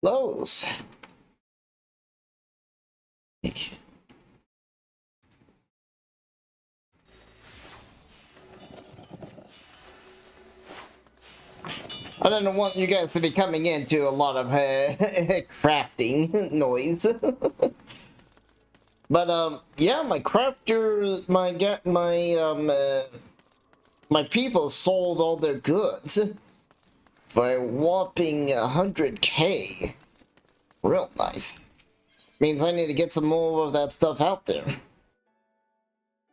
Those. I don't want you guys to be coming into a lot of crafting noise. But yeah, my crafter, my people sold all their goods for a whopping 100K. Real nice. Means I need to get some more of that stuff out there.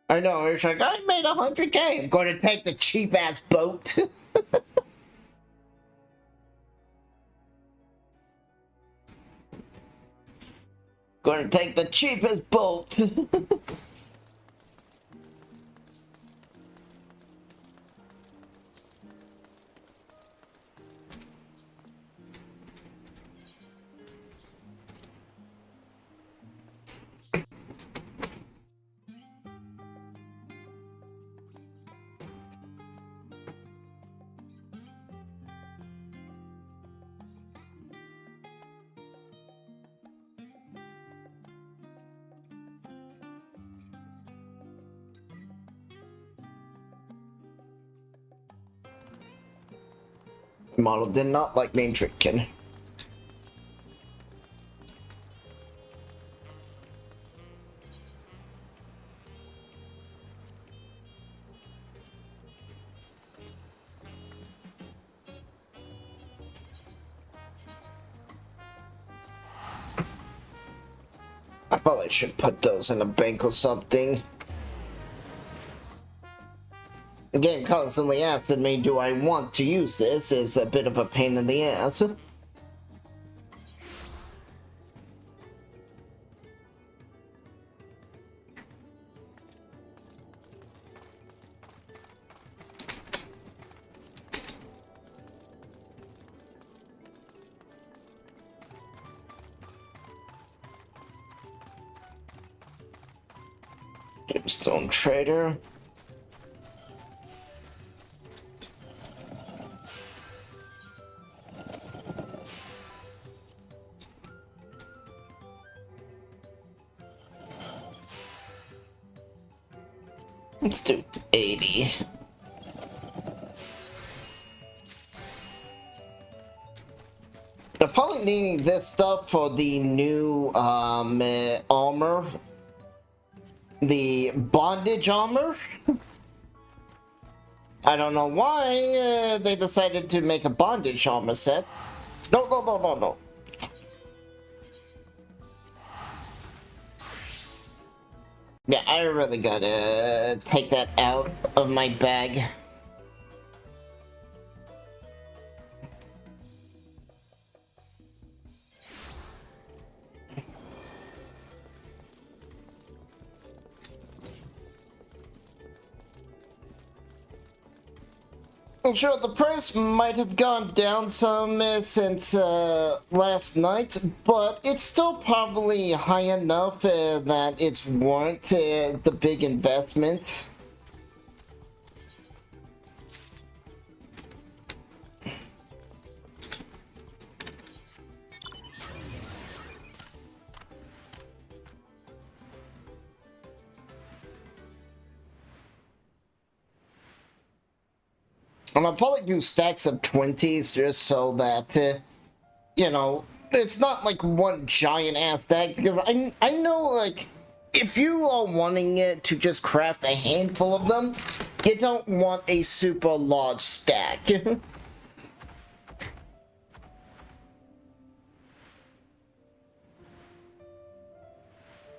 I know, it's like, I made 100K. I'm gonna take the cheap ass boat. Gonna take the cheapest boat. Model did not like me drinking. I probably should put those in a bank or something. The game constantly asking me, do I want to use this? Is a bit of a pain in the ass. Stone Trader. Let's do 80. They're probably needing this stuff for the new armor. The bondage armor. I don't know why they decided to make a bondage armor set. No. Yeah, I really gotta take that out of my bag. I'm sure the price might have gone down some since last night, but it's still probably high enough that it's worth the big investment. And I'll probably do stacks of 20s just so that, you know, it's not like one giant ass stack, because I know, like, if you are wanting it to just craft a handful of them, you don't want a super large stack.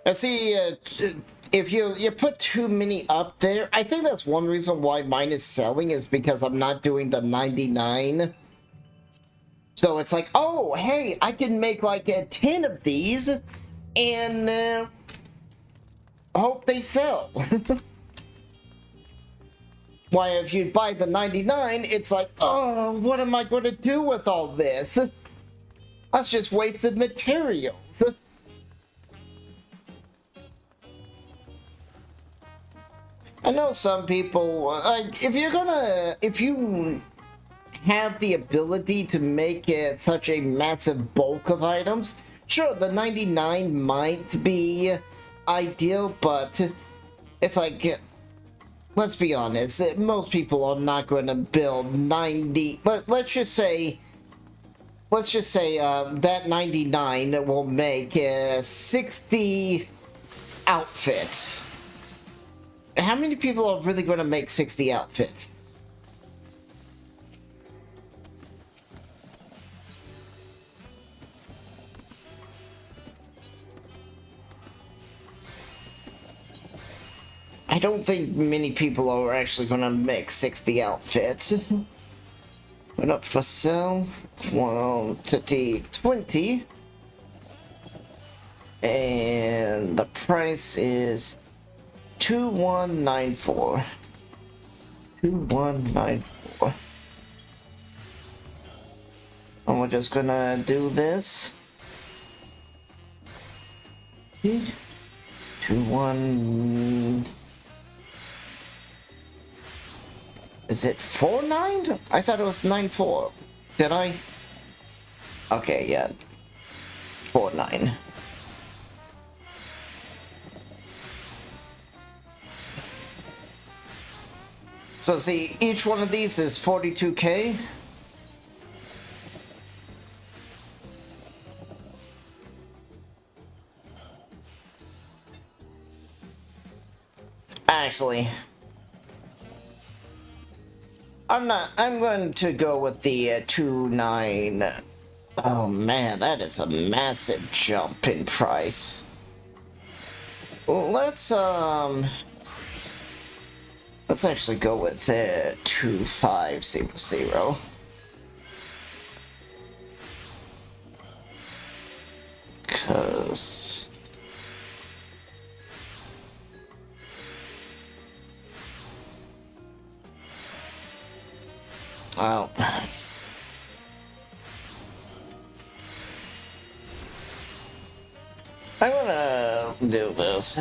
I see, if you put too many up there, I think that's one reason why mine is selling, is because I'm not doing the 99. So it's like, oh, hey, I can make like 10 of these and hope they sell. Why, if you buy the 99, it's like, oh, what am I going to do with all this? That's just wasted materials. I know some people, like, if you have the ability to make it such a massive bulk of items, sure, the 99 might be ideal, but it's like, let's be honest, most people are not going to build 90. Let's just say that 99 will make 60 outfits. How many people are really going to make 60 outfits? I don't think many people are actually going to make 60 outfits. Went up for sale, quantity 20, and the price is 2194. 2194. And we're just gonna do this. 21. Is it 49? I thought it was 94. Did I? Okay, yeah. 49. So see, each one of these is 42k. Actually, I'm going to go with the 29. Oh man, that is a massive jump in price. Let's actually go with 2500. Cause well, I'm gonna do this.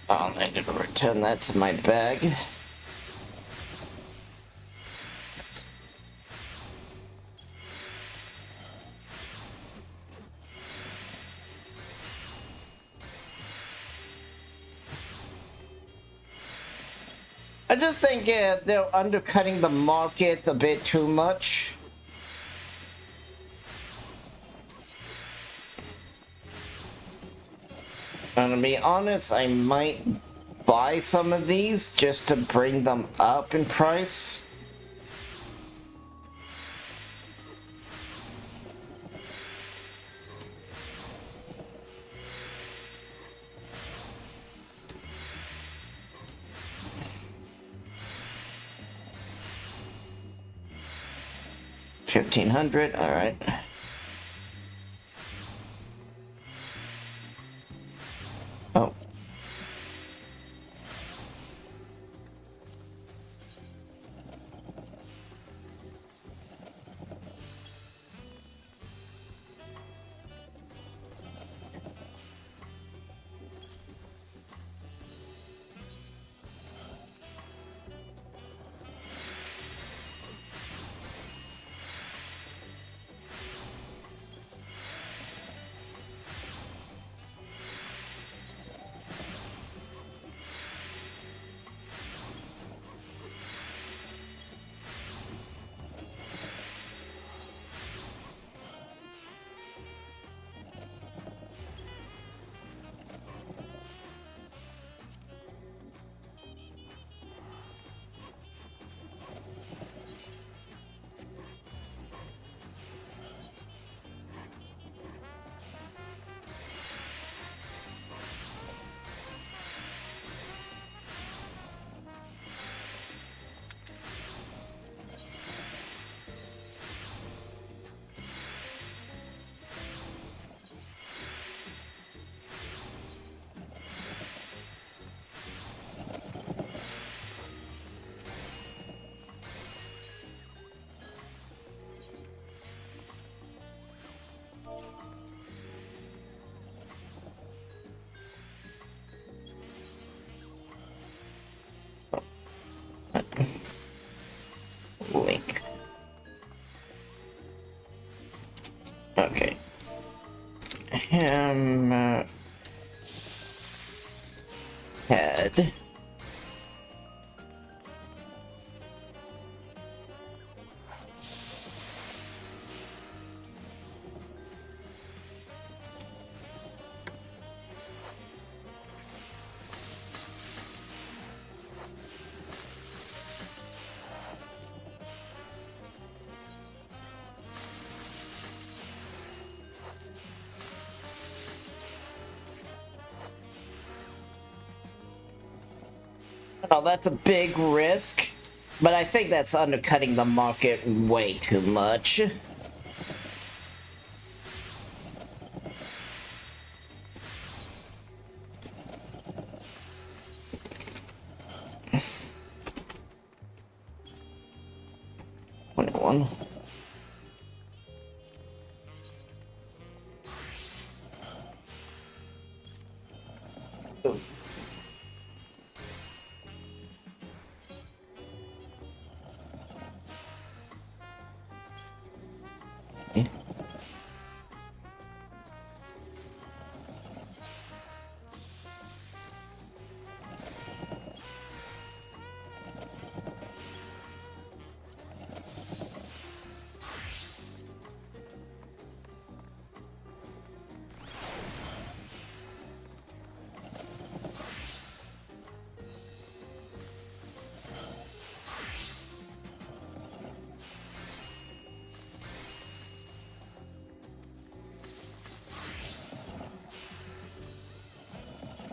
I need to return that to my bag. I just think they're undercutting the market a bit too much. And to be honest, I might buy some of these just to bring them up in price. $1,500, all right. Oh. Head. Oh, that's a big risk, but I think that's undercutting the market way too much. One.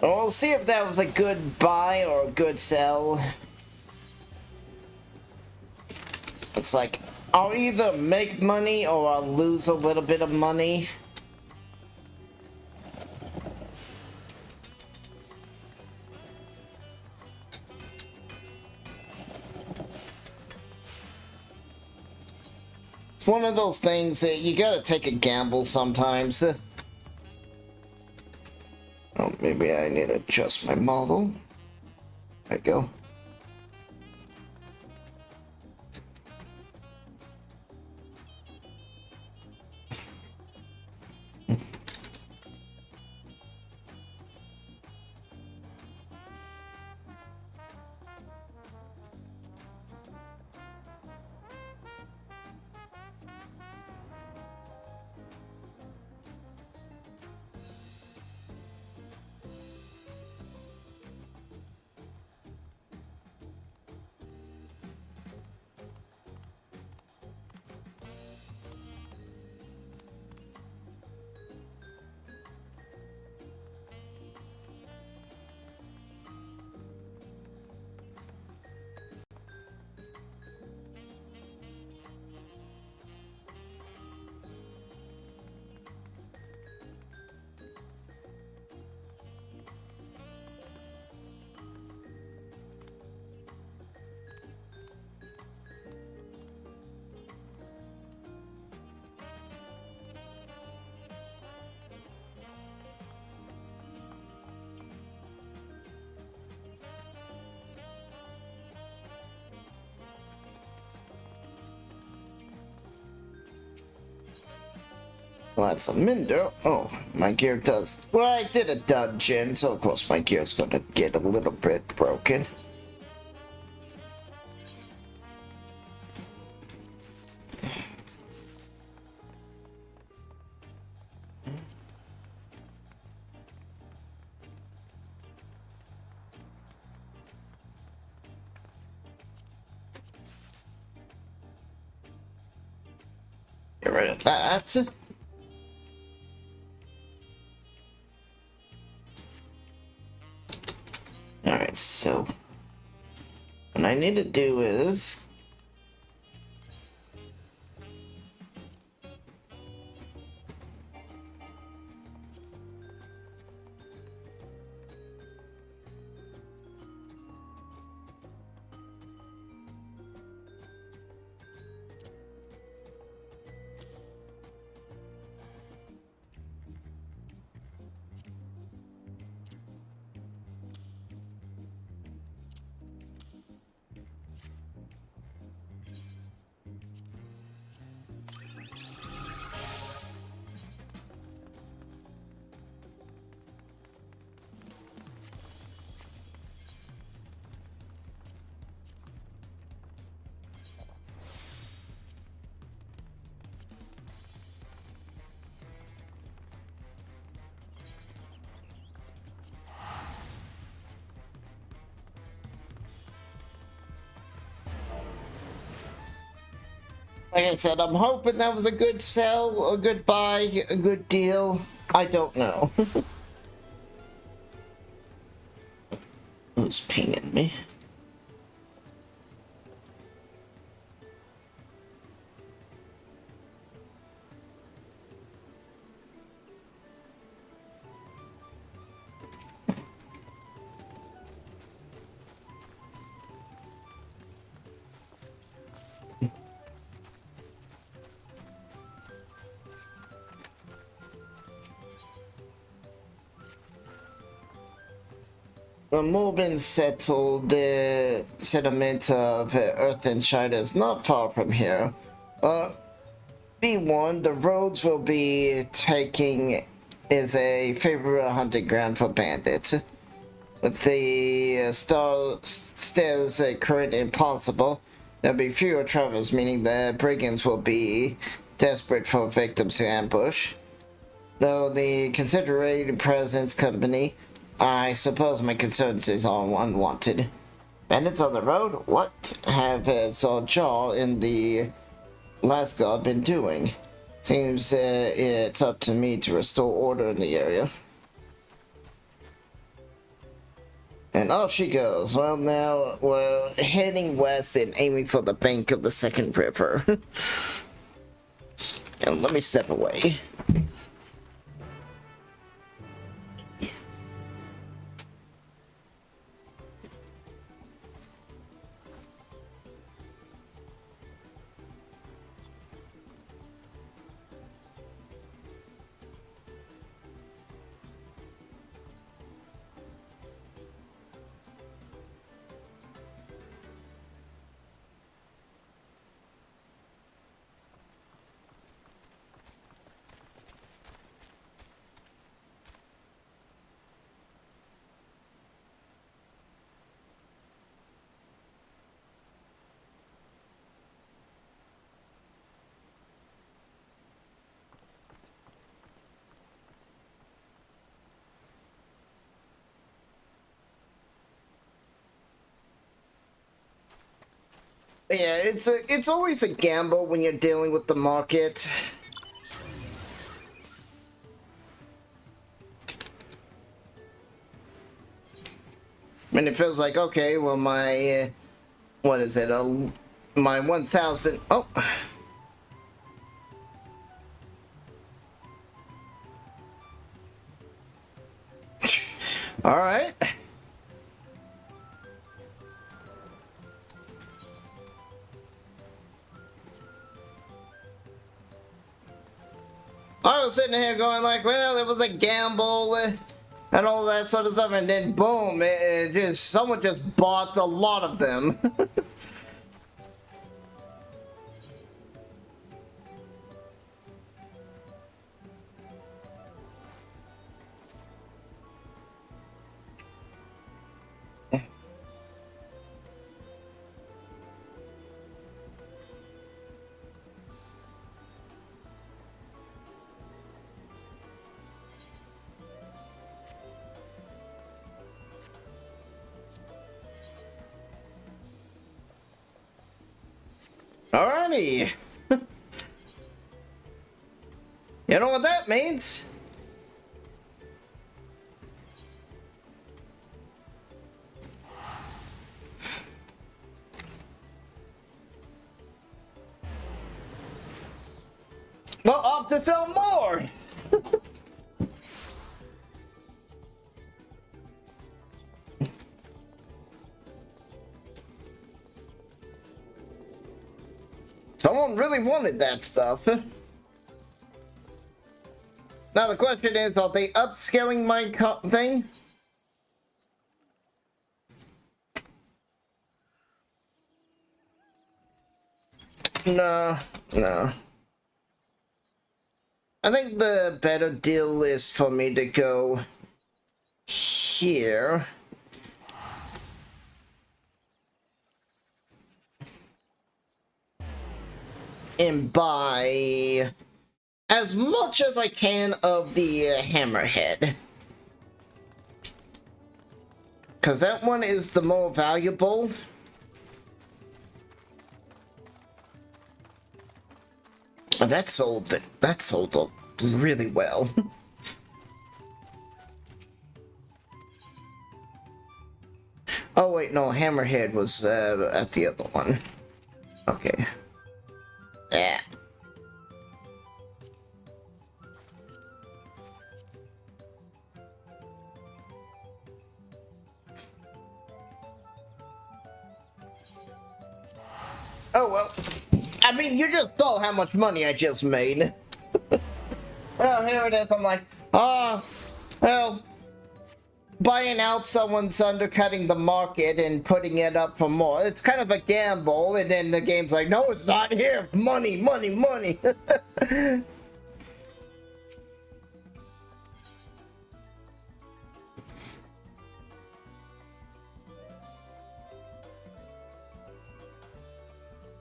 Well, we'll see if that was a good buy or a good sell. It's like, I'll either make money or I'll lose a little bit of money. It's one of those things that you gotta take a gamble sometimes. Oh, maybe I need to adjust my model. There we go. Well, that's a Minder. Oh, my gear does. Well, I did a dungeon, so of course my gear's gonna get a little bit broken. Get rid of that. Alright, so what I need to do is Like I said, I'm hoping that was a good sell, a good buy, a good deal. I don't know. Who's pinging me? The more been settled, the settlement of Earthlings China is not far from here. Be warned, the roads will be taking is a favorite hunting ground for bandits. With the stairs current impossible, there'll be fewer travelers, meaning the brigands will be desperate for victims to ambush. Though the considerated presence company, I suppose my concerns is all unwanted. Bandits on the road? What have Zoljar in the last god been doing? Seems it's up to me to restore order in the area. And off she goes. Well, now we're heading west and aiming for the bank of the second river. And let me step away. Yeah, it's always a gamble when you're dealing with the market. And it feels like, okay, well, my what is it? My 1,000. Oh. All right. I was sitting here going like, well, it was a gamble and all that sort of stuff, and then boom, someone just bought a lot of them. Alrighty. You know what that means? Well, off to sell more! Someone really wanted that stuff. Now the question is, are they upscaling my thing? No, no. I think the better deal is for me to go here. And buy as much as I can of the hammerhead. Because that one is the more valuable. That sold. That sold really well. Oh wait, no, Hammerhead was at the other one. Okay. Yeah. Oh well. I mean, you just saw how much money I just made. Oh, here it is. I'm like, well, buying out someone's undercutting the market and putting it up for more. It's kind of a gamble, and then the game's like, no, it's not here. Money, money, money.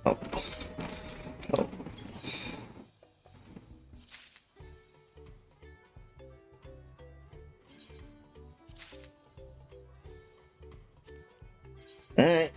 Oh. Oh. All right.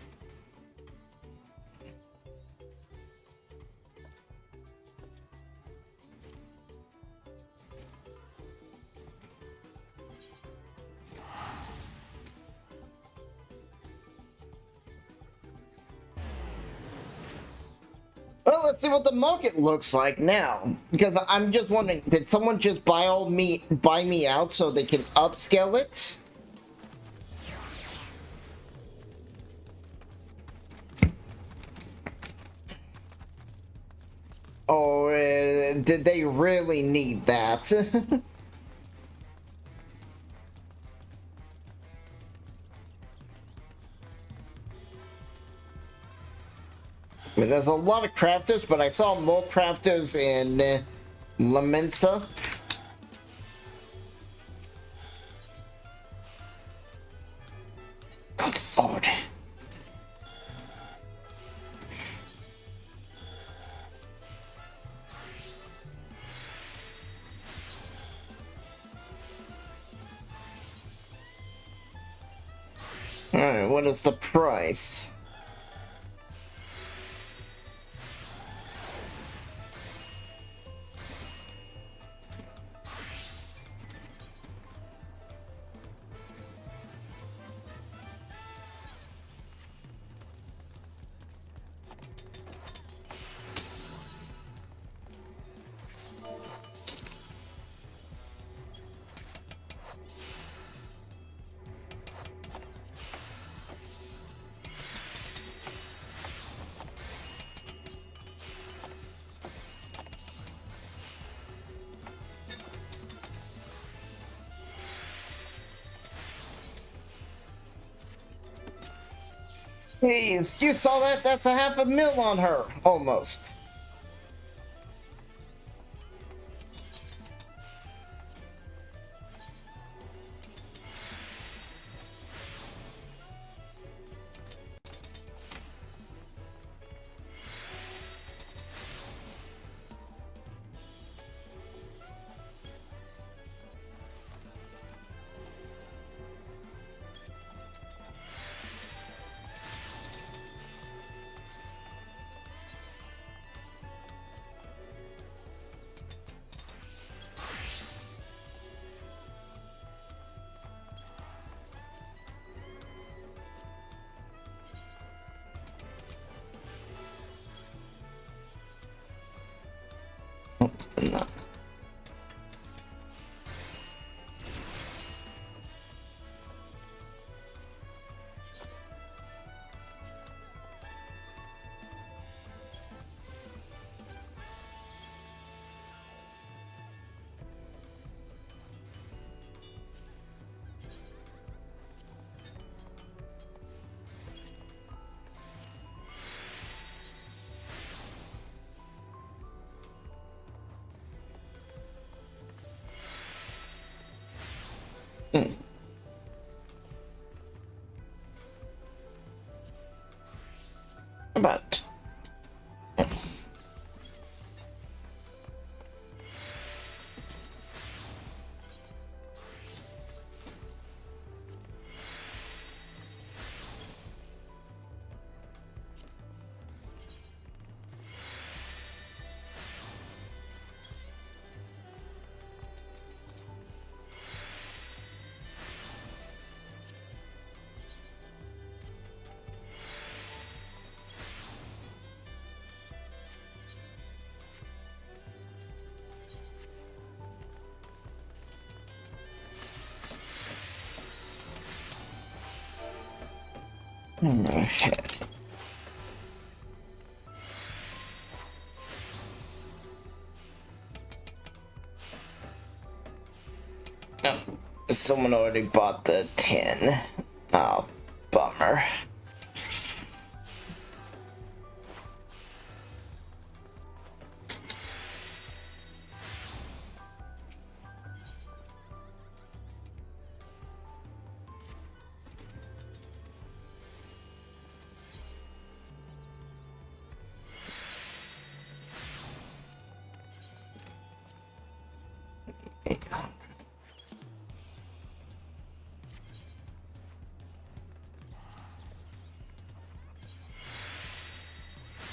Well, let's see what the market looks like now. Because I'm just wondering, did someone just buy me out so they can upscale it? Or did they really need that? I mean, there's a lot of crafters, but I saw more crafters in Lamensa. Good lord. Alright, what is the price? Jeez, you saw that? That's a $500,000 on her, almost. No. Hmm. But Oh, someone already bought the 10. Oh, bummer.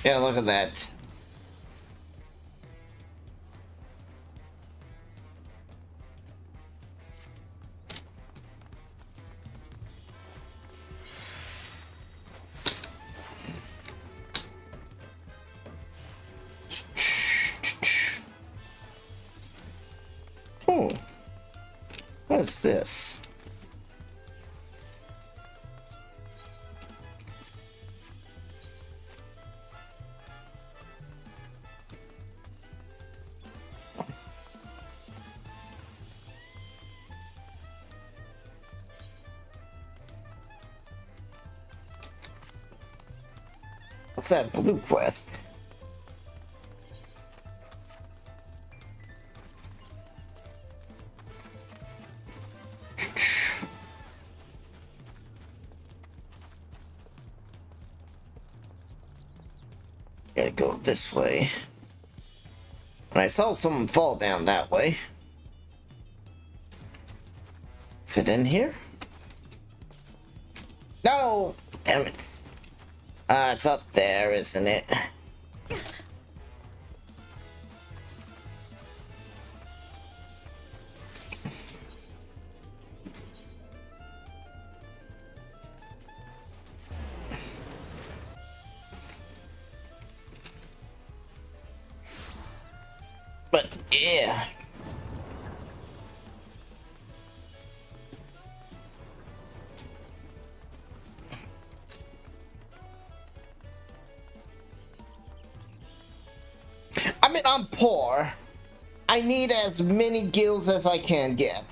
Yeah, look at that. Oh, what is this? What's that blue quest? Gotta go this way. And I saw someone fall down that way. Is it in here? No! Damn it. It's up there, isn't it? But, yeah. I mean, I'm poor. I need as many gills as I can get.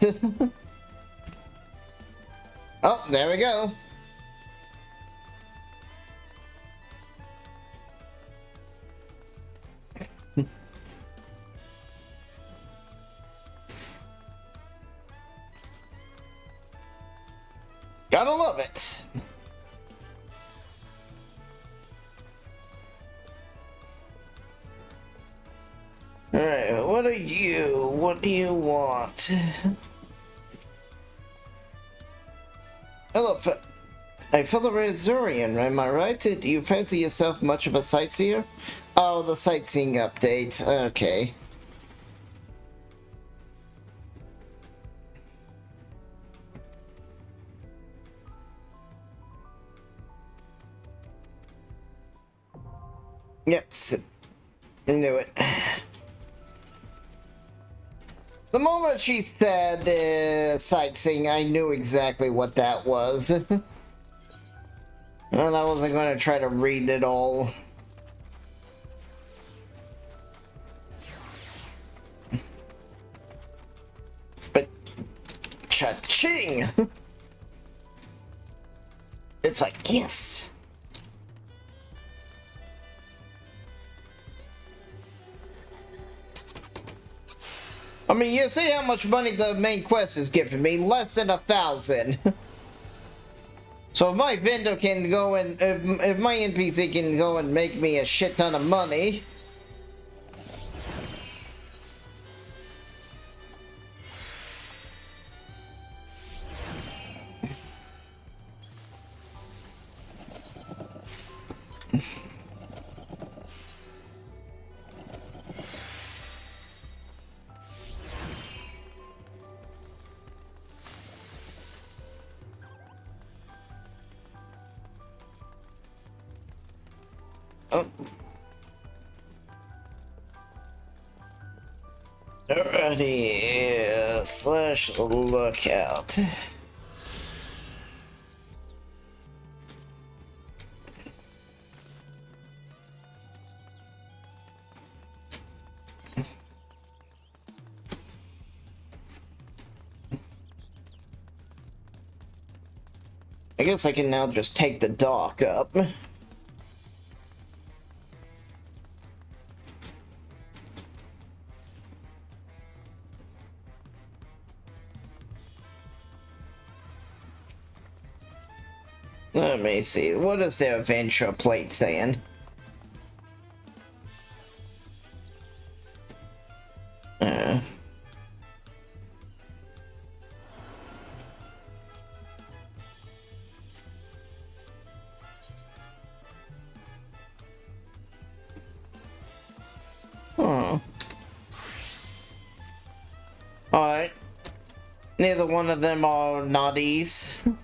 Oh, there we go. Gotta love it. Alright, what are you? What do you want? Hello, I feel a Razorian, am I right? Do you fancy yourself much of a sightseer? Oh, the sightseeing update. Okay. Yep, knew it. The moment she said sightseeing, I knew exactly what that was. And I wasn't going to try to read it all. But, cha-ching! It's like, yes! I mean, you see how much money the main quest is giving me? Less than 1,000. So if my vendor can go and if my NPC can go and make me a shit ton of money. Alrighty, slash lookout. I guess I can now just take the dock up. Let me see. What is their adventure plate saying? Alright. Neither one of them are naughties.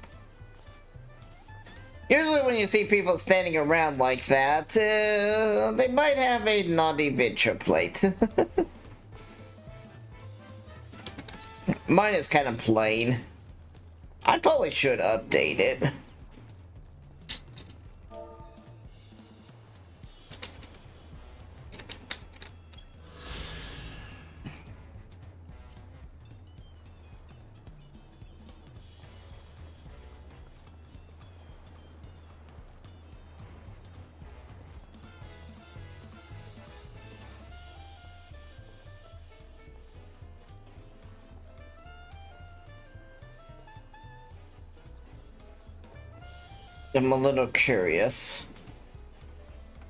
Usually when you see people standing around like that, they might have a naughty venture plate. Mine is kind of plain. I probably should update it. I'm a little curious.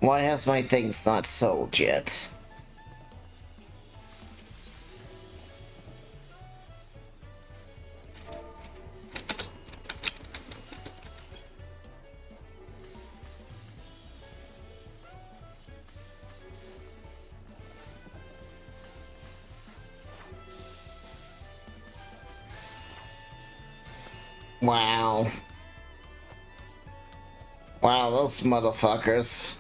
Why has my things not sold yet? Wow. Wow, those motherfuckers.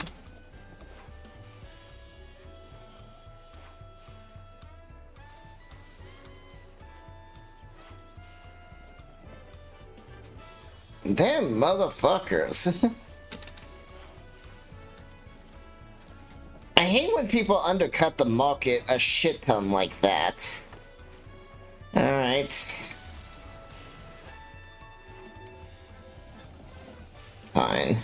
Damn motherfuckers. I hate when people undercut the market a shit ton like that. Alright. Fine.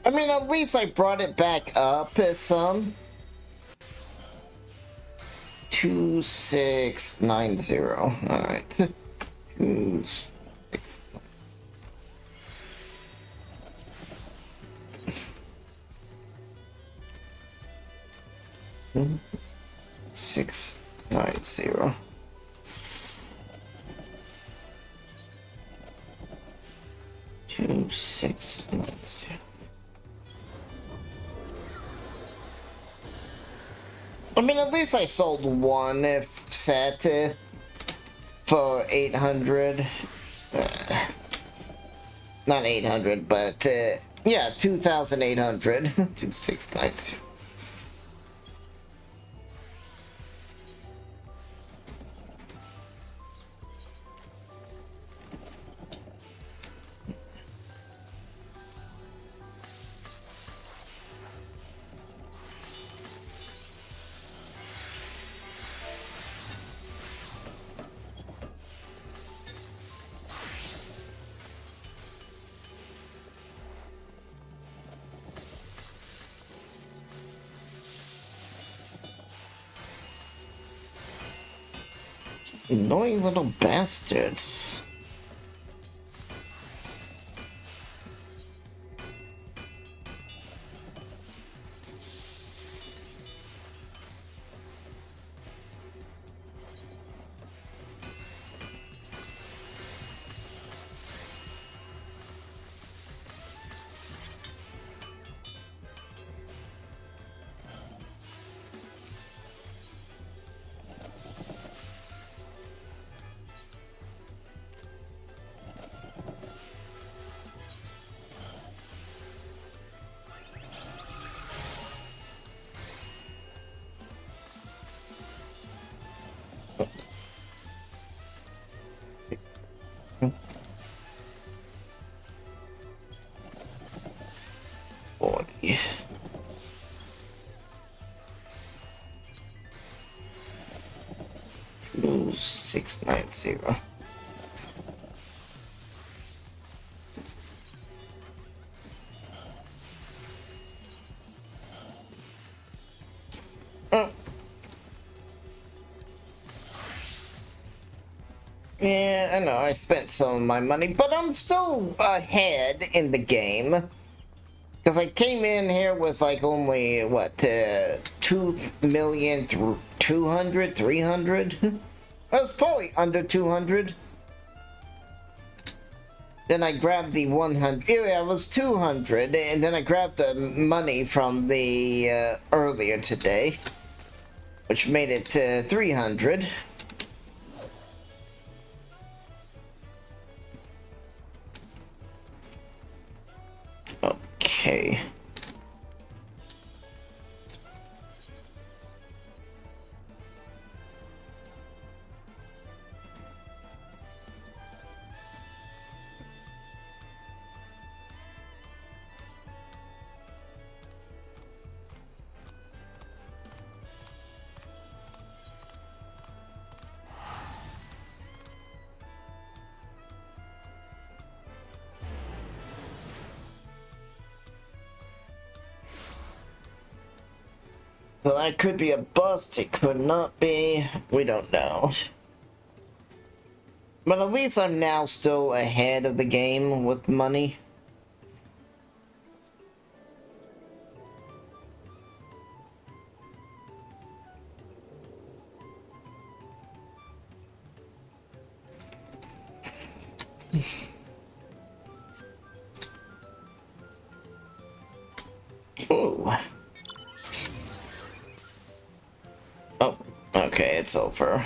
I mean, at least I brought it back up some. 2690. Alright. 26. 690. 2690. I mean, at least I sold one set for 800. Not 800, but yeah, 2,800. 2690. Annoying little bastards. 690. Oh. Yeah, I know, I spent some of my money, but I'm still ahead in the game. Because I came in here with like only, what, 2,200,000, 300? I was probably under 200. Then I grabbed the 100, yeah, it was 200, and then I grabbed the money from the earlier today, which made it 300. Okay. Well, that could be a bust, it could not be, we don't know. But at least I'm now still ahead of the game with money. Ooh. Oh, okay, it's over.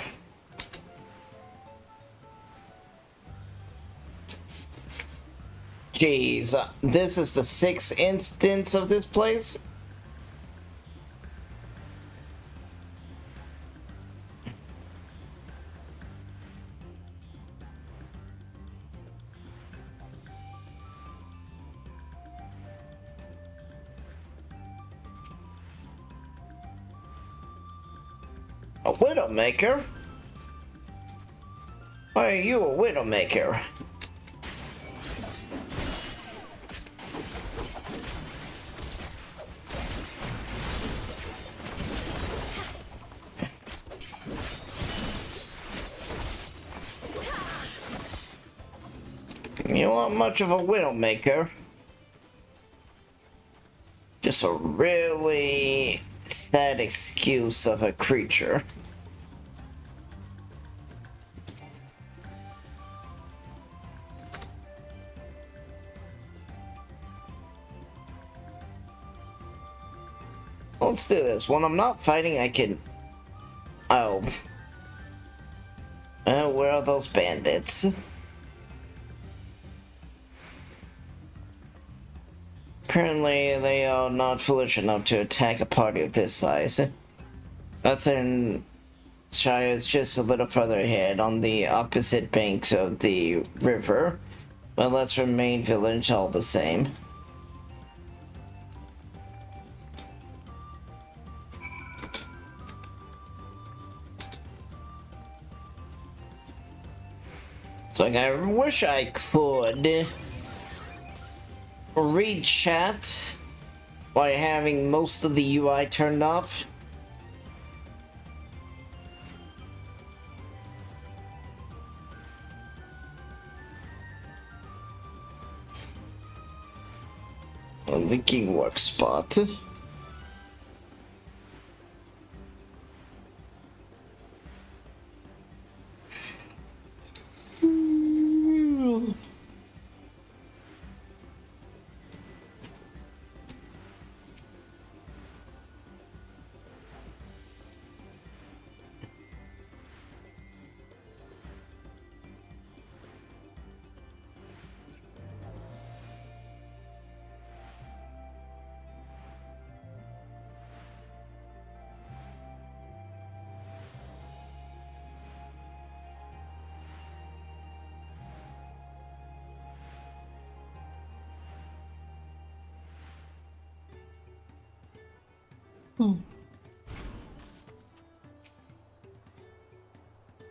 Jeez, this is the 6th instance of this place? A Widowmaker? Why are you a Widowmaker? You aren't much of a Widowmaker. Just a really sad excuse of a creature. Let's do this. When I'm not fighting, I can... Oh. Where are those bandits? Apparently, they are not foolish enough to attack a party of this size. Earthlings is just a little further ahead on the opposite banks of the river, but let's remain village all the same. It's like, I wish I could read chat by having most of the UI turned off. On the king work spot.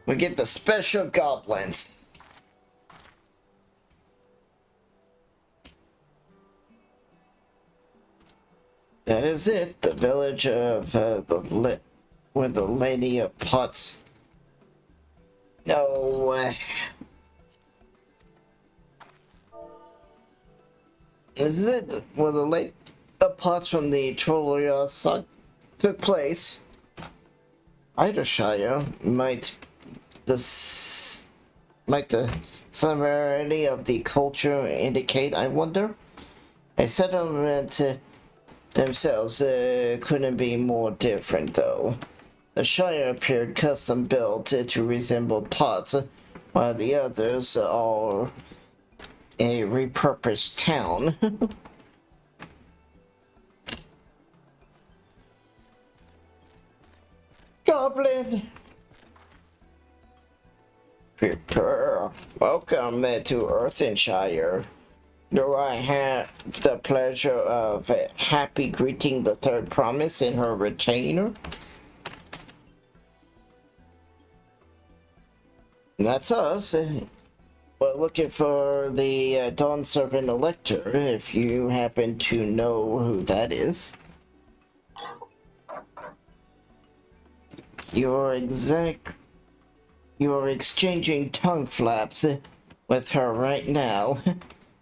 We get the special goblins. That is it. The village of where the Lady of Pots. No. Isn't it where the Lady of Pots from the Trolley saga took place? Idershire might the similarity of the culture indicate, I wonder? A settlement themselves couldn't be more different, though. The Shire appeared custom built to resemble pots, while the others are a repurposed town. Goblin! Prepare. Welcome to Earthlings. Do I have the pleasure of happy greeting the third promise in her retainer? That's us. We're looking for the Dawn Servant Elector, if you happen to know who that is. You're exchanging tongue flaps with her right now.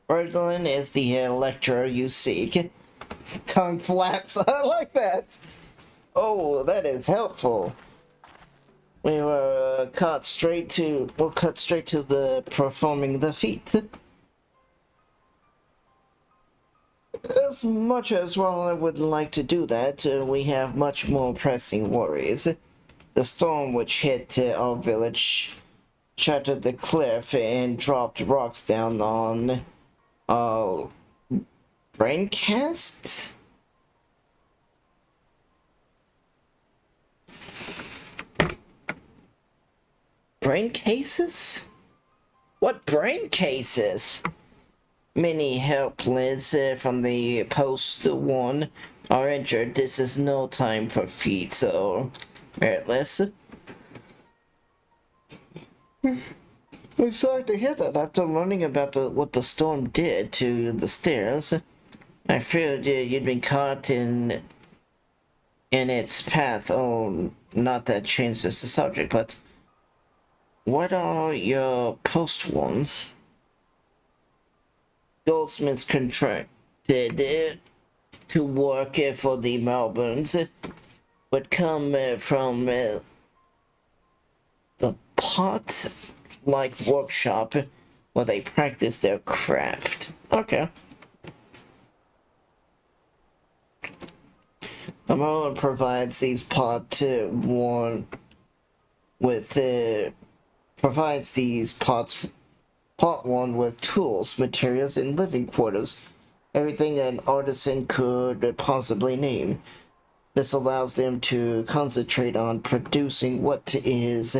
Earthling is the lecturer you seek. Tongue flaps, I like that. Oh, that is helpful. We were cut straight to the performing the feat. As much as well I would like to do that, we have much more pressing worries. The storm which hit our village shattered the cliff and dropped rocks down on braincast? Brain cases? What brain cases? Many helpless from the post one are injured. This is no time for feats or meritless. I'm sorry to hear that. After learning about what the storm did to the stairs, I feared you'd been caught in its path. Oh, not that changes the subject, but what are your post ones? Goldsmiths contracted to work for the Melbournes, but come from the pot-like workshop where they practice their craft. Okay. The Merlin provides these pot one with tools, materials, and living quarters. Everything an artisan could possibly name. This allows them to concentrate on producing what is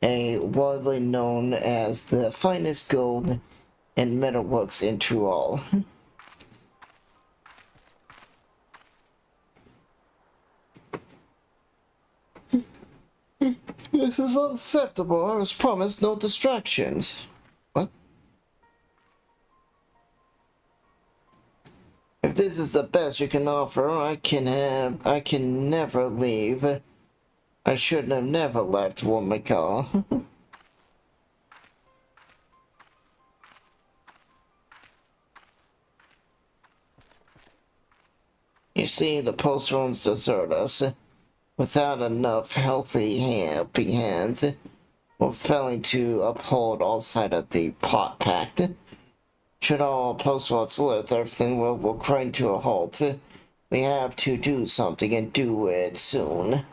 widely known as the finest gold and metalworks in Truall. This is unacceptable. I was promised no distractions. What? If this is the best you can offer, I can never leave. I should have never left Womacal. You see, the postrons desert us. Without enough healthy helping hands, we're failing to uphold all side of the pot pact. Should all post-what's left, everything will grind to a halt. We have to do something and do it soon.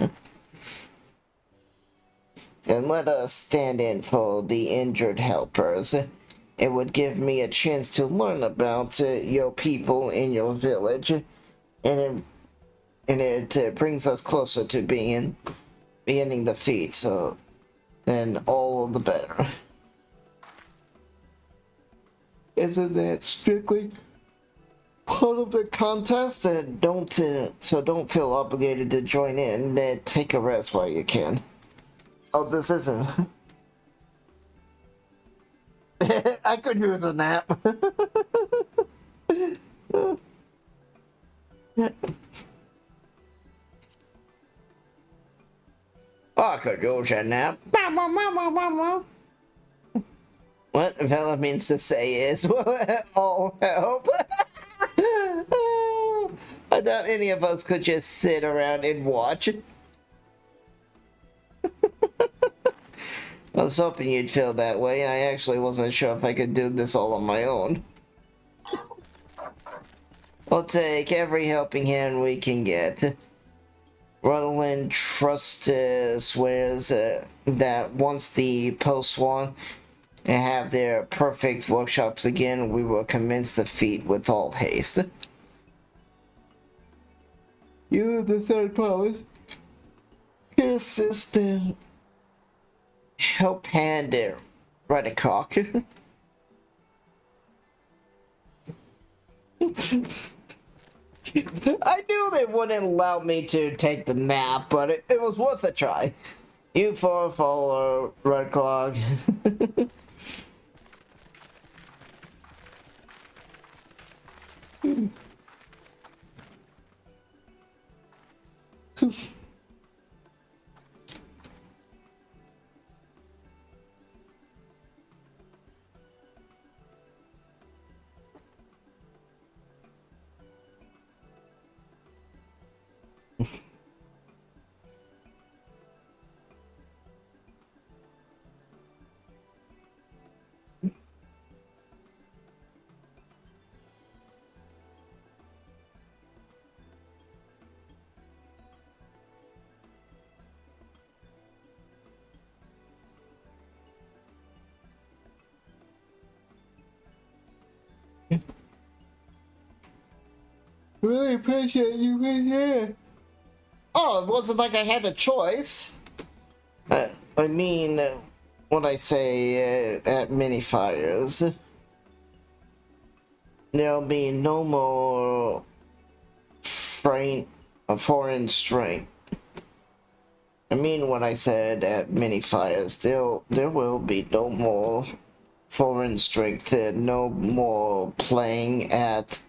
And let us stand in for the injured helpers. It would give me a chance to learn about your people in your village, and it brings us closer to beginning the feat, so then all the better. Isn't that strictly part of the contest? So don't feel obligated to join in. Take a rest while you can. Oh, this isn't. I could use a nap. I could use a nap. What Vela means to say is, all help. I doubt any of us could just sit around and watch. I was hoping you'd feel that way. I actually wasn't sure if I could do this all on my own. We'll take every helping hand we can get. Rutland Trust swears that once the post-swan have their perfect workshops again, we will commence the feat with all haste. You have the third promise. Can assist help hand right a cock. I knew they wouldn't allow me to take the nap, but it was worth a try. You four follow Red Clog. Really appreciate you being here. Oh, it wasn't like I had a choice. I mean, what I say at mini fires. There'll be no more foreign strength. I mean what I said at mini fires. There will be no more foreign strength. No more playing at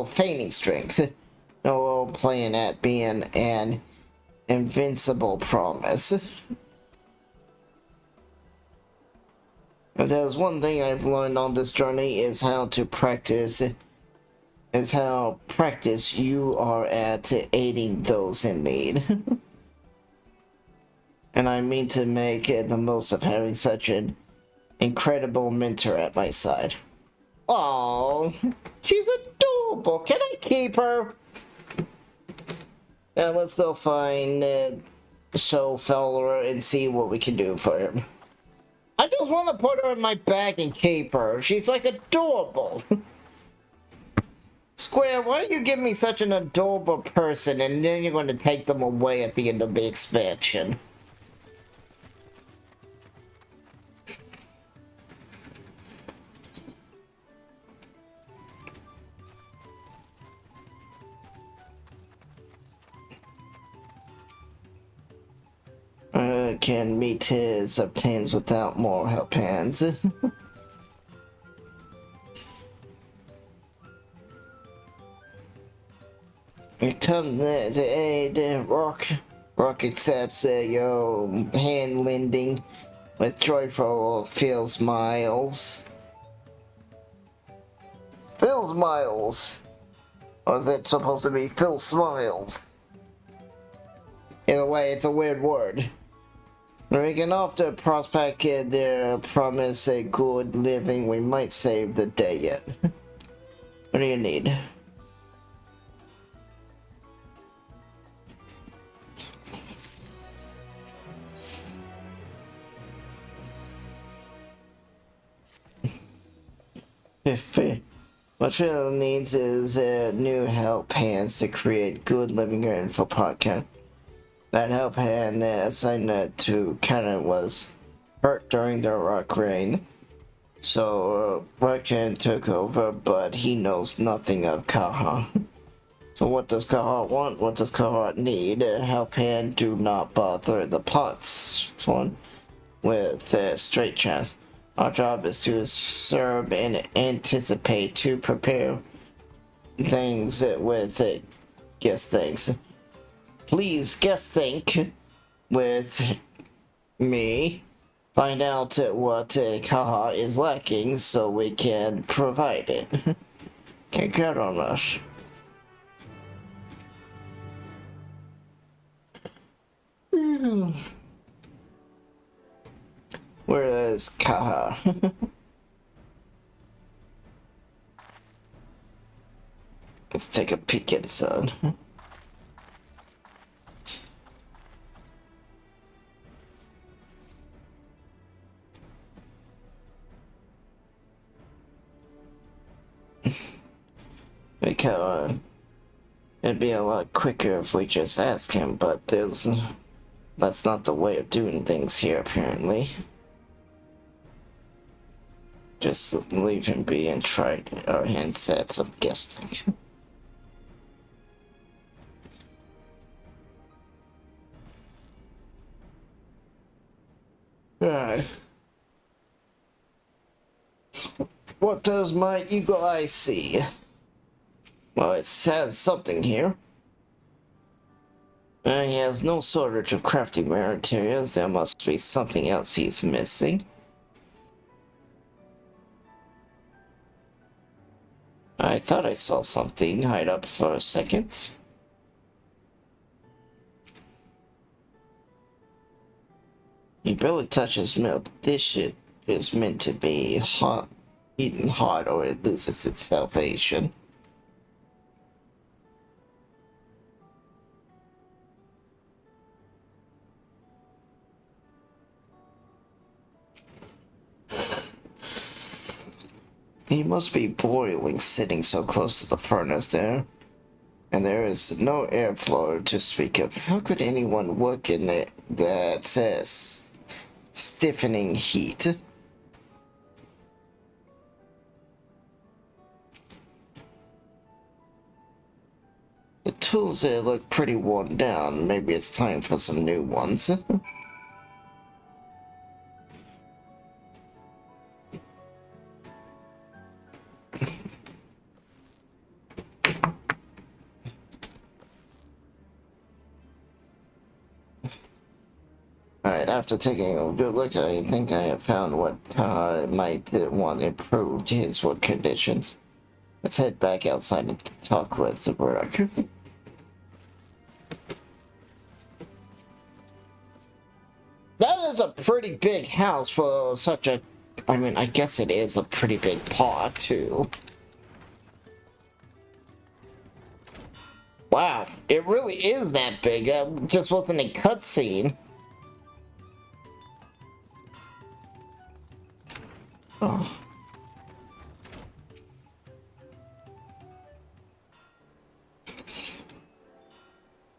feigning strength. No playing at being an invincible promise. If there's one thing I've learned on this journey is how practice you are at aiding those in need. And I mean to make the most of having such an incredible mentor at my side. Oh, she's adorable. Can I keep her? Now let's go find Soul Feller and see what we can do for him. I just want to put her in my bag and keep her. She's like adorable. Square, why do you give me such an adorable person and then you're going to take them away at the end of the expansion? Can meet his obtains without more help hands. Come to aid Rock. Rock accepts your hand lending with joyful Phil smiles. Phil smiles? Or is it supposed to be Phil smiles? Either way, it's a weird word. We can offer prospect their promise a good living. We might save the day yet. What do you need? What Phil needs is new help hands to create good living here for podcast. That help hand assigned to Canada was hurt during the rock rain. So Rakan took over, but he knows nothing of Kaha. So what does Kaha want? What does Kaha need? Help hand, do not bother the pots. One with straight chest. Our job is to serve and anticipate, to prepare things with guess things. Please guess think with me. Find out what Kaha is lacking so we can provide it. Can count on us. Where is Kaha? Let's take a peek inside. Because it'd be a lot quicker if we just ask him, but that's not the way of doing things here, apparently. Just leave him be and try our handsets of guessing. Alright. What does my eagle eye see? Well, it says something here. He has no shortage of crafting materials. There must be something else he's missing. I thought I saw something hide up for a second. He barely touches milk. This shit is meant to be hot, eaten hot, or it loses its salvation. He must be boiling sitting so close to the furnace there. And there is no airflow to speak of. How could anyone work in that stiffening heat? The tools there look pretty worn down. Maybe it's time for some new ones. Alright, after taking a good look, I think I have found what might want improved his work conditions. Let's head back outside and talk with the Brook. That is a pretty big house for such a... I mean, I guess it is a pretty big pot, too. Wow, it really is that big. That just wasn't a cutscene. Oh.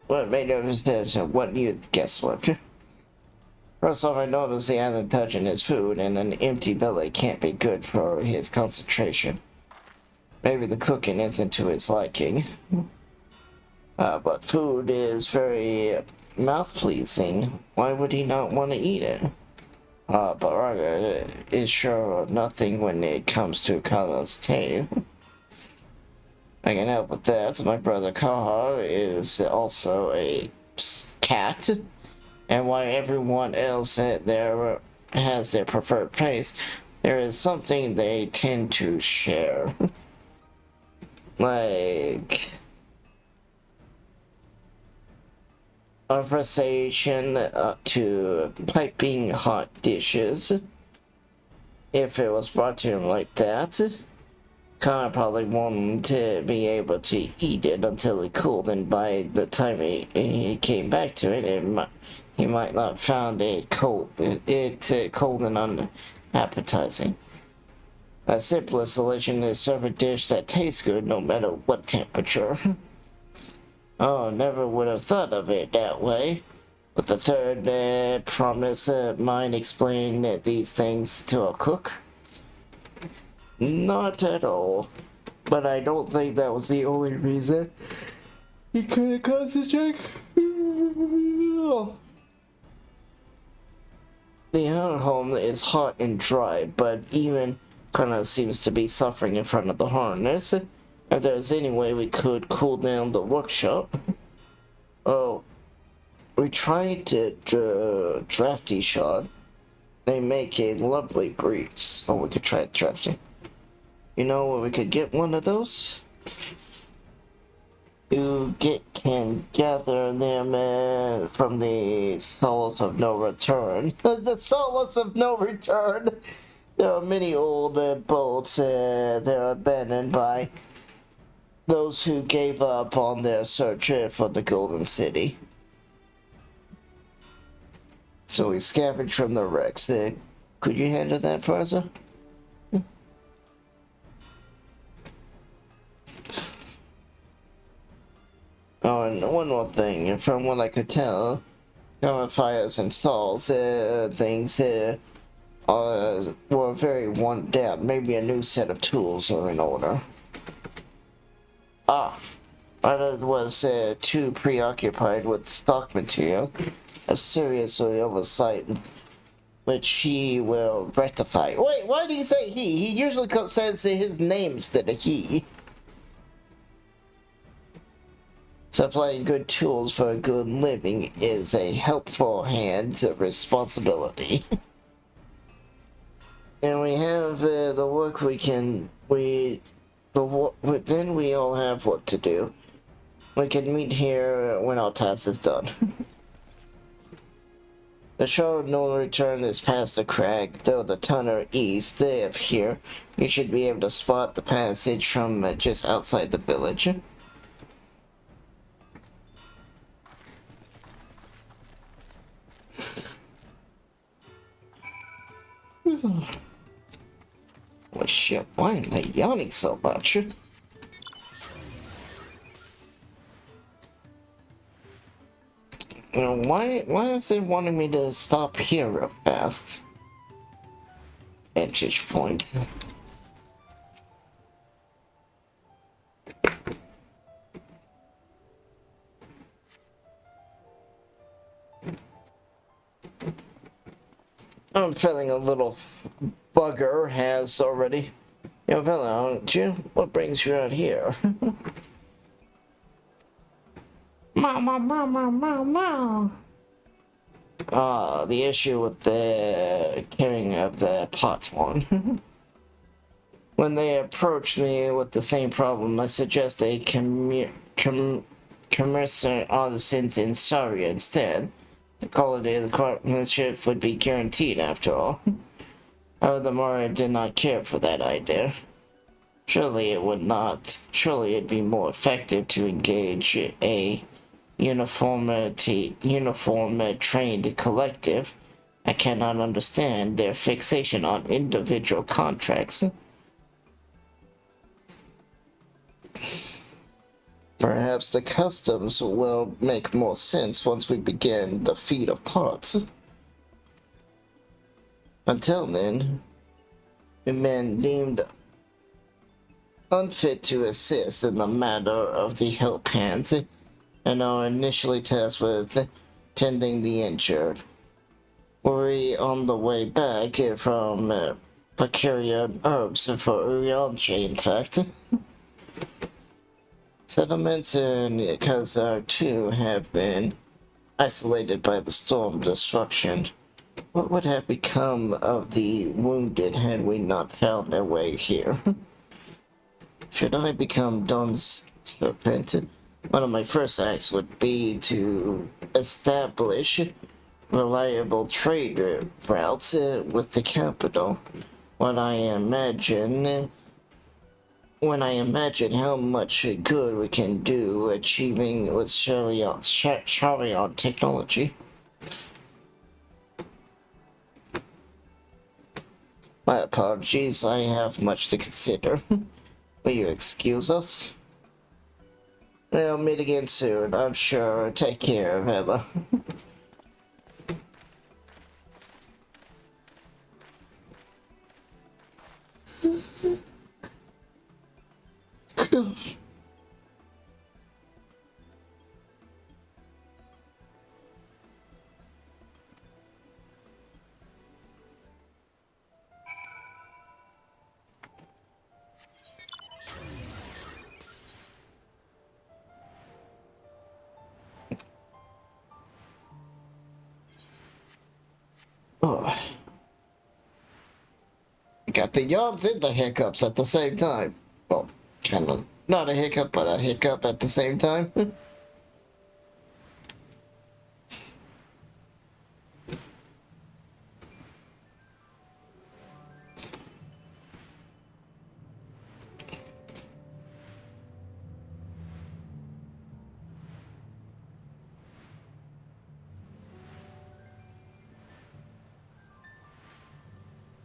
What made notice this? What new guesswork? First off, I noticed he hasn't touched his food, and an empty belly can't be good for his concentration. Maybe the cooking isn't to his liking. But food is very mouth-pleasing. Why would he not want to eat it? Baraga is sure of nothing when it comes to Kala's tail. I can help with that. My brother Kaha is also a cat. And while everyone else there has their preferred place, there is something they tend to share. Like... conversation to piping hot dishes. If it was brought to him like that, Connor probably won't be able to eat it until it cooled, and by the time he came back to it, he might not found it cold and unappetizing. A simple solution is serve a dish that tastes good no matter what temperature. Oh, never would have thought of it that way. But the third promise mine explain these things to a cook? Not at all. But I don't think that was the only reason. You couldn't concentrate. The home is hot and dry, but even kinda seems to be suffering in front of the harness. If there's any way we could cool down the workshop. Oh, we tried to drafty shot. They make a lovely breeze. Oh, we could try drafting. You know where we could get one of those? You can gather them from the solace of no return. The solace of no return! There are many old boats that are abandoned by those who gave up on their search for the Golden City. So we scavenge from the wrecks. Could you handle that for us? Oh, and one more thing. From what I could tell, common fires and stalls, things were very worn down. Maybe a new set of tools are in order. Ah, I was too preoccupied with stock material. A serious oversight, which he will rectify. Wait, why do you say he? He usually says his name instead of he. Supplying good tools for a good living is a helpful hand's responsibility. And we have the work then we all have work to do. We can meet here when our task is done. The shore of no return is past the crag, though the tunnel east of here. You should be able to spot the passage from just outside the village. Holy shit, why am I yawning so much? You know, why is it wanting me to stop here real fast? Vantage point. I'm feeling a little bugger has already. Yo, fella, aren't you? What brings you out here? Meow. Ah, the issue with the carrying of the pots one. When they approached me with the same problem, I suggest a commercer artisans in Saria instead. The quality of the craftsmanship would be guaranteed after all. However, the Mara did not care for that idea. Surely it'd be more effective to engage a uniform trained collective. I cannot understand their fixation on individual contracts. Perhaps the customs will make more sense once we begin the feed of parts. Until then, the men deemed unfit to assist in the matter of the help hands and are initially tasked with tending the injured. Were we on the way back from procuring herbs for Urianche, in fact? Settlements in Khazar too have been isolated by the storm destruction. What would have become of the wounded had we not found their way here? Should I become Dawn's servant? One of my first acts would be to establish reliable trade routes with the capital. When I imagine how much good we can do achieving with Sharion technology. My apologies, I have much to consider. Will you excuse us? We'll meet again soon, I'm sure. Take care, Vela. Oh. Got the yawns and the hiccups at the same time. Well, kind of not a hiccup, but a hiccup at the same time.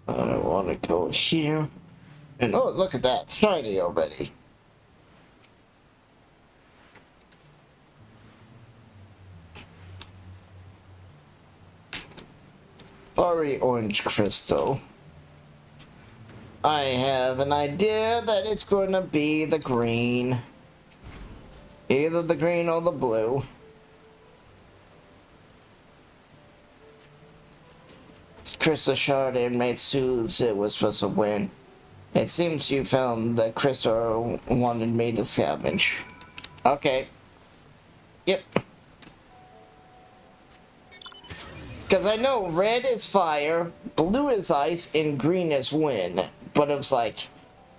I want to go here. And oh, look at that. Shiny already. Fiery orange crystal. I have an idea that it's going to be the green. Either the green or the blue. Crystal shard and made soothes it was supposed to win. It seems you found the crystal wanted me to scavenge. Okay. Yep. Because I know red is fire, blue is ice, and green is wind. But it was like,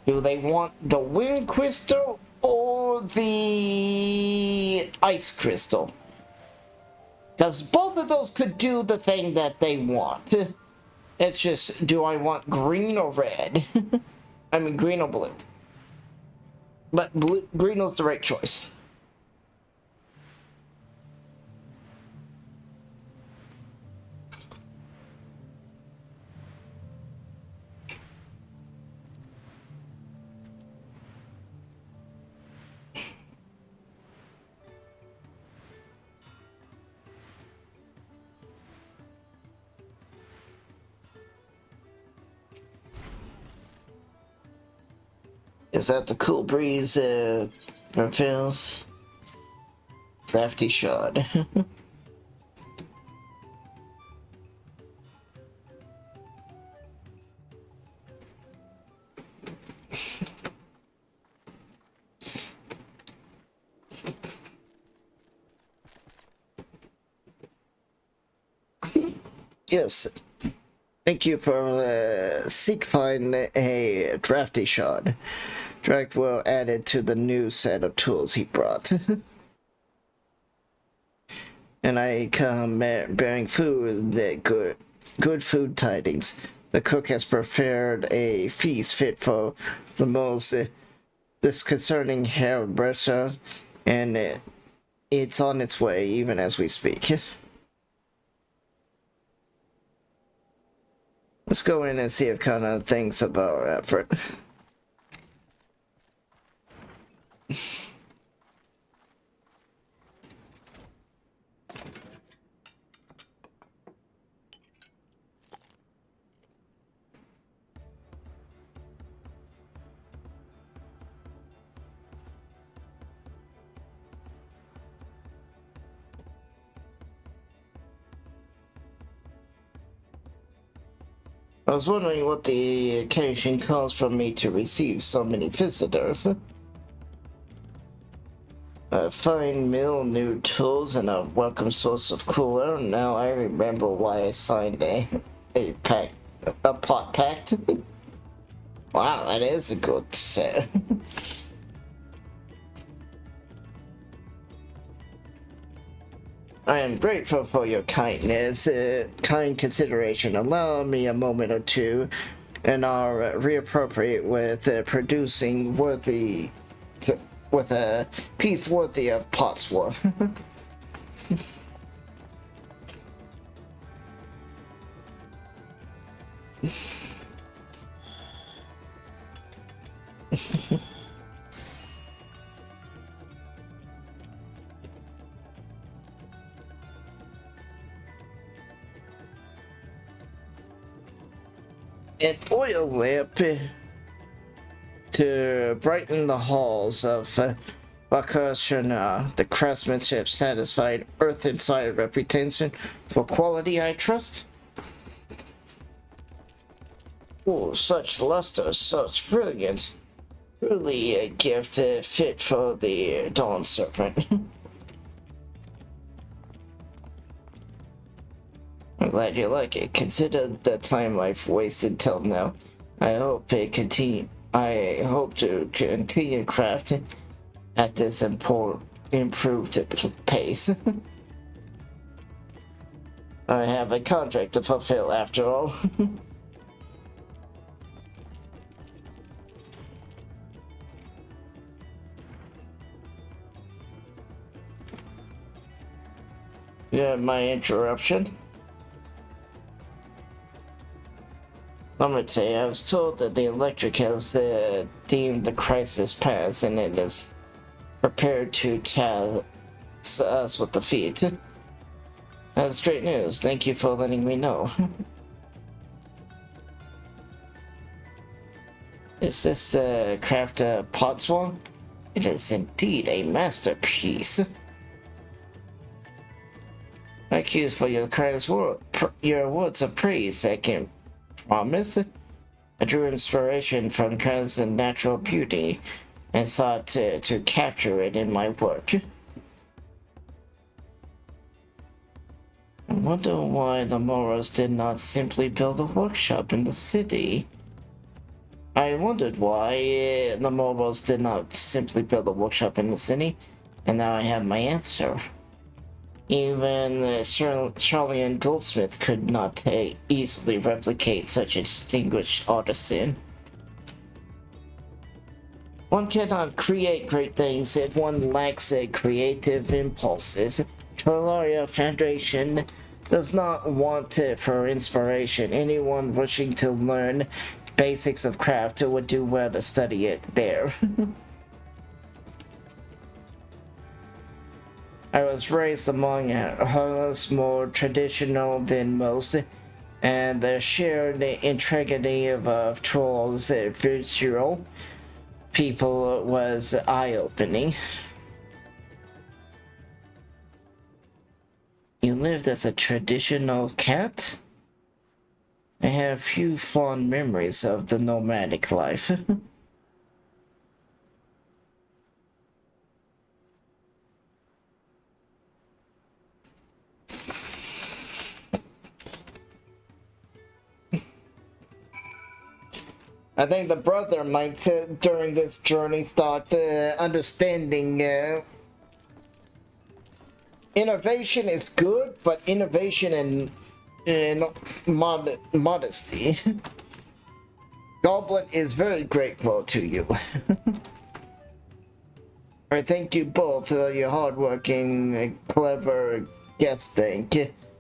do they want the wind crystal or the ice crystal? Because both of those could do the thing that they want. It's just, do I want green or red? I mean, green or blue. But green was the right choice. Is that the cool breeze prevails? Drafty shard. Yes. Thank you for finding a drafty shard. Drake will add it to the new set of tools he brought. And I come bearing food, good food tidings. The cook has prepared a feast fit for the most disconcerting hairdresser, and it's on its way even as we speak. Let's go in and see if kind of thinks about our effort. I was wondering what the occasion calls for me to receive so many visitors. A fine meal, new tools, and a welcome source of cooler. Now I remember why I signed a pot pact. Wow, that is a good set. I am grateful for your kindness, kind consideration. Allow me a moment or two, and I'll reappropriate with producing worthy, with a piece worthy of Potsworth. An oil lamp to brighten the halls of Bakashana. The craftsmanship satisfied earth inside reputation for quality, I trust. Oh, such luster, such brilliance. Truly a gift fit for the Dawn Serpent. glad you like it. Consider the time I've wasted till now. I hope to continue crafting at this improved pace. I have a contract to fulfill after all. Yeah, my interruption. Let me say, I was told that the electric has deemed the crisis pass and it is prepared to task us with the feat. That's great news. Thank you for letting me know. Is this the craft pod swan? It is indeed a masterpiece. Thank you for your words of praise. I can promise. I drew inspiration from Kai's natural beauty and sought to capture it in my work. I wonder why the Moros did not simply build a workshop in the city. I wondered why the Moros did not simply build a workshop in the city, and now I have my answer. Even Charlie Goldsmith could not easily replicate such a distinguished artisan. One cannot create great things if one lacks creative impulses. Terraria Foundation does not want for inspiration. Anyone wishing to learn basics of craft would do well to study it there. I was raised among homes more traditional than most, and the shared integrity of Troll's virtual people was eye-opening. You lived as a traditional cat? I have few fond memories of the nomadic life. I think the brother might, during this journey, start understanding innovation is good, but innovation and modesty. Goblin is very grateful to you. I thank you both for your hardworking, clever guessing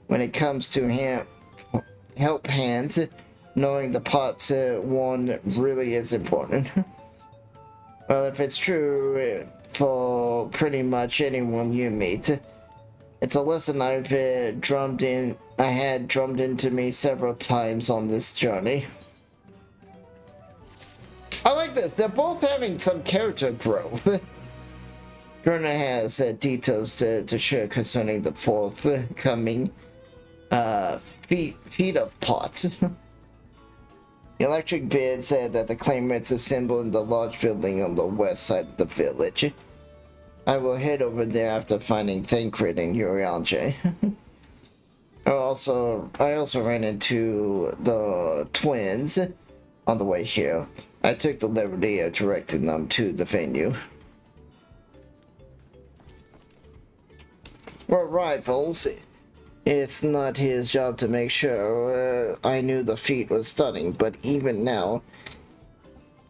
when it comes to help hands. Knowing the pot one really is important. Well, if it's true for pretty much anyone you meet, it's a lesson I had drummed into me several times on this journey. I like this. They're both having some character growth. Gerna has details to share concerning the forthcoming feat of pot. The electric bid said that the claimant's assembled in the large building on the west side of the village. I will head over there after finding Thancred and Uriange. I also ran into the twins on the way here. I took the liberty of directing them to the venue. We're rivals. It's not his job to make sure I knew the feat was stunning, but even now,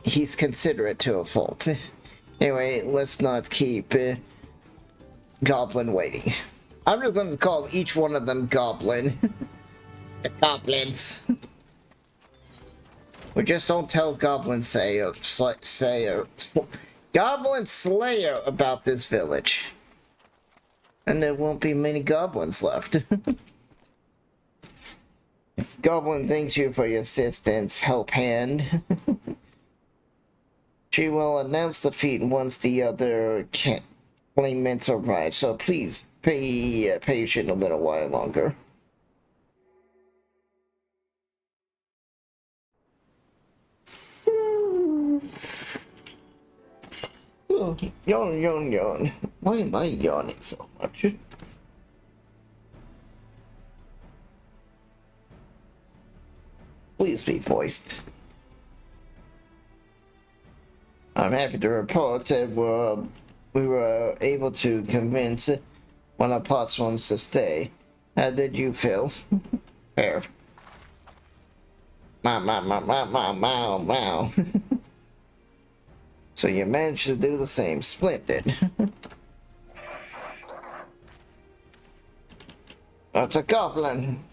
he's considerate to a fault. Anyway, let's not keep Goblin waiting. I'm just going to call each one of them Goblin. The Goblins. We just don't tell Goblin Goblin Slayer about this village. And there won't be many goblins left. Goblin thanks you for your assistance, help hand. She will announce the feat once the other claimants arrive, so please be patient a little while longer. Yawn. Why am I yawning so much? always be voiced. I'm happy to report that we were able to convince one of Potts wants to stay. How did you feel? Fair. Wow. So you managed to do the same. Splendid. That's a goblin.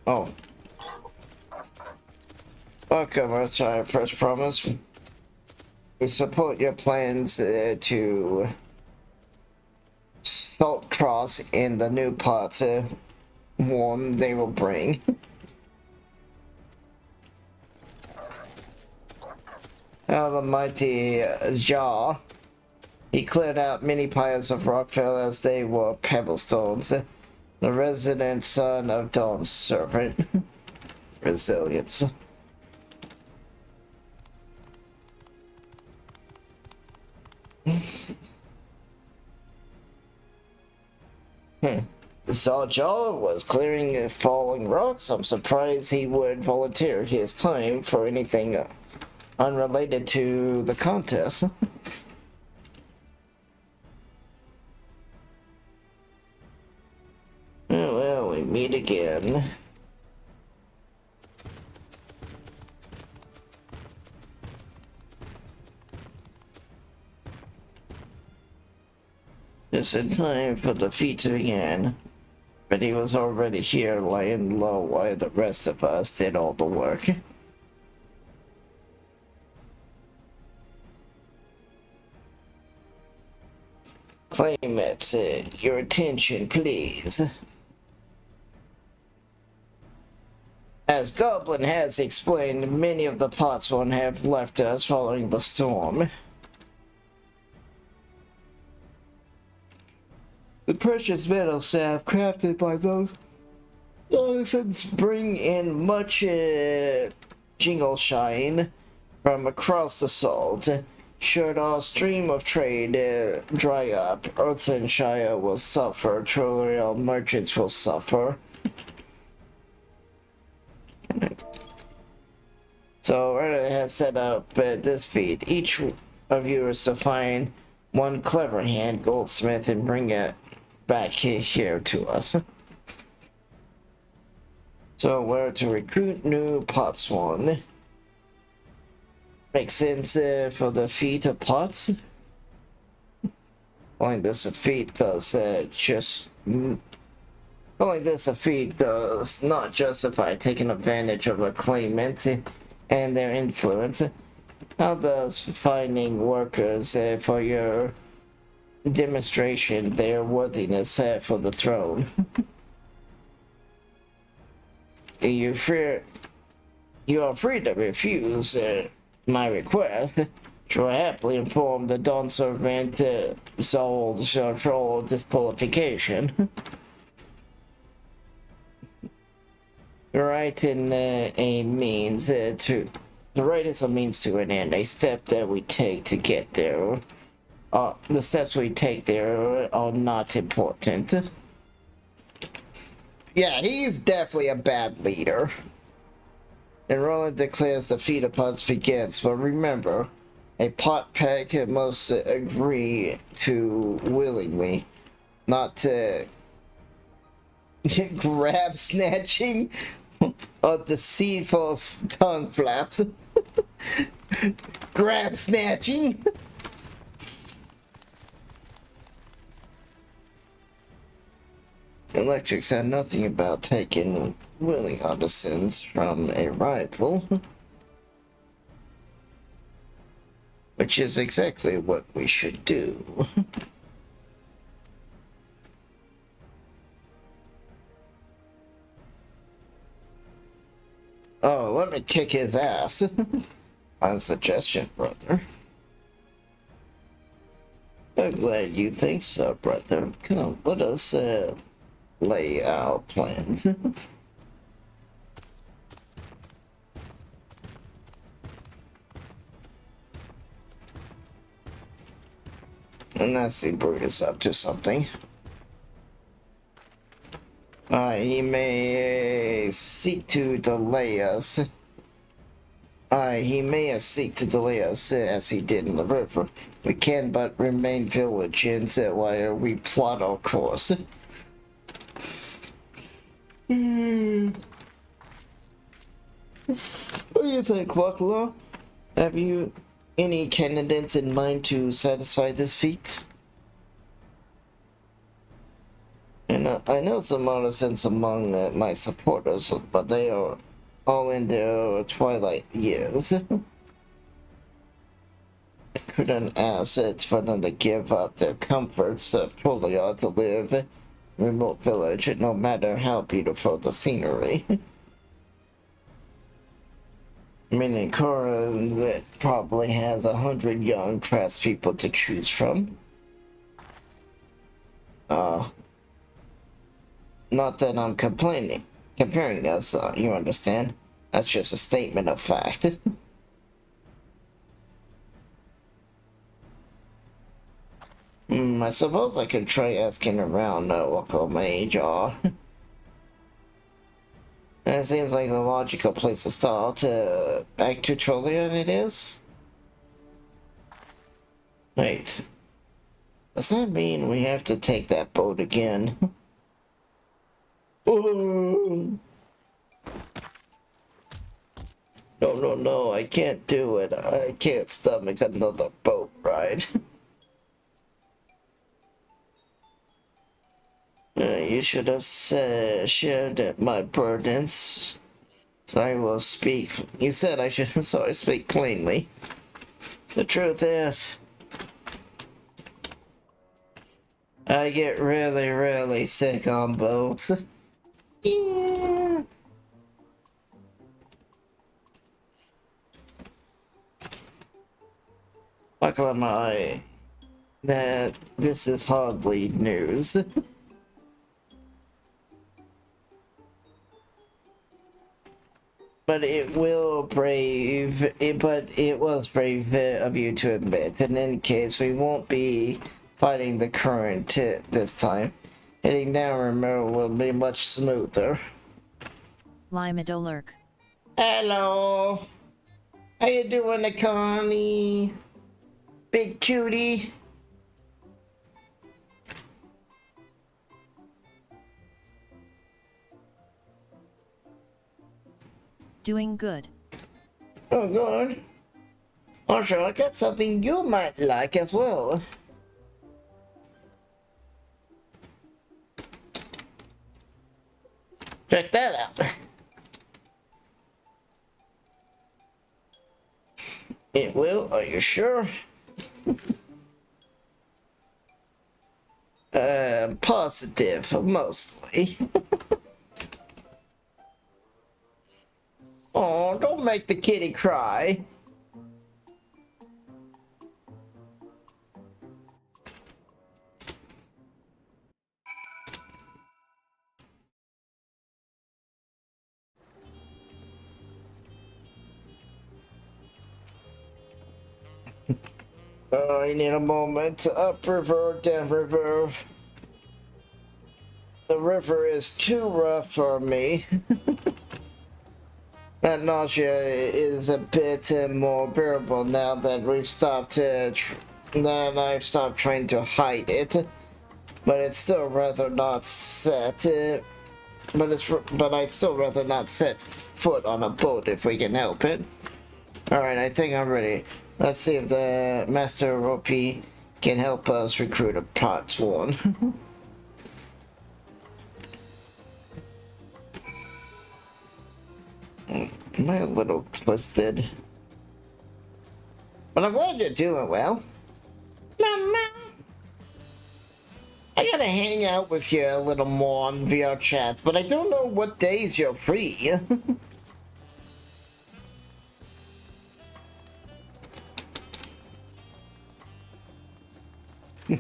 Oh. Welcome, that's our first promise. We support your plans to salt cross in the new parts one they will bring. Now the mighty Jaw. He cleared out many piles of rockfill as they were pebblestones. The resident son of Dawn's servant. Resilience. Saw Jaw was clearing falling rocks. I'm surprised he would volunteer his time for anything unrelated to the contest. Oh, well, we meet again. Just in time for the feat to begin. But he was already here laying low while the rest of us did all the work. Claim it. Your attention, please. As Goblin has explained, many of the Potswan have left us following the storm. The precious metal staff crafted by those artisans bring in much jingle shine from across the salt. Should our stream of trade dry up, Earthlings Shire will suffer, Trollreal merchants will suffer. So Reddit has set up this feed. Each of you is to find one clever hand goldsmith and bring it back here to us. So where to recruit new Potswan. Makes sense for the feat of pots. Calling this a feat does calling this a feat does not justify taking advantage of a claimant and their influence. How does finding workers for your demonstration their worthiness for the throne? You are free to refuse my request. Shall happily inform the Dawn servant Soul shall troll disqualification. Right in a means to the right is a means to an end. A step that we take to get there. The steps we take there are not important. Yeah, he's definitely a bad leader. And Roland declares the feat of pots begins, but remember, a pot pack must agree to willingly, not to grab snatching or deceitful tongue flaps. Grab snatching. Electric said nothing about taking willing artisans from a rival, which is exactly what we should do. Oh, let me kick his ass. On suggestion, brother. I'm glad you think so, brother. Come, let us lay out plans. And I see Brutus up to something. He may seek to delay us. He may have seek to delay us as he did in the river. We can but remain vigilant while we plot our course. What do you think, Wakla? Have you any candidates in mind to satisfy this feat? And I know some artisans among my supporters, but they are all in their twilight years. I couldn't ask it for them to give up their comforts of Tolia to live in a remote village, no matter how beautiful the scenery. Meaning Cora that probably has 100 young craftspeople to choose from. Not that I'm comparing us, you understand? That's just a statement of fact. I suppose I could try asking around what mage are. It seems like a logical place to start. Back to Trollian it is? Wait. Does that mean we have to take that boat again? Oh. No, I can't do it. I can't stomach another boat ride. You should have shared my burdens. So I will speak. You said I should, so I speak plainly. The truth is, I get really sick on boats. Yeah. Luckily, that this is hardly news. But it was brave of you to admit. In any case, we won't be fighting the current this time. Heading down river will be much smoother. Limedolerk. Hello. How you doing, Connie? Big cutie. Doing good. Oh, good. Also, I got something you might like as well. Check that out. It will? Are you sure? Positive, mostly. Oh, don't make the kitty cry. I need a moment. Up river, down river. The river is too rough for me. That nausea is a bit more bearable now that we've stopped. That I've stopped trying to hide it, but it's still rather not set. But I'd still rather not set foot on a boat if we can help it. All right, I think I'm ready. Let's see if the Master Ropey can help us recruit a pot one. Am I a little twisted? But I'm glad you're doing well. Mama! I gotta hang out with you a little more on VR chat, but I don't know what days you're free.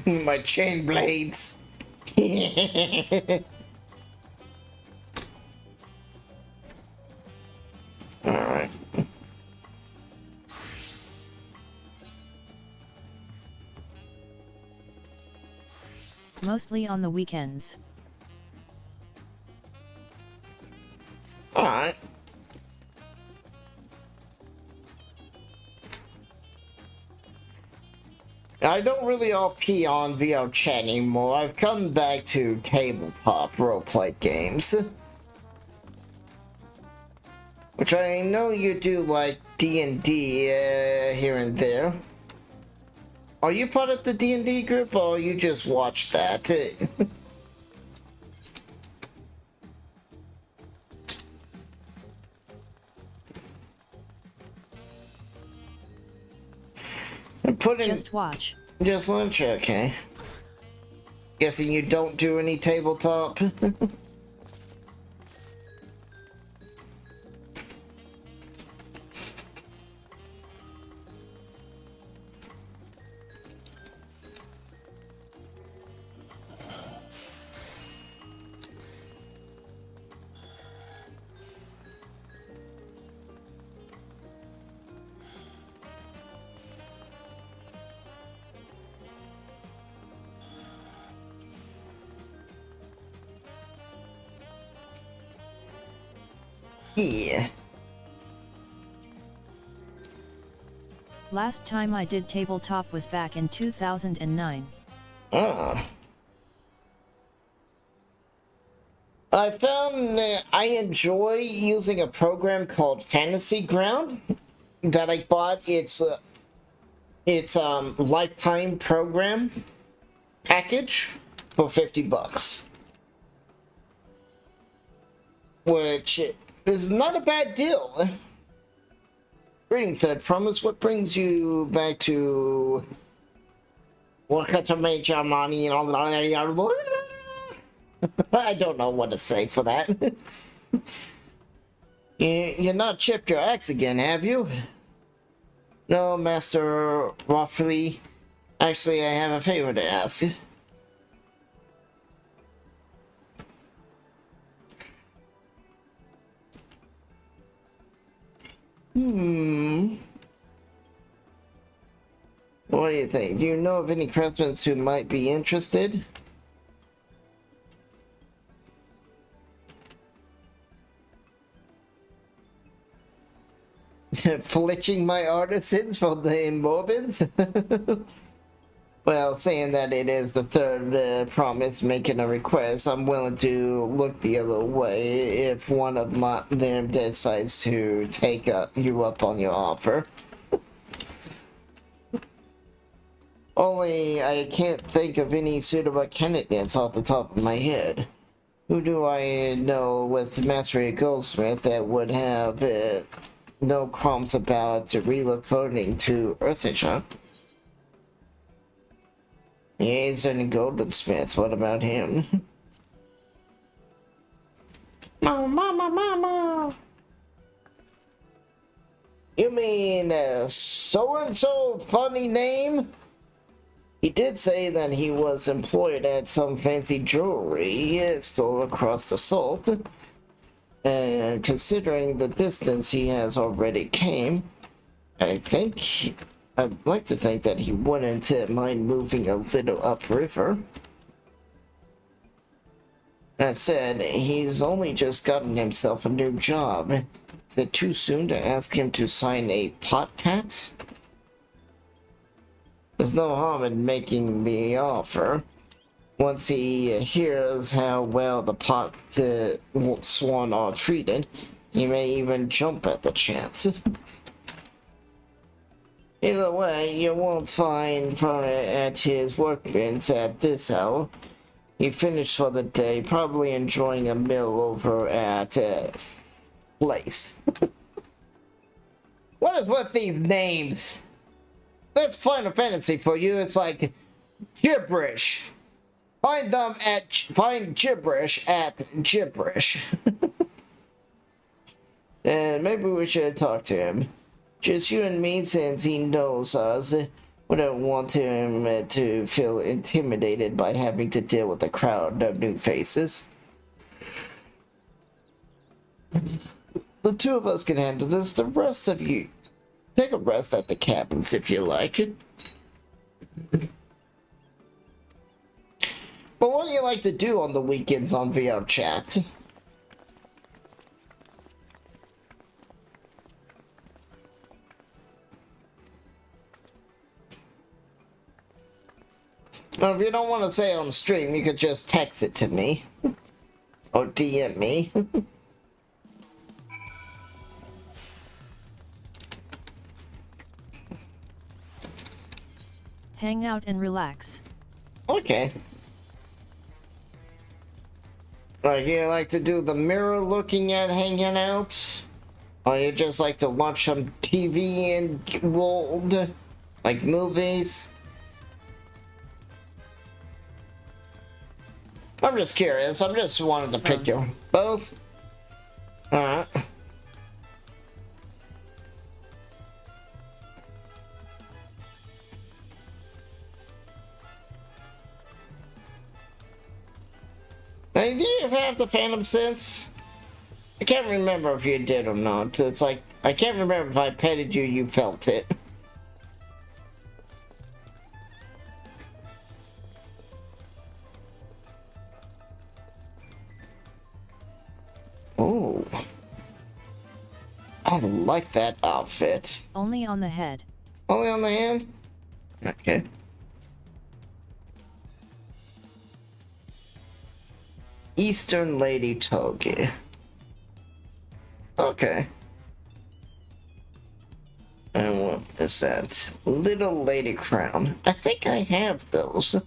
My chain blades. Alright. Mostly on the weekends. I don't really RP on VR chat anymore. I've come back to tabletop roleplay games. Which I know you do like D&D here and there. Are you part of the D&D group or you just watch that? Just watch. Just lunch, okay. Guessing you don't do any tabletop? Yeah. Last time I did tabletop was back in 2009. I found I enjoy using a program called Fantasy Ground that I bought. It's lifetime program package for $50, which is not a bad deal. Greetings, Third Promise. What brings you back to what to make your money? I don't know what to say for that. You're not chipped your axe again, have you? No, Master Waffly. Actually, I have a favor to ask. What do you think? Do you know of any craftsmen who might be interested? Fletching my artisans for the Immortals? Well, saying that it is the third promise making a request, I'm willing to look the other way if one of them decides to take you up on your offer. Only I can't think of any suitable candidates off the top of my head. Who do I know with Mastery of Goldsmith that would have no crumbs about relocating to Earthlings, huh? He's a Goldensmith. What about him? Mama. You mean so-and-so funny name? He did say that he was employed at some fancy jewelry store across the salt. And considering the distance he has already came, I'd like to think that he wouldn't mind moving a little upriver. That said, he's only just gotten himself a new job. Is it too soon to ask him to sign a pot pat? There's no harm in making the offer. Once he hears how well the pot sworn are treated, he may even jump at the chance. Either way, you won't find at his workbench at this hour. He finished for the day, probably enjoying a meal over at place. What is with these names? That's Final Fantasy for you. It's like gibberish. Find gibberish at gibberish. And maybe we should talk to him. Just you and me, since he knows us. Wouldn't want him to feel intimidated by having to deal with a crowd of new faces. The two of us can handle this. The rest of you, take a rest at the cabins if you like. But what do you like to do on the weekends on VR chat? Well, if you don't want to say on stream, you could just text it to me. Or DM me. Hang out and relax. Okay. Like, you like to do the mirror looking at hanging out? Or you just like to watch some TV and get rolled? Like movies? I'm just curious. I'm just wanted to pick you. Both? Alright. Hey, do you have the Phantom Sense? I can't remember if you did or not. It's like, I can't remember if I petted you, you felt it. Oh. I like that outfit. Only on the head. Only on the hand? Okay. Eastern Lady Togi. Okay. And what is that? Little Lady Crown. I think I have those.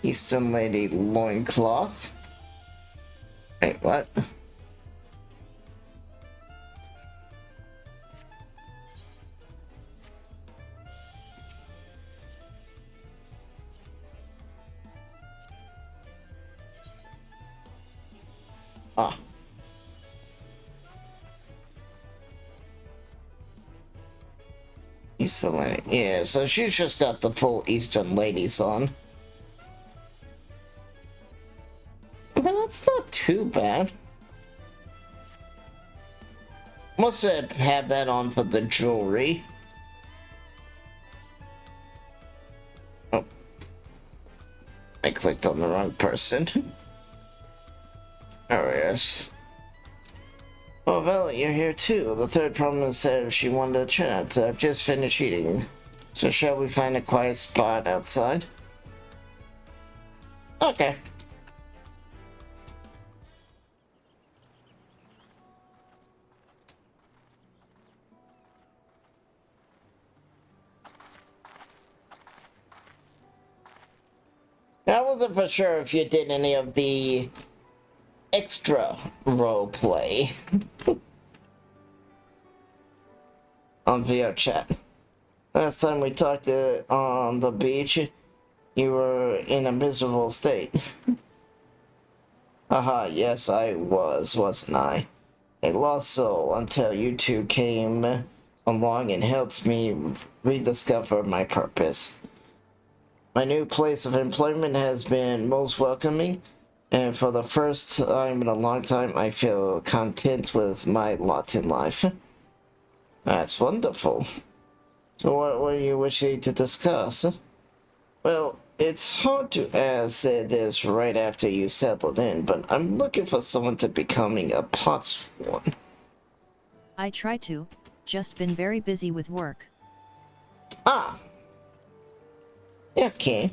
Eastern Lady Loincloth. Wait, what? Ah. Eastern Lady. Yeah, so she's just got the full Eastern Ladies on. But that's not too bad. Must have that on for the jewelry. Oh. I clicked on the wrong person. Oh, yes. Oh, Valley, you're here too. The third problem said she wanted to chat. I've just finished eating. So shall we find a quiet spot outside? Okay. I wasn't for sure if you did any of the extra role play on VR chat. Last time we talked on the beach, you were in a miserable state. Haha, yes I was, wasn't I? A lost soul until you two came along and helped me rediscover my purpose. My new place of employment has been most welcoming, and for the first time in a long time, I feel content with my lot in life. That's wonderful. So what were you wishing to discuss? Well, it's hard to ask this right after you settled in, but I'm looking for someone to becoming a potsworn. I try to, just been very busy with work. Ah. Okay.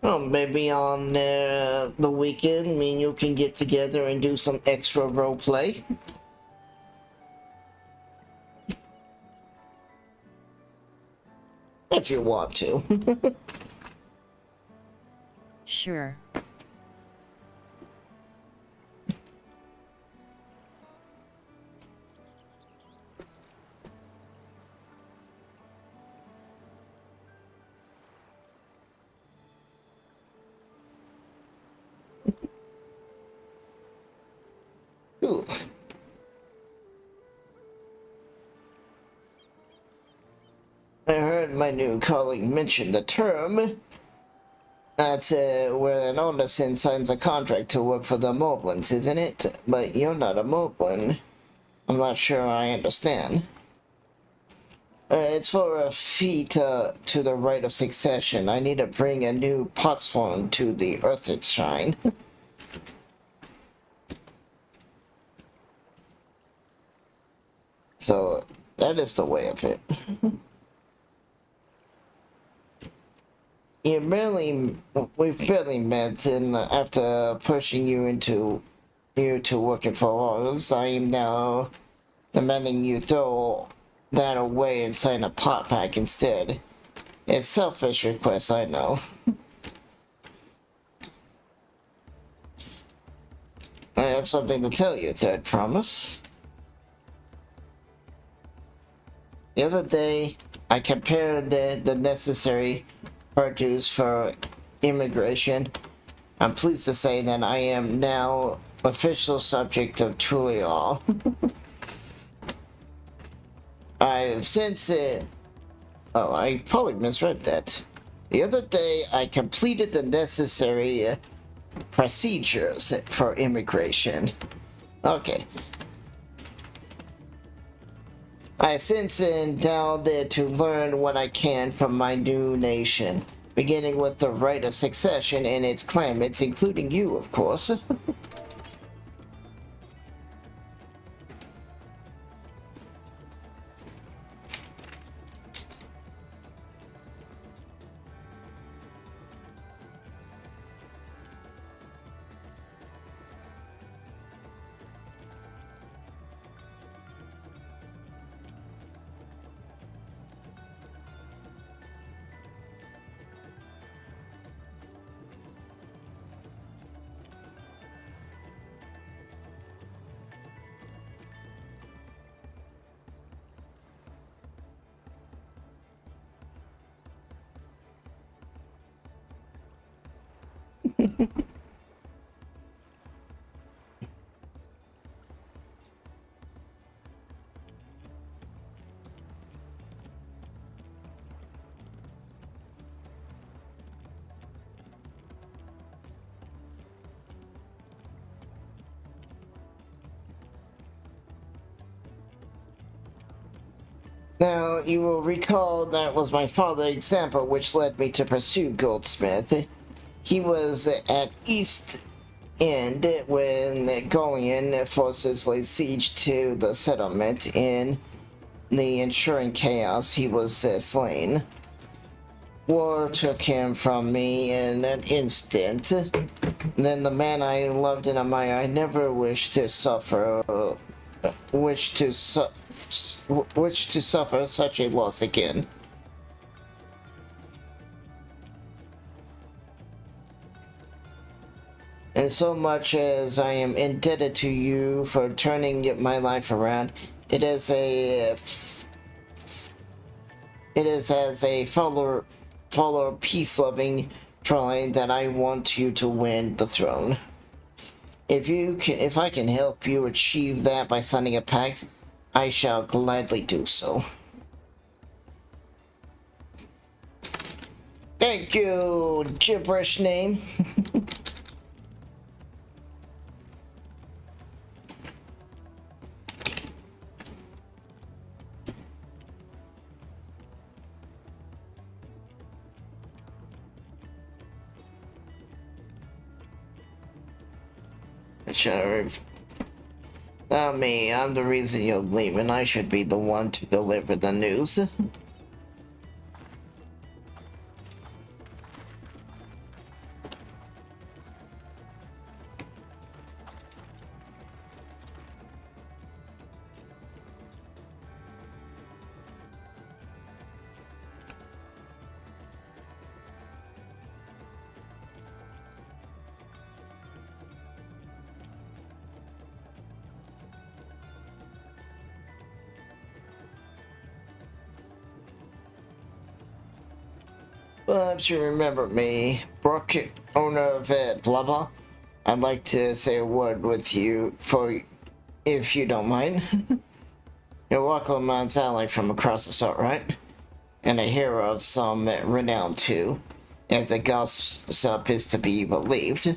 Well, maybe on the weekend, me and you can get together and do some extra roleplay. If you want to. Sure. Ooh. I heard my new colleague mention the term. That's where an Anderson signs a contract to work for the Moblins, isn't it? But you're not a Moblin. I'm not sure I understand. It's for a feat to the right of succession. I need to bring a new potsworn to the Earthlings shrine. So, That is the way of it. We've barely met, and after pushing you to working for us, I am now demanding you throw that away and sign a pot pack instead. It's selfish request, I know. I have something to tell you, Third Promise. The other day, I compared the necessary produce for immigration. I'm pleased to say that I am now official subject of truly all. I've since oh, I probably misread that. The other day, I completed the necessary procedures for immigration. Okay. I since endowed it to learn what I can from my new nation, beginning with the right of succession and its claimants, including you, of course. Now, you will recall that was my father's example which led me to pursue Goldsmith. He was at East End when Golian forces laid siege to the settlement. In the ensuing chaos, he was slain. War took him from me in an instant. Then the man I loved and admired, I never wished to suffer such a loss again. And so much as I am indebted to you for turning my life around, it is as a fellow peace-loving trying that I want you to win the throne. If I can help you achieve that by signing a pact, I shall gladly do so. Thank you, gibberish name. Sheriff. Not me, I'm the reason you're leaving. I should be the one to deliver the news. Perhaps you remember me, Brooke, owner of blah blah. I'd like to say a word with you, if you don't mind. You're Walker Man's ally from across the salt, right? And a hero of some renown too, if the gossip is to be believed.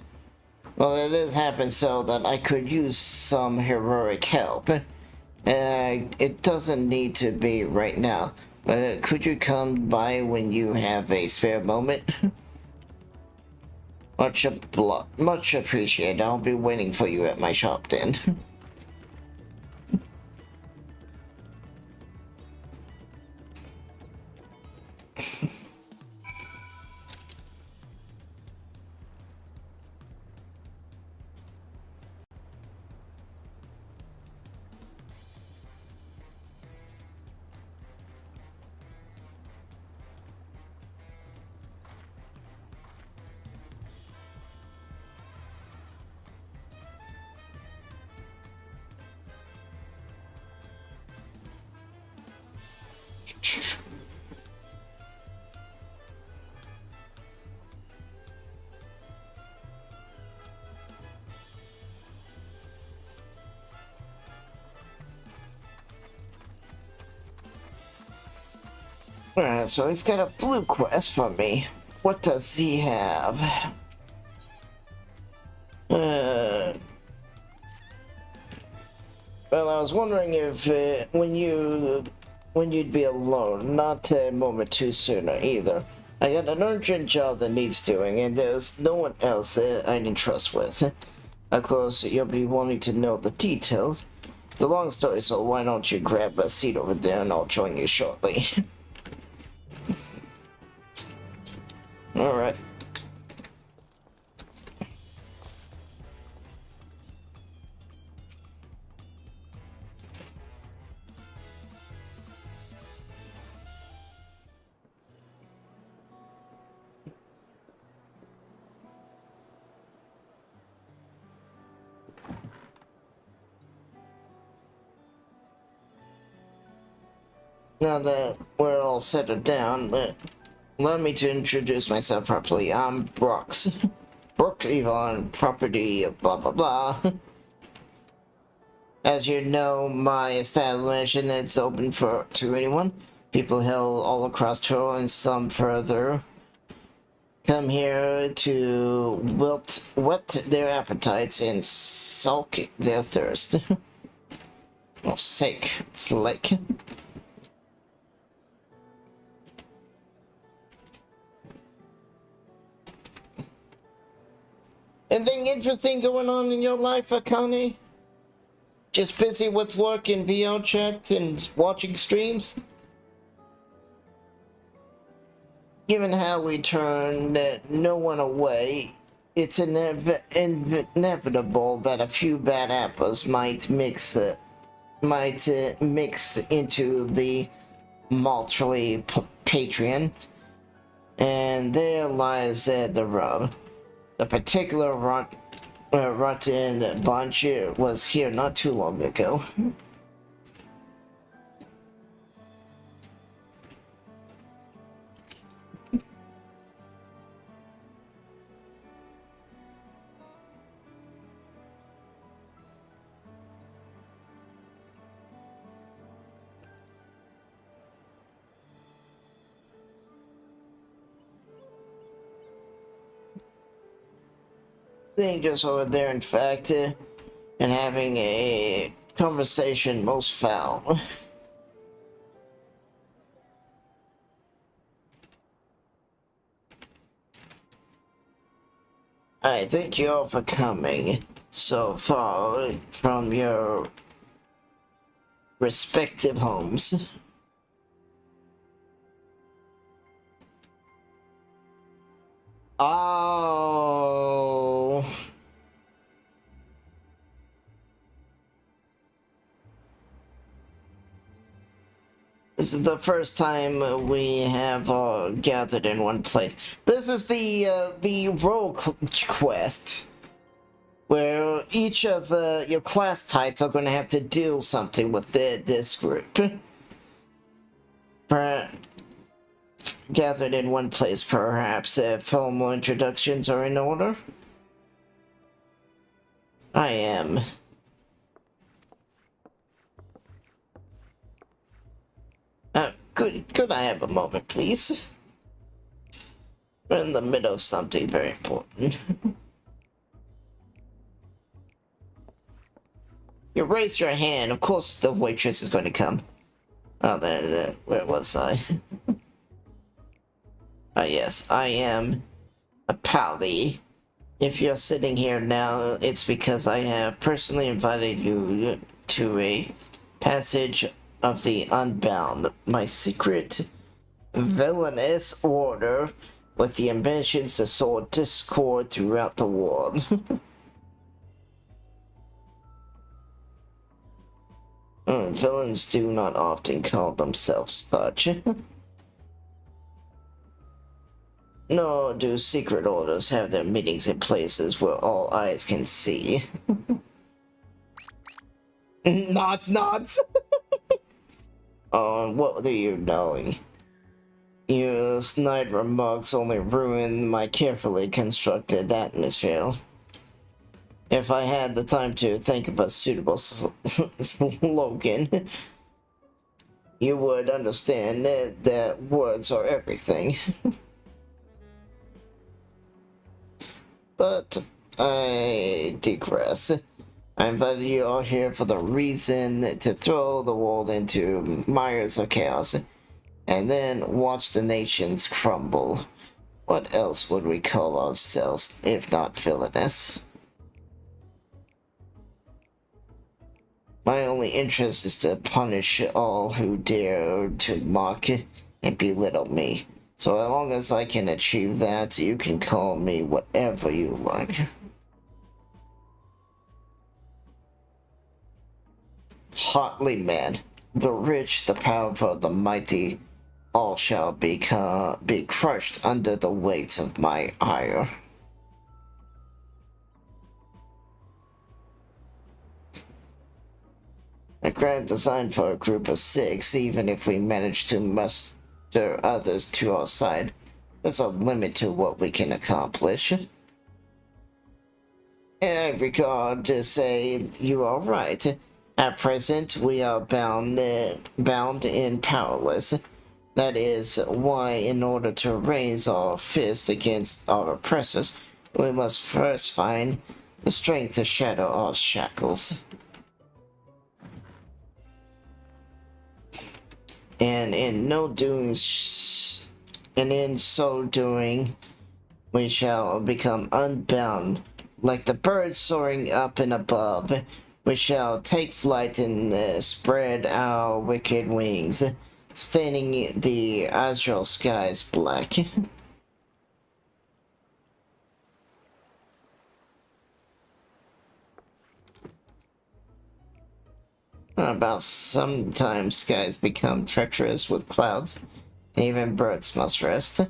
Well, it has happened so that I could use some heroic help. It doesn't need to be right now. Could you come by when you have a spare moment? Much appreciated. I'll be waiting for you at my shop then. Alright, so he's got a blue quest for me. What does he have? Well, I was wondering if when you'd be alone, not a moment too sooner either. I got an urgent job that needs doing, and there's no one else I can trust with. Of course, you'll be wanting to know the details. It's a long story, so why don't you grab a seat over there and I'll join you shortly. Alright. Now that we're all settled down, let me to introduce myself properly. I'm Brooks. Brook Yvonne, property, blah blah blah. As you know, my establishment is open to anyone. People held all across Troll and some further come here to whet their appetites and sulk their thirst. Oh, sake, it's like. Anything interesting going on in your life, Akane? Just busy with work and VR chat and watching streams? Given how we turned no one away, it's inevitable that a few bad apples might mix into the Maltrley Patreon, and there lies the rub. The particular rotten bunch was here not too long ago. Being just over there, in fact, and having a conversation most foul. I thank you all for coming so far from your respective homes. Oh. This is the first time we have gathered in one place. This is the role quest, where each of your class types are going to have to do something with this group. Gathered in one place, perhaps. Formal introductions are in order. I am. Could I have a moment, please? We're in the middle of something very important. You raised your hand. Of course the waitress is going to come. Oh, there, where was I? Yes, I am a pally. If you're sitting here now, it's because I have personally invited you to a passage of the Unbound, my secret villainous order with the ambitions to sow discord throughout the world. Villains do not often call themselves such. Nor do secret orders have their meetings in places where all eyes can see. Nods. Oh, what are you knowing? Your snide remarks only ruin my carefully constructed atmosphere. If I had the time to think of a suitable slogan, you would understand that words are everything. But I digress. I invited you all here for the reason to throw the world into mires of chaos, and then watch the nations crumble. What else would we call ourselves if not villainous? My only interest is to punish all who dare to mock and belittle me. So as long as I can achieve that, you can call me whatever you like. Hotly mad. The rich, the powerful, the mighty, all shall be crushed under the weight of my ire. A grand design for a group of 6, even if we manage to muster others to our side. There's a limit to what we can accomplish. In regard to say you are right. At present, we are bound and powerless. That is why, in order to raise our fist against our oppressors, we must first find the strength to shatter our shackles. And in so doing, we shall become unbound. Like the birds soaring up and above, we shall take flight and spread our wicked wings, staining the azure skies black. About sometimes skies become treacherous with clouds, and even birds must rest.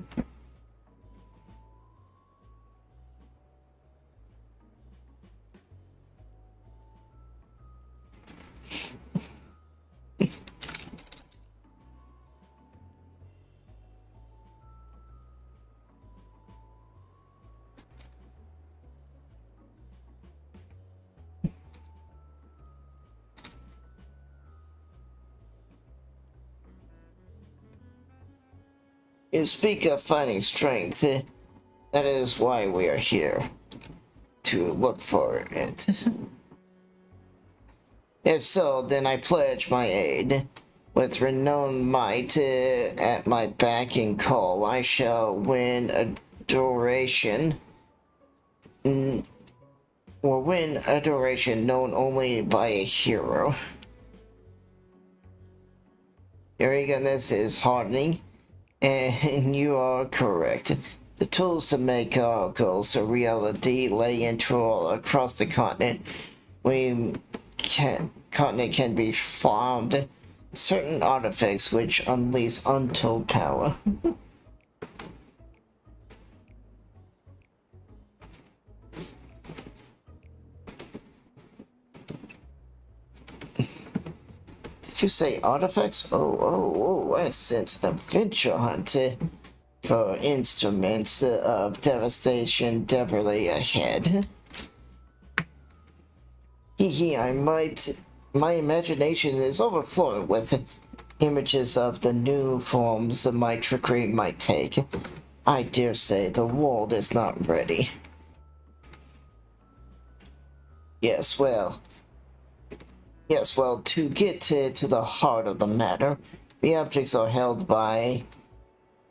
You speak of finding strength. That is why we are here. To look for it. If so, then I pledge my aid. With renowned might at my back and call, I shall win adoration. Or win adoration known only by a hero. Your eagerness is hardening. And you are correct. The tools to make our goals a reality lay across the continent. Continent can be found certain artifacts which unleash untold power. You say artifacts? Oh, I sense an adventure hunter for instruments of devastation devilly ahead. My imagination is overflowing with images of the new forms my trickery might take. I dare say the world is not ready. Yes, well, to get to the heart of the matter, the objects are held by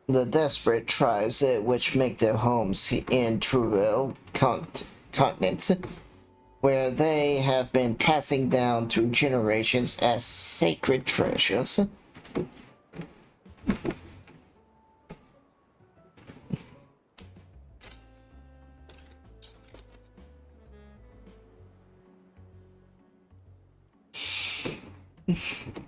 the desperate tribes which make their homes in Truel continents, where they have been passing down through generations as sacred treasures.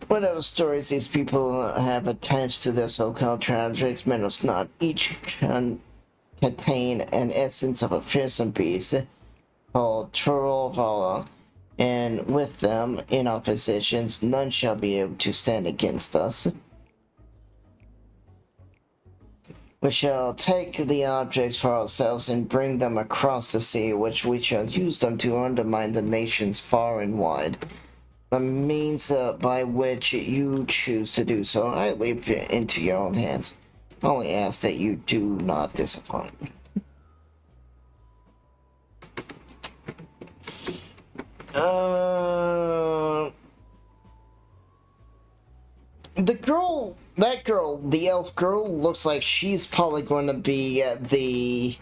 Whatever stories these people have attached to their so-called tragics matters not. Each contain an essence of a fearsome beast called Turolvala, and with them in our possessions, none shall be able to stand against us. We shall take the objects for ourselves and bring them across the sea, which we shall use them to undermine the nations far and wide. the means by which you choose to do so. I leave it into your own hands. I only ask that you do not disappoint. That girl, the elf girl, looks like she's probably going to be the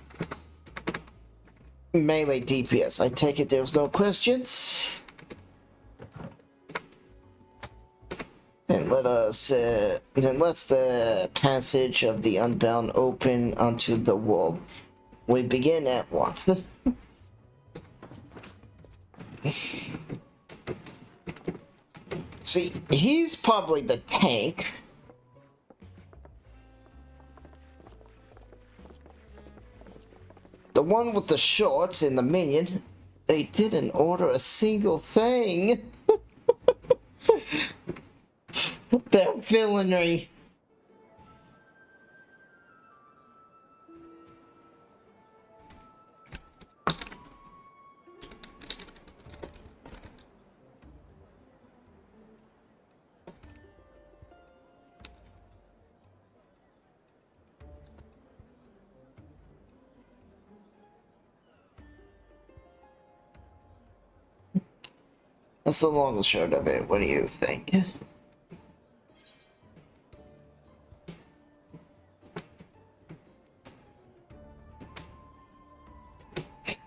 melee DPS. I take it there's no questions? Then let's the passage of the Unbound open onto the wall. We begin at once. See, he's probably the tank. The one with the shorts and the minion. They didn't order a single thing. They're villainy. That's the long and short of it. What do you think?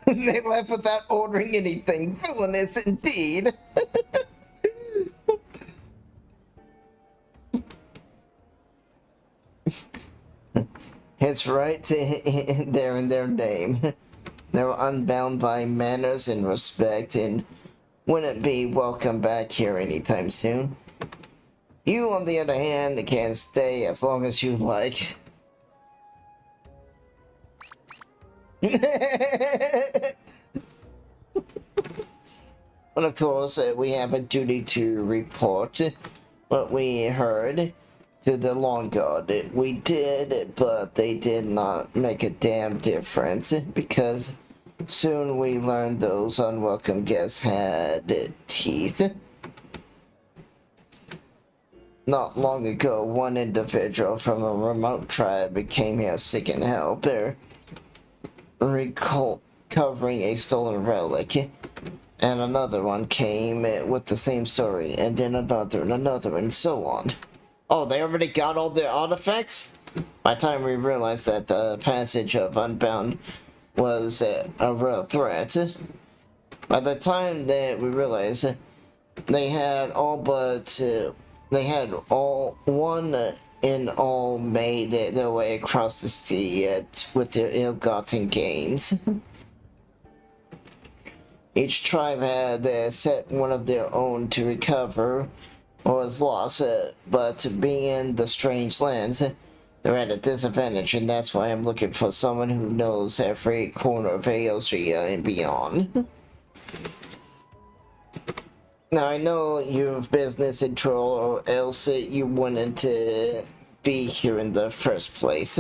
They left without ordering anything. Villainous indeed. It's right there in their name. They're unbound by manners and respect, and wouldn't be welcome back here anytime soon. You, on the other hand, can stay as long as you like. But of course, we have a duty to report what we heard to the Lawn Guard. We did, but they did not make a damn difference, because soon we learned those unwelcome guests had teeth. Not long ago, one individual from a remote tribe came here seeking help, recovering a stolen relic. And another one came with the same story, and then another, and so on. Oh, they already got all their artifacts? By the time we realized that the passage of Unbound was a real threat. By the time that we realized they had one in all made their way across the sea with their ill-gotten gains. Each tribe had set one of their own to recover or was lost, but being in the strange lands, they're at a disadvantage, and that's why I'm looking for someone who knows every corner of Aosia and beyond. Now, I know you have business in Troll, or else you wouldn't be here in the first place.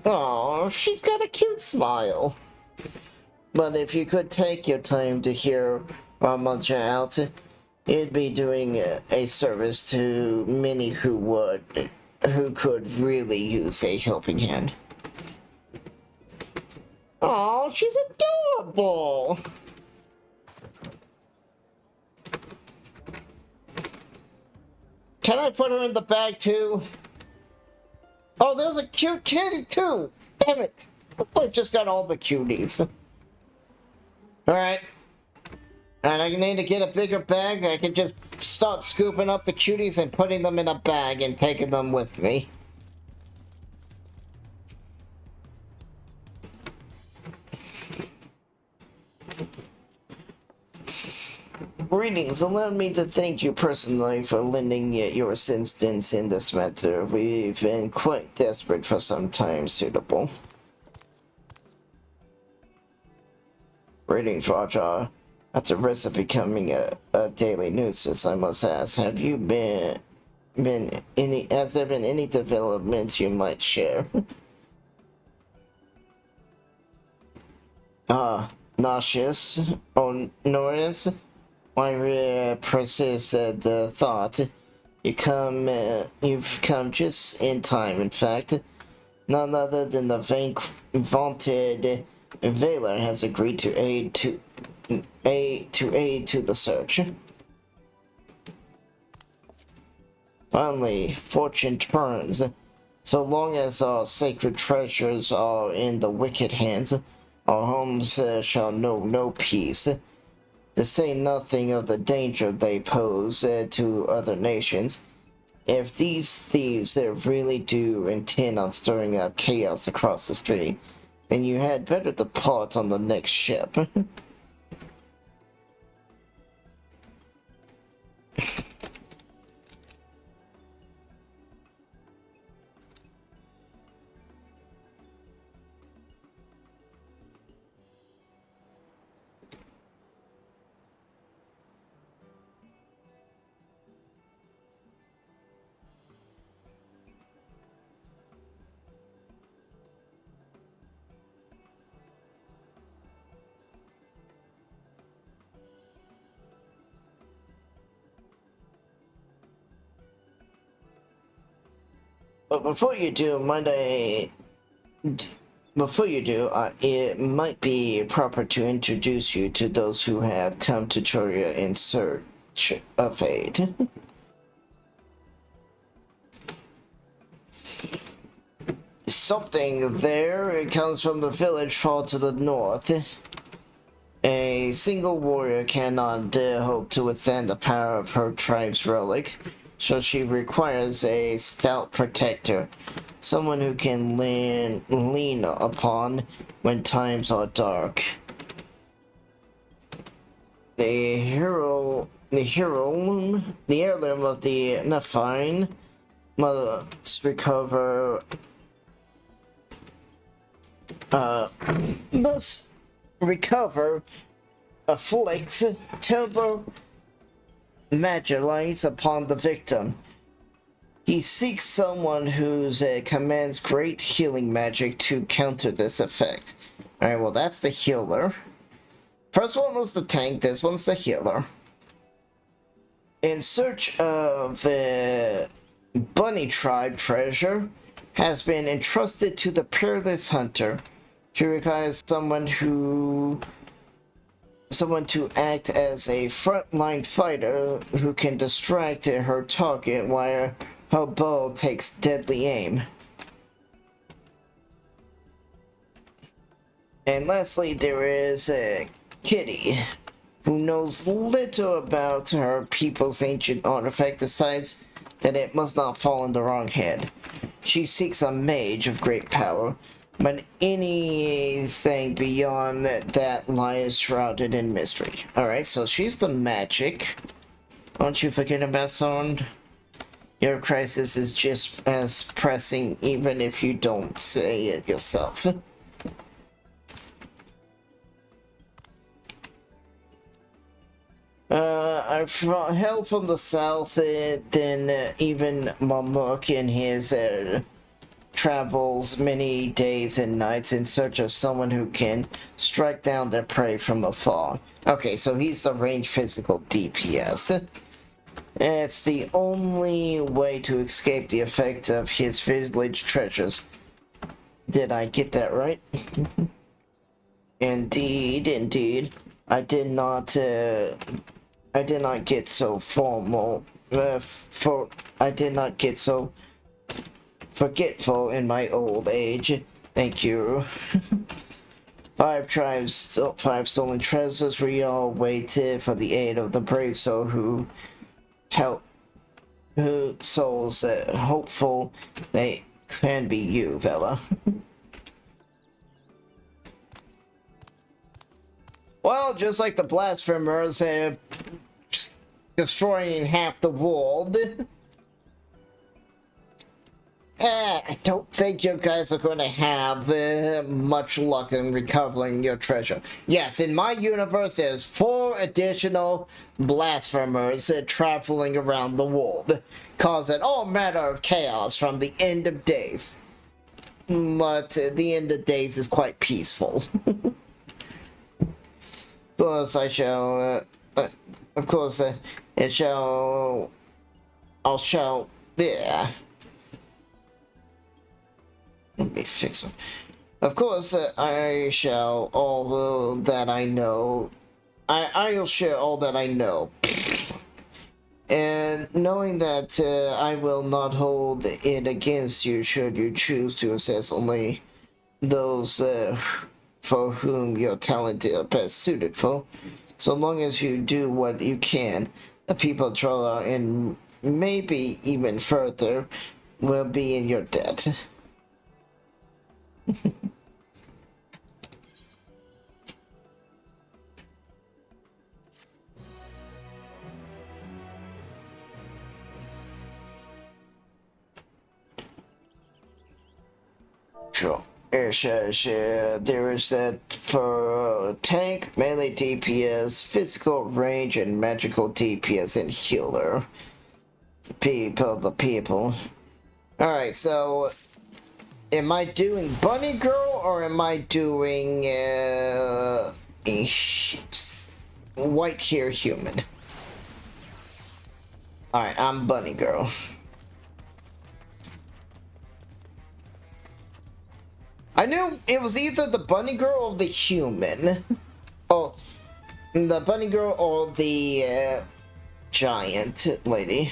Oh, she's got a cute smile. But if you could take your time to hear our mother out, it'd be doing a service to many who could really use a helping hand. Oh, she's adorable! Can I put her in the bag too? Oh, there's a cute kitty too! Damn it! This place just got all the cuties. Alright. And I need to get a bigger bag. I can just start scooping up the cuties and putting them in a bag and taking them with me. Greetings. Allow me to thank you personally for lending your assistance in this matter. We've been quite desperate for some time suitable. Greetings, Raja. At the risk of becoming a daily nuisance, I must ask, has there been any developments you might share? Nauseous or Norris? Why persist the thought? You've come just in time, in fact. None other than the vaunted Valor has agreed to aid to the search. Finally, fortune turns. So long as our sacred treasures are in the wicked hands, our homes shall know no peace. To say nothing of the danger they pose to other nations. If these thieves really do intend on stirring up chaos across the street, then you had better depart on the next ship. But before you do, it might be proper to introduce you to those who have come to Choria in search of aid. Something there, it comes from the village far to the north. A single warrior cannot hope to withstand the power of her tribe's relic, so she requires a stout protector, someone who can lean upon when times are dark. The heirloom of the Nephine must recover afflicts terrible magilites upon the victim. He seeks someone who commands great healing magic to counter this effect. Alright, well that's the healer. First one was the tank, this one's the healer. In search of bunny tribe treasure has been entrusted to the peerless hunter. She requires someone to act as a frontline fighter who can distract her target while her bow takes deadly aim. And lastly, there is Kitty, who knows little about her people's ancient artifact, decides that it must not fall in the wrong hand. She seeks a mage of great power, but anything beyond that lies shrouded in mystery. Alright, so she's the magic. Don't you forget about someone? Your crisis is just as pressing even if you don't say it yourself. I've hailed from the south, then even Mamuk in his travels many days and nights in search of someone who can strike down their prey from afar. Okay, so he's the range physical DPS. It's the only way to escape the effect of his village treasures. Did I get that right? Indeed. I did not get so formal. I did not get so forgetful in my old age. Thank you. 5 tribes, 5 stolen treasures. We all waited for the aid of the brave soul who souls hopeful they can be you, Vela. Well, just like the blasphemers destroying half the world. I don't think you guys are going to have much luck in recovering your treasure. Yes, in my universe, there's 4 additional blasphemers traveling around the world, causing all manner of chaos from the end of days. But the end of days is quite peaceful. Of Of course, it shall... I shall... Yeah. Let me fix it. Of course, I shall all that I know. I'll share all that I know. And knowing that I will not hold it against you should you choose to assess only those for whom your talent is best suited for. So long as you do what you can, the people of Trolla and maybe even further will be in your debt. Sure. It says there is that for tank, melee DPS, physical range, and magical DPS and healer. The people. Alright, so am I doing Bunny Girl or am I doing white hair human? Alright, I'm Bunny Girl. I knew it was either the bunny girl or the human. Oh, the bunny girl or the giant lady.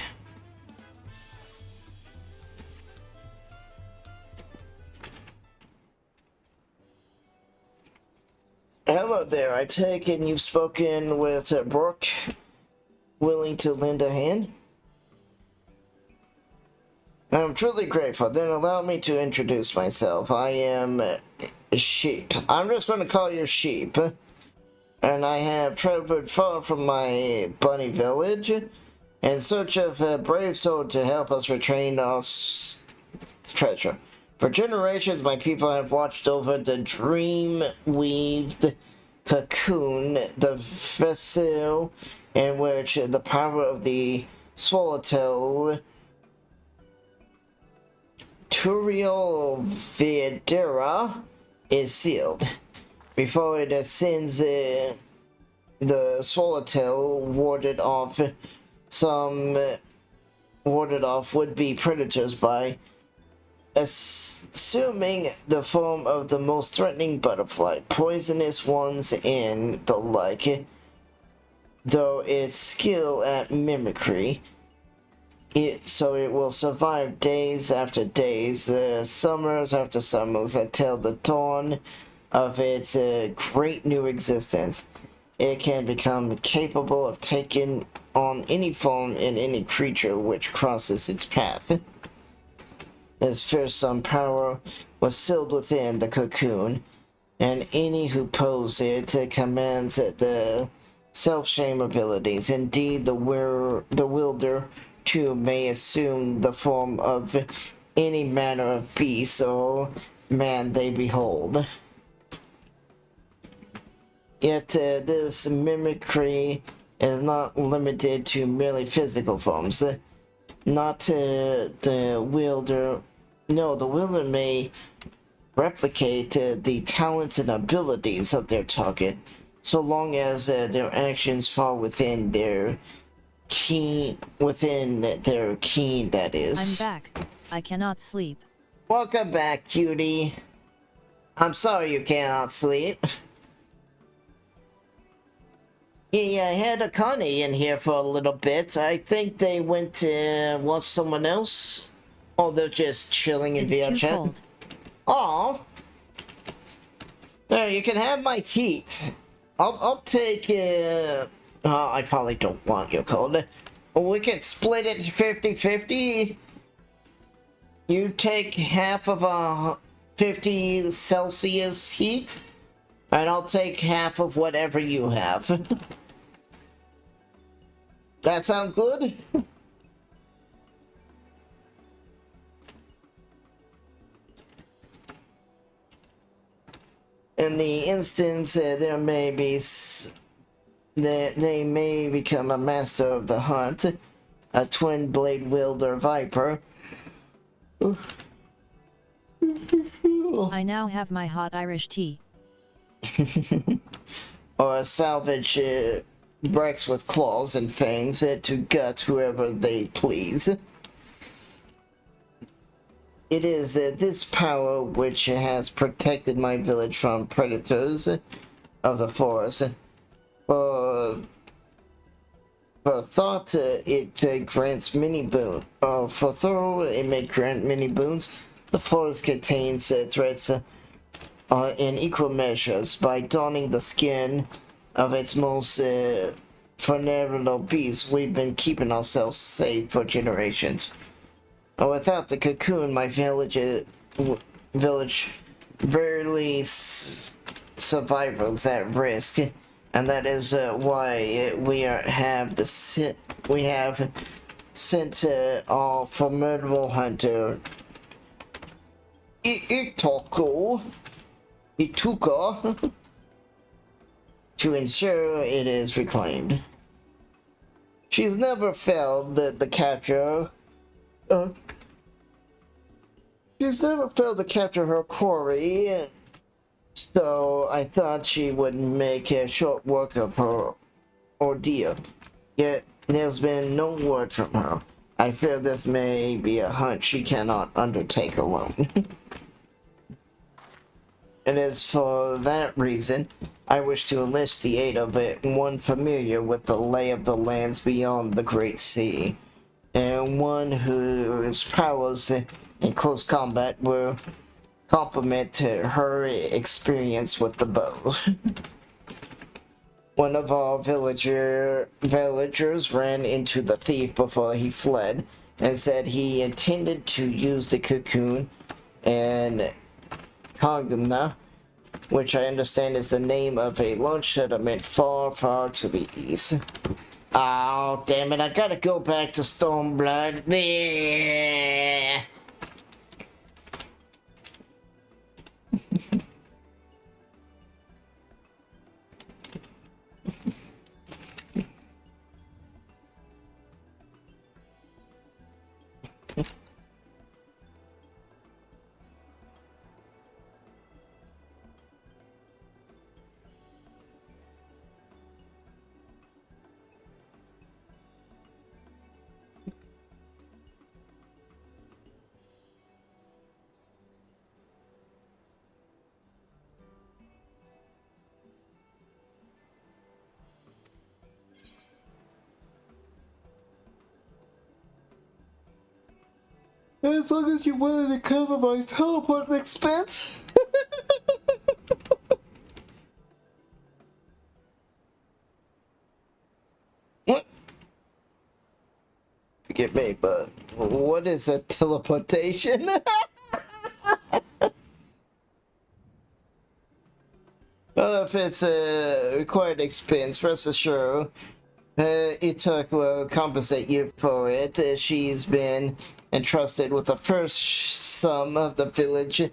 Hello there, I take it you've spoken with Brooke, willing to lend a hand? I'm truly grateful. Then allow me to introduce myself. I am Sheep. I'm just going to call you Sheep. And I have traveled far from my bunny village in search of a brave soul to help us retrain our treasure. For generations, my people have watched over the dream-weaved cocoon, the vessel in which the power of the swallowtail Turiel Videra is sealed. Before it ascends, the swallowtail warded off would-be predators by assuming the form of the most threatening butterfly, poisonous ones, and the like. Though its skill at mimicry, so it will survive days after days, summers after summers, until the dawn of its great new existence. It can become capable of taking on any form in any creature which crosses its path. Its fearsome power was sealed within the cocoon, and any who pose it commands the self-shame abilities. Indeed, the wielder too may assume the form of any manner of beast or man they behold. Yet this mimicry is not limited to merely physical forms. Not the wielder. No, the wielder may replicate the talents and abilities of their target, so long as their actions fall within their keen, that is. I'm back. I cannot sleep. Welcome back, cutie. I'm sorry you cannot sleep. Yeah, I had a Connie in here for a little bit. I think they went to watch someone else. Oh, they're just chilling in VR chat. Cold. Aw. There, you can have my heat. I'll take, I probably don't want your cold. We can split it 50-50. You take half of a 50 Celsius heat, and I'll take half of whatever you have. That sound good? In the instance, there may be they may become a master of the hunt, a twin blade wielder viper. I now have my hot Irish tea. Or a salvage Bracks with claws and fangs to gut whoever they please. It is this power which has protected my village from predators of the forest. For thought, it grants many boons. For thorough, it may grant many boons. The forest contains threats in equal measures. By donning the skin of its most vulnerable beasts, we've been keeping ourselves safe for generations. Without the cocoon, my village barely survivors at risk, and that is why we have sent our formidable hunter Ituka to ensure it is reclaimed. She's never failed the capture. She's never failed to capture her quarry, so I thought she would make a short work of her ordeal. Yet there's been no word from her. I fear this may be a hunt she cannot undertake alone. It is for that reason I wish to enlist the aid of one familiar with the lay of the lands beyond the Great Sea, and one whose powers in close combat will complement her experience with the bow. One of our villagers ran into the thief before he fled and said he intended to use the cocoon and Kongna, which I understand is the name of a launch settlement far, far to the east. Oh, damn it, I gotta go back to Stormblood. Bleh. As long as you're willing to cover my teleport expense. What? Forgive me, but what is a teleportation? Well, if it's a required expense, rest assured, Ituk will compensate you for it. She's been entrusted with the first sum of the village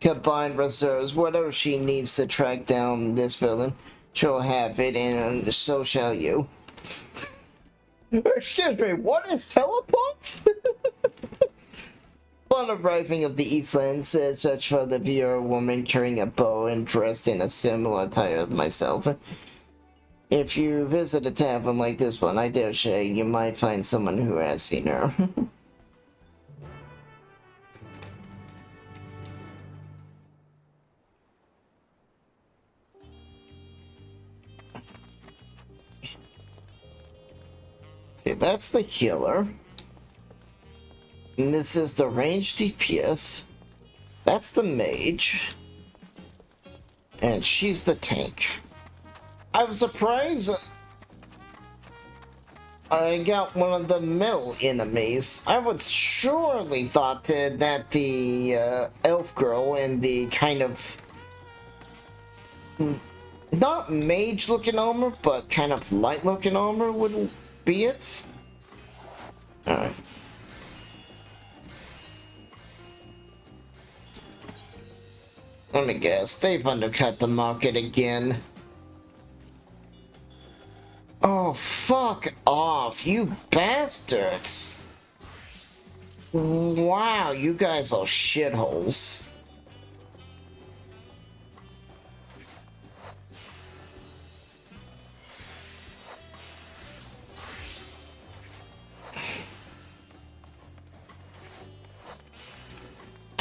combined reserves. Whatever she needs to track down this villain, she'll have it, and so shall you. Excuse me, what is teleport? Upon arriving of the Eastlands, search for the viewer woman carrying a bow and dressed in a similar attire to myself. If you visit a tavern like this one, I dare say you might find someone who has seen her. See, that's the healer. And this is the range DPS. That's the mage. And she's the tank. I was surprised I got one of the metal enemies. I would surely thought that the elf girl in the kind of not mage looking armor, but kind of light looking armor would be it. Alright. Let me guess, they've undercut the market again. Oh, fuck off, you bastards! Wow, you guys are shitholes.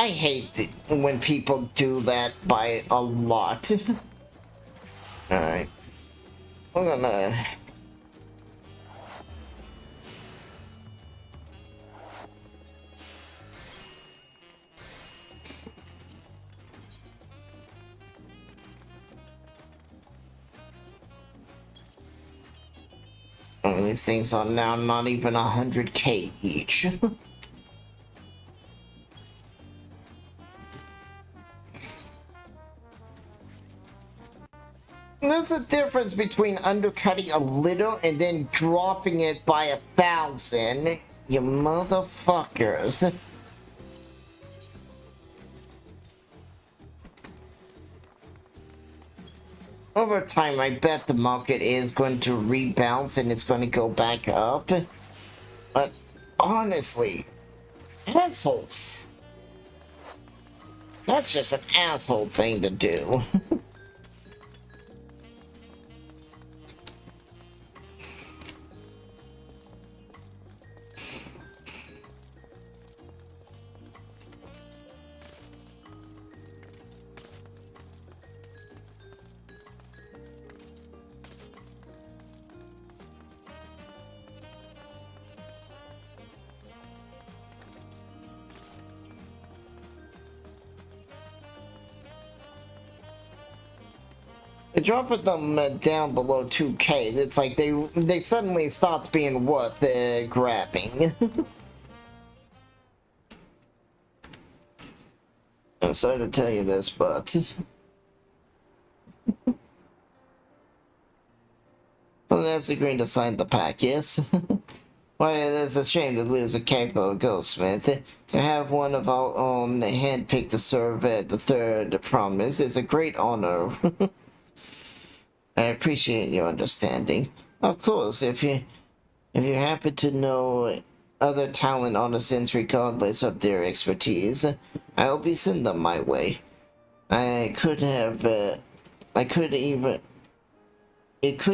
I hate when people do that by a lot. Alright. We're gonna... These things are now not even 100k each. There's a difference between undercutting a little and then dropping it by 1,000. You motherfuckers. Over time, I bet the market is going to rebound and it's going to go back up. But honestly, assholes. That's just an asshole thing to do. Dropping them down below 2k, it's like they suddenly stopped being worth grabbing. I'm sorry to tell you this, but... well, that's agreeing to sign the pack, yes? Why, it is a shame to lose a capable goldsmith. To have one of our own handpicked to serve at the third promise is a great honor. I appreciate your understanding. Of course, if you happen to know other talent artisans regardless of their expertise, I hope you send them my way. It could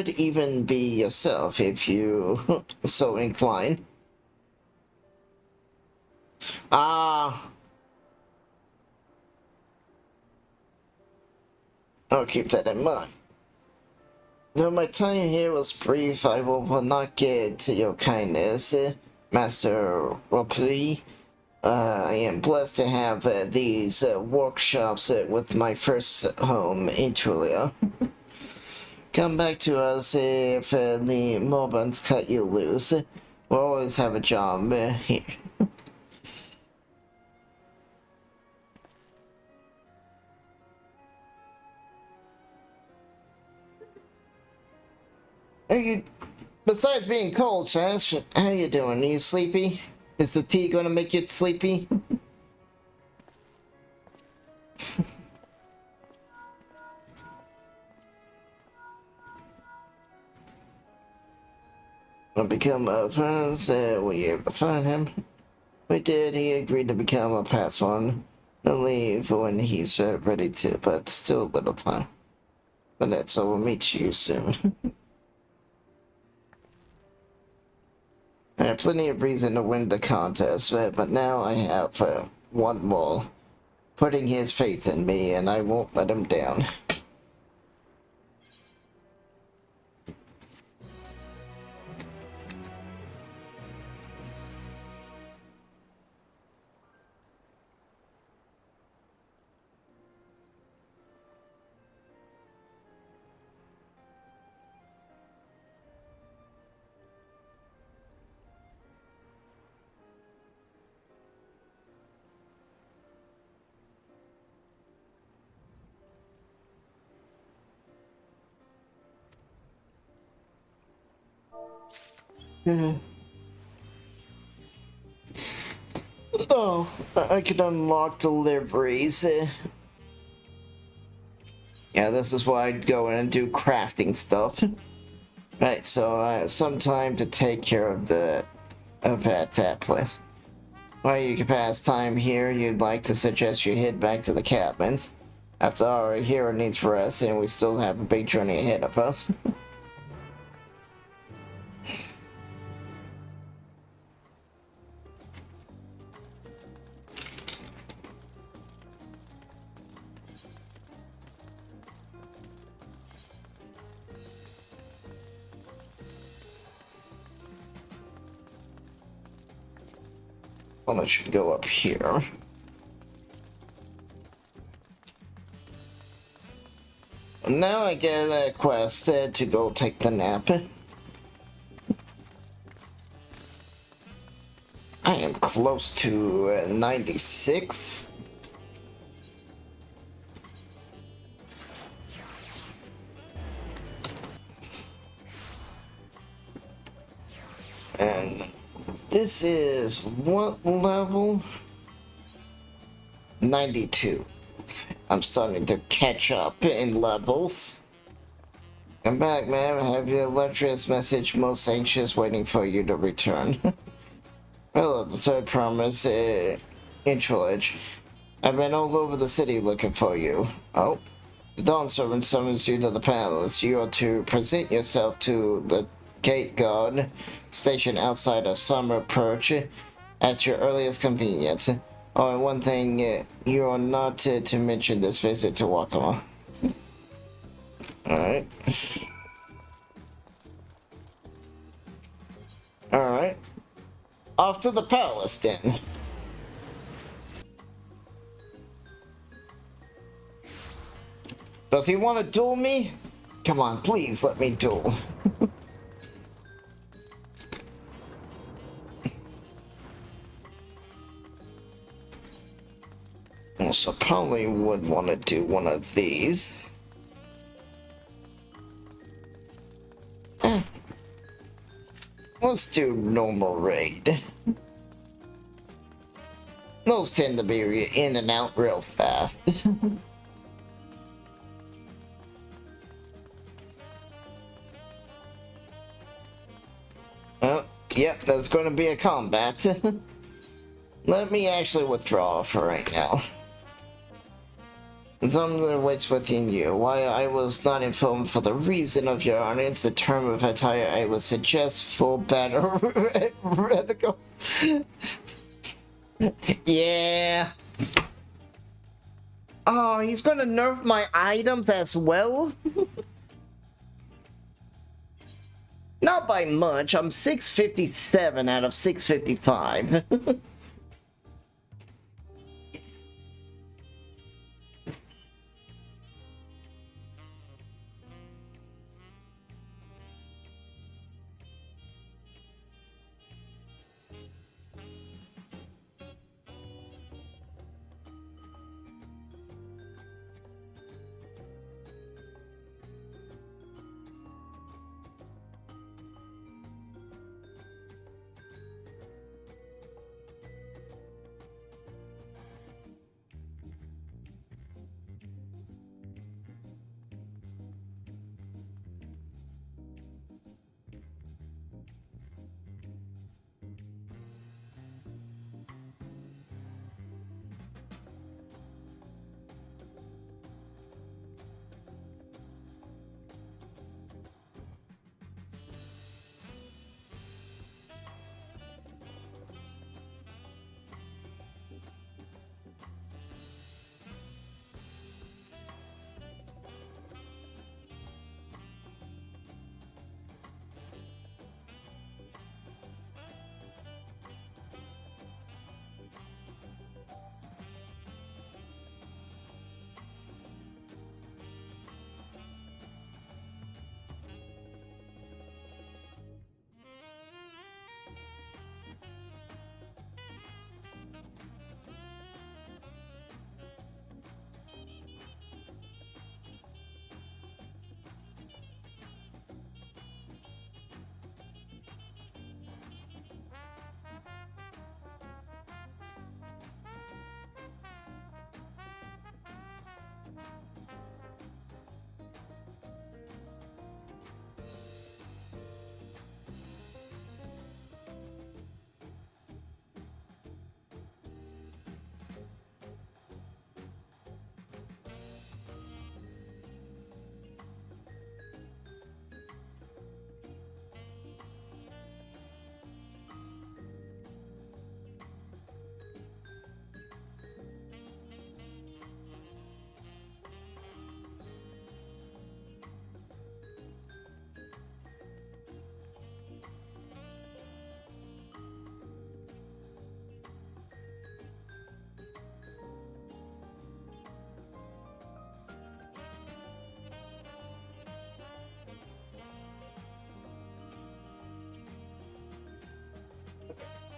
even be yourself if you so incline. I'll keep that in mind. Though my time here was brief, I will not get your kindness, Master Ropli. I am blessed to have these workshops with my first home in Trulia. Come back to us if the Mobans cut you loose. We'll always have a job here. Besides being cold, Sash, how you doing? Are you sleepy? Is the tea gonna make you sleepy? I'll become friends. Were you able to find him? We did. He agreed to become a pass on. He'll leave when he's ready to, but still a little time. But that's all. We'll meet you soon. I had plenty of reason to win the contest, but now I have one more. Putting his faith in me, and I won't let him down. Oh, I can unlock deliveries. Yeah, this is why I'd go in and do crafting stuff. Right, so some time to take care of that place. While you can pass time here, you'd like to suggest you head back to the cabins. After our hero needs rest, and we still have a big journey ahead of us. Well, it should go up here. Now I get a quest to go take the nap. I am close to 96. And this is what level? 92. I'm starting to catch up in levels. I'm back, ma'am. I have your illustrious message, most anxious, waiting for you to return. Hello, the third promise, Introlage. I've been all over the city looking for you. Oh, the Dawn Servant summons you to the palace. You are to present yourself to the gate guard stationed outside of Summer Perch at your earliest convenience. Oh, and one thing, you are not to mention this visit to Wakama. Alright. Alright. Off to the palace then. Does he want to duel me? Come on, please let me duel. Also, probably would want to do one of these. Let's do normal raid. Those tend to be in and out real fast. Oh, yep, there's going to be a combat. Let me actually withdraw for right now. Something waits within you. Why I was not informed for the reason of your audience, the term of attire I would suggest full banner radical. Yeah. Oh, he's gonna nerf my items as well? Not by much. I'm 657 out of 655.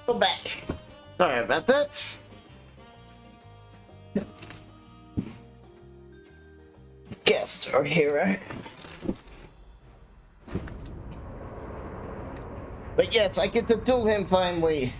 Go back. Sorry about that. Guests are here. But yes, I get to duel him finally.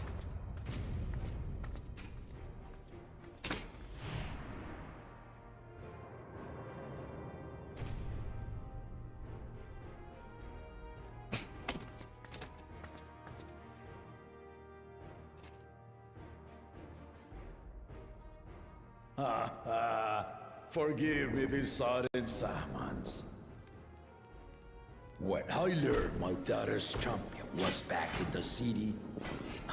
Forgive me these sudden summons. When I learned my daughter's champion was back in the city,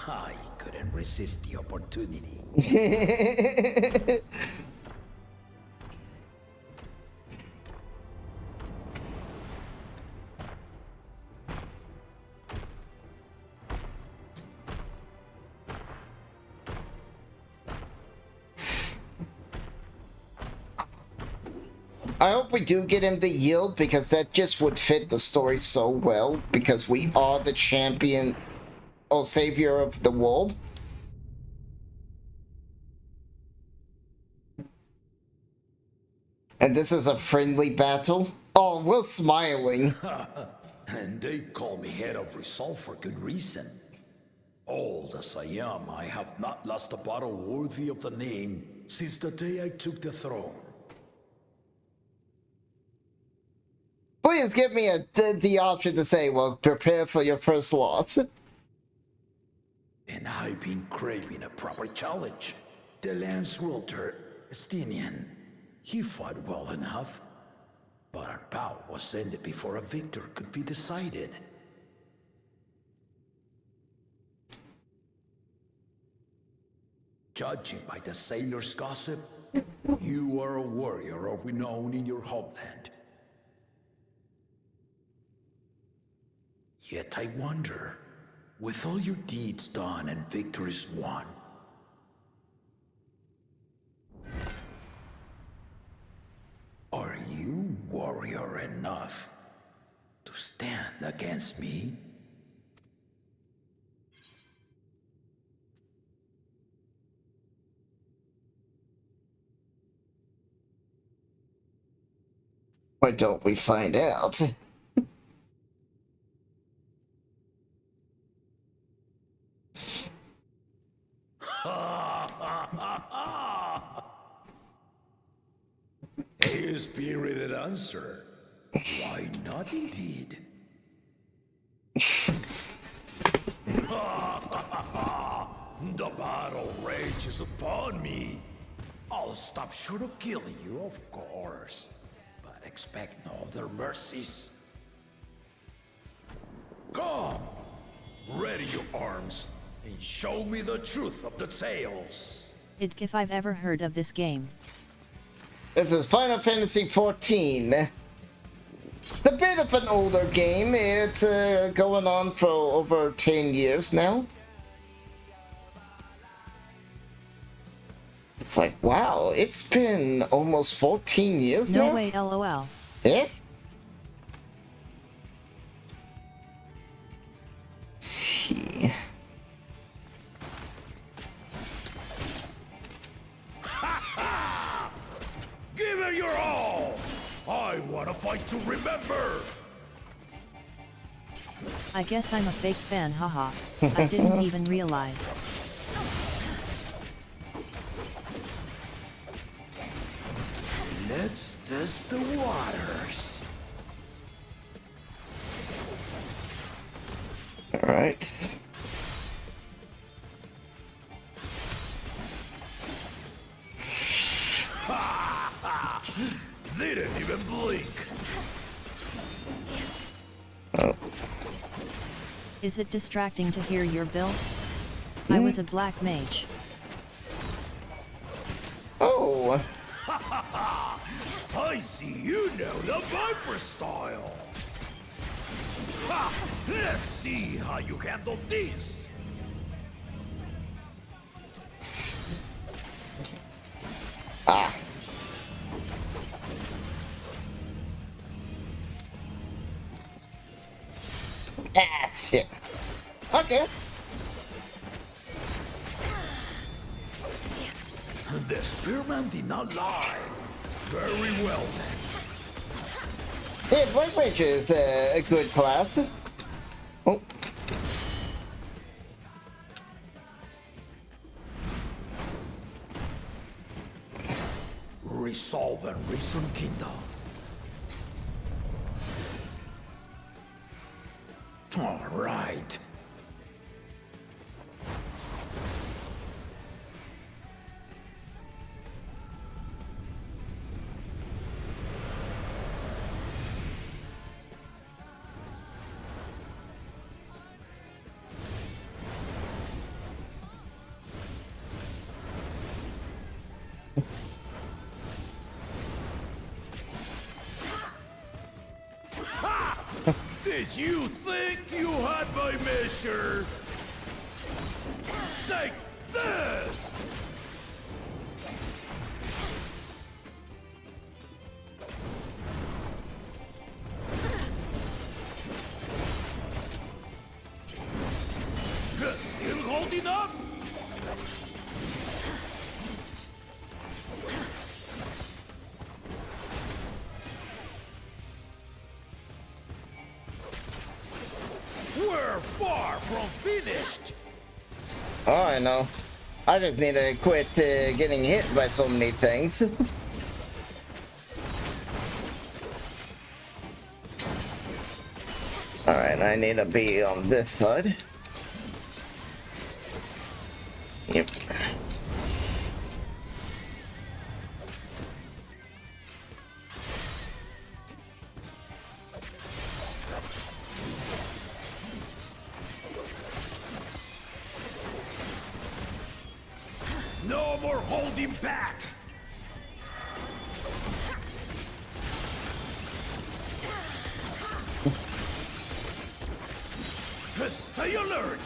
I couldn't resist the opportunity. I hope we do get him to yield, because that just would fit the story so well, because we are the champion or savior of the world. And this is a friendly battle. Oh, we're smiling. And they call me head of resolve for good reason. Old as I am, I have not lost a battle worthy of the name since the day I took the throne. Please give me the option to say, well, prepare for your first loss. And I've been craving a proper challenge. The lance wielder, Estinian, he fought well enough. But our bout was ended before a victor could be decided. Judging by the sailors' gossip, you are a warrior of renown in your homeland. Yet I wonder, with all your deeds done and victories won, are you warrior enough to stand against me? Why don't we find out? A spirited answer. Why not indeed? The battle rages upon me. I'll stop short of killing you, of course. But expect no other mercies. Come! Ready your arms and show me the truth of the tales. If I've ever heard of this game. This is Final Fantasy XIV. It's a bit of an older game. It's going on for over 10 years now. It's like, wow, it's been almost 14 years now? No way, lol. Yeah? See. Give it your all! I want to fight to remember! I guess I'm a fake fan, haha. I didn't even realize. Let's test the waters. Alright. They didn't even blink. Oh. Is it distracting to hear your build? I was a black mage. Oh. I see you know the Viper style. Ha! Let's see how you handle this. Ah. Ah, shit. Okay. The spearman did not lie. Very well then. Yeah, Blade Mage is a good class. Oh. Resolve and reason kingdom. All right. Did you think you had my measure? Take this! Still holding up? We're far from finished. Oh, I know. I just need to quit getting hit by so many things. Alright, I need to be on this side. Yep. No more holding back. Stay alert.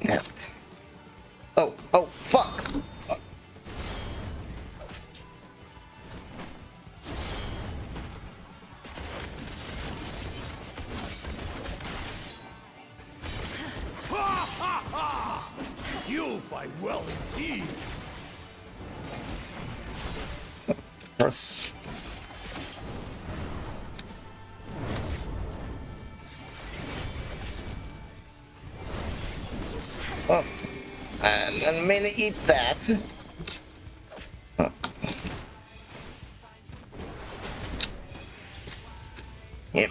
Damn it. Oh, fuck! You fight well indeed. Press. Oh, and I'm gonna eat that. Oh. Yep.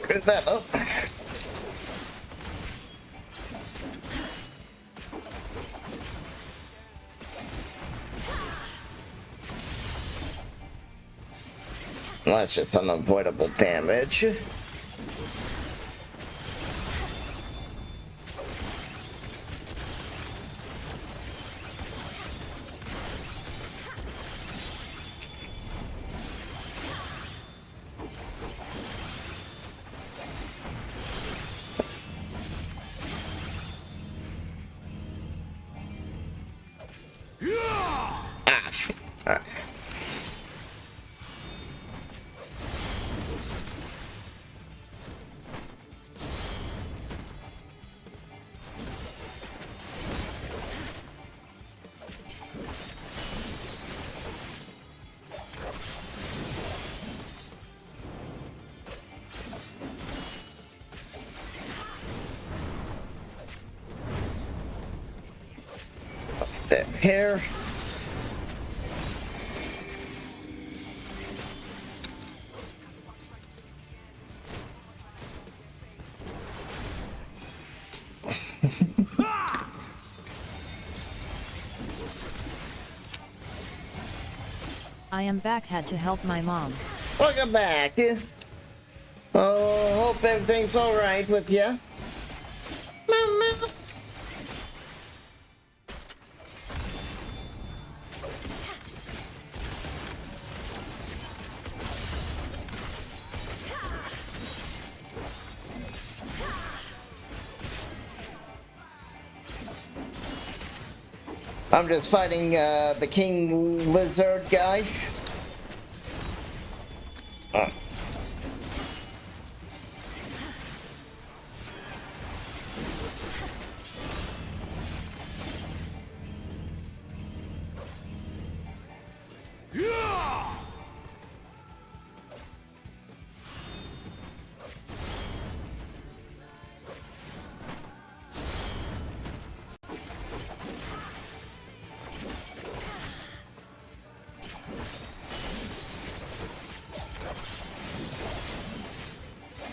Get that up. That's just unavoidable damage. Ah. Step here. I am back, had to help my mom. Welcome back. Oh, hope everything's alright with you. Mama. I'm just fighting the King Lizard guy.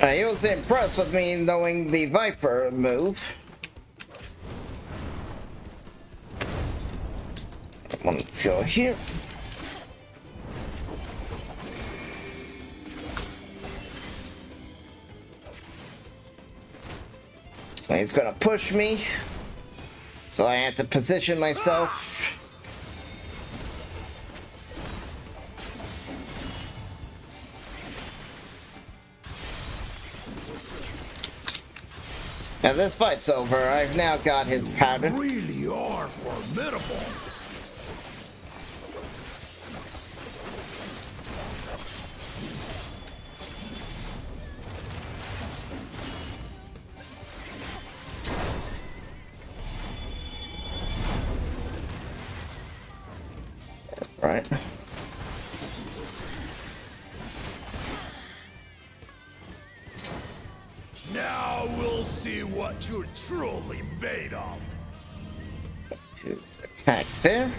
He was impressed with me knowing the Viper move. Let's go here. He's gonna push me, so I have to position myself. Now this fight's over. I've now got his powder. You really are formidable. Right. Now we'll see what you're truly made of. To attack there.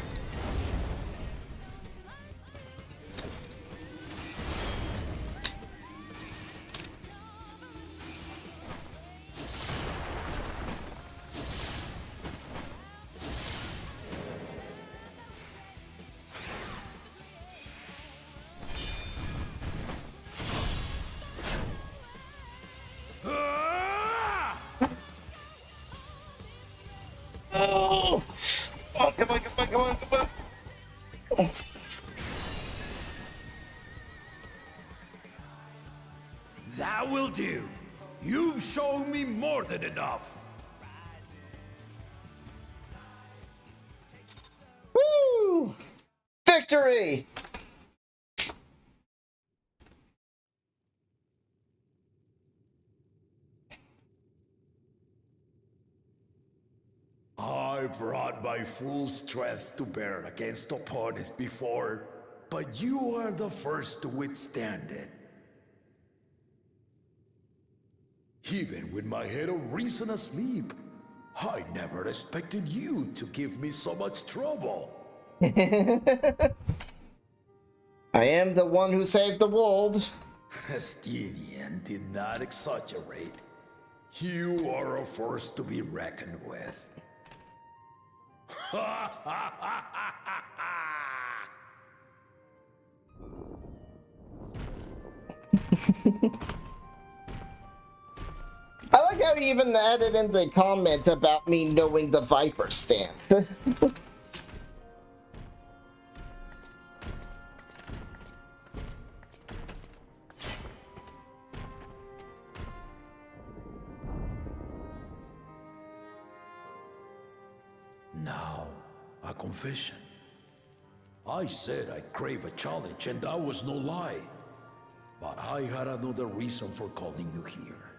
Oh, come on, come on, come on, come on. That will do. You've shown me more than enough. Woo! Victory! I brought my full strength to bear against opponents before, but you are the first to withstand it. Even with my head of reason asleep, I never expected you to give me so much trouble. I am the one who saved the world. Estinian did not exaggerate. You are a force to be reckoned with. I like how he even added in the comment about me knowing the Viper stance. Now, a confession. I said I crave a challenge, and that was no lie. But I had another reason for calling you here.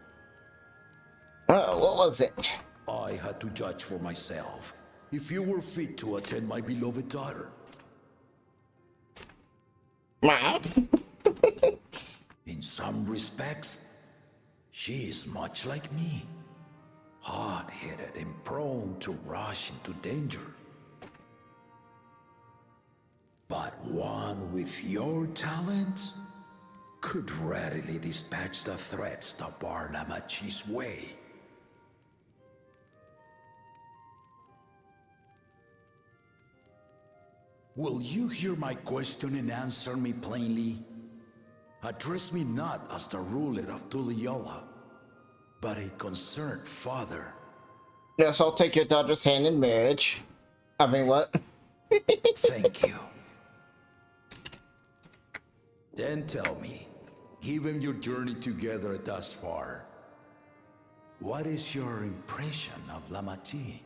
What was it? I had to judge for myself if you were fit to attend my beloved daughter. In some respects, she is much like me. Hard-headed and prone to rush into danger. But one with your talents could readily dispatch the threats that bar Lamachi's way. Will you hear my question and answer me plainly? Address me not as the ruler of Tuliola, but a concerned father. Yes, I'll take your daughter's hand in marriage. I mean, what? Thank you. Then tell me, given your journey together thus far, what is your impression of Lamachi?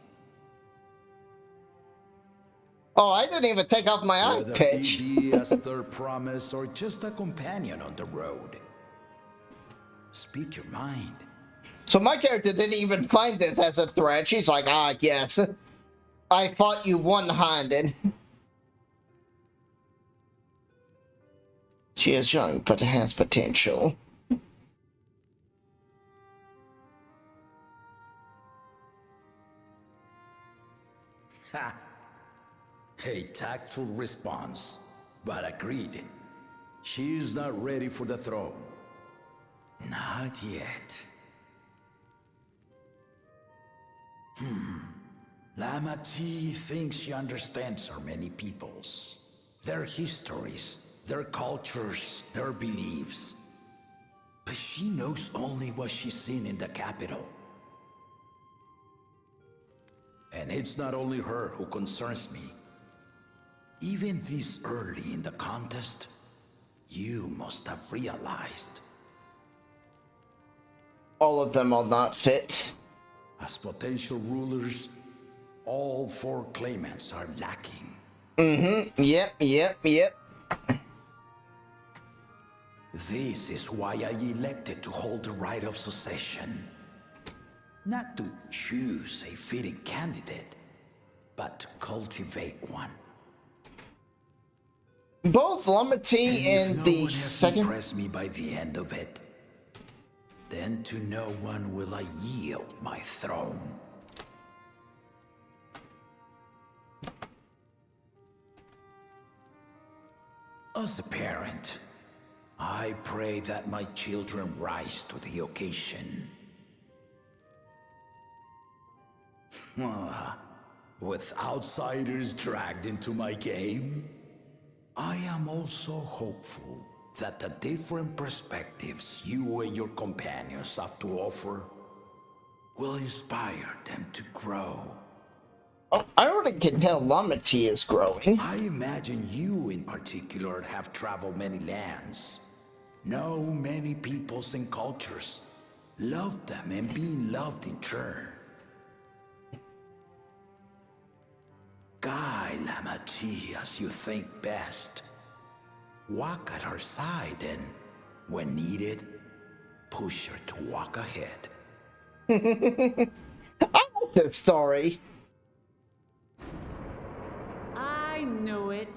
Oh, I didn't even take off my eye Whether patch. he be as their promise or just a companion on the road. Speak your mind. So my character didn't even find this as a threat. She's like, ah, yes. I fought you one-handed. She is young, but has potential. Ha! A tactful response, but agreed. She is not ready for the throne. Not yet. Lamachi thinks she understands her many peoples. Their histories, their cultures, their beliefs. But she knows only what she's seen in the capital. And it's not only her who concerns me. Even this early in the contest, you must have realized. All of them are not fit. As potential rulers, all 4 claimants are lacking. Yep. This is why I elected to hold the right of succession. Not to choose a fitting candidate, but to cultivate one. Both Lamaty And if and no the one has second... impressed me by the end of it, then to no one will I yield my throne. As a parent, I pray that my children rise to the occasion. With outsiders dragged into my game, I am also hopeful that the different perspectives you and your companions have to offer will inspire them to grow. Oh, I already can tell Lamaty is growing. I imagine you in particular have traveled many lands, know many peoples and cultures, loved them and been loved in turn. Guide Lamachi as you think best. Walk at her side and, when needed, push her to walk ahead. I like this story. I knew it.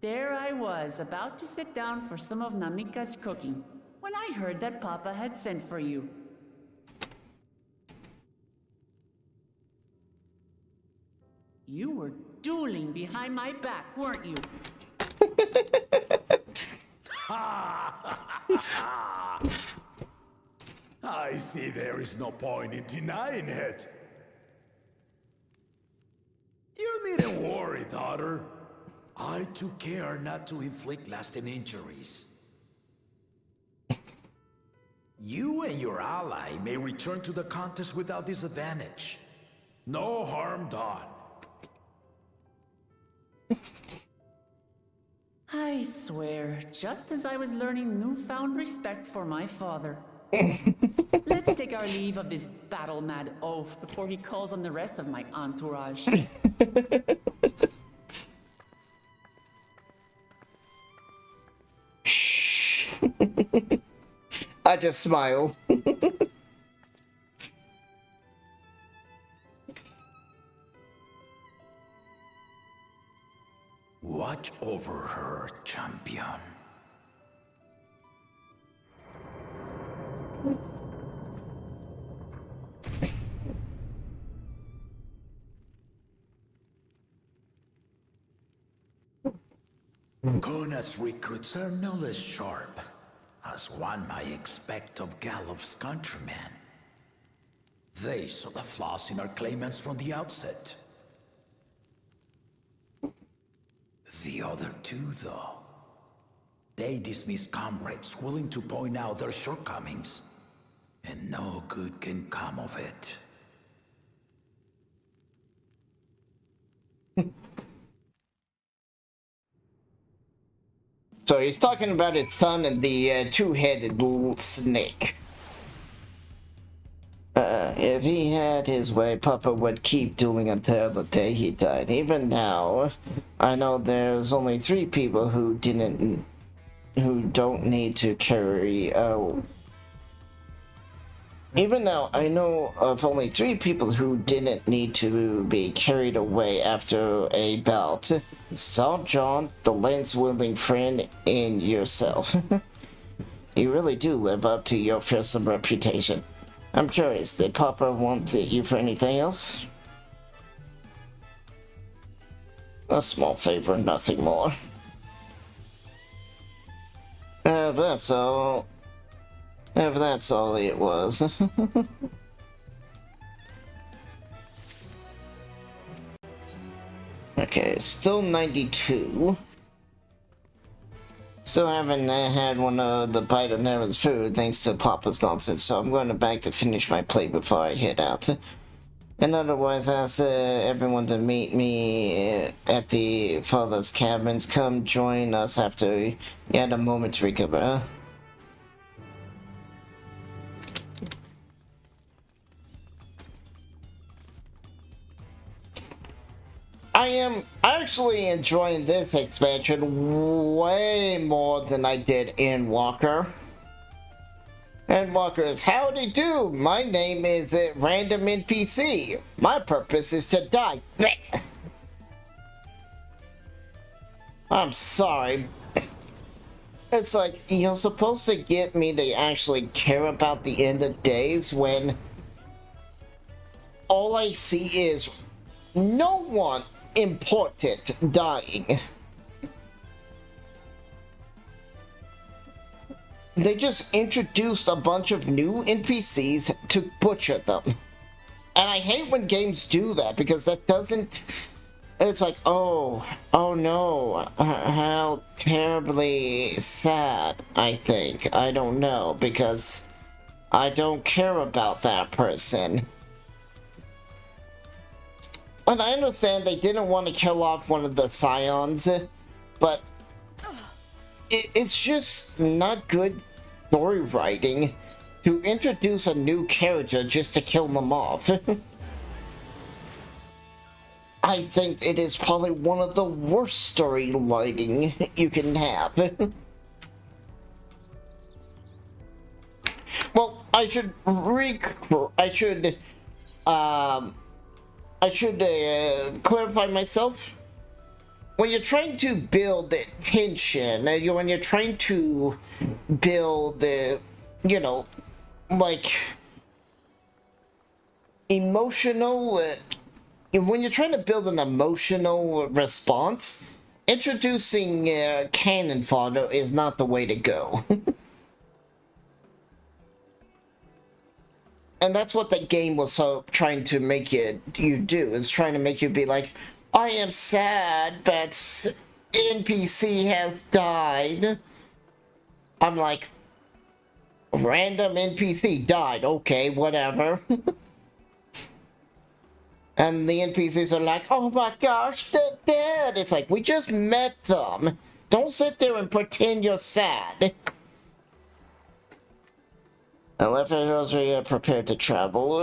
There I was, about to sit down for some of Namika's cooking, when I heard that Papa had sent for you. You were dueling behind my back, weren't you? I see there is no point in denying it. You needn't worry, daughter. I took care not to inflict lasting injuries. You and your ally may return to the contest without disadvantage. No harm done. I swear, just as I was learning newfound respect for my father. Let's take our leave of this battle-mad oaf before he calls on the rest of my entourage. Shh. I just smile. Watch over her, champion. Kona's recruits are no less sharp, as one might expect of Galloff's countrymen. They saw the flaws in our claimants from the outset. The other two, though, they dismiss comrades willing to point out their shortcomings, and no good can come of it. So he's talking about his son and the two-headed little snake. If he had his way, Papa would keep dueling until the day he died. Even now, I know there's only 3 people who don't need to carry Even now, I know of only 3 people who didn't need to be carried away after a bout. Saul John, the lance-wielding friend, and yourself. You really do live up to your fearsome reputation. I'm curious, did Papa want you for anything else? A small favor, nothing more. That's all. If that's all it was. Okay, still 92. Still haven't had one of the bite of Nevin's food thanks to Papa's nonsense, so I'm going back to finish my plate before I head out. And otherwise, ask everyone to meet me at the father's cabins. Come join us after you had a moment to recover. I am actually enjoying this expansion way more than I did in Walker. And Walker's howdy do. My name is Random NPC. My purpose is to die. I'm sorry. It's like, you're supposed to get me to actually care about the end of days when all I see is no one important dying. They just introduced a bunch of new NPCs to butcher them. And I hate when games do that because that doesn't... It's like, oh no, how terribly sad, I think. I don't know, because I don't care about that person. And I understand they didn't want to kill off one of the Scions, but it's just not good story writing to introduce a new character just to kill them off. I think it is probably one of the worst story writing you can have. Well, I should clarify myself. When you're trying to build tension, when you're trying to build, you know, like, emotional, when you're trying to build an emotional response, introducing cannon fodder is not the way to go. And that's what the game was so trying to make you do. It's trying to make you be like, I am sad, but NPC has died. I'm like, random NPC died. Okay, whatever. And the NPCs are like, oh my gosh, they're dead. It's like, we just met them. Don't sit there and pretend you're sad. I left the heroes are prepared to travel.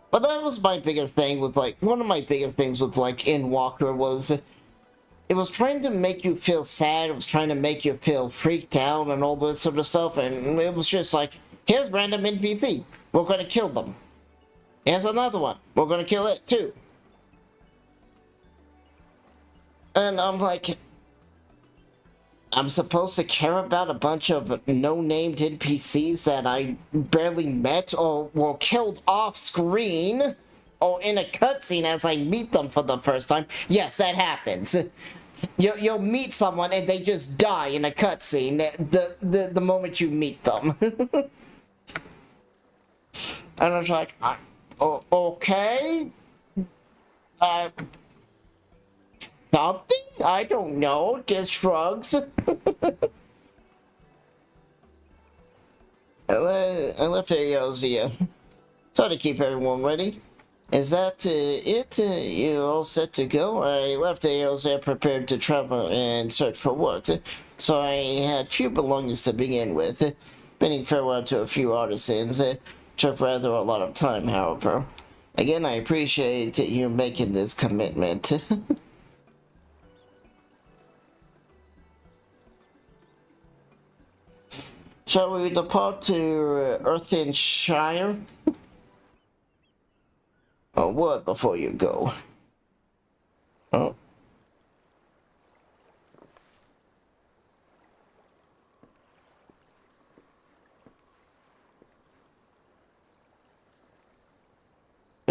But that was my biggest thing with, like, one of my biggest things with, like, in Walker was, it was trying to make you feel sad, it was trying to make you feel freaked out and all this sort of stuff, and it was just like, here's random NPC, we're gonna kill them. Here's another one, we're gonna kill it too. And I'm like, I'm supposed to care about a bunch of no-named NPCs that I barely met or were killed off-screen or in a cutscene as I meet them for the first time. Yes, that happens. You'll meet someone and they just die in a cutscene the moment you meet them. And I was like, okay, something? I don't know, just shrugs. I left Aeosia. Sorry to keep everyone waiting. Is that it? You all set to go? I left Aeosia prepared to travel and search for work, so I had few belongings to begin with. Bidding farewell to a few artisans took rather a lot of time, however. Again, I appreciate you making this commitment. Shall we depart to Earthlings? A word before you go. Oh.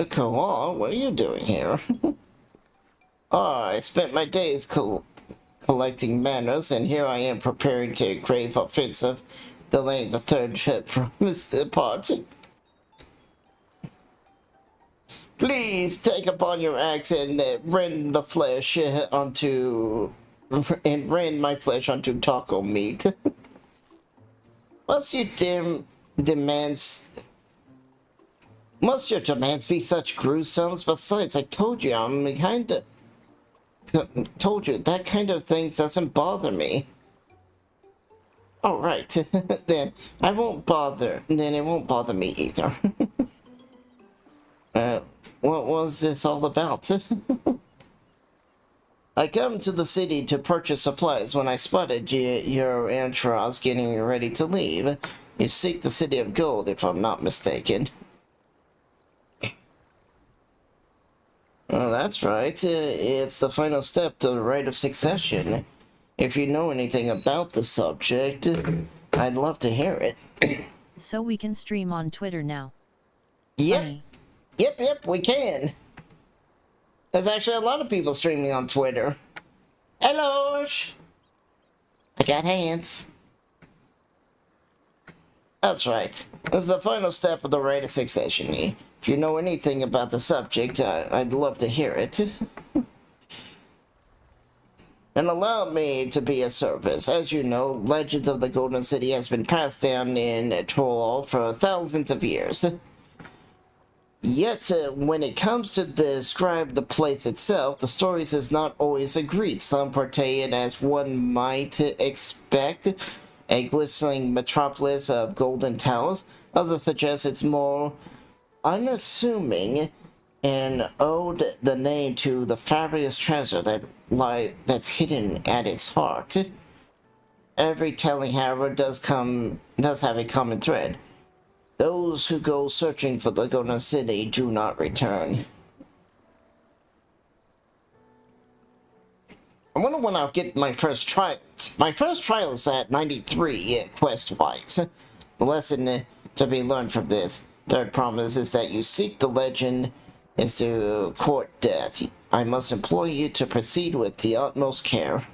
Come on, what are you doing here? I spent my days collecting manners, and here I am preparing to crave offensive, delaying the third trip from Mr. Party. Please take upon your axe and rend my flesh onto taco meat. Must your demands be such gruesomes? Besides, I told you that kind of thing doesn't bother me. All right, then it won't bother me either. What was this all about? I come to the city to purchase supplies when I spotted your entourage getting ready to leave. You seek the City of Gold, if I'm not mistaken. Well, that's right. It's the final step to the rite of succession. If you know anything about the subject, I'd love to hear it. So we can stream on Twitter now. Yep. Funny. Yep, we can. There's actually a lot of people streaming on Twitter. Hello! I got hands. That's right. This is the final step of the rite of succession. If you know anything about the subject, I'd love to hear it. And allow me to be of service. As you know, Legends of the Golden City has been passed down in Troll for thousands of years. Yet, when it comes to describe the place itself, the stories is not always agreed. Some portray it as one might expect, a glistening metropolis of golden towers. Others suggest it's more unassuming and owed the name to the fabulous treasure that's hidden at its heart. Every telling, however, does have a common thread. Those who go searching for the Golden City do not return. I wonder when I'll get my first trial. My first trial is at 93 quest-wise. The lesson to be learned from this third promise is that you seek the legend is to court death. I must implore you to proceed with the utmost care.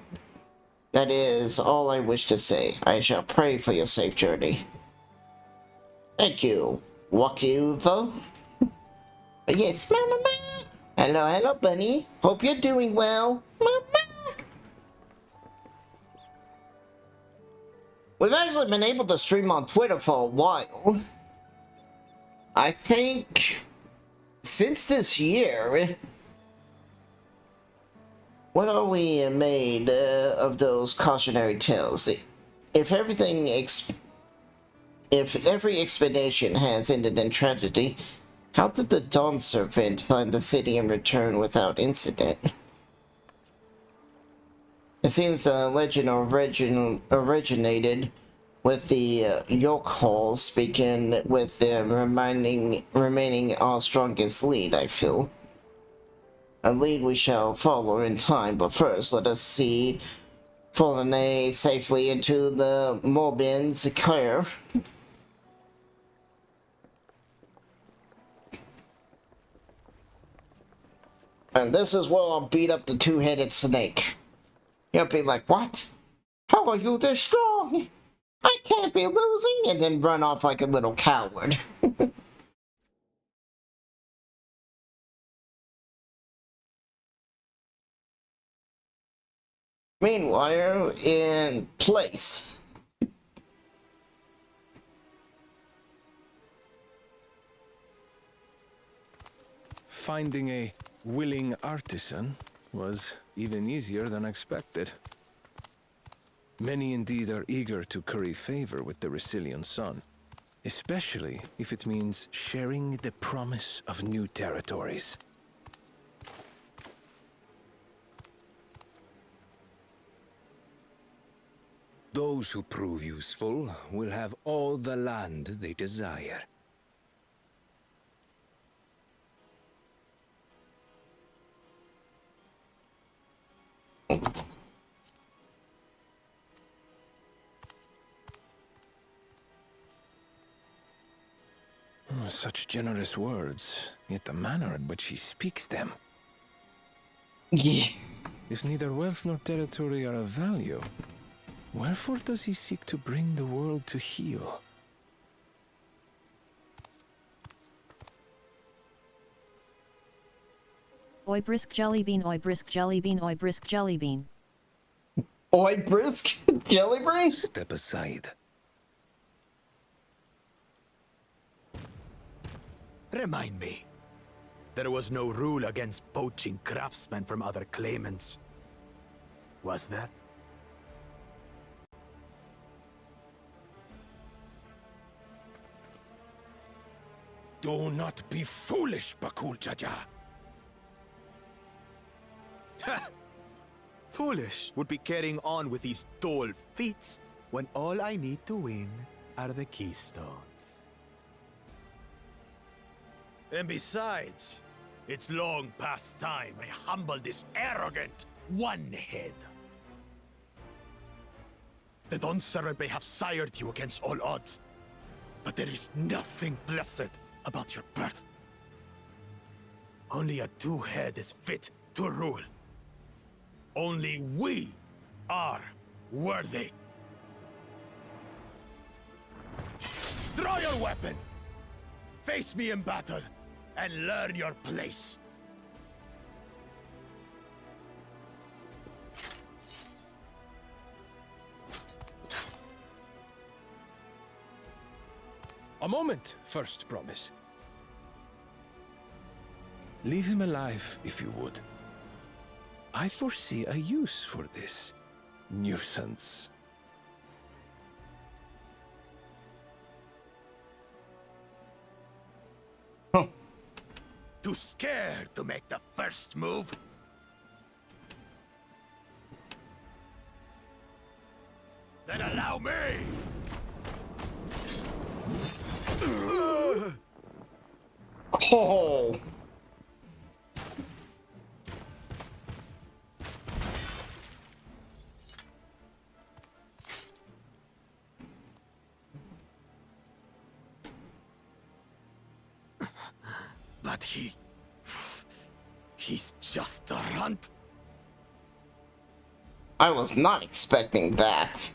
That is all I wish to say. I shall pray for your safe journey. Thank you, Wakiuvo. Yes, Mama. Hello, bunny. Hope you're doing well, Mama. We've actually been able to stream on Twitter for a while. I think since this year. What are we made of those cautionary tales? If every expedition has ended in tragedy, how did the Dawn Servant find the city and return without incident? It seems the legend originated with the Yoke Hall, speaking with them remaining our strongest lead, I feel. A lead we shall follow in time, but first let us see Folene safely into the Morbin's care. And this is where I'll beat up the two-headed snake. He'll be like, what? How are you this strong? I can't be losing, and then run off like a little coward. Meanwhile, in place. Finding a willing artisan was even easier than expected. Many indeed are eager to curry favor with the Resilient Sun, especially if it means sharing the promise of new territories. Those who prove useful will have all the land they desire. Such generous words, yet the manner in which he speaks them. Yeah. If neither wealth nor territory are of value, wherefore does he seek to bring the world to heel? Oi brisk jelly bean, oi brisk jelly bean, oi brisk jelly bean. Oi, brisk jelly bean? Step aside. Remind me. There was no rule against poaching craftsmen from other claimants. Was there? Do not be foolish, Bakul Jaja. Foolish would be carrying on with these dull feats when all I need to win are the keystones. And besides, it's long past time I humble this arrogant one-head. The Dawn servant may have sired you against all odds, but there is nothing blessed about your birth. Only a two-head is fit to rule. Only we are worthy. Draw your weapon! Face me in battle, and learn your place. A moment, First Promise. Leave him alive, if you would. I foresee a use for this nuisance. Too scared to make the first move? Then allow me! Oh. But he's just a runt. I was not expecting that.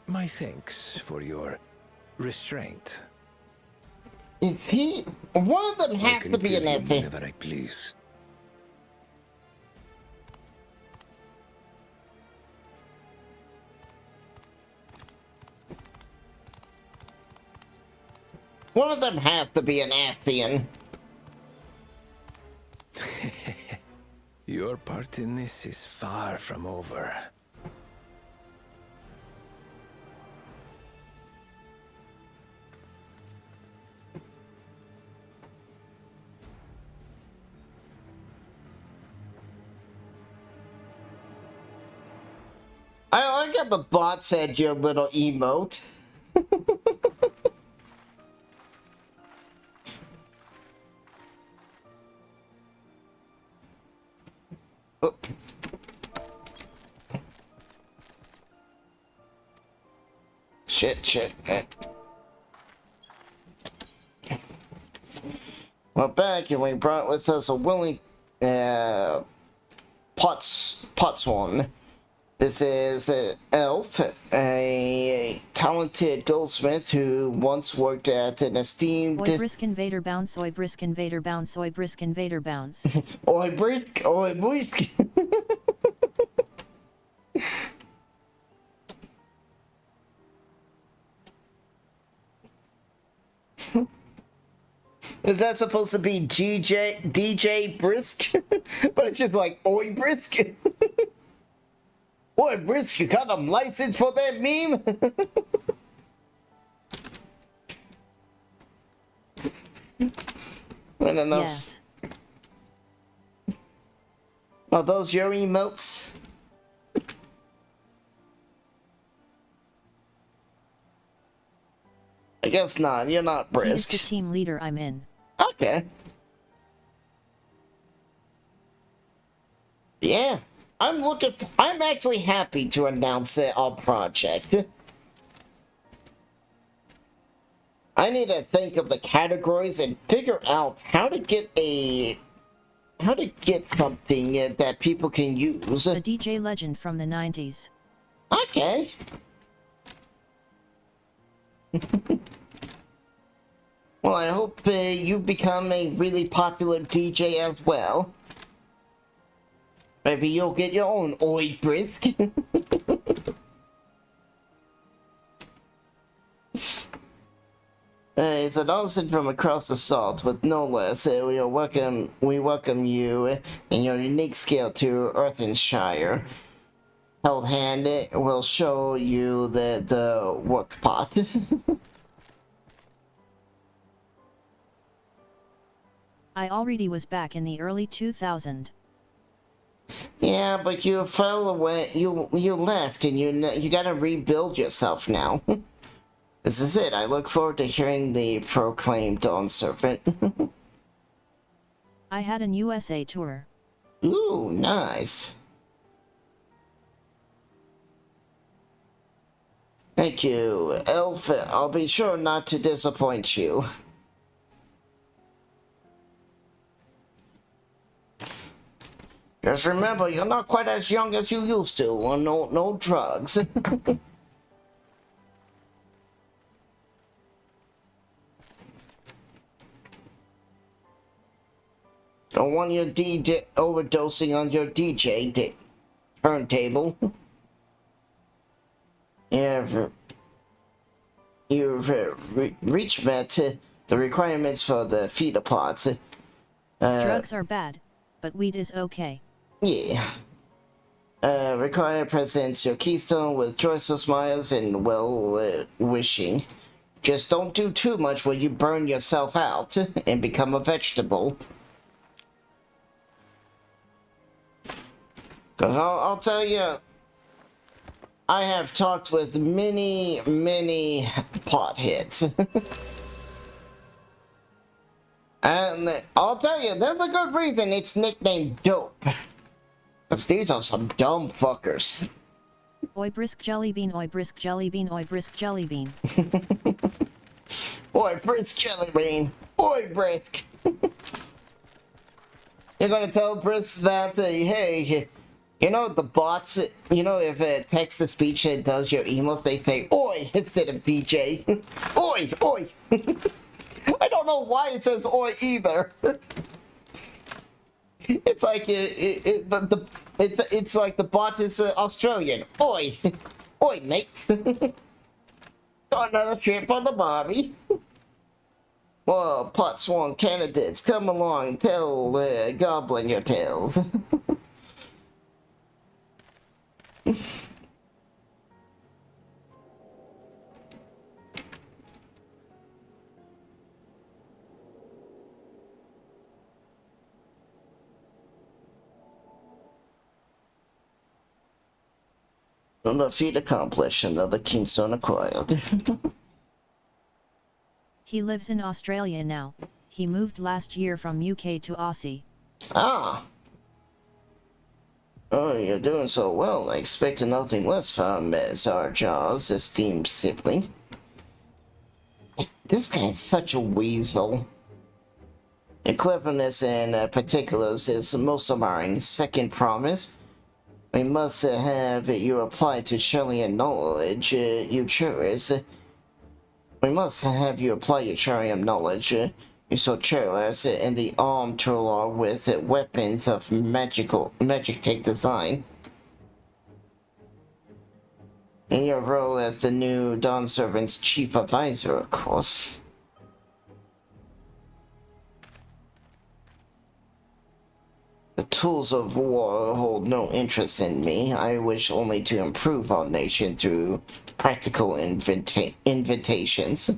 My thanks for your restraint. Is he? One of them I has can to be kill an him essay. whenever I please. One of them has to be an Athian. Your part in this is far from over. I like how the bot said your little emote. Oh. Shit. We're back and we brought with us a willing Potswan. This is an elf, a talented goldsmith who once worked at an esteemed... Oi brisk invader bounce, oi brisk invader bounce, oi brisk invader bounce. Oi brisk, oi brisk. Is that supposed to be DJ Brisk? But it's just like, oi Brisk. Oi Brisk, you got them license for that meme? I don't know. Yes. Are those your emotes? I guess not. You're not He is Brisk. the team leader I'm in. Okay. Yeah. I'm actually happy to announce our project. I need to think of the categories and figure out how to get something that people can use. A DJ legend from the 90s. Okay. Well, I hope you become a really popular DJ as well. Maybe you'll get your own Oi Brisk. It's an onset from across the salt, with no less. We welcome you and your unique skill to Earthlings. Held hand will show you the work pot. I already was back in the early 2000s. Yeah, but you fell away. You left, and you gotta rebuild yourself now. This is it. I look forward to hearing the proclaimed Dawn Servant. I had an USA tour. Ooh, nice. Thank you, Elf. I'll be sure not to disappoint you. Just remember, you're not quite as young as you used to, or no drugs. Don't want your DJ overdosing on your DJ turntable. You've reached the requirements for the feeder pots. Drugs are bad, but weed is okay. Yeah. Require presents your keystone with joyful smiles and wishing. Just don't do too much where you burn yourself out and become a vegetable. Cause I'll tell you, I have talked with many potheads. And I'll tell you, there's a good reason it's nicknamed Dope. Cause these are some dumb fuckers. Oi brisk jelly bean, oi brisk jelly bean, oi brisk jelly bean. Oi brisk jelly bean, oi brisk. You're gonna tell Brisk that, hey, you know the bots, you know if text-to-speech does your emails, they say oi instead of DJ. Oi, oi. I don't know why it says oi either. It's like it's like the bot is Australian. Oi, oi, mates. Got another trip on the Barbie. Well, Potswan candidates, come along, tell Goblin your tales. Another feat accomplished, another keystone acquired. He lives in Australia now. He moved last year from UK to Aussie. Ah! Oh, you're doing so well. I expected nothing less from Zarjaw's esteemed sibling. This guy's such a weasel. Your cleverness and particulars is most admiring. Second promise, we must have you apply to Shellian knowledge you cherish. We must have you apply your Shariam knowledge you so cherish in the armed Turlar with weapons of magic tech design. In your role as the new Dawn Servant's chief advisor, of course. The tools of war hold no interest in me. I wish only to improve our nation through practical invitations.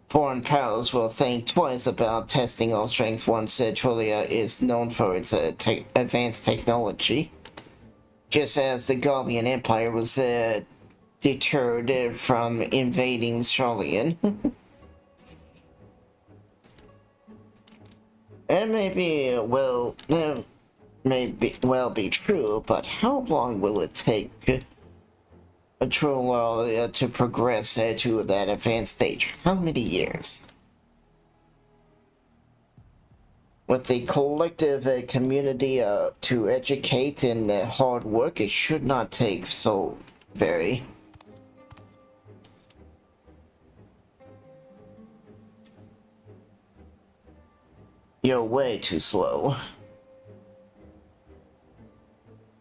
Foreign powers will think twice about testing our strength once Trillia is known for its advanced technology. Just as the Guardian Empire was deterred from invading Charlian. It may well be true, but how long will it take a Troll to progress to that advanced stage? How many years? With the collective community to educate and hard work, it should not take so very. You're way too slow.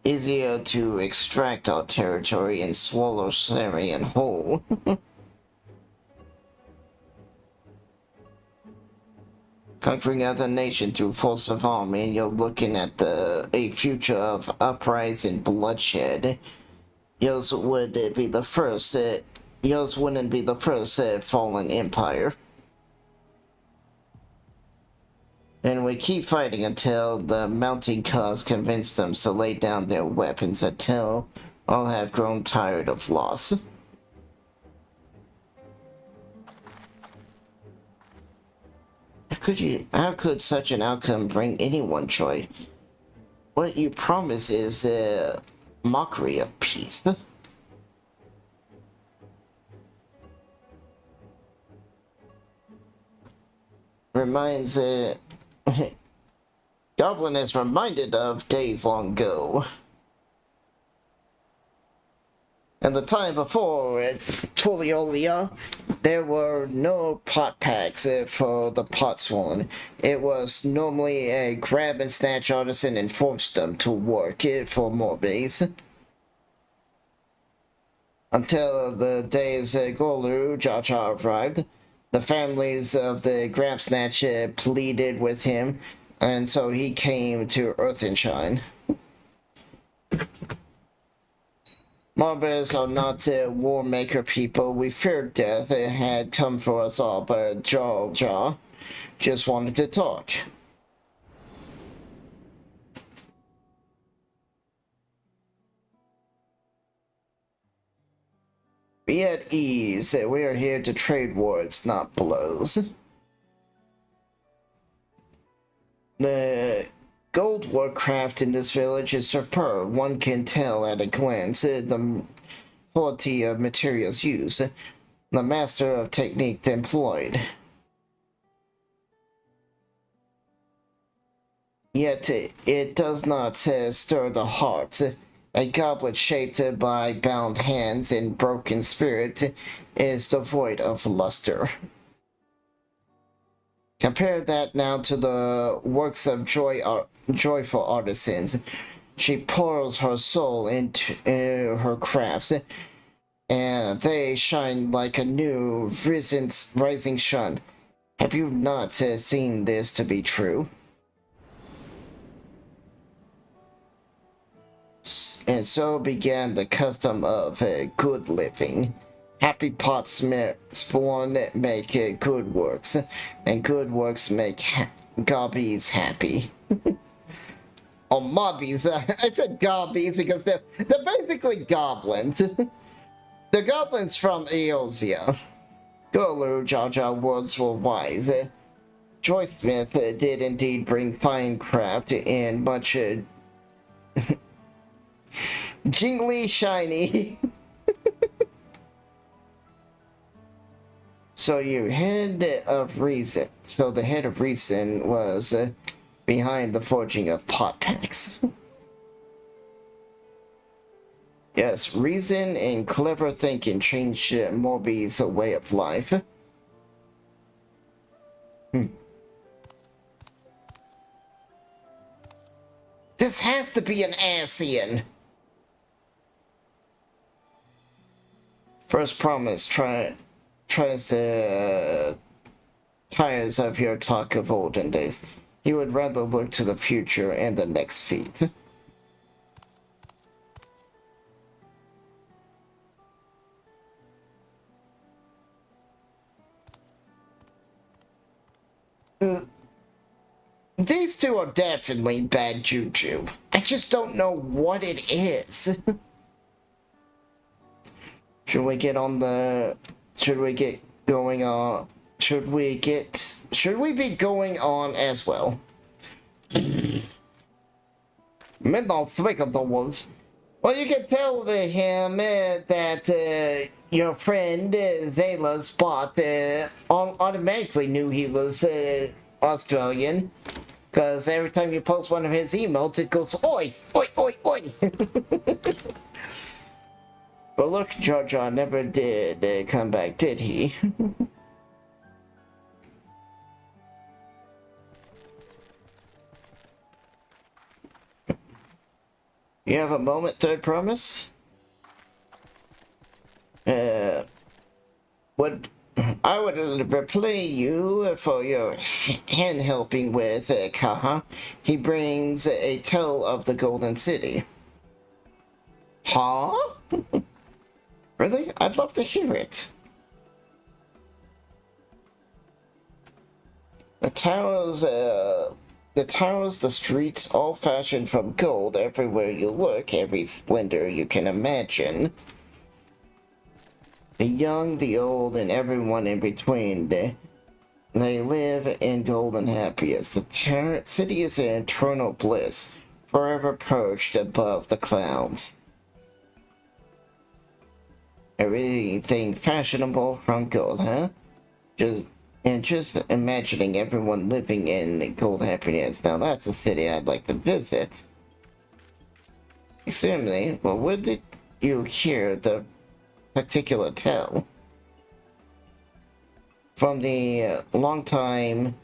Easier to extract our territory and swallow Sarian whole. Conquering other nation through force of army, and you're looking at a future of uprising and bloodshed. Yours wouldn't be the first fallen empire. And we keep fighting until the mounting cause convince them to lay down their weapons until all have grown tired of loss. How could such an outcome bring anyone joy? What you promise is a mockery of peace. Reminds Goblin is reminded of days long ago. And the time before Toliolia, there were no pot packs for the potsworn. It was normally a grab and snatch artisan and force them to work for more base. Until the days Golu Jaja arrived, the families of the grab snatch pleaded with him, and so he came to Earthlings. Marbers are not war maker people. We feared death. It had come for us all, but Jaw just wanted to talk. Be at ease. We are here to trade words, not blows. The gold workcraft in this village is superb. One can tell at a glance the quality of materials used, the master of technique employed. Yet it does not stir the heart. A goblet shaped by bound hands and broken spirit is devoid of luster. Compare that now to the works of joyful artisans. She pours her soul into her crafts, and they shine like a new rising sun. Have you not seen this to be true? And so began the custom of good living. Happy pots spawn make good works, and good works make gobbies happy. Oh, mobbies. I said gobbies because they're basically goblins. The goblins from Eosia. Golu Jaja words were wise. Joy Smith did indeed bring fine craft and much So you head of reason. So the head of reason was behind the forging of pot packs. Yes, reason and clever thinking changed Morby's way of life. This has to be an Asian. First promise, tries tires of your talk of olden days. He would rather look to the future and the next feat. These two are definitely bad juju. I just don't know what it is. Should we get on the... Should we get going on... Should we be going on as well? Midnight Thick of the Woods. Well, you can tell him that your friend Zayla's bot automatically knew he was Australian. Because every time you post one of his emotes, it goes, oi, oi, oi, oi. But look, Jar never did come back, did he? You have a moment, third promise? I would repay you for your hand helping with Kaha. He brings a tale of the Golden City. Huh? Really? I'd love to hear it. The towers, the streets, all fashioned from gold everywhere you look, every splendor you can imagine. The young, the old, and everyone in between, they live in golden happiness. The city is an eternal bliss, forever perched above the clouds. Everything fashionable from gold, huh? Just imagining everyone living in gold happiness. Now that's a city I'd like to visit. Extremely. Well, where did you hear the particular tale? From the longtime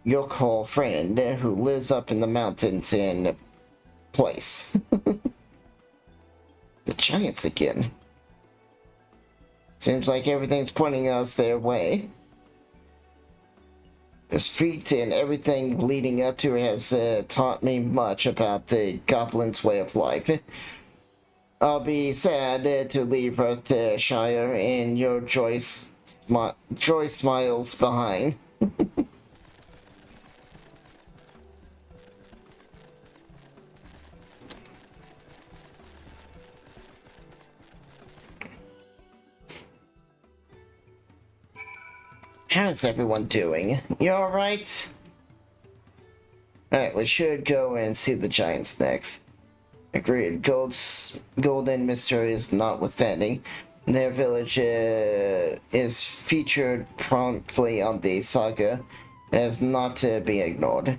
Yoko friend who lives up in the mountains in place. The giants again. Seems like everything's pointing us their way. The street and everything leading up to it has taught me much about the goblin's way of life. I'll be sad to leave Earthshire and your joy smiles behind. How's everyone doing? You alright? Alright, we should go and see the giants next. Agreed. Golden mysteries notwithstanding, their village is featured promptly on the saga and is not to be ignored.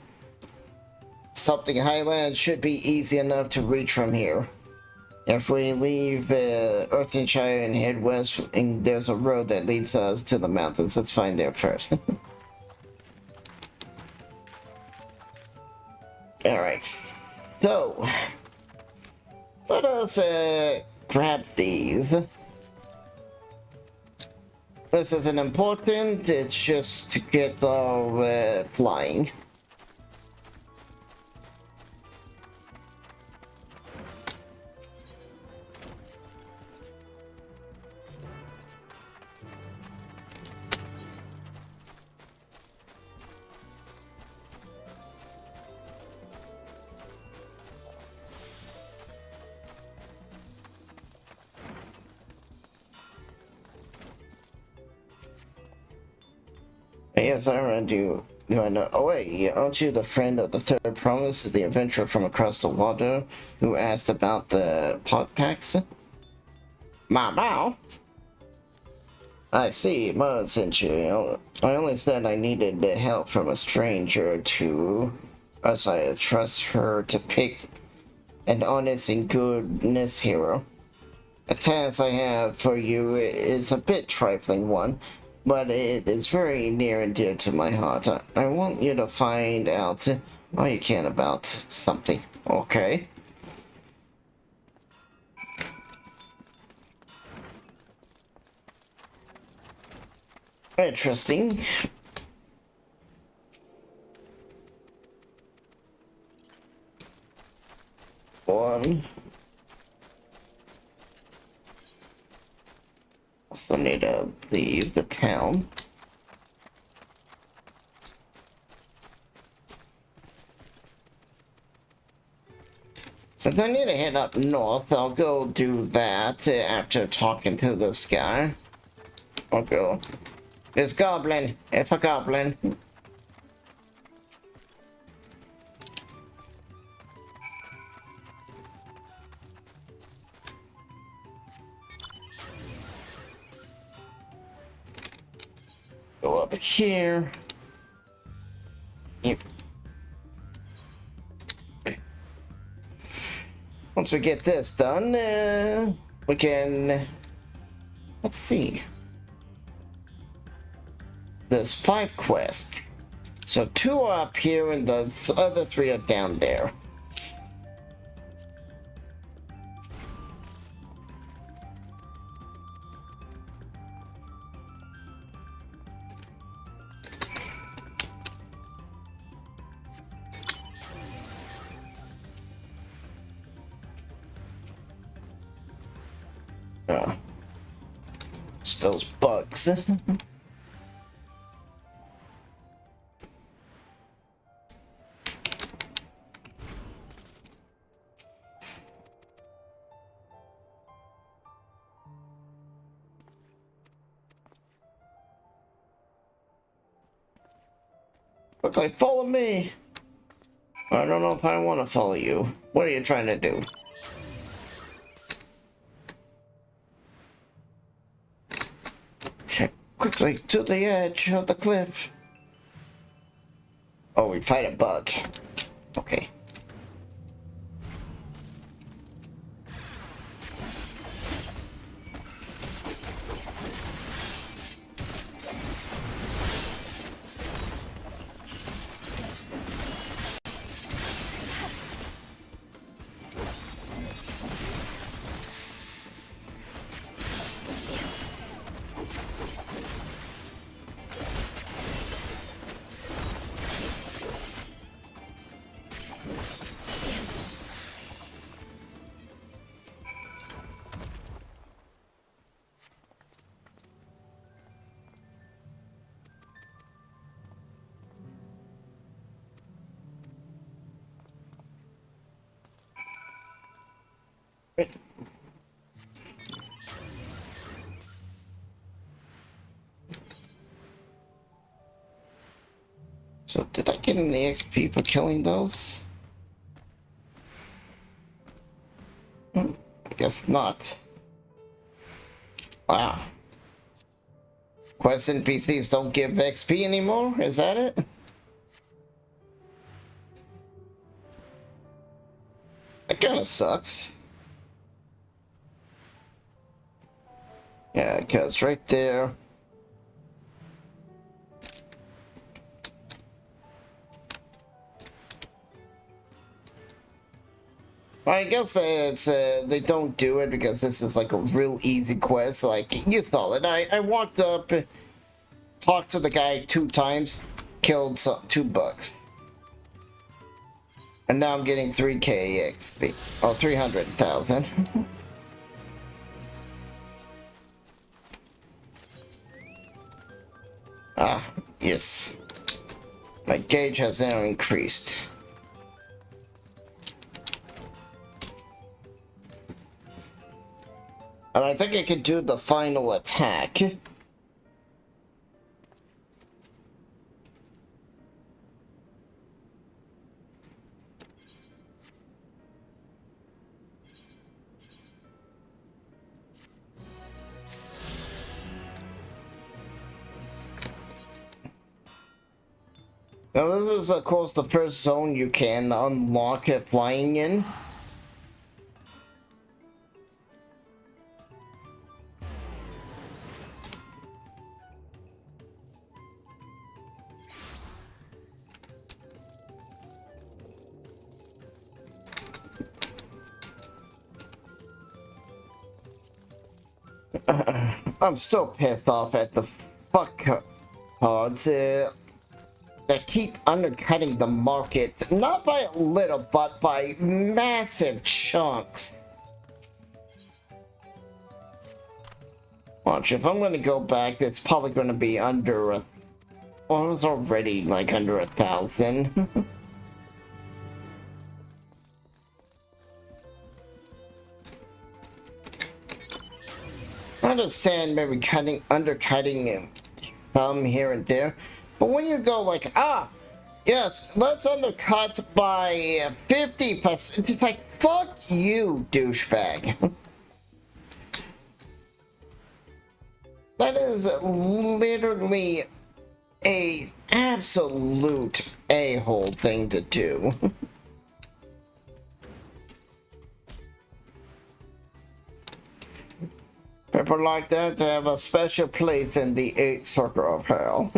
Something Highland should be easy enough to reach from here. If we leave Earthlingshire and head west, and there's a road that leads us to the mountains. Let's find there first. Alright, so let us grab these. This isn't important, it's just to get our flying. Yes, I do I know? Oh wait, aren't you the friend of the third promise, the adventurer from across the water who asked about the pot packs? Mao. I see, Mother sent you. I only said I needed the help from a stranger to, as I trust her to pick an honest and goodness hero. A task I have for you is a bit trifling one, but it is very near and dear to my heart. I want you to find out all you can about something, okay? Interesting. One. Also need to leave the town. Since I need to head up north, I'll go do that after talking to this guy. I'll go. This goblin. It's a goblin. Go up here. Yep. Once we get this done, we can... Let's see. There's 5 quests. So 2 are up here and the other 3 are down there. It's those bugs. Okay, follow me. I don't know if I want to follow you. What are you trying to do? Quickly to the edge of the cliff. Oh, we fight a bug. Okay. So did I get any XP for killing those? I guess not. Wow. Quest NPCs don't give XP anymore? Is that it? That kinda sucks. Yeah, because right there. I guess it's, they don't do it because this is like a real easy quest. Like, you saw it. I walked up, talked to the guy 2 times, killed 2 bugs. And now I'm getting 3k XP. Oh, 300,000. Ah, yes. My gauge has now increased. And I think I could do the final attack. Now this is of course the first zone you can unlock flying in. I'm still pissed off at the fuck cards that keep undercutting the market, not by a little, but by massive chunks. Watch, if I'm gonna go back, it's probably gonna be under a... Well, it was already like under 1,000. I understand maybe undercutting some here and there, but when you go like, yes, let's undercut by 50%, it's like, fuck you, douchebag. That is literally a absolute a-hole thing to do. People like that to have a special place in the 8th circle of hell.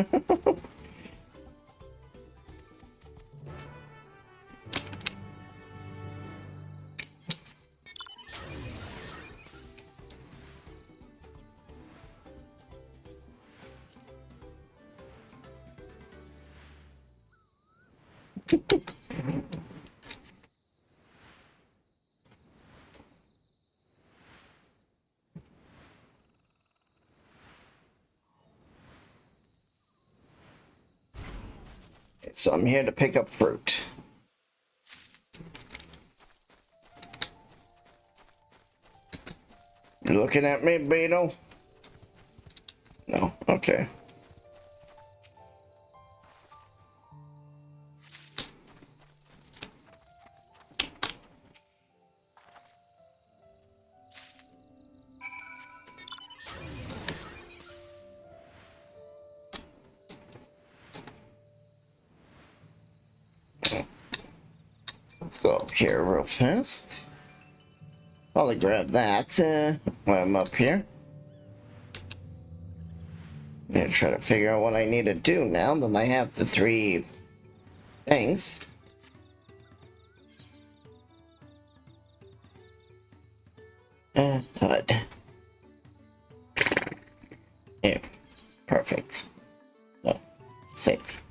So I'm here to pick up fruit. You looking at me, Beetle? No? Okay. Let's go up here real fast. Probably grab that while I'm up here. I'm gonna try to figure out what I need to do now that I have the 3 things. HUD. Yeah, perfect. Oh, safe.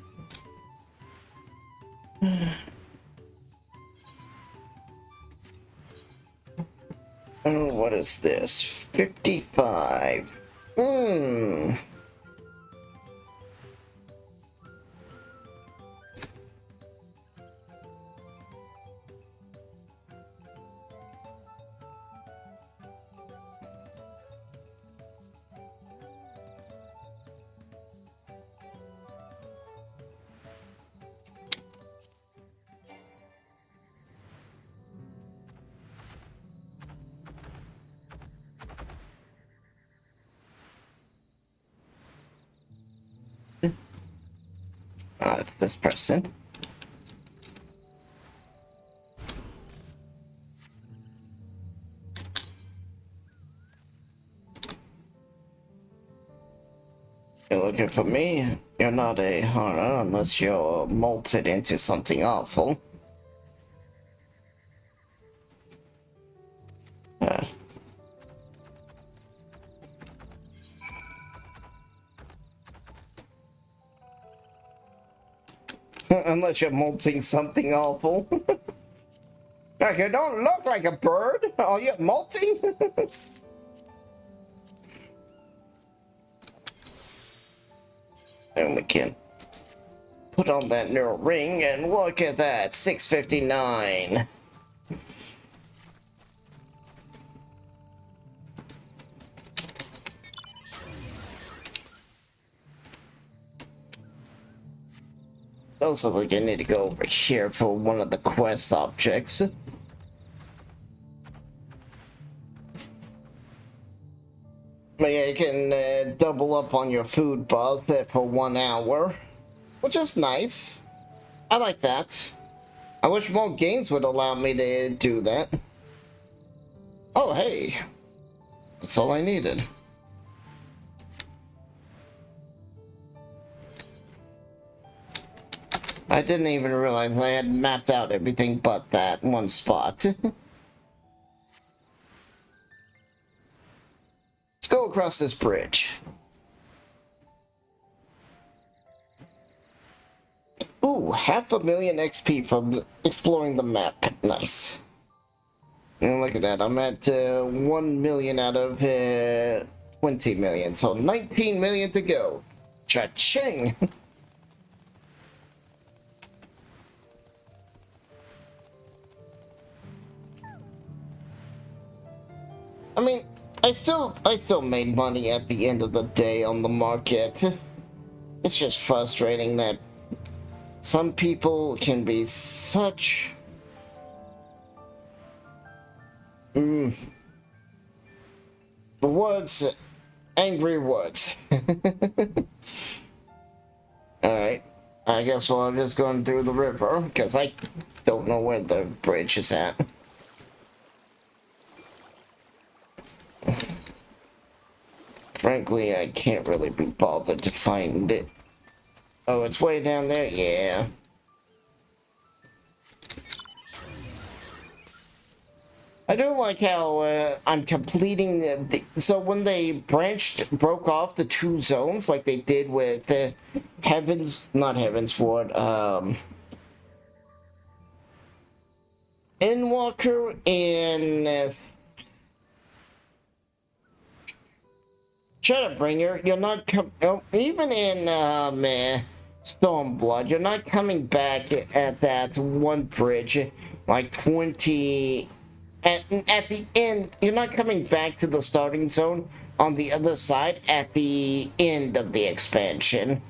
Oh, what is this? 55. It's this person. You're looking for me? You're not a hunter unless you're molted into something awful. Unless you're molting something awful. Like, you don't look like a bird. Are you molting? And we can put on that neural ring and look at that. 659. Also, we're gonna need to go over here for one of the quest objects. But yeah, you can double up on your food bars there for 1 hour, which is nice. I like that. I wish more games would allow me to do that. Oh, hey. That's all I needed. I didn't even realize I had mapped out everything but that one spot. Let's go across this bridge. Ooh, 500,000 XP from exploring the map. Nice. And look at that, I'm at 1 million out of 20 million, so 19 million to go. Cha-ching! I mean, I still made money at the end of the day on the market. It's just frustrating that some people can be such... words, angry words. Alright, I guess I'm just going through the river, because I don't know where the bridge is at. Frankly, I can't really be bothered to find it. Oh, it's way down there? Yeah. I do like how I'm completing so when they broke off the two zones like they did with Heavensward, Endwalker and Shadowbringer, you're not even in Stormblood, you're not coming back at that one bridge like 20. At the end, you're not coming back to the starting zone on the other side at the end of the expansion.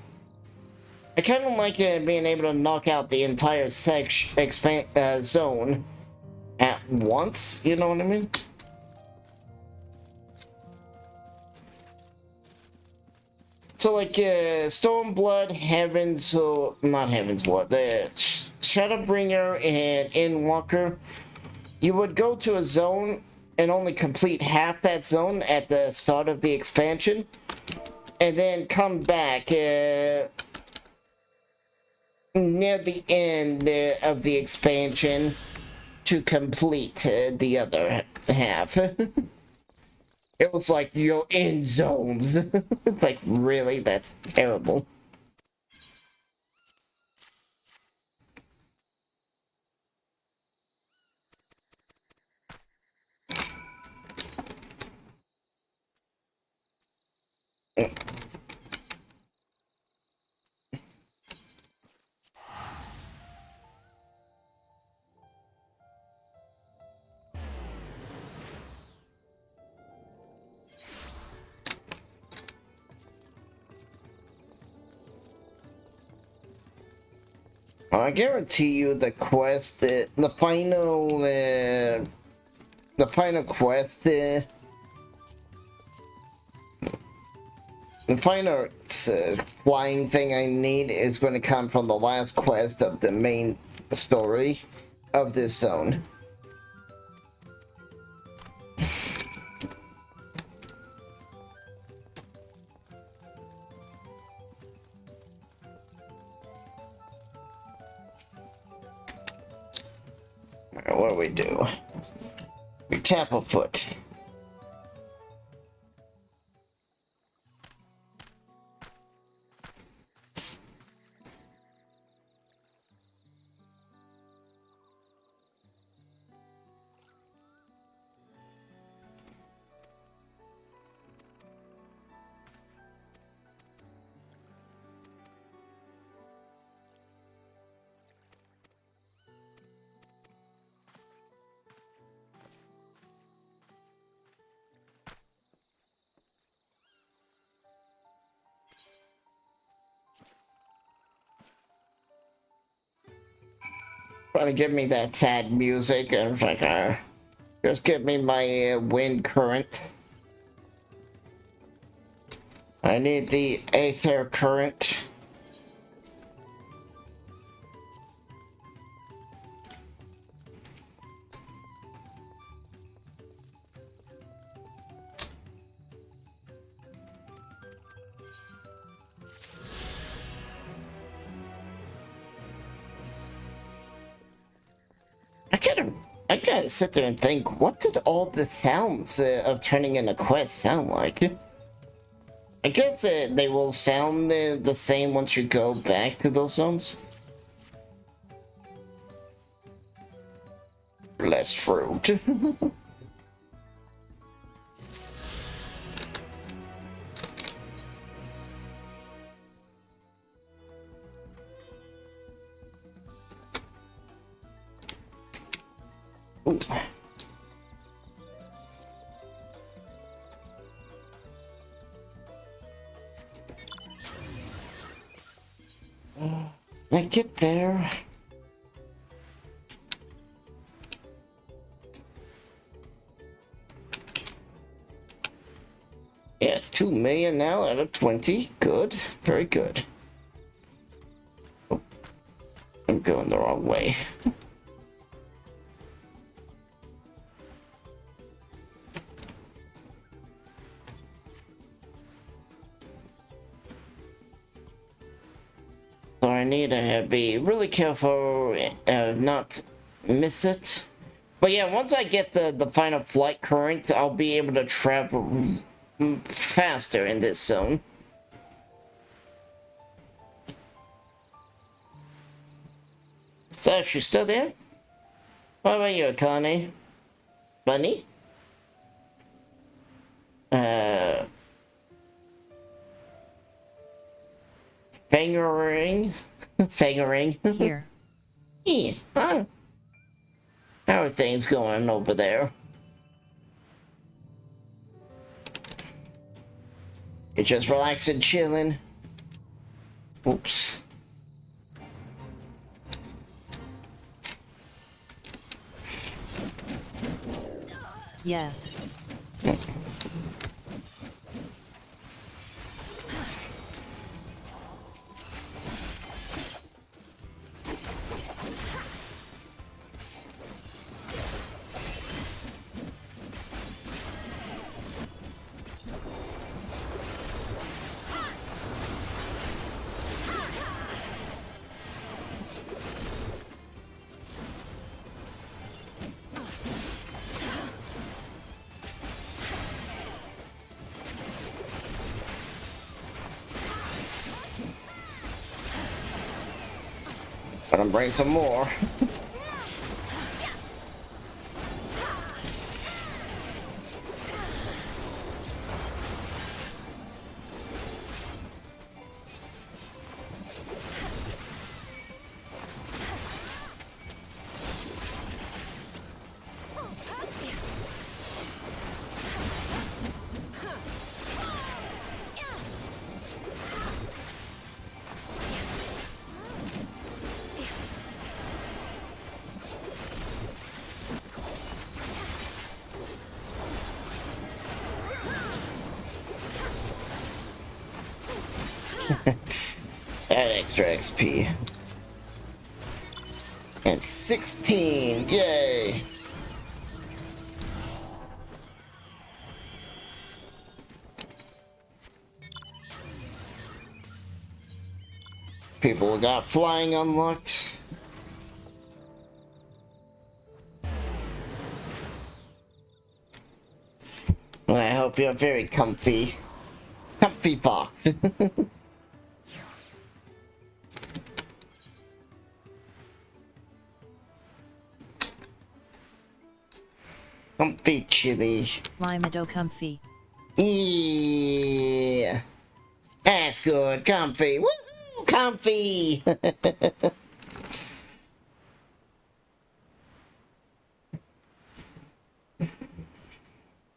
I kind of like being able to knock out the entire zone at once, you know what I mean? So like Stormblood, not Heavensward, Shadowbringer and Endwalker, you would go to a zone and only complete half that zone at the start of the expansion, and then come back near the end of the expansion to complete the other half. It was like, you're in zones. It's like, really? That's terrible. I guarantee you the quest, the final quest, the final flying thing I need is going to come from the last quest of the main story of this zone. What do we do? We tap a foot. Trying to give me that sad music, and it's like, just give me my wind current. I need the aether current. I gotta sit there and think, what did all the sounds of turning in a quest sound like? I guess they will sound the same once you go back to those zones. Less fruit. Ooh. I get there. Yeah, 2 million now out of 20. Good. Very good. Oh, I'm going the wrong way. So I need to be really careful not miss it. But yeah, once I get the final flight current, I'll be able to travel faster in this zone. So she's still there? What about you, Connie? Bunny? Fingering? Fingering? Here. Yeah, huh? How are things going over there? You're just relaxing, chilling. Oops. Yes. Gonna bring some more. Add extra XP. And 16, yay! People got flying unlocked. Well, I hope you're very comfy. Comfy fox. Comfy chili. Limado comfy. Yeah. That's good. Comfy. Woohoo! Comfy!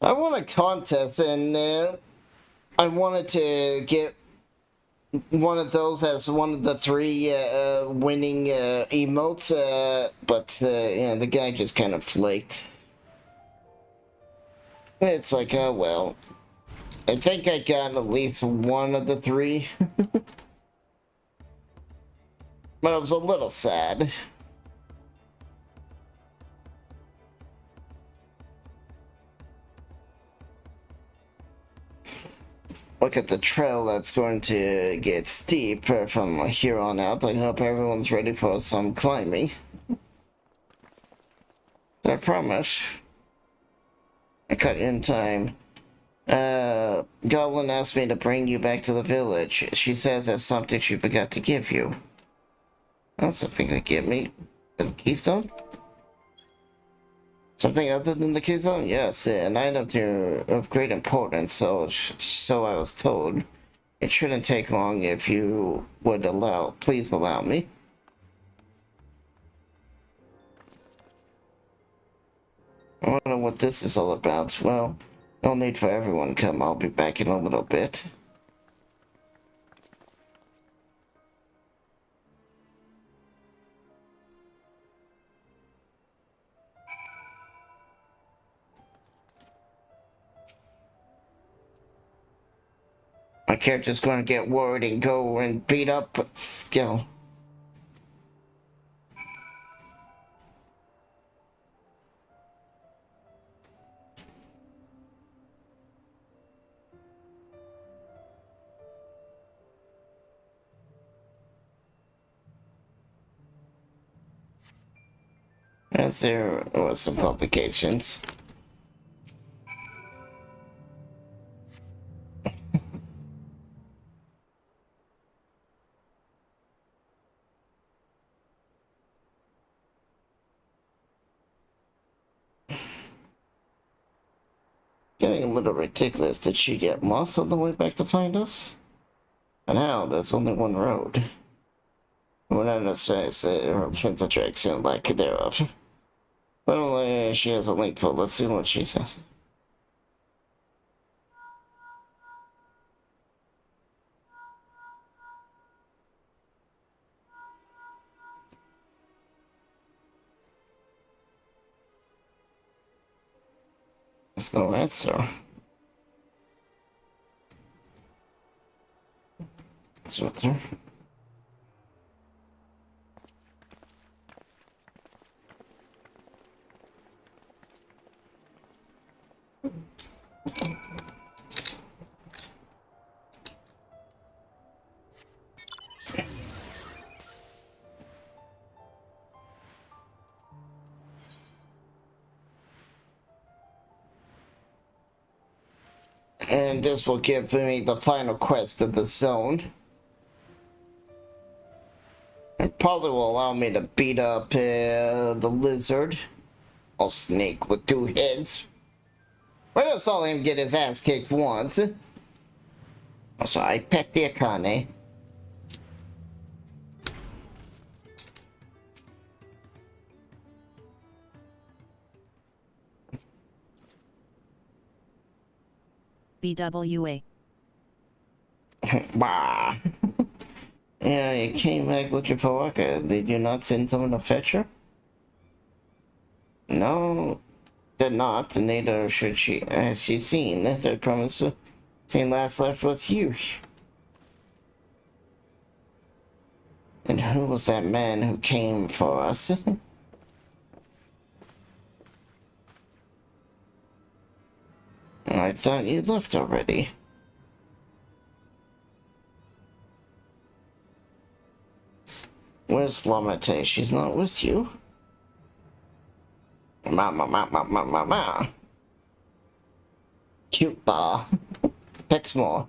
I won a contest and I wanted to get one of those as one of the 3 winning emotes, but yeah, the guy just kind of flaked. It's like, oh well. I think I got at least one of the 3. But I was a little sad. Look at the trail that's going to get steep from here on out. I hope everyone's ready for some climbing. promise. I caught you in time. Goblin asked me to bring you back to the village. She says there's something she forgot to give you. Oh, something to give me? The keystone? Something other than the keystone? Yes, an item of great importance, so I was told. It shouldn't take long if you would please allow me. I wonder what this is all about. Well, no need for everyone to come. I'll be back in a little bit. My character's gonna get worried and go and beat up Skill. As there was some complications. Getting a little ridiculous. Did she get lost on the way back to find us? And how? There's only one road. We're not necessarily sense attraction lack thereof. Well, she has a link for. Let's see what she says. There's no answer. It's right there. And this will give me the final quest of the zone. It probably will allow me to beat up the lizard. Or snake with two heads. I just saw him get his ass kicked once. So I pet the Akane. BWA. Bah. Yeah, you came back looking for Waka. Did you not send someone to fetch her? No, did not. Neither should she. Has she seen? I promised to see last left with you. And who was that man who came for us? I thought you left already. Where's Lamate? She's not with you? Ma. Cute bar. Pets more.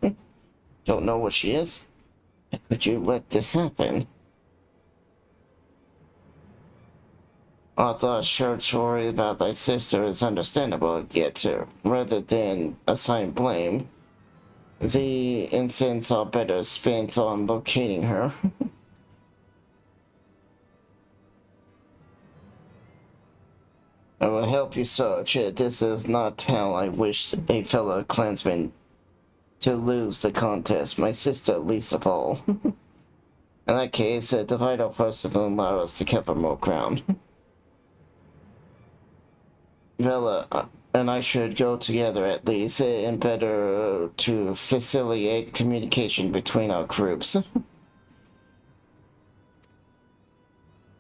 Don't know what she is? How could you let this happen? Although Shirt's worry about thy sister is understandable, yet rather than assign blame, the incidents are better spent on locating her. I will help you search. This is not how I wished a fellow clansman to lose the contest, my sister least of all. In that case, divide our forces and allow us to cover more ground. Vela and I should go together at least, and better to facilitate communication between our groups.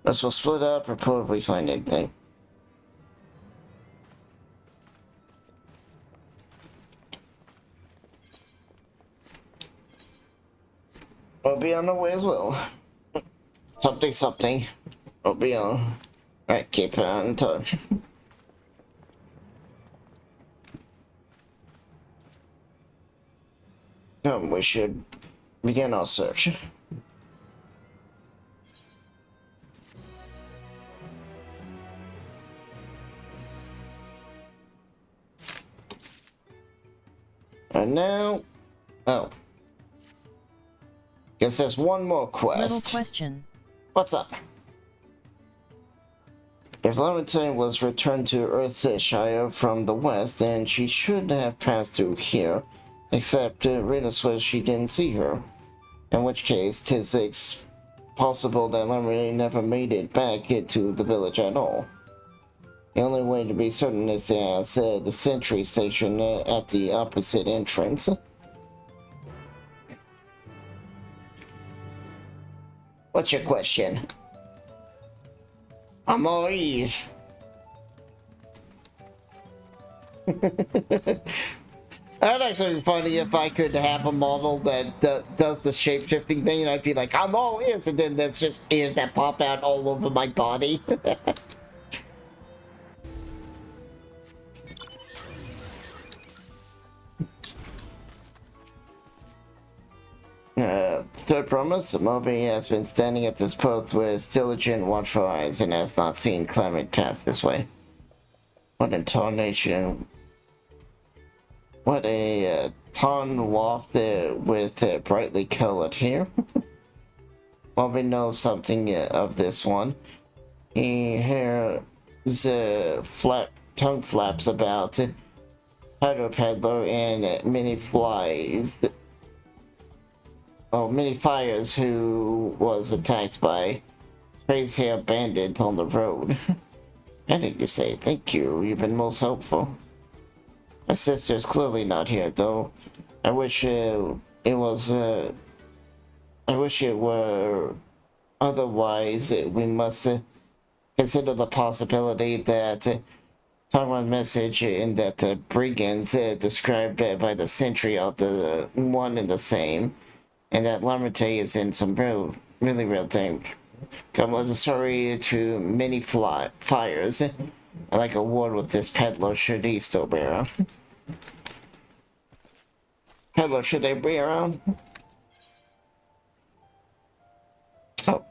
Let's we'll split up, report if we find anything. We'll be on the way as well. Something. We'll be on. Alright, keep in touch. We should begin our search. And now... Oh. Guess there's one more quest. Little question. What's up? If Levantine was returned to Earthshire from the west, then she should have passed through here. Except Rita swears she didn't see her. In which case, 'tis possible that Levantine never made it back into the village at all. The only way to be certain is to ask the sentry station at the opposite entrance. What's your question? I'm all ears. That'd actually be funny if I could have a model that does the shape-shifting thing, and I'd be like, I'm all ears, and then that's just ears that pop out all over my body. Third promise, Moby has been standing at this post with diligent, watchful eyes and has not seen Clement pass this way. What a tarnation. What a tarn waft with brightly colored hair. Moby knows something of this one. He hears tongue flaps about Hydro Peddler and many flies. Many fires who was attacked by crazy hair bandits on the road. Bandit, you say? Thank you. You've been most helpful. My sister's clearly not here, though. I wish it were otherwise. We must consider the possibility that Taiwan message in that the brigands described by the sentry are the one and the same. And that Lamerte is in some really real danger. God was sorry to many fires. I like a word with this peddler, should he still be around? Peddler, should they be around? Oh.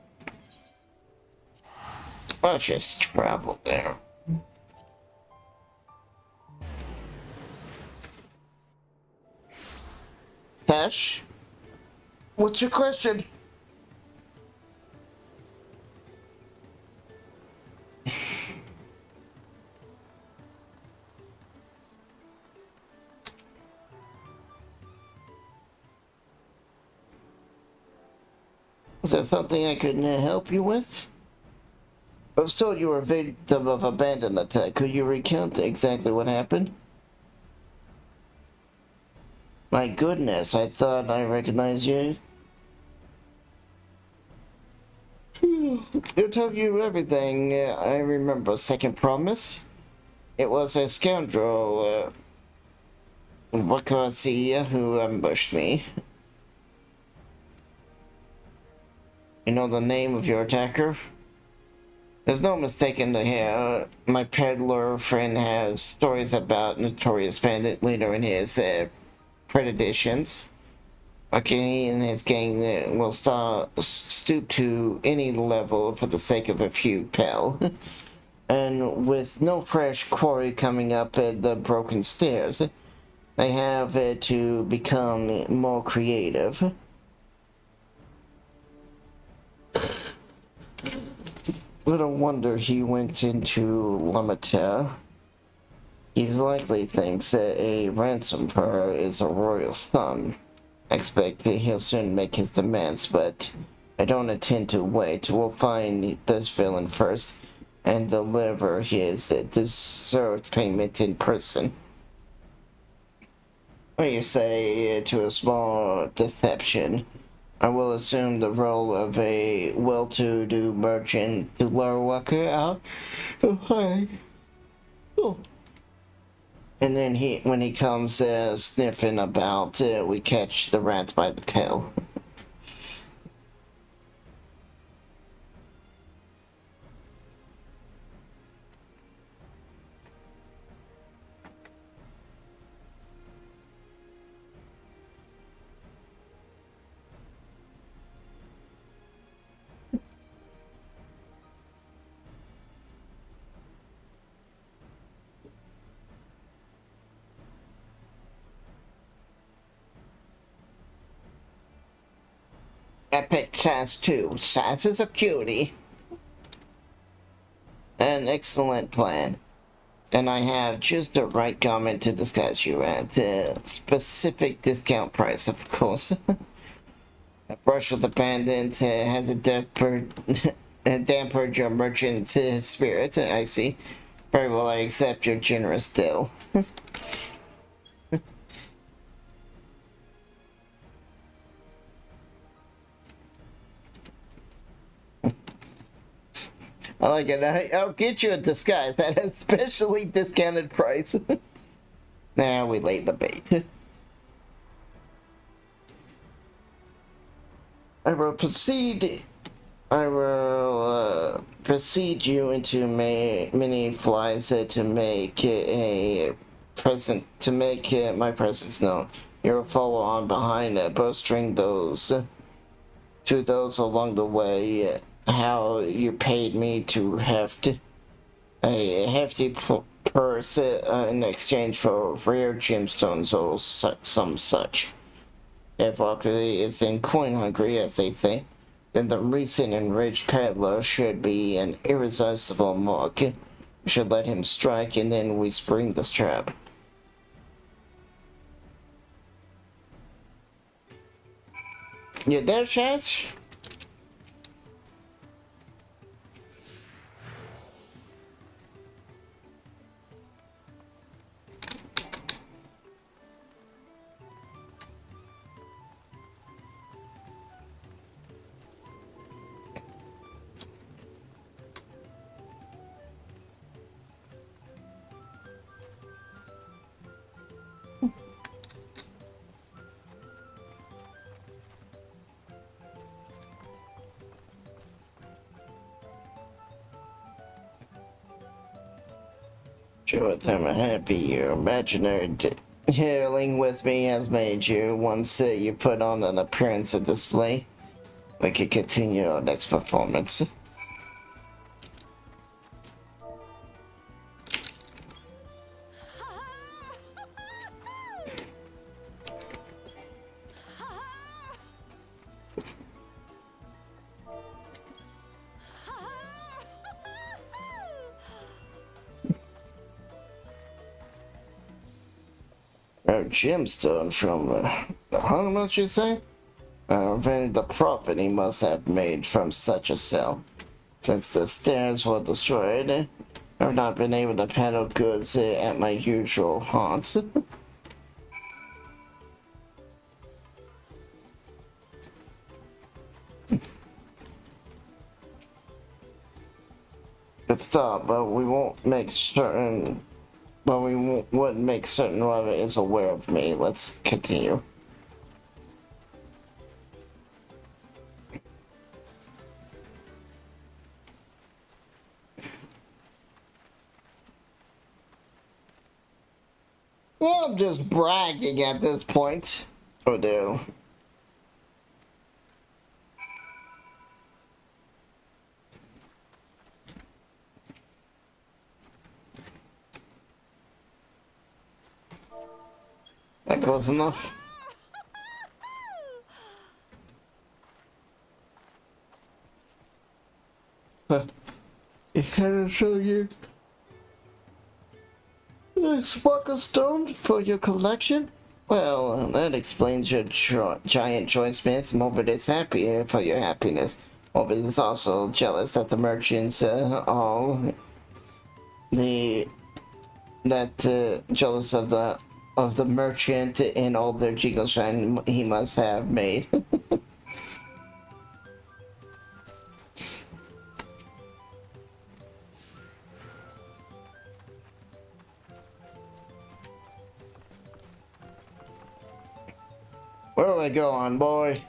Let's just travel there. Tash? What's your question? Is that something I could help you with? I was told you were a victim of a bandit attack. Could you recount exactly what happened? My goodness, I thought I recognized you. I'll tell you everything. I remember Second Promise. It was a scoundrel, Wakasi, who ambushed me. You know the name of your attacker? There's no mistaking here. My peddler friend has stories about notorious bandit leader and his predations. Okay, he and his gang will stoop to any level for the sake of a few pel. And with no fresh quarry coming up the broken stairs, they have to become more creative. Little wonder he went into Lamata. He likely thinks a ransom for her is a royal son. I expect that he'll soon make his demands, but I don't intend to wait. We'll find this villain first and deliver his deserved payment in person. What do you say to a small deception? I will assume the role of a well-to-do merchant to lure Walker out. Oh, hi. Oh. And then when he comes sniffing about, we catch the rat by the tail. I picked Sass too. Sass is a cutie. An excellent plan. And I have just the right garment to disguise you at. The specific discount price, of course. A brush with the bandit has dampered your merchant spirit, I see. Very well, I accept your generous deal. I like it. I'll get you a disguise at a specially discounted price. Now we laid the bait. I will precede you into many flies to make a present my presence known. You will follow on behind, bowstring those to those along the way. How you paid me to a hefty purse in exchange for rare gemstones or some such. If Ockley is in coin hungry, as they say, then the recent enraged peddler should be an irresistible mark. We should let him strike, and then we spring the trap. You there, Chaz? Sure, I'm happy your imaginary healing with me has made you. Once you put on an appearance of display, we can continue our next performance. A gemstone from how much you say? Then the profit he must have made from such a sale. Since the stairs were destroyed, I've not been able to peddle goods at my usual haunts. Good start, but we won't make certain. But we wouldn't make certain whoever is aware of me. Let's continue. Well, I'm just bragging at this point. Oh, dear. That close enough. You had to show you the sparkle stone for your collection? Well, that explains your giant jointsmith. Morbid is happy for your happiness. Morbid is also jealous that the merchants jealous of the merchant and all their jiggle shine he must have made. Where do I go on, boy?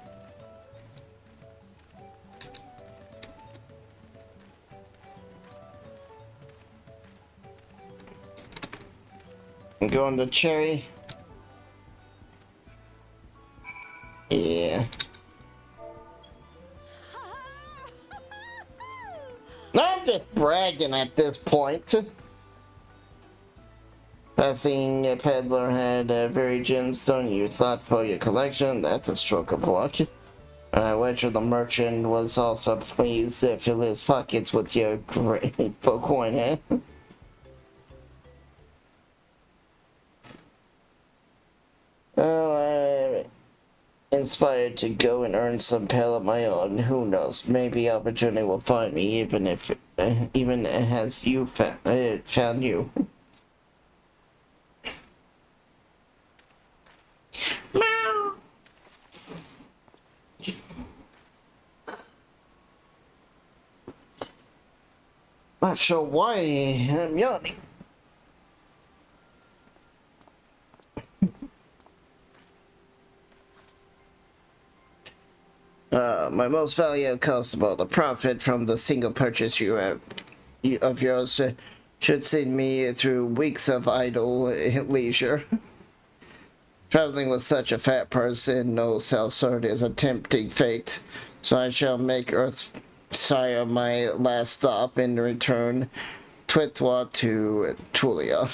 I'm going to Cherry. Yeah. I'm just bragging at this point. Passing a peddler had a very gemstone you thought for your collection. That's a stroke of luck. Which of the merchant was also pleased to fill his pockets with your great coin, eh? Well, I'm inspired to go and earn some pay of my own. Who knows? Maybe opportunity will find me, even as you found you. Meow. Not sure why I'm yawning. My most valuable customer, the profit from the single purchase of yours should see me through weeks of idle leisure. Traveling with such a fat person, no self-sort is a tempting fate, so I shall make Earthsire my last stop and return Twitwa to Tulia.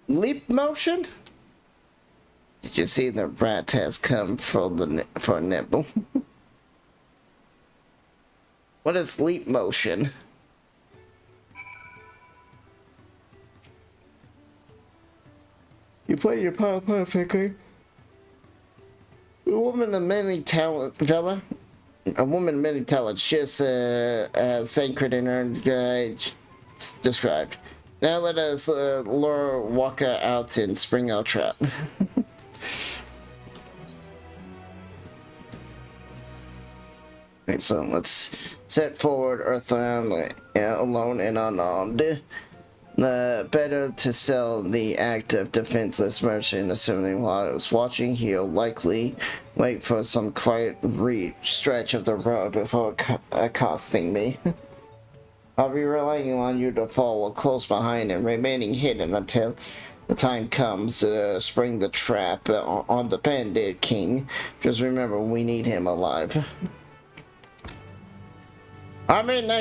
Leap motion? Did you see the rat has come for a nibble? What is leap motion? You play your part perfectly. A woman of many talents, fella. A woman of many talents, just as sacred and earned described. Now let us lure Waka out and spring our trap. Excellent. Let's set forward Earthling alone and unarmed. Better to sell the act of defenseless merchant, assuming while I was watching, he'll likely wait for some quiet stretch of the road before accosting me. I'll be relying on you to follow close behind and remaining hidden until the time comes to spring the trap on the Bandit King. Just remember, we need him alive. I mean,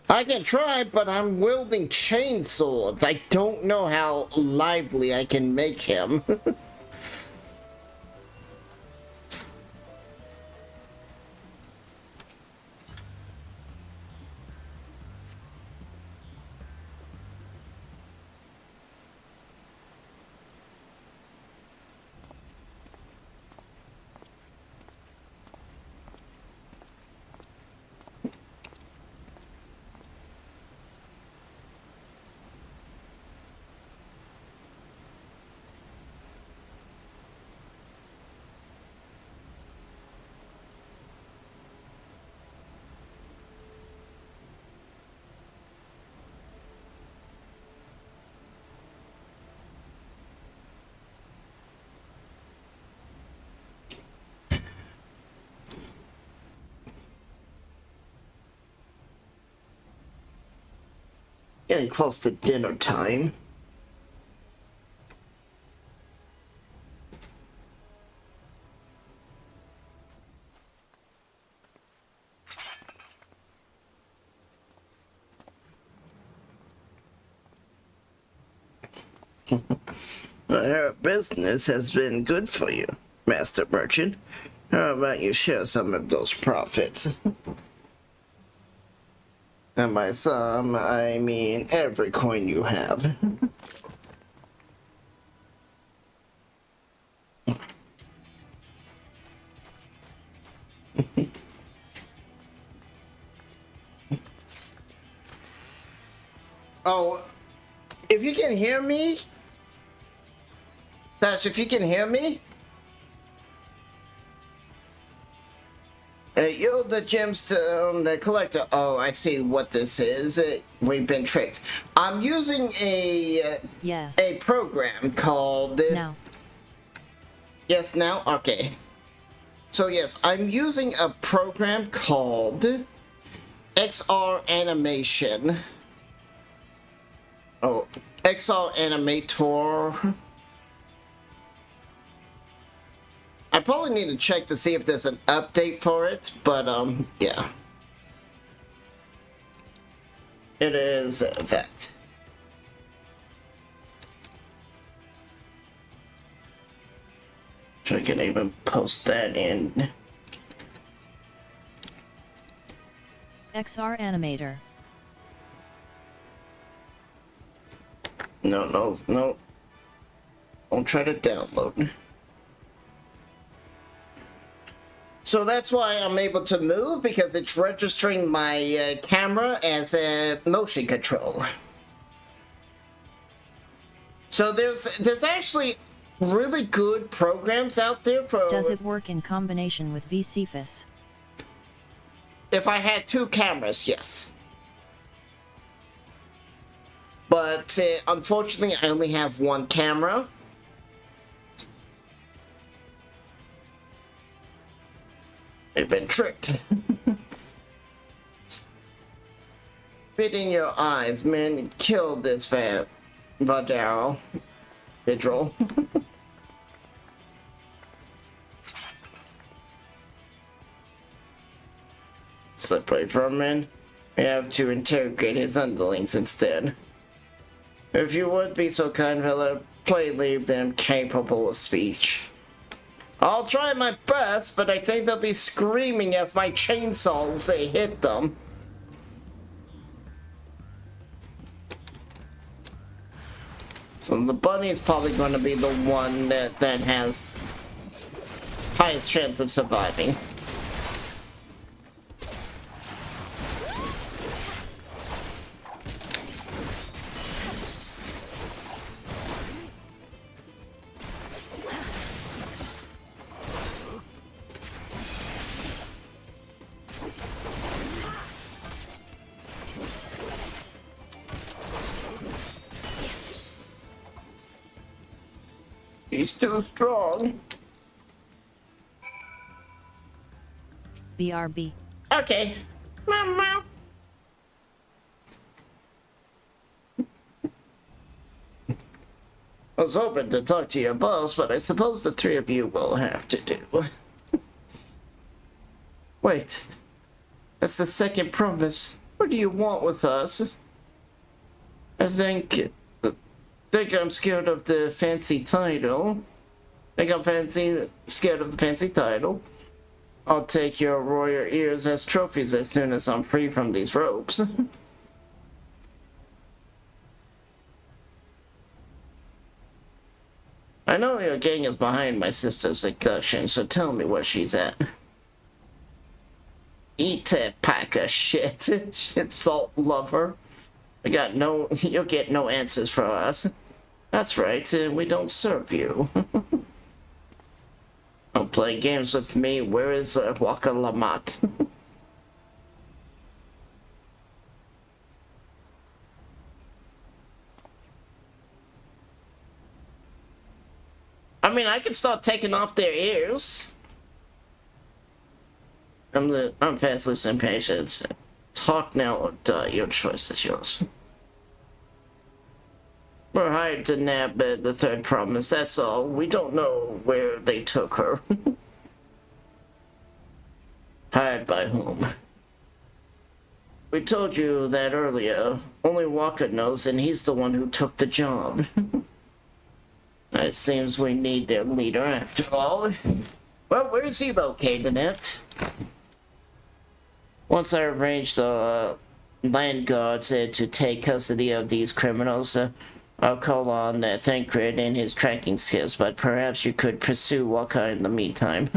I can try, but I'm wielding chainswords. I don't know how lively I can make him. Getting close to dinner time. Our business has been good for you, Master Merchant. How about you share some of those profits? And by some, I mean every coin you have. Oh, if you can hear me, Dash, if you can hear me, you're the gemstone, the collector. Oh, I see what this is. We've been tricked. I'm using a Yes. a program called. No. Yes, now? Okay. So yes, I'm using a program called XR Animation. Oh, XR Animator. I probably need to check to see if there's an update for it, but yeah. It is that. I can even post that in. XR Animator. No. Don't try to download. So that's why I'm able to move, because it's registering my camera as a motion control. So there's actually really good programs out there for... Does it work in combination with VCFS? If I had two cameras, yes. But unfortunately, I only have one camera. They've been tricked. Spit in your eyes, man. Kill this Vidral. Slippery vermin. We have to interrogate his underlings instead. If you would be so kind, fella, please leave them capable of speech. I'll try my best, but I think they'll be screaming as my chainsaws they hit them. So the bunny is probably going to be the one that has highest chance of surviving. He's too strong. BRB. Okay. Meow. I was hoping to talk to your boss, but I suppose the three of you will have to do. Wait. That's the second promise. What do you want with us? I think I'm scared of the fancy title. Scared of the fancy title. I'll take your royal ears as trophies as soon as I'm free from these ropes. I know your gang is behind my sister's abduction, so tell me where she's at. Eat that pack of shit. Salt lover. You'll get no answers from us. That's right, we don't serve you. Don't play games with me. Where is Waka Lamat? I mean, I could start taking off their ears. I'm fastless impatient. Talk now or die. Your choice is yours. We're hired to nab the third promise, that's all. We don't know where they took her. Hired by whom? We told you that earlier. Only Walker knows, and he's the one who took the job. It seems we need their leader after all. Well, where is he located at? Once I arranged the land guards to take custody of these criminals, I'll call on Thancred and his tracking skills, but perhaps you could pursue Walker in the meantime.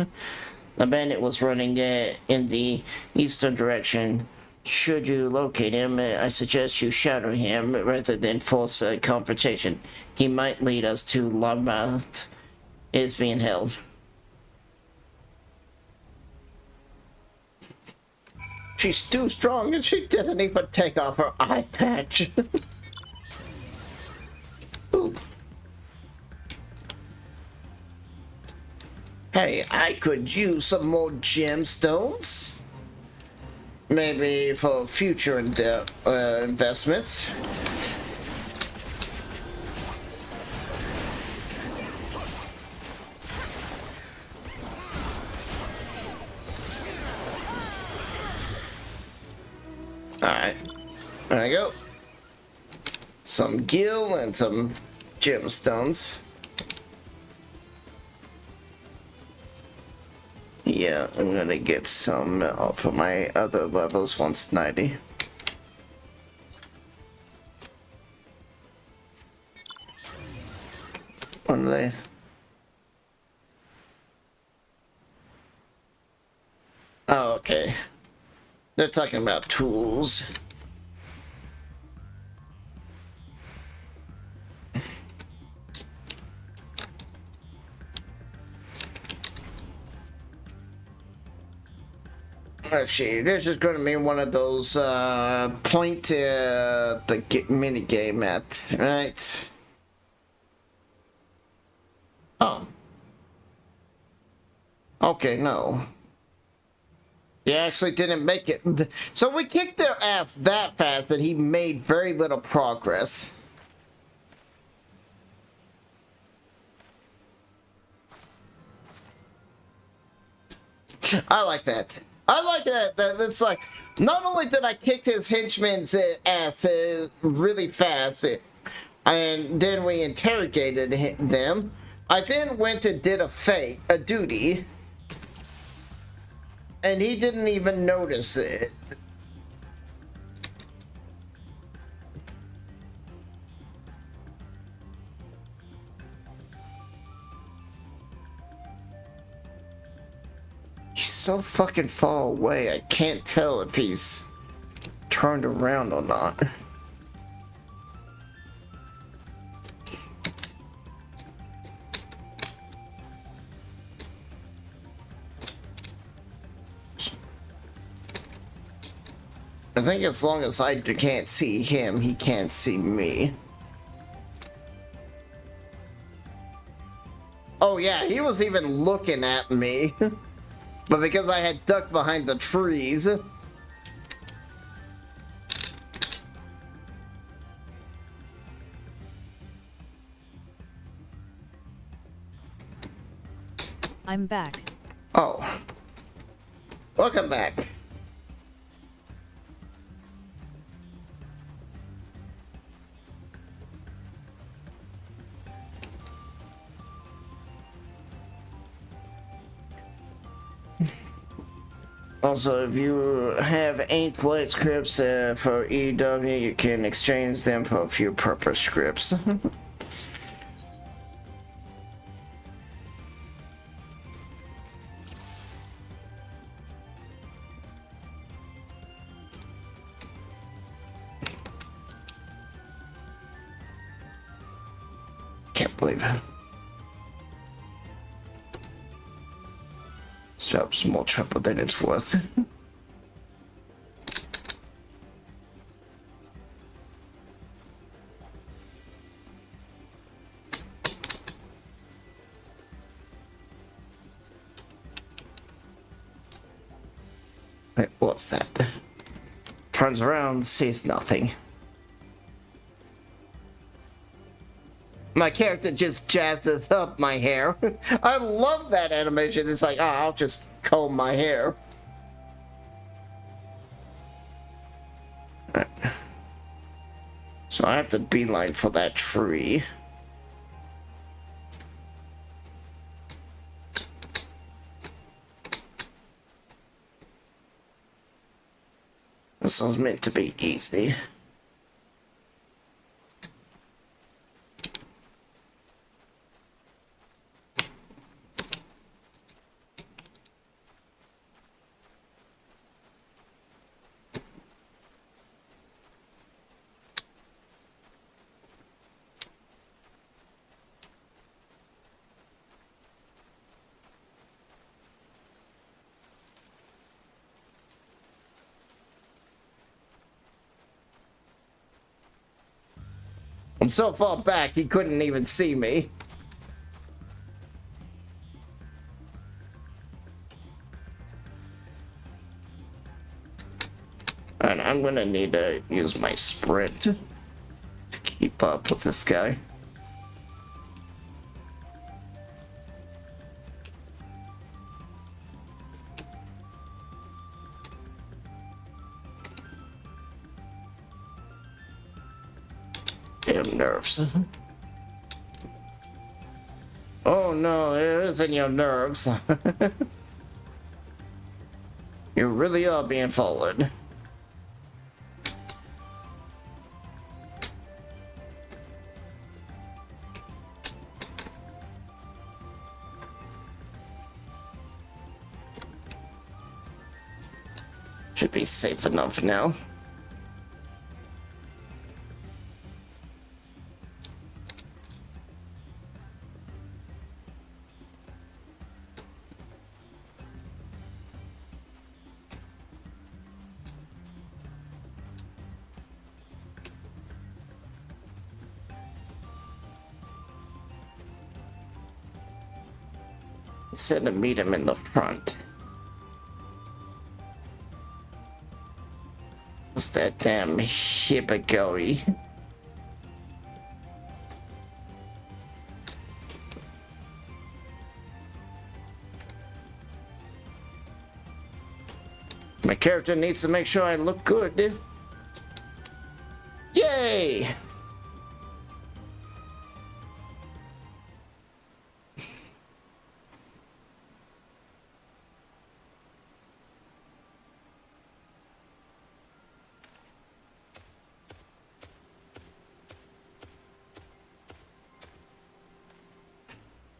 The bandit was running in the eastern direction. Should you locate him, I suggest you shadow him rather than force a confrontation. He might lead us to Larmouth is being held. She's too strong and she didn't even take off her eye patch. Hey, I could use some more gemstones. Maybe for future investments. Alright. There you go. Some gil and some gemstones. Yeah, I'm gonna get some for my other levels once 90. What are they? Oh, okay. They're talking about tools. Let's see, this is going to be one of those point the mini game at, right? Oh. Okay, no. He actually didn't make it. So we kicked their ass that fast that he made very little progress. I like that. I like that. It's like, not only did I kick his henchman's ass really fast, and then we interrogated them, I then went and did a duty, and he didn't even notice it. He's so fucking far away, I can't tell if he's turned around or not. I think as long as I can't see him, he can't see me. Oh yeah, he was even looking at me. But because I had ducked behind the trees... I'm back. Oh. Welcome back. Also, if you have 8 white scripts for EW, you can exchange them for a few purple scripts. Can't believe it. Perhaps more trouble than it's worth. Wait, what's that? Turns around, sees nothing. My character just jazzes up my hair. I love that animation. It's like, oh, I'll just comb my hair. Right. So I have to beeline for that tree. This was meant to be easy. I'm so far back, he couldn't even see me. And I'm gonna need to use my sprint to keep up with this guy. Damn nerves. Oh no, it isn't your nerves. You really are being followed. Should be safe enough now. He said to meet him in the front. What's that damn hippogary? My character needs to make sure I look good. Yay!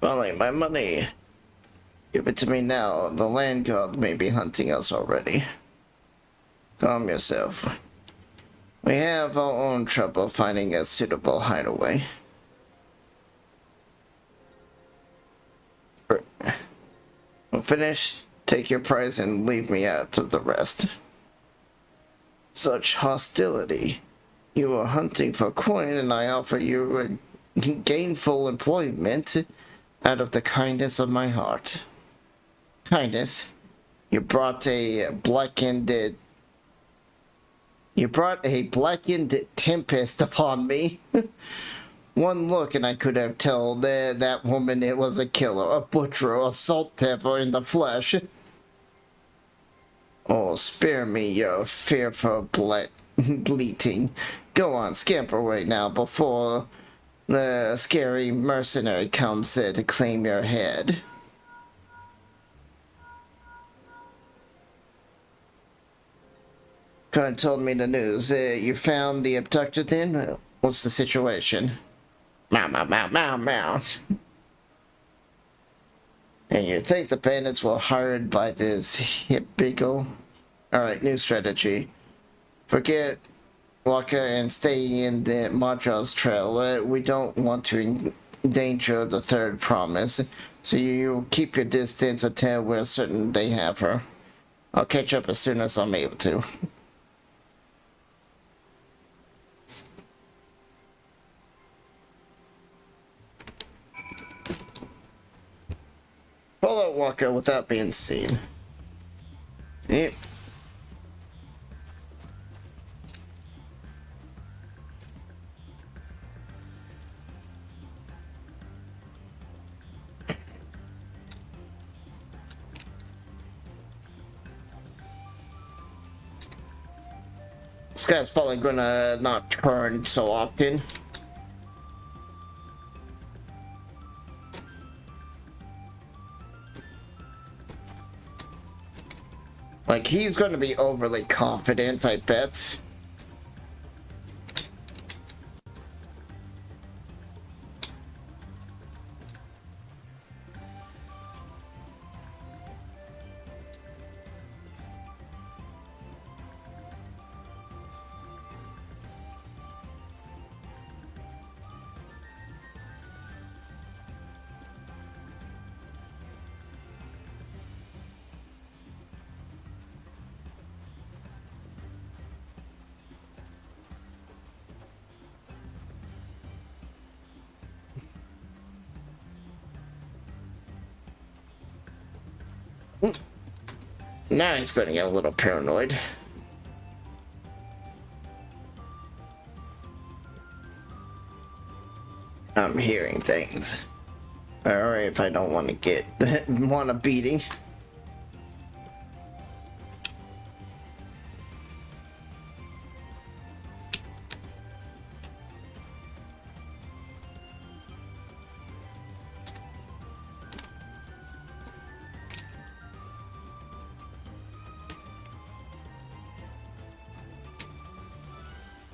Finally, my money. Give it to me now. The land god may be hunting us already. Calm yourself. We have our own trouble finding a suitable hideaway. When finished, take your prize and leave me out of the rest. Such hostility. You are hunting for coin and I offer you a gainful employment out of the kindness of my heart. Kindness? You brought a blackened tempest upon me. One look and I could have told that woman it was a killer, a butcher, a salt devil in the flesh. Oh, spare me your fearful bleating. Go on, scamper away now before the scary mercenary comes to claim your head. Karen told me the news. You found the abducted then? What's the situation? Meow, meow, meow, meow, meow. And you think the bandits were hired by this hip beagle? Alright, new strategy. Forget Waka and stay in the Madra's trail. We don't want to endanger the third promise, so you keep your distance until we're certain they have her. I'll catch up as soon as I'm able to. Pull out Waka without being seen. Yep. This guy's probably gonna not turn so often. Like, he's gonna be overly confident, I bet. Now he's going to get a little paranoid. I'm hearing things. Alright, if I don't want to want a beating.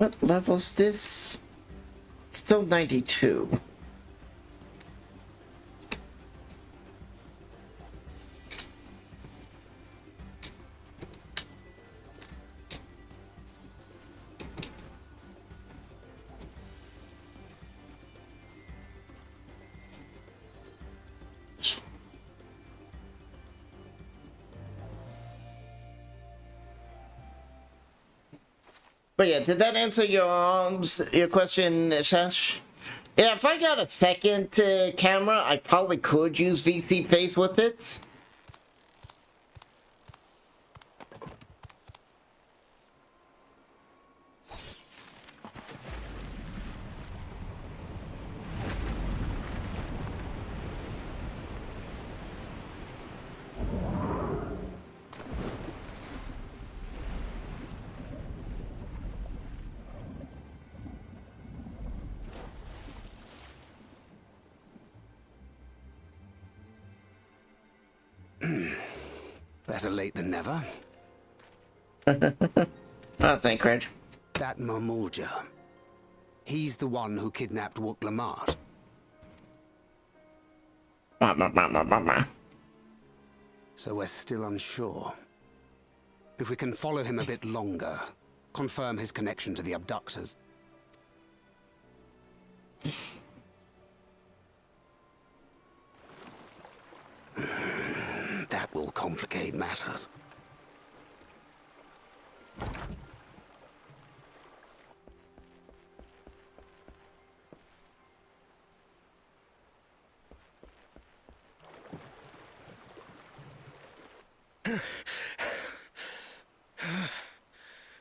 What level's this? Still 92. But yeah, did that answer your question, Shash? Yeah, if I got a second camera, I probably could use VC Face with it. Better late than never. Oh, thank Red. That Mamulja. He's the one who kidnapped Wook Lamart. So we're still unsure. If we can follow him a bit longer, confirm his connection to the abductors. That will complicate matters.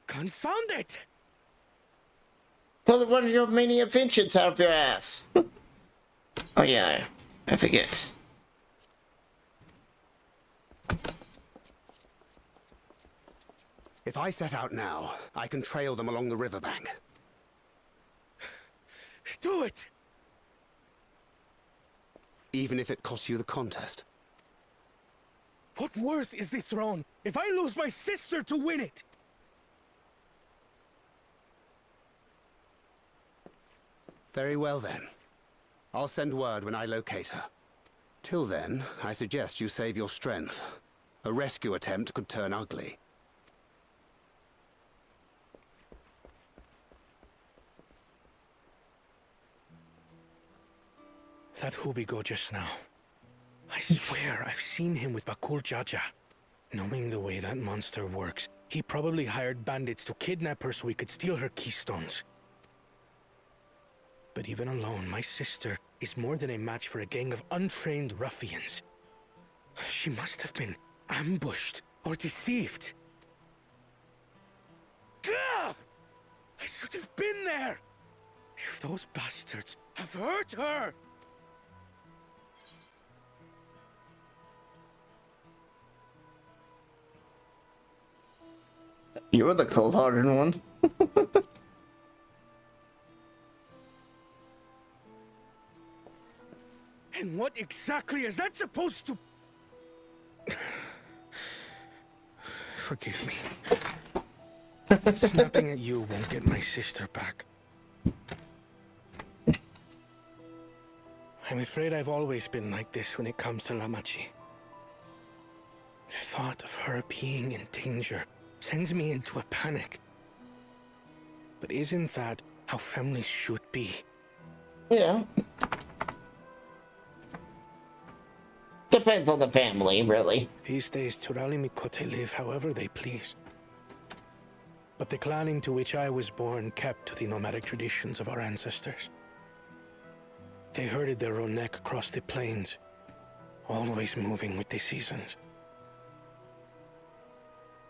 Confound it! Pull one of your mini inventions out of your ass. Oh yeah, I forget. If I set out now, I can trail them along the riverbank. Do it! Even if it costs you the contest. What worth is the throne if I lose my sister to win it? Very well then. I'll send word when I locate her. Till then, I suggest you save your strength. A rescue attempt could turn ugly. That Hubigo just now. I swear I've seen him with Bakul Jaja. Knowing the way that monster works, he probably hired bandits to kidnap her so he could steal her keystones. But even alone, my sister is more than a match for a gang of untrained ruffians. She must have been ambushed or deceived. Gah! I should have been there! If those bastards have hurt her! You're the cold-hearted one. And what exactly is that supposed to... Forgive me. Snapping at you won't get my sister back. I'm afraid I've always been like this when it comes to Lamachi. The thought of her being in danger sends me into a panic. But isn't that how families should be? Yeah. Depends on the family, really. These days, Turali Mikote live however they please. But the clan into which I was born kept to the nomadic traditions of our ancestors. They herded their own neck across the plains, always moving with the seasons.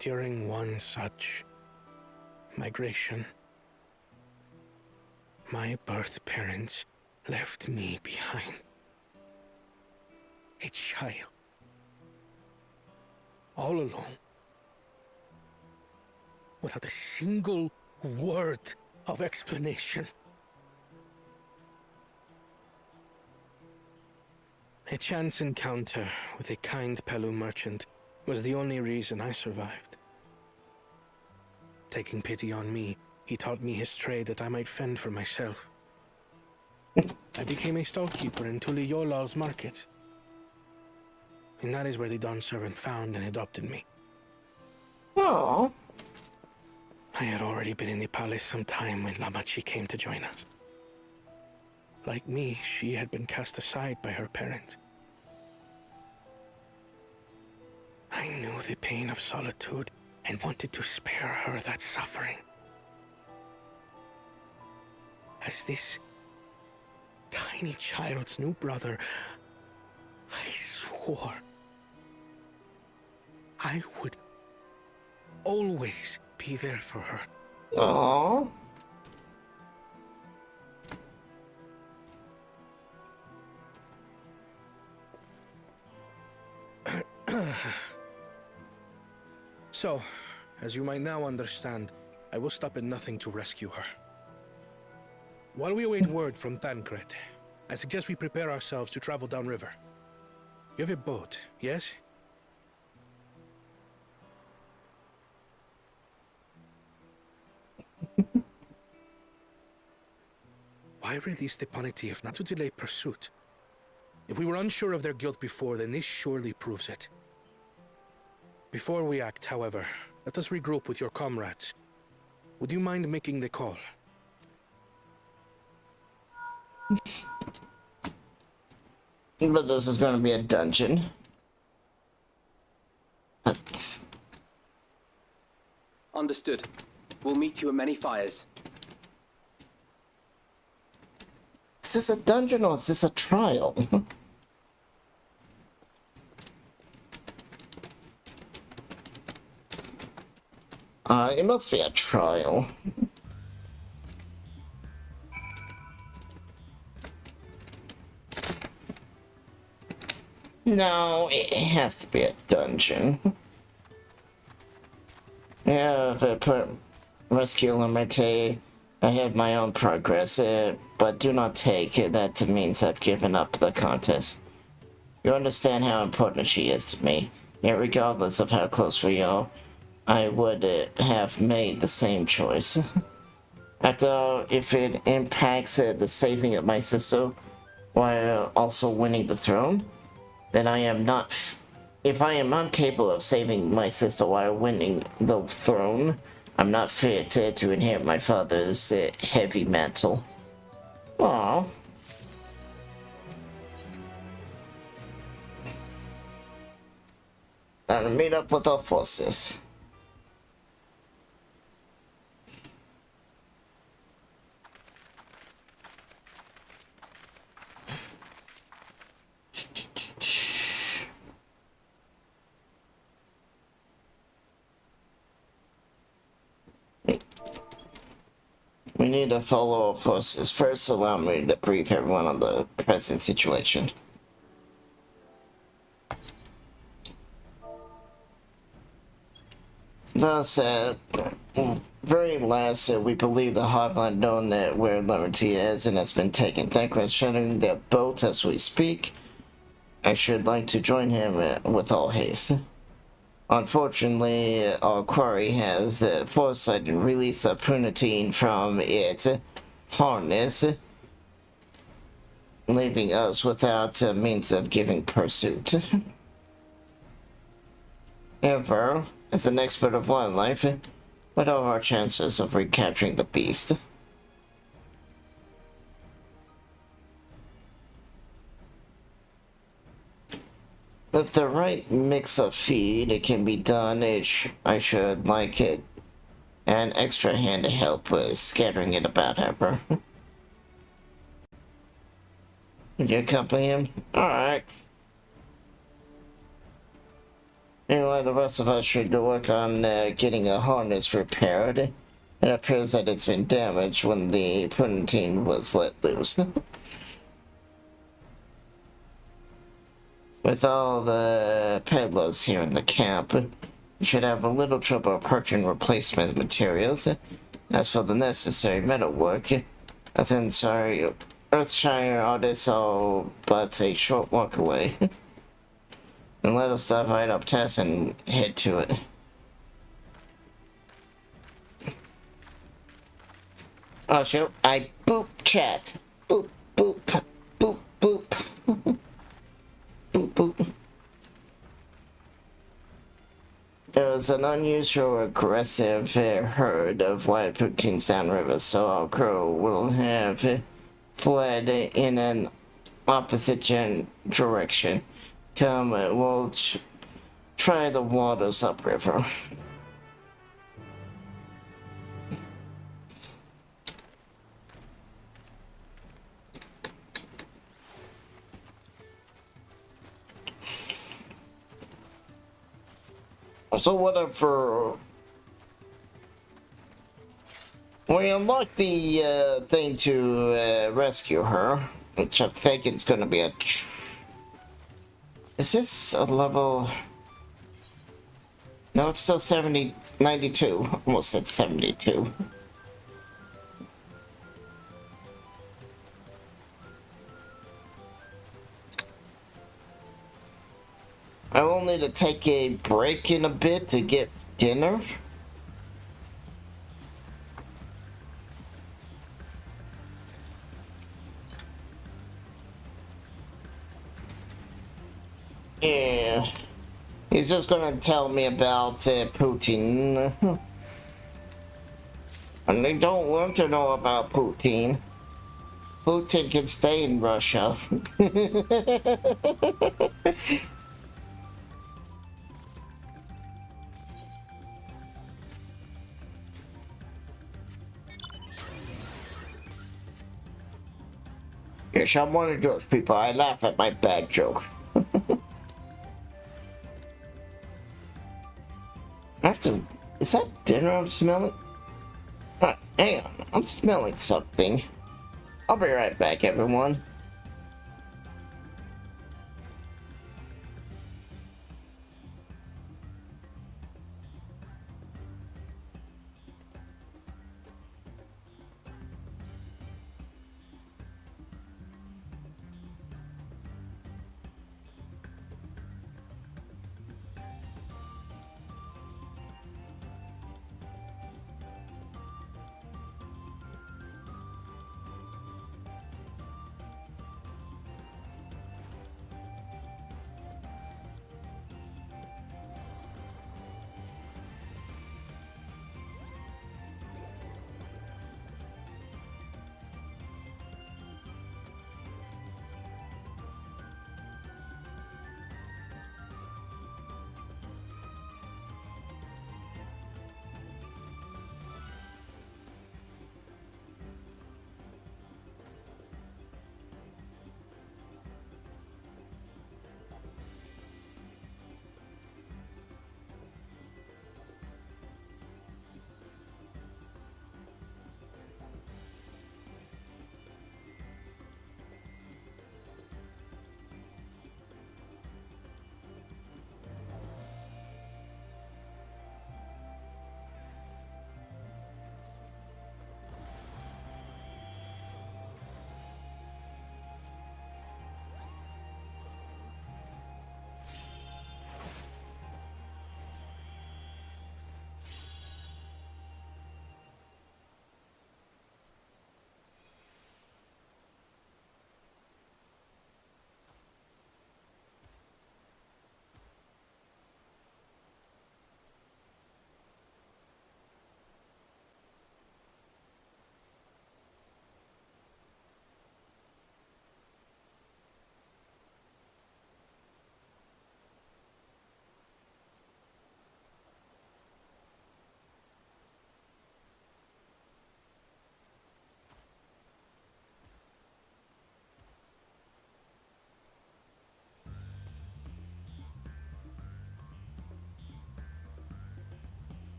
During one such migration, my birth parents left me behind. A child. All alone. Without a single word of explanation. A chance encounter with a kind Pelu merchant was the only reason I survived. Taking pity on me, He taught me his trade that I might fend for myself. I became a stallkeeper in Tuliyolal's market. And that is where the Dawn servant found and adopted me. Oh. I had already been in the palace some time when Lamachi came to join us. Like me, she had been cast aside by her parent. I knew the pain of solitude and wanted to spare her that suffering. As this tiny child's new brother, I swore I would always be there for her. Oh. So, as you might now understand, I will stop at nothing to rescue her. While we await word from Tancred, I suggest we prepare ourselves to travel downriver. You have a boat, yes? Why release the Panity if not to delay pursuit? If we were unsure of their guilt before, then this surely proves it. Before we act, however, let us regroup with your comrades. Would you mind making the call? But this is going to be a dungeon. Understood. We'll meet you at many fires. Is this a dungeon or is this a trial? It must be a trial. No, it has to be a dungeon. Yeah, if I put rescue limit, I have my own progress, but do not take that means I've given up the contest. You understand how important she is to me, yet regardless of how close we are, I would have made the same choice. After all, if it impacts the saving of my sister while also winning the throne, then I am not. If I am incapable of saving my sister while winning the throne, I'm not fit to inherit my father's heavy mantle. Aww. Time to meet up with our forces. We need to follow our forces. First, allow me to brief everyone on the present situation. Thus, very last, we believe the hotline known that where Liberty is and has been taken. Thankfully, shuttering the boat as we speak. I should like to join him with all haste. Unfortunately, our quarry has foresight and released a prunitine from its harness, leaving us without a means of giving pursuit. However, as an expert of wildlife, what are our chances of recapturing the beast? With the right mix of feed, it can be done. I should like it. An extra hand to help with scattering it about, Emperor. Would you accompany him? Alright. Anyway, the rest of us should work on getting a harness repaired. It appears that it's been damaged when the prunitine was let loose. With all the peddlers here in the camp, you should have a little trouble purchasing replacement materials. As for the necessary metalwork, then sorry, Earthshire artists are but a short walk away. Then let us stop right up test and head to it. Oh shoot, I boop chat. Boop, boop, boop, boop. Boop, boop. There was an unusual aggressive herd of wild poutines downriver, so our crew will have fled in an opposite direction. Come, we'll try the waters upriver. So whatever. We unlocked the thing to rescue her, which I'm thinking is going to be a. Is this a level? No, it's still 92. Almost said 72. I will need to take a break in a bit to get dinner. Yeah. He's just gonna tell me about Putin. And they don't want to know about Putin. Putin can stay in Russia. Yes, I'm one of those people. I laugh at my bad jokes. Is that dinner I'm smelling? Hang on, I'm smelling something. I'll be right back, everyone.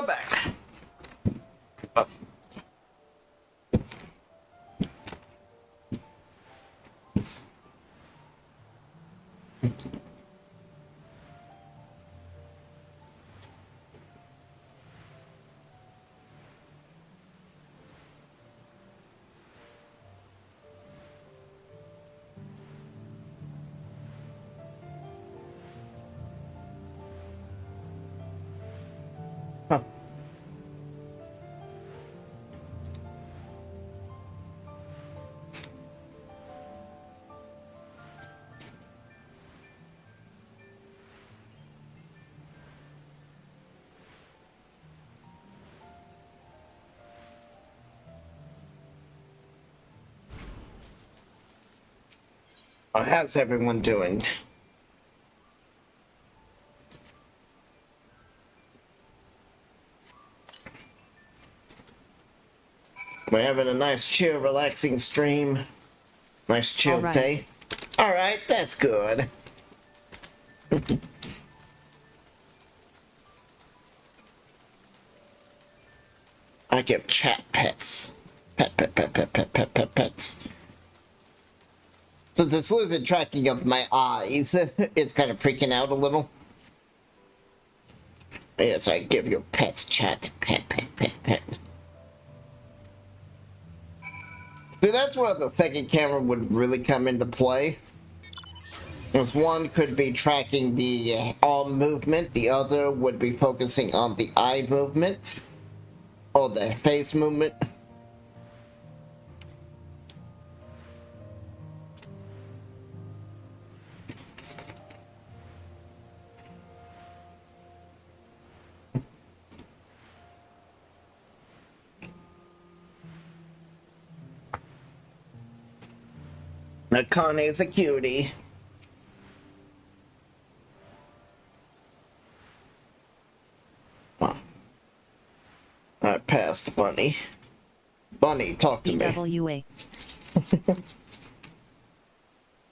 Come back. Up. Huh. How's everyone doing? We're having a nice, chill, relaxing stream. Nice, chill All right. day. Alright, that's good. I give chat pets. Pets. Since it's losing tracking of my eyes, it's kind of freaking out a little. Yes, I give your pets chat. Pet. See, that's where the second camera would really come into play. Because one could be tracking the arm movement, the other would be focusing on the eye movement, or the face movement. Connie's a cutie. I passed Bunny. Bunny, talk to me. EWA.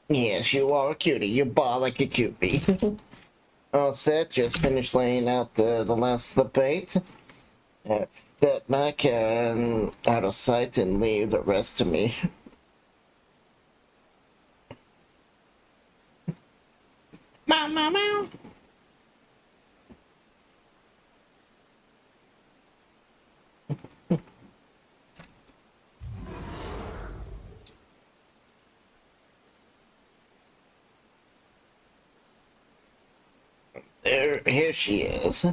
Yes, you are a cutie. You bar like a cutie. All set. Just finished laying out the last of the bait. Let's step back and out of sight and leave the rest to me. Meow, meow, meow. Here she is.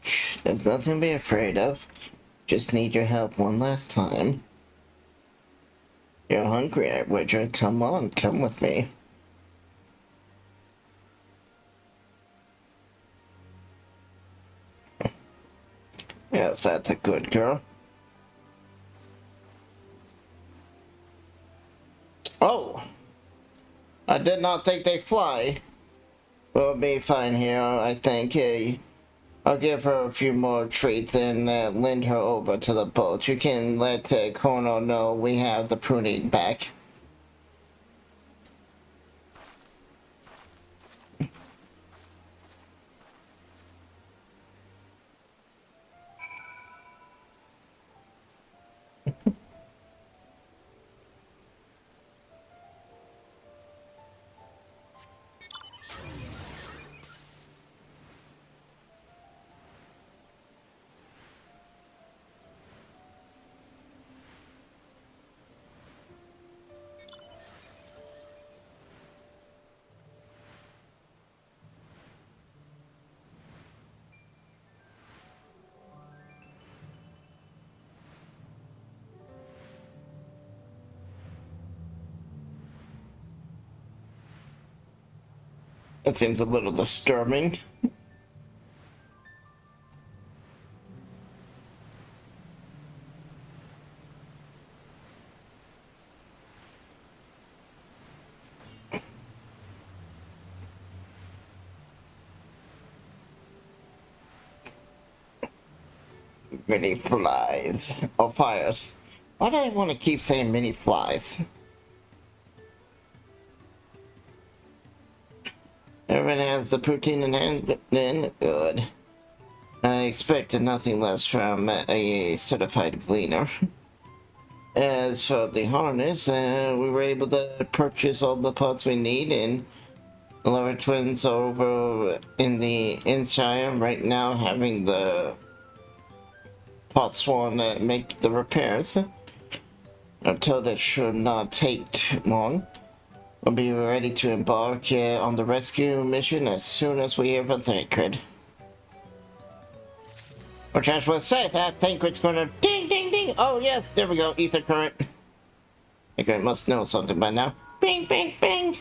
Shh, there's nothing to be afraid of. Just need your help one last time. You're hungry, I wager. Come on, come with me. Yes, that's a good girl. Oh! I did not think they fly. We'll be fine here, I think. I'll give her a few more treats and lend her over to the boat. You can let Corno know we have the pruning back. That seems a little disturbing. Mini flies. Or fires. Why do I want to keep saying mini flies? Everyone has Has the protein in hand? Then good. I expected nothing less from a certified gleaner. As for the harness, we were able to purchase all the parts we need, and our twins are over in the Inshire right now having the parts sworn to make the repairs. I'm told it should not take too long. We'll be ready to embark on the rescue mission as soon as we hear from Thancred. Which, as was said, that Thancred's gonna ding ding ding! Oh yes, there we go, ether current. Thancred must know something by now. Bing bing bing!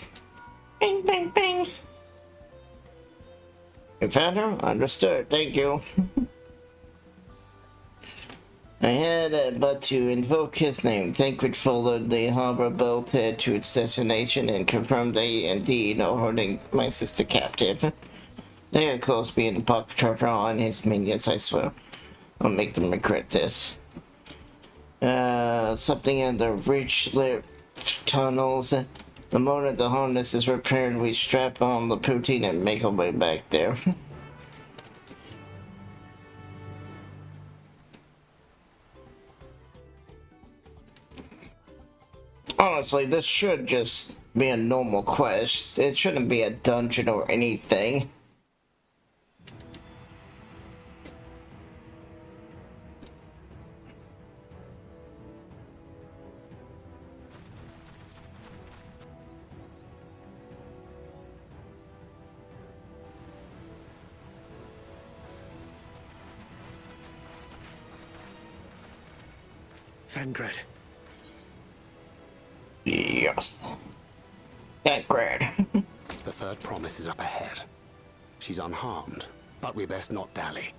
Bing bing bing! You found her? Understood, thank you. I had but to invoke his name. Thancred followed the harbor boat to its destination and confirmed they indeed are holding my sister captive. They are close being Buck Turtle and his minions, I swear. I'll make them regret this. Something in the ridge-lit tunnels. The moment the harness is repaired, we strap on the poutine and make our way back there. Honestly, this should just be a normal quest. It shouldn't be a dungeon or anything. Thancred. Yes. Thancred. The third promise is up ahead. She's unharmed, but we best not dally.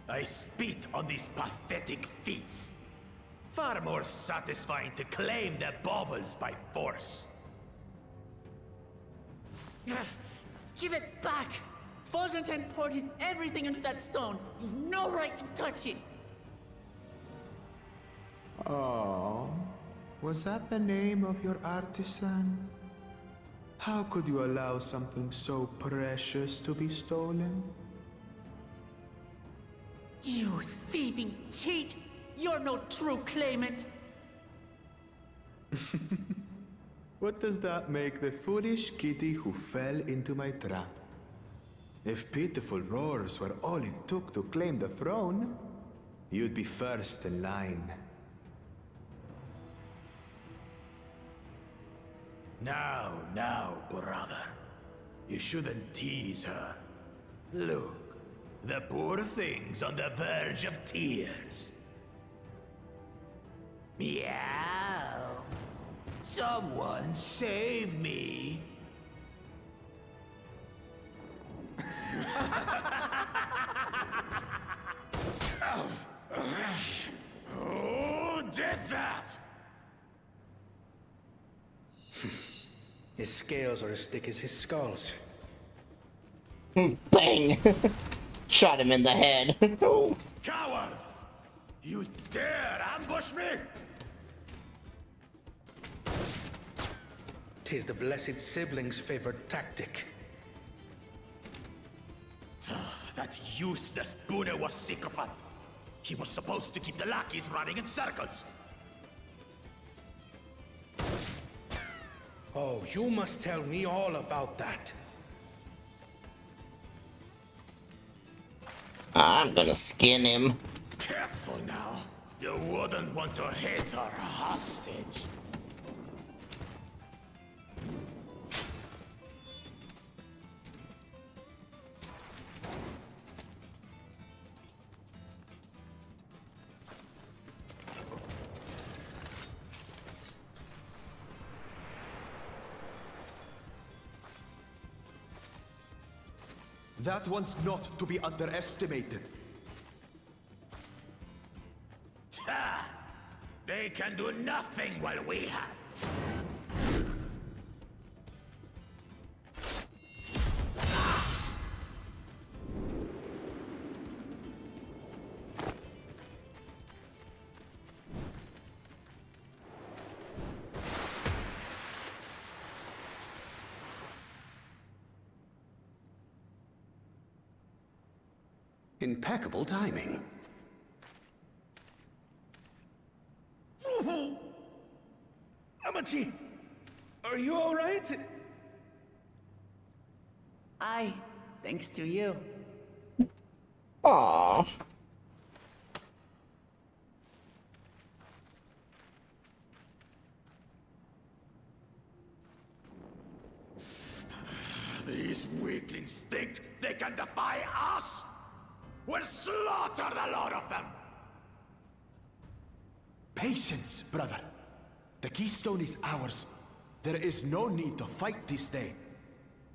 I spit on these pathetic feats. Far more satisfying to claim the baubles by force. Give it back! Fosunten poured his everything into that stone. You've no right to touch it! Oh, was that the name of your artisan? How could you allow something so precious to be stolen? You thieving cheat! You're no true claimant! What does that make the foolish kitty who fell into my trap? If pitiful roars were all it took to claim the throne, you'd be first in line. Now, brother. You shouldn't tease her. Look, the poor thing's on the verge of tears. Meow. Someone save me. Who did that? His scales are as thick as his skulls. Bang! Shot him in the head. Coward! You dare ambush me? 'Tis the blessed sibling's favorite tactic. That useless Bune was sycophant. He was supposed to keep the lackeys running in circles. Oh, you must tell me all about that. I'm gonna skin him. Careful now. You wouldn't want to hit her hostage. That one's not to be underestimated. Ha! They can do nothing while we have. Impeccable timing. Amachi, are you all right? Aye, thanks to you. Aww. These weaklings think they can defy us? We'll slaughter the lot of them! Patience, brother. The keystone is ours. There is no need to fight this day.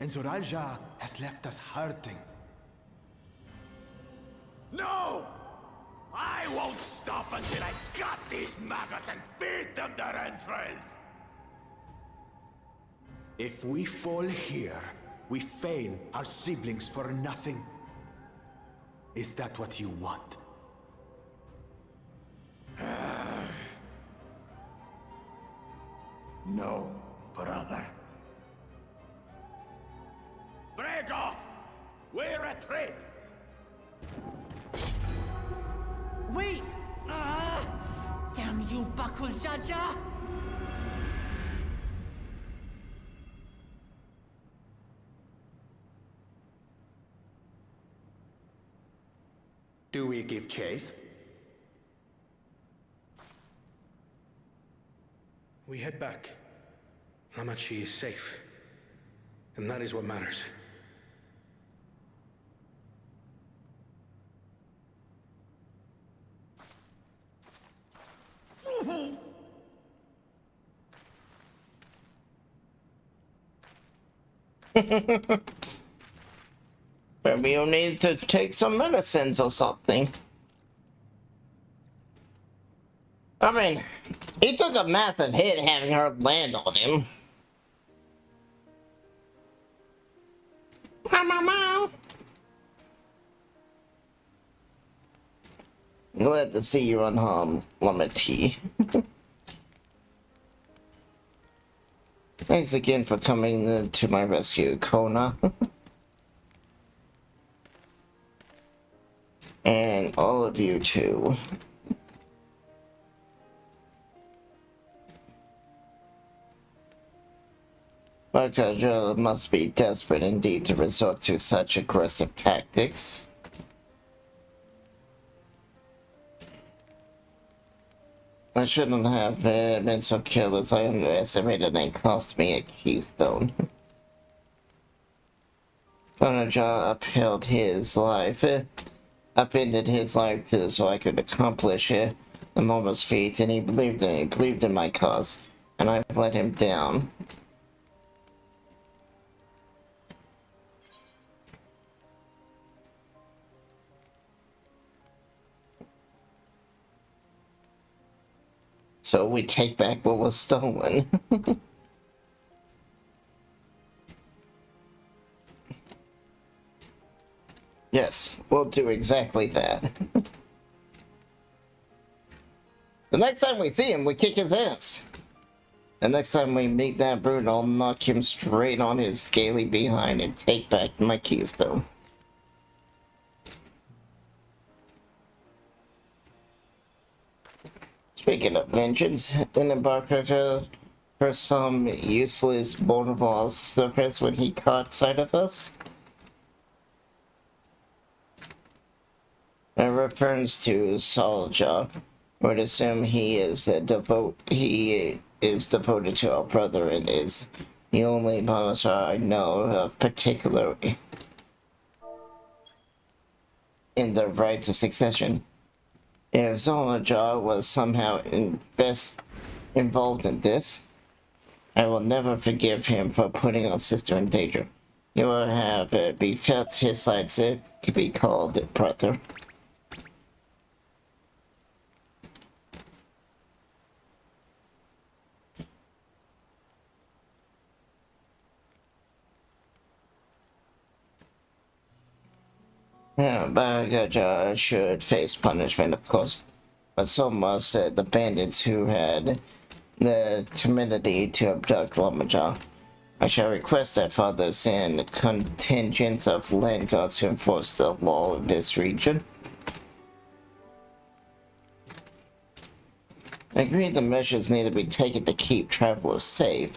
And Zoralja has left us hurting. No! I won't stop until I gut these maggots and feed them their entrails! If we fall here, we fail our siblings for nothing. Is that what you want? No, brother. Break off! We retreat! Wait! Damn you, Bakul Jaja! Do we give chase? We head back. Hamachi is safe. And that is what matters. Maybe you'll need to take some medicines or something. I mean, he took a massive hit having her land on him. Meow. Glad to see you unharmed, Lamity. Thanks again for coming to my rescue, Kona. And all of you too. Bakaja must be desperate indeed to resort to such aggressive tactics. I shouldn't have been so careless. I underestimated and cost me a keystone. Bakaja upheld his life. Upended his life too, so I could accomplish the moment's feat, and he believed in me, believed in my cause, and I've let him down. So we take back what was stolen. Yes, we'll do exactly that. The next time we see him, we kick his ass. The next time we meet that brute, I'll knock him straight on his scaly behind and take back my keystone. Speaking of vengeance, didn't Barker for some useless Bourneval surface when he caught sight of us? In reference to Solja, would assume he is devoted to our brother and is the only Balasar I know of particularly in the rights of succession. If Solja was somehow involved in this, I will never forgive him for putting our sister in danger. You will have be felt his sides to be called brother. Yeah, Bagaja should face punishment, of course, but so must the bandits who had the timidity to abduct Lamaja. I shall request that Father send contingents of land gods to enforce the law of this region. I agree the measures need to be taken to keep travelers safe.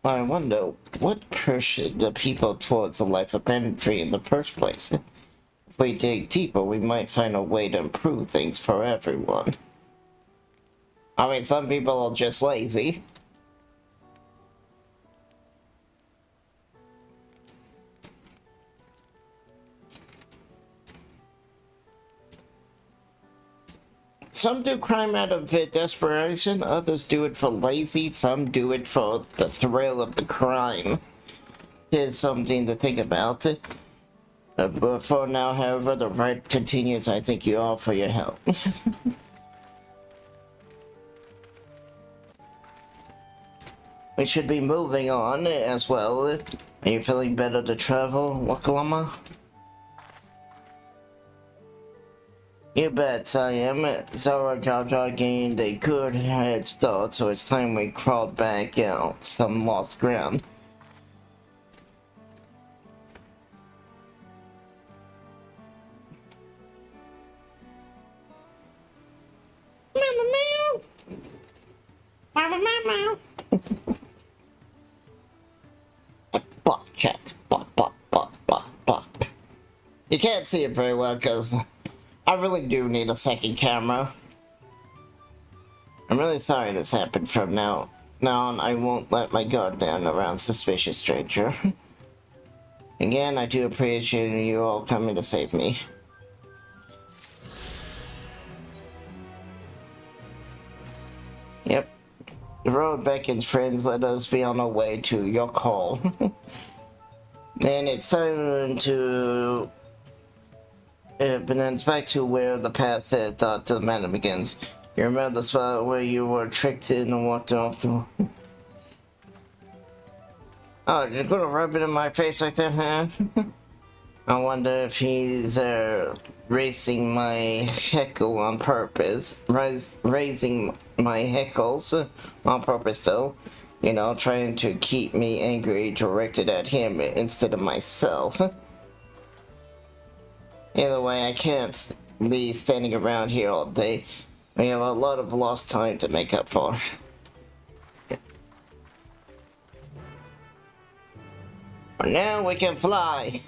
I wonder what pushed the people towards a life of banditry in the first place. If we dig deeper, we might find a way to improve things for everyone. I mean, some people are just lazy. Some do crime out of desperation, others do it for lazy, some do it for the thrill of the crime. There's something to think about. But for now, however, the ride continues. I thank you all for your help. We should be moving on as well. Are you feeling better to travel, Wakalama? You bet I am. Zara Jaja gained a good head start, so it's time we crawled back out some lost ground. Bop, check. Bop, bop, bop, bop, bop. You can't see it very well because I really do need a second camera. I'm really sorry this happened. From now on, I won't let my guard down around suspicious stranger. Again, I do appreciate you all coming to save me. Yep. The road beckons, friends. Let us be on our way to your call. And it's time to... but then it's back to where the path thought to the manor begins. You remember the spot where you were tricked in and walked off the... Oh, you're gonna rub it in my face like that, huh? I wonder if he's raising my heckle on purpose. Raising my heckles on purpose, though. You know, trying to keep me angry directed at him instead of myself. Either way, I can't be standing around here all day. We have a lot of lost time to make up for. For now, we can fly.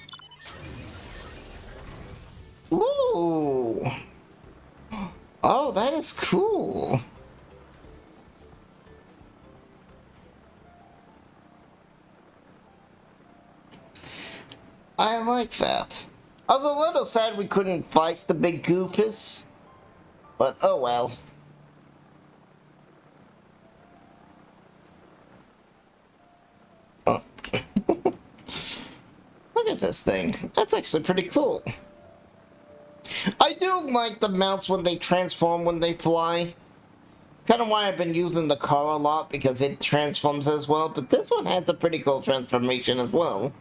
Ooh. Oh, that is cool. I like that. I was a little sad we couldn't fight the big goofus, but oh well. Oh. Look at this thing. That's actually pretty cool. I do like the mounts when they transform when they fly. It's kind of why I've been using the car a lot, because it transforms as well, but this one has a pretty cool transformation as well.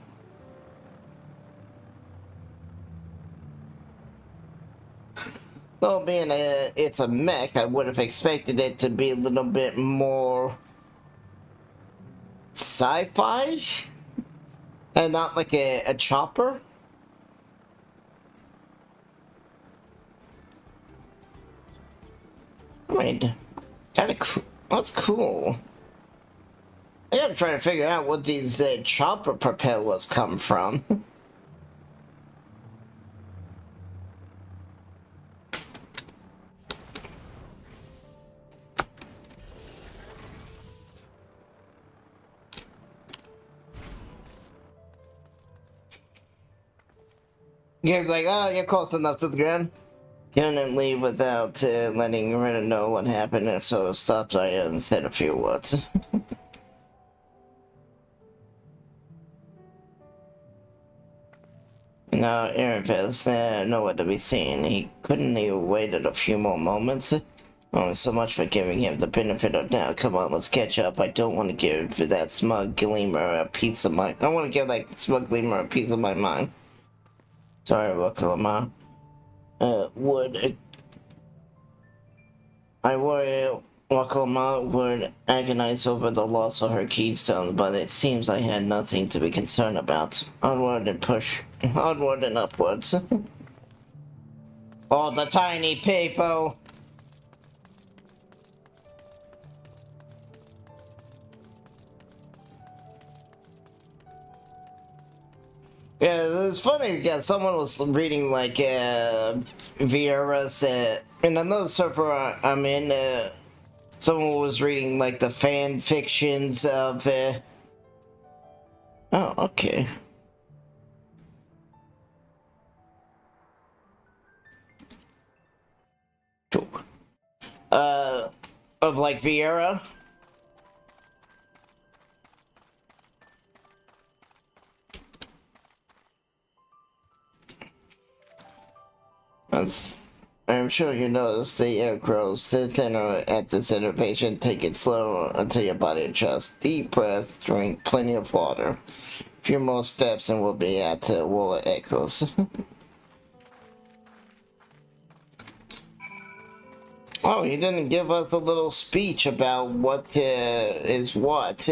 Though being it's a mech, I would have expected it to be a little bit more sci-fi and not like a chopper. Wait, kinda cool. That's cool. I gotta try to figure out what these chopper propellers come from. You're like, oh, you're close enough to the ground. Couldn't leave without letting Rena know what happened, and so stopped I and said a few words. Now, Empress, nowhere to be seen. He couldn't even waited a few more moments. Only so much for giving him the benefit of doubt. Come on, let's catch up. I don't want to give that smug gleamer a piece of my... I want to give that smug gleamer a piece of my mind. Sorry, Wakalama. I worry Wakalama would agonize over the loss of her keystone, but it seems I had nothing to be concerned about. Onward and push. Onward and upwards. All the tiny people! Yeah, it's funny, yeah, someone was reading, like, Vieira's, in another server I'm in, someone was reading, like, the fan fictions of, oh, okay. Cool. Of, like, Vieira. I'm sure you noticed the air grows thinner at this elevation. Take it slow until your body adjusts. Deep breath, drink plenty of water. A few more steps and we'll be at Wall of Echoes. Oh, he didn't give us a little speech about what is what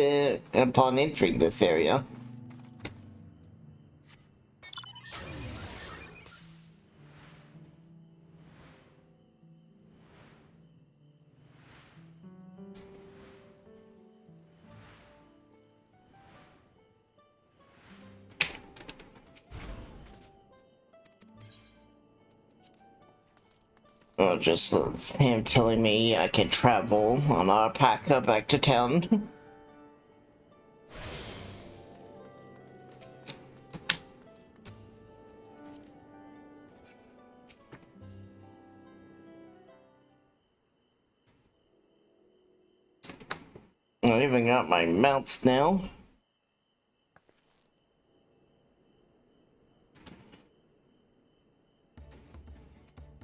upon entering this area. Oh, just him telling me I can travel on our alpaca back to town. I even got my mounts now.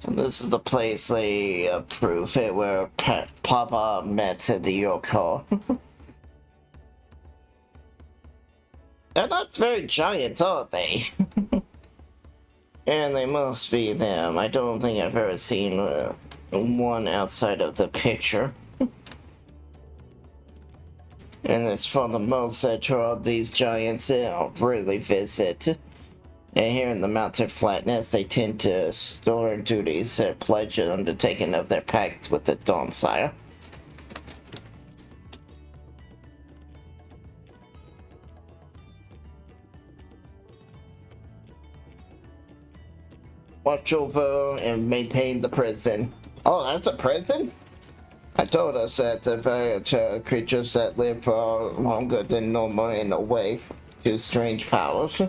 So this is the place they prove it where Papa met at the Yoko. They're not very giant, are they? And they must be them. I don't think I've ever seen one outside of the picture. And it's for the most that all these giants really visit. And here in the mountain flatness, they tend to store duties or pledge an undertaking of their pact with the Dawn Sire. Watch over and maintain the prison. Oh, that's a prison? I told us that the various creatures that live for longer than normal in a way to strange powers.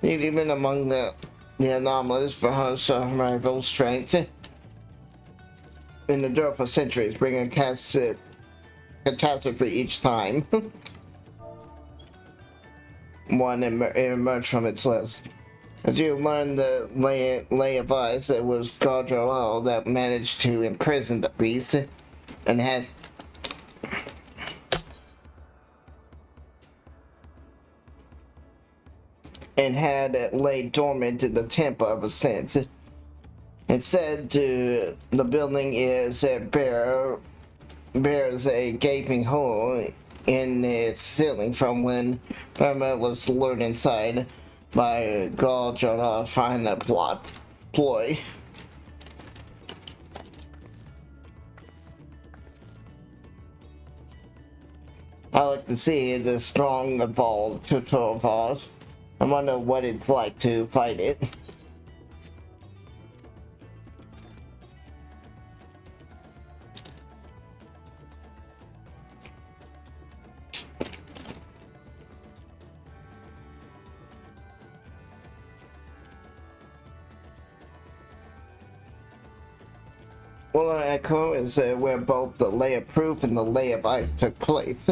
Even among the anomalies for her survival strength in the dirt for centuries, bringing catastrophe each time. One emerged from its list. As you learn the lay of eyes, it was Gaudreau that managed to imprison the beast and had it laid dormant in the temple ever since. It said the building is bears a gaping hole in its ceiling from when Burma was lured inside by Gaudreau find a ploy. I like to see the strong evolved tutorial evolve. I wonder what it's like to fight it. Well, Echo is where both the Lay of Proof and the Lay of Ice took place.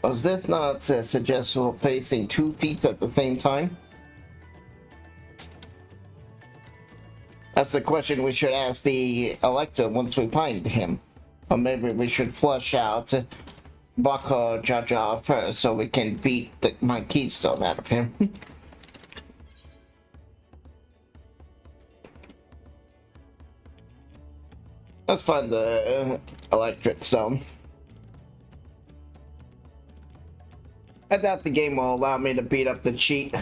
Was this not suggestible facing 2 feet at the same time? That's the question we should ask the Elector once we find him. Or maybe we should flush out Baka Jaja first so we can beat my keystone out of him. Let's find the electric stone. I doubt the game will allow me to beat up the cheat.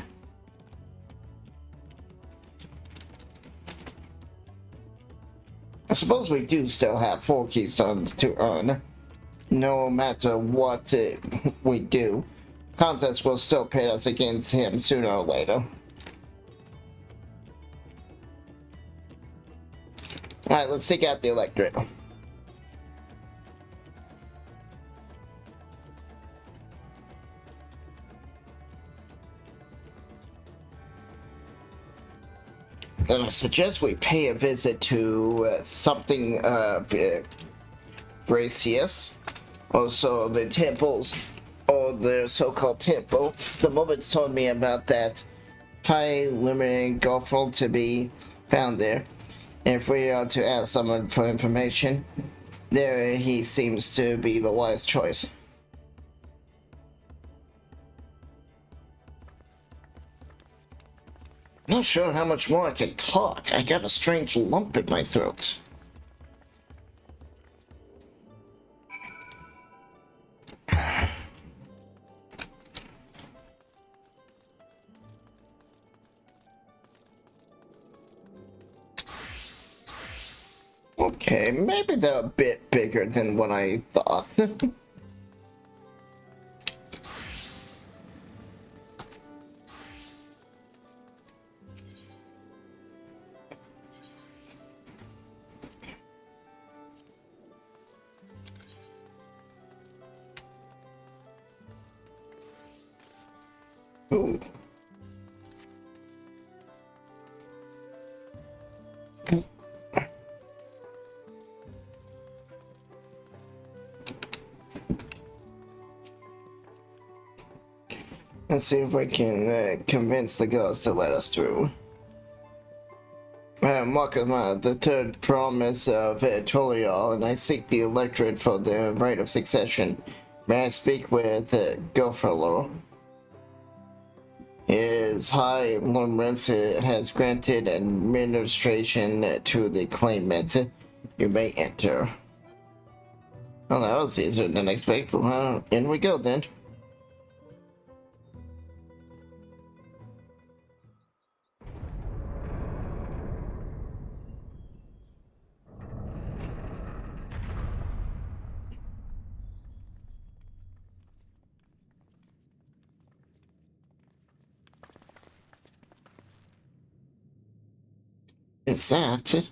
I suppose we do still have 4 keystones to earn. No matter what we do, contest will still pit us against him sooner or later. Alright, let's take out the electric. And I suggest we pay a visit to something Gracious. Also the temples, or the so-called temple. The Moments told me about that high luminary gopher to be found there. If we are to ask someone for information, there he seems to be the wise choice. Not sure how much more I can talk. I got a strange lump in my throat. Okay, maybe they're a bit bigger than what I thought. Ooh. Let's see if we can convince the girls to let us through. Markama, the third promise of Toliol, and I seek the electorate for the right of succession. May I speak with Gofrelor? His High Lorence has granted administration to the claimant. You may enter. Well, that was easier than expected. In we go then. Is that?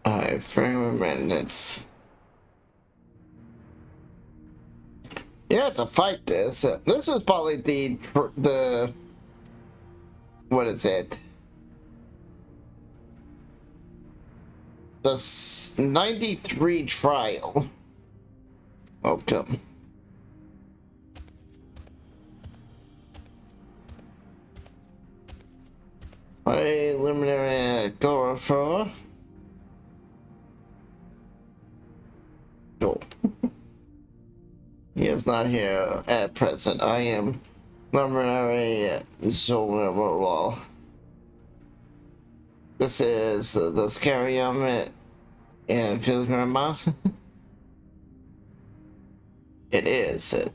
I frame minutes. You have to fight this. This is probably the what is it? The 93 trial. Welcome. Preliminary Gopher. Oh. He is not here at present. I am preliminary Zolmerwall. This is the Scarium and Pilgrim. It is.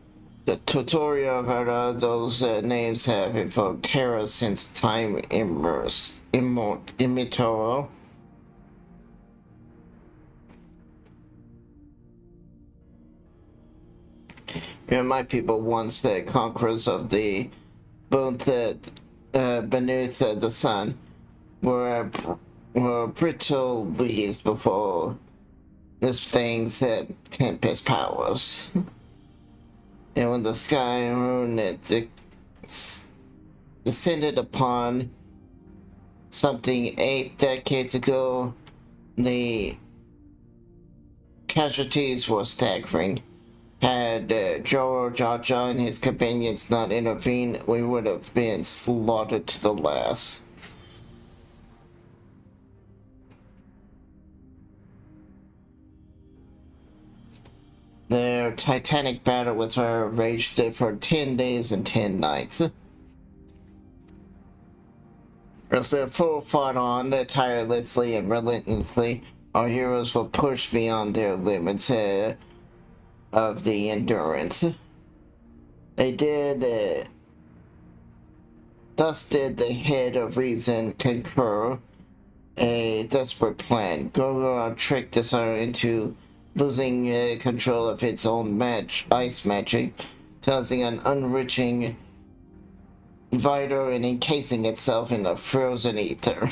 The tutorial of those names have evoked terror since time immemorial. My people, once the conquerors of the both beneath the sun, were brittle leaves before this thing's tempest powers. And when the sky ruined it descended upon something 8 decades ago, the casualties were staggering. Had Joro Jaja and his companions not intervened, we would have been slaughtered to the last. Their titanic battle with her raged for 10 days and 10 nights. As their foe fought on tirelessly and relentlessly, our heroes were pushed beyond their limits of the endurance. They did, thus did the head of reason concur a desperate plan. Goro tricked Desire into losing control of its own ice magic, causing an unreaching vital and encasing itself in a frozen ether.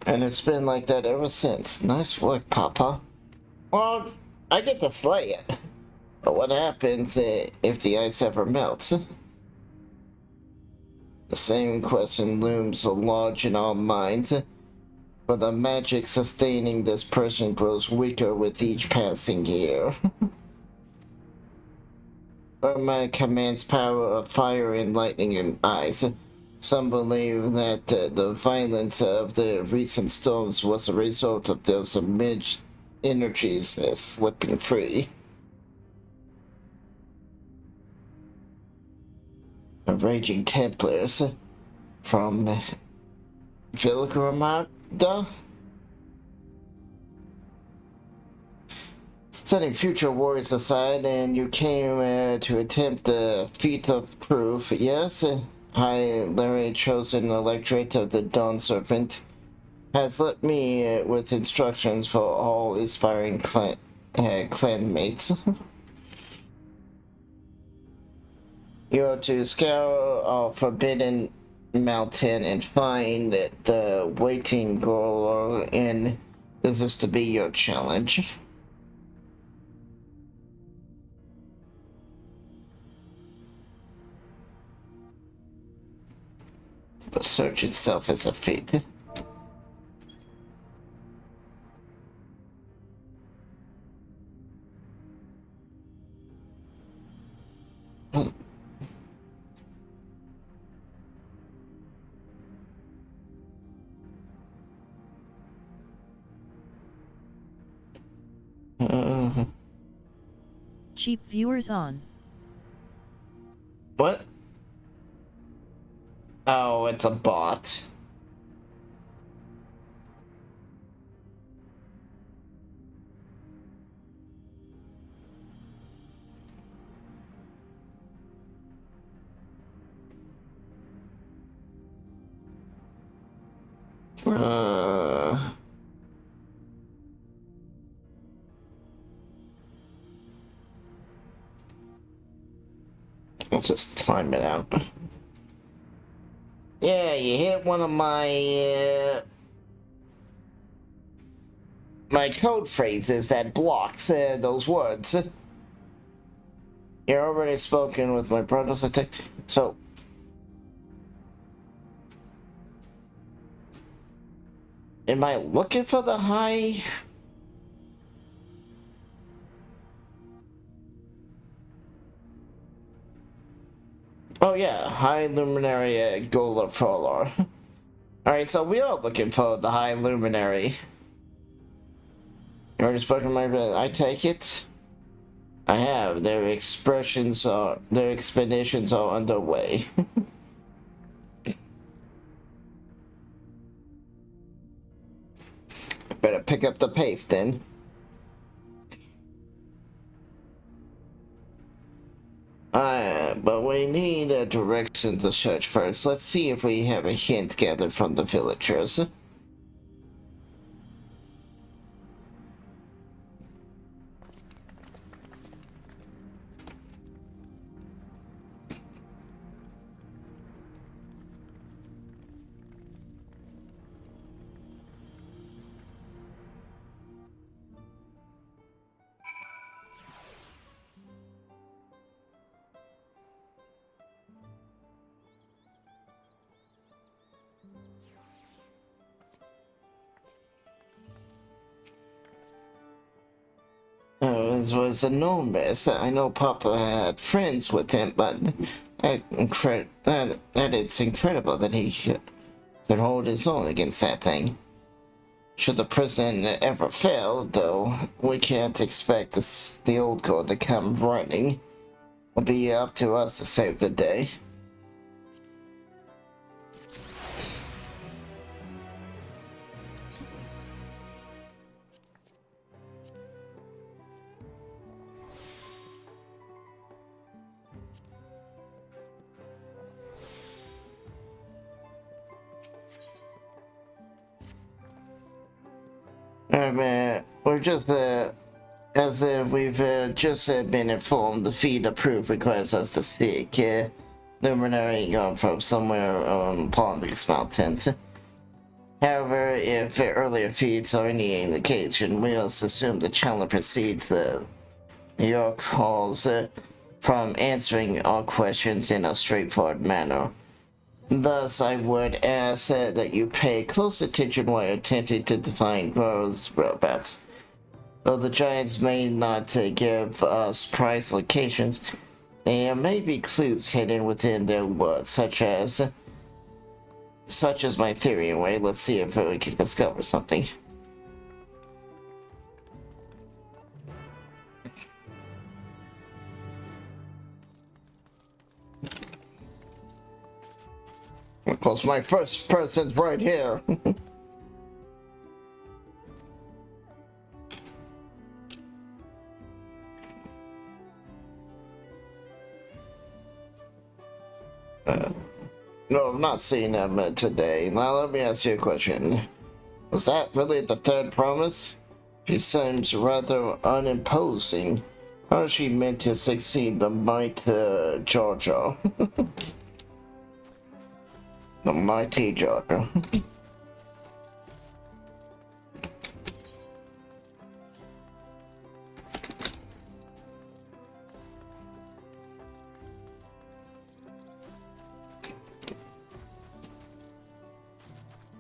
And it's been like that ever since. Nice work, Papa. Well, I get to slay it. But what happens if the ice ever melts? The same question looms large in our minds, but the magic sustaining this prison grows weaker with each passing year. Burma commands power of fire and lightning and ice. Some believe that the violence of the recent storms was a result of those energies slipping free. The Raging Templars from Vilgramada? Setting future warriors aside, and you came to attempt the feat of proof, yes? High Larry, chosen electorate of the Dawn Serpent, has left me with instructions for all aspiring clanmates. You are to scour our forbidden mountain and find the waiting girl, and this is to be your challenge. The search itself is a feat. Cheap viewers on. What? Oh, it's a bot. I'll just time it out. Yeah, you hit one of my my code phrases that blocks those words. You're already spoken with my brothers, I think. So, am I looking for the high? Oh yeah, High Luminary Gola Frolor. Alright, so we are looking for the High Luminary. You already spoken to my brother. I take it? I have. Their expeditions are underway. Better pick up the pace then. But we need a direction to search first. Let's see if we have a hint gathered from the villagers. This was enormous. I know Papa had friends with him, but that it's incredible that he could hold his own against that thing. Should the prison ever fail, though, we can't expect the old guard to come running. It'll be up to us to save the day. We're just, as we've just been informed, the feed approved requires us to seek luminary from somewhere upon these mountains. However, if earlier feeds are any indication, we must assume the channel precedes your calls from answering our questions in a straightforward manner. Thus, I would ask that you pay close attention while attempting to define those whereabouts. Though the giants may not give us precise locations, there may be clues hidden within their woods, such as my theory anyway. Let's see if we can discover something. Of course, my first person's right here. No, I'm not seeing him today. Now let me ask you a question. Was that really the third promise? She seems rather unimposing. How is she meant to succeed the might Jar? The mighty Jar.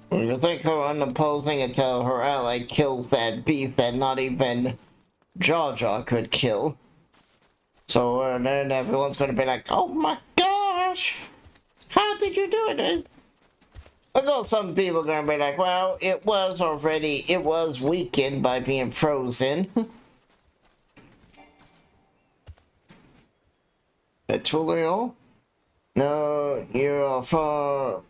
You think her unimposing until her ally kills that beast that not even Jar could kill. So then everyone's gonna be like, oh my gosh! How did you do it? Although some people are gonna be like, well, it was weakened by being frozen. Tulio? No, you're far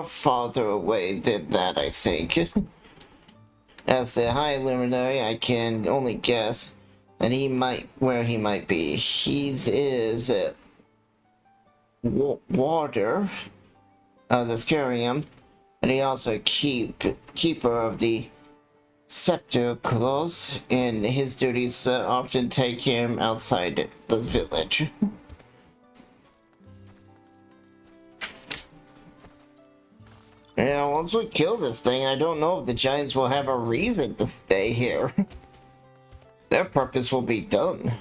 farther away than that, I think. As the High Luminary, I can only guess that where he might be. He is warder of the Scarium, and he also keeper of the Scepter Claws, and his duties often take him outside the village. Yeah, once we kill this thing, I don't know if the giants will have a reason to stay here. Their purpose will be done.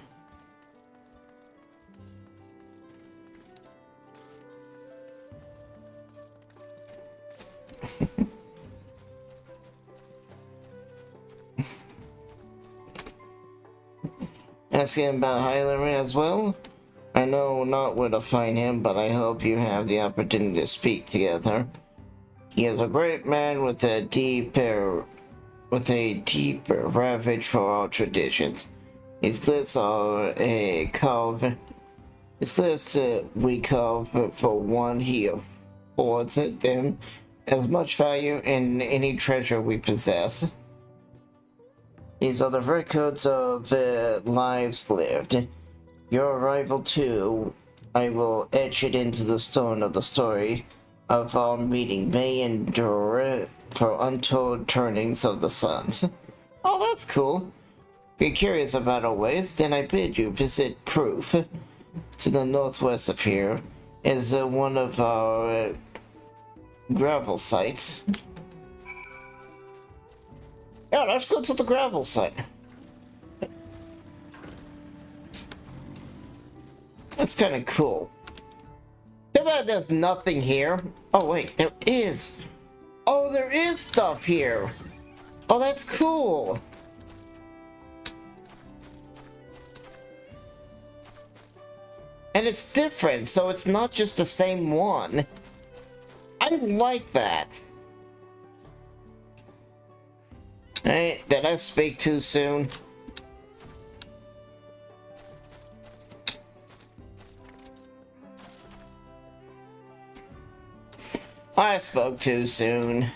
Asking about Highlander as well. I know not where to find him, but I hope you have the opportunity to speak together. He is a great man with a deeper ravage for our traditions. His glyphs we carve for one. He affords them as much value in any treasure we possess. These are the records of lives lived. Your arrival too, I will etch it into the stone of the story of our meeting may endure for untold turnings of the suns. Oh, that's cool. If you're curious about our ways, then I bid you visit Proof. To the northwest of here is one of our gravel sites. Yeah, let's go to the gravel site. That's kind of cool. Too bad there's nothing here. Oh wait, there is. Oh, there is stuff here. Oh, that's cool. And it's different, so it's not just the same one. I like that. Hey, did I speak too soon? I spoke too soon.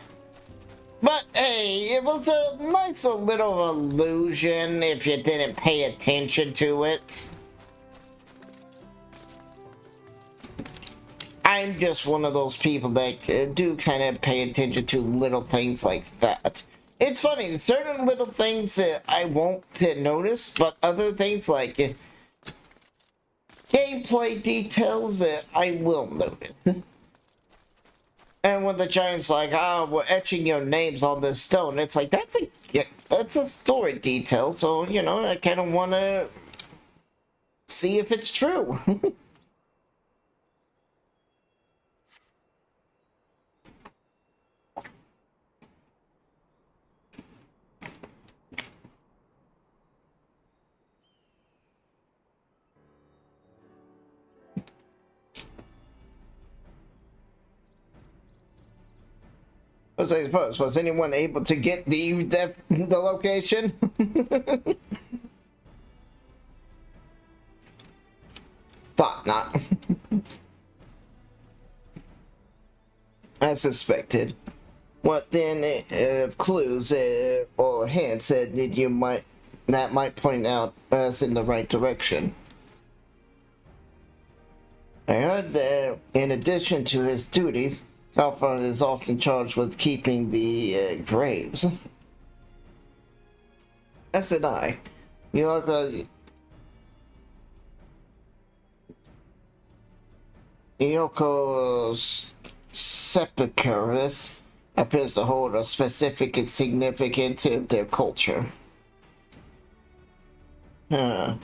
But hey, it was a nice little illusion if you didn't pay attention to it. I'm just one of those people that do kind of pay attention to little things like that. It's funny, certain little things that I won't notice, but other things like gameplay details that I will notice. And when the giant's like, "Ah, we're etching your names on this stone," it's like, that's a story detail, so, you know, I kind of want to see if it's true. First things first, was anyone able to get the location? Thought not. I suspected. What then clues or hints that might point out us in the right direction? I heard that in addition to his duties, Alfred is often charged with keeping the graves. As did I. Yoko's sepulchre appears to hold a specific significance to their culture. But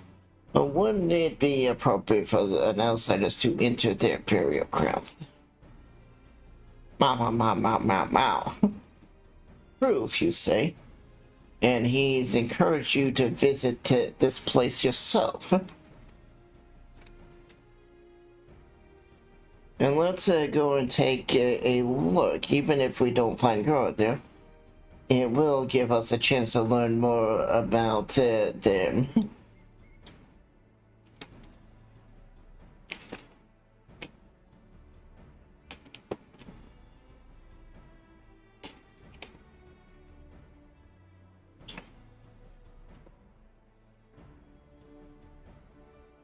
wouldn't it be appropriate for an outsiders to enter their burial grounds? Mow. Proof, you say? And he's encouraged you to visit this place yourself. And let's go and take a look. Even if we don't find guard there, it will give us a chance to learn more about them.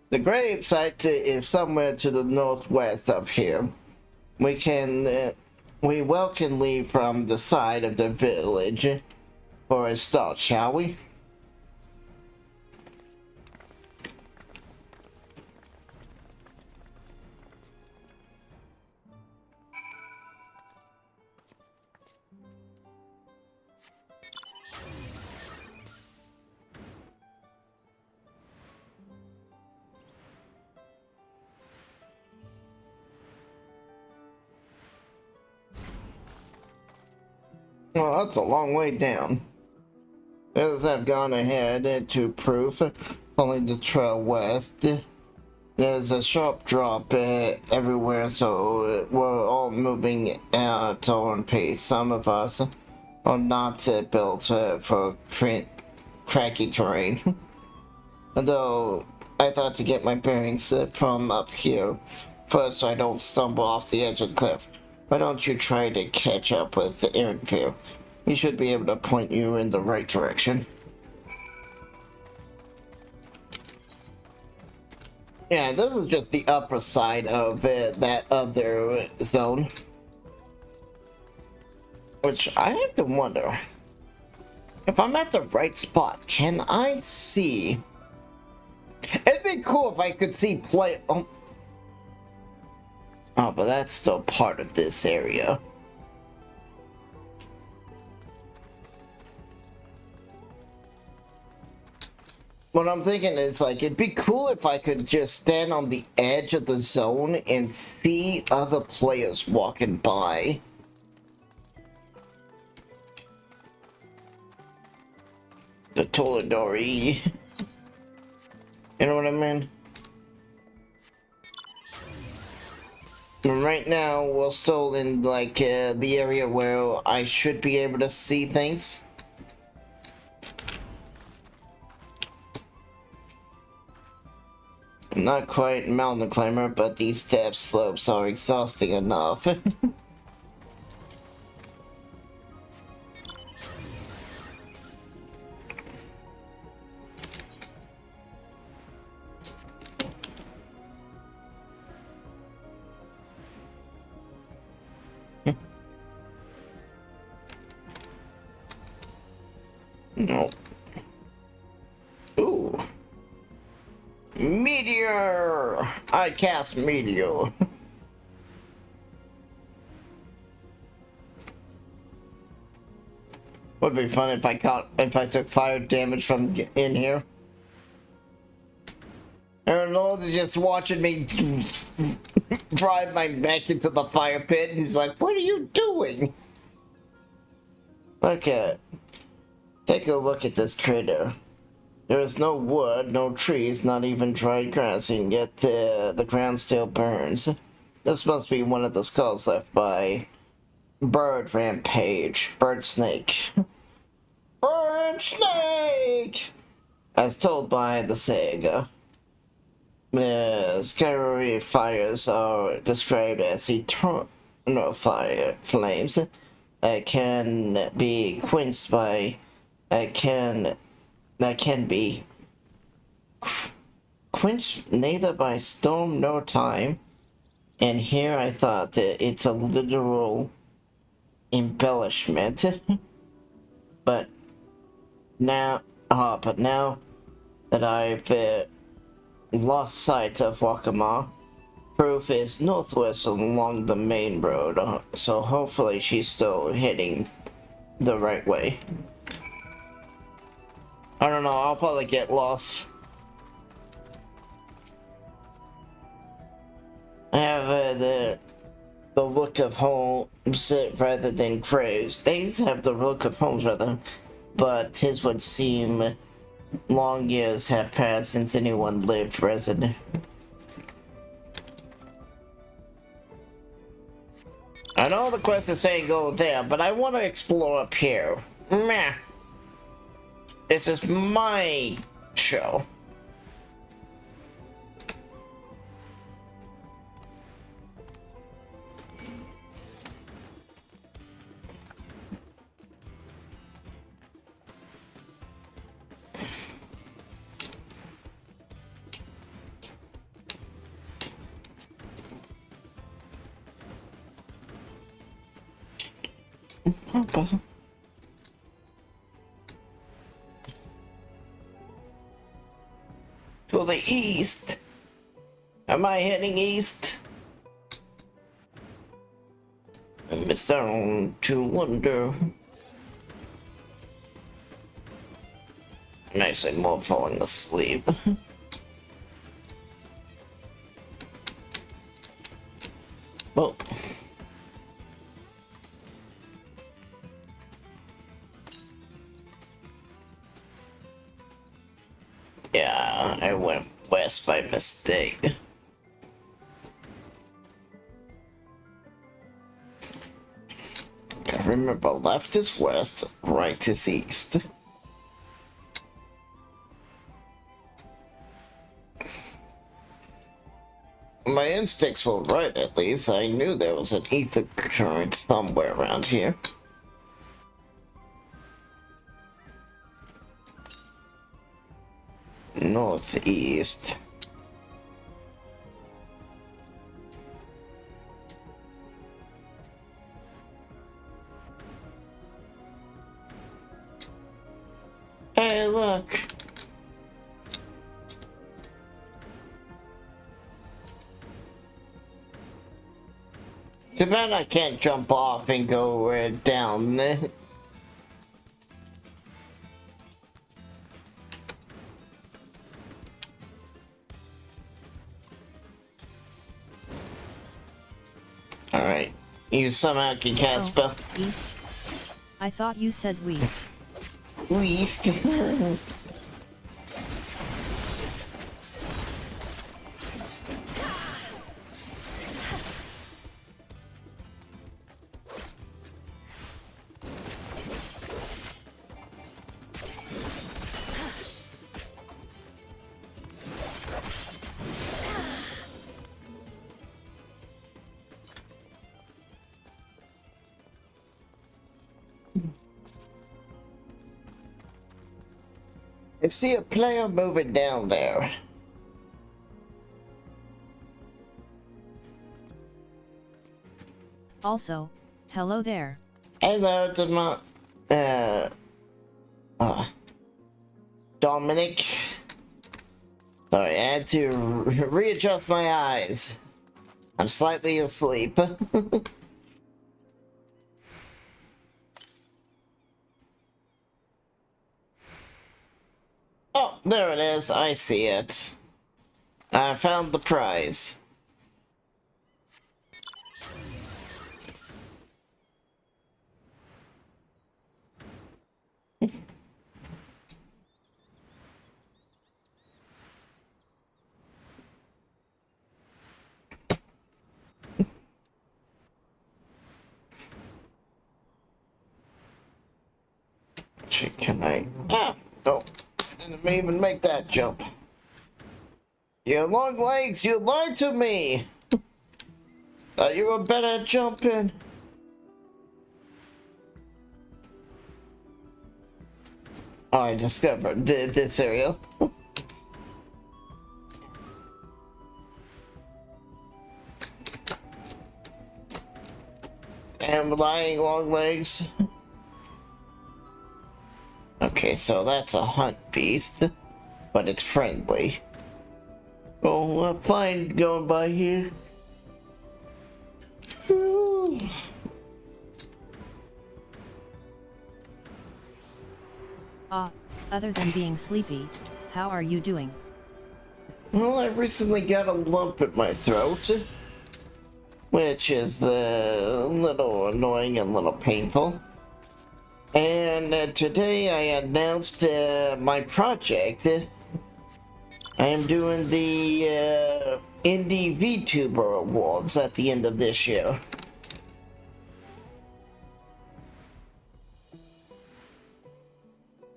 The grave site is somewhere to the northwest of here. We well can leave from the side of the village for a start, shall we? Well, that's a long way down. As I've gone ahead to proof, following the trail west, there's a sharp drop everywhere, so we're all moving at our own pace. Some of us are not built for cracky terrain. Although I thought to get my bearings from up here first so I don't stumble off the edge of the cliff. Why don't you try to catch up with the errant here? He should be able to point you in the right direction. Yeah, this is just the upper side of that other zone. Which I have to wonder, if I'm at the right spot, can I see? It'd be cool if I could see play. Oh, but that's still part of this area. What I'm thinking is, like, it'd be cool if I could just stand on the edge of the zone and see other players walking by. The Toladori. You know what I mean? And right now, we're still in like the area where I should be able to see things. Not quite mountain climber, but these step slopes are exhausting enough. No. Ooh. Meteor! I cast Meteor. Would be fun if I took fire damage from in here. And all they're just watching me drive my mech into the fire pit, and he's like, "What are you doing?" Okay. Take a look at this crater. There is no wood, no trees, not even dried grass, and yet the ground still burns. This must be one of the skulls left by Bird Rampage. Bird Snake. Bird Snake! As told by the Sega. Scary fires are described as eternal fire flames that can be quenched by that can be quenched neither by storm nor time. And here I thought that it's a literal embellishment. but now that I've lost sight of Wakama, proof is northwest along the main road, so hopefully she's still heading the right way. I don't know, I'll probably get lost. I have the look of homes rather than graves. These have the look of homes rather, but his would seem long years have passed since anyone lived resident. I know the quest is saying go there, but I want to explore up here. Meh. This is my show. Okay. To the east. Am I heading east? I'm starting to wonder. I'm actually more falling asleep. Well. Yeah, I went west by mistake. I remember left is west, right is east. My instincts were right, at least. I knew there was an ether current somewhere around here. Northeast. Hey, look. Too bad I can't jump off and go down. Alright, you somehow can cast spell. East? I thought you said west. Least. I see a player moving down there. Also, hello there. Hello, Dominic. Sorry, I had to readjust my eyes. I'm slightly asleep. Oh, there it is. I see it. I found the prize. Can I? Ah, don't. I didn't even make that jump. You long legs, you lied to me. Thought you were better at jumping. Oh, I discovered this area. Damn lying long legs. Okay, so that's a hunt beast, but it's friendly. Oh, I'm fine going by here. Other than being sleepy, how are you doing? Well, I recently got a lump in my throat, which is a little annoying and a little painful. And today I announced my project. I am doing the Indie Vtuber Awards at the end of this year.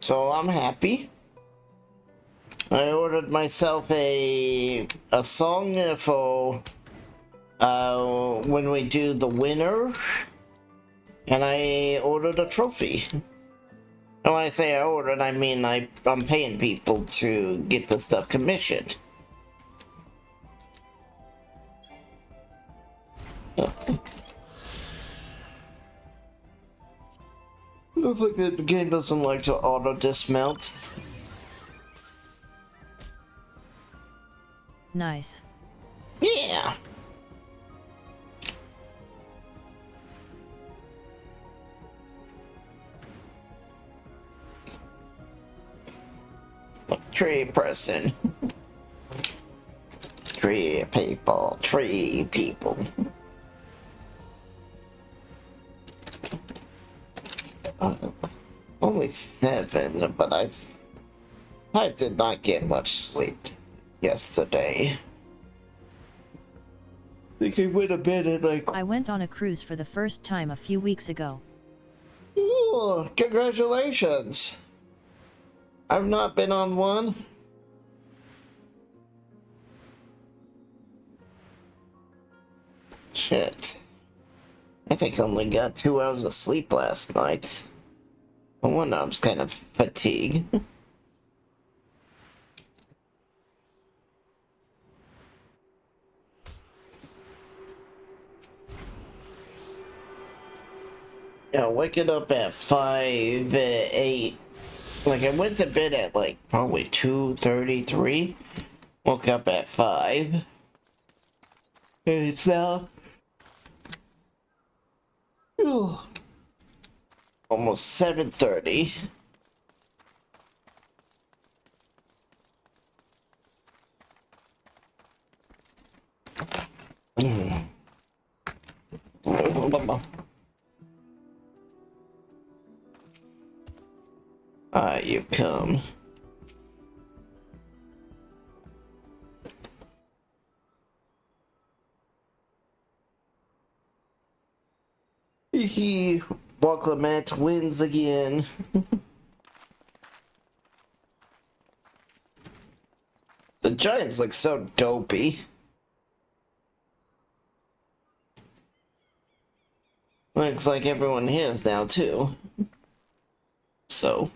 So I'm happy. I ordered myself a song for when we do the winner, and I ordered a trophy. And when I say I ordered, I mean I'm paying people to get the stuff commissioned. Looks like the game doesn't like to auto dismount. Nice. Yeah. Tree person. Tree people. Tree people. Only 7, but I did not get much sleep yesterday. I think I went to bed at like... I went on a cruise for the first time a few weeks ago. Ooh, congratulations! I've not been on one. Shit. I think I only got 2 hours of sleep last night. No wonder I was kind of fatigued. Yeah, waking up at 5, 8. Like, I went to bed at, like, probably 2:33. Woke up at 5. And it's now... almost 7:30. Ah, you've come. Hee, Walklamat wins again. The Giants look so dopey. Looks like everyone hears now, too. So.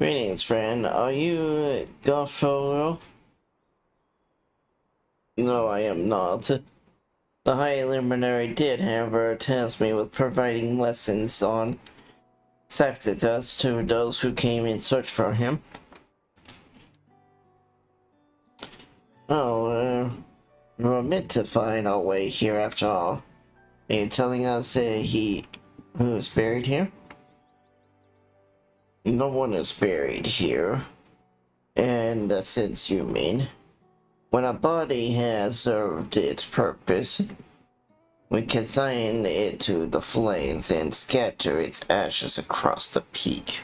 Greetings, friend. Are you Garfolo? No, I am not. The High Luminary did, however, task me with providing lessons on Septitus to those who came in search for him. Oh, we're meant to find our way here after all. Are you telling us who is buried here? No one is buried here. In the sense you mean. When a body has served its purpose, we consign it to the flames and scatter its ashes across the peak.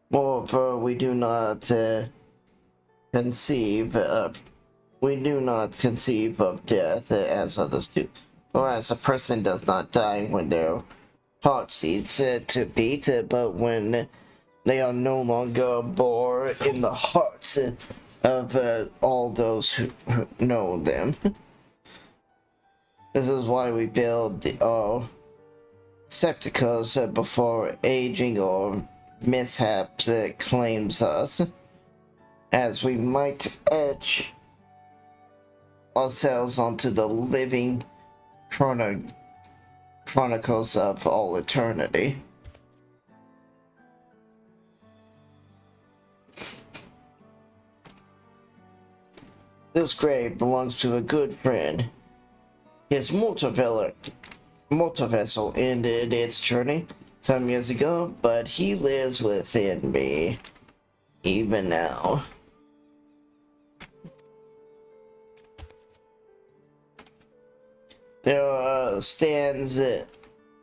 Moreover, we do not conceive of death as others do. For as a person does not die when their heart ceases to beat, but when they are no longer born in the hearts of all those who know them. This is why we build our sepulchres before aging or mishaps claims us, as we might etch ourselves onto the living chronicles of all eternity. This grave belongs to a good friend. His mortal vessel ended its journey some years ago, but he lives within me, even now. There stands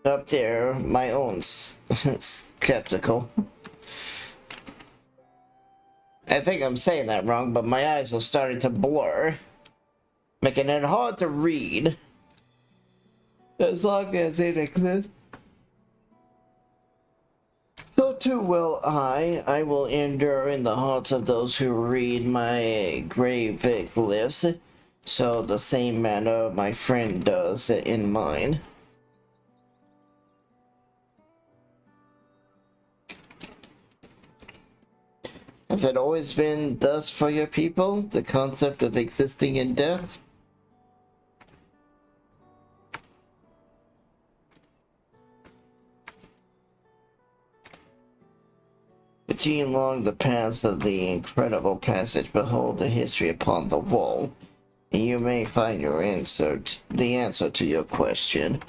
up there my own skeptical. I think I'm saying that wrong, but my eyes were starting to blur, making it hard to read. As long as it exists, so too will I. I will endure in the hearts of those who read my grave glyphs, so the same manner my friend does in mine. Has it always been thus for your people, the concept of existing in death? Continue along the paths of the incredible passage, behold the history upon the wall, and you may find the answer to your question.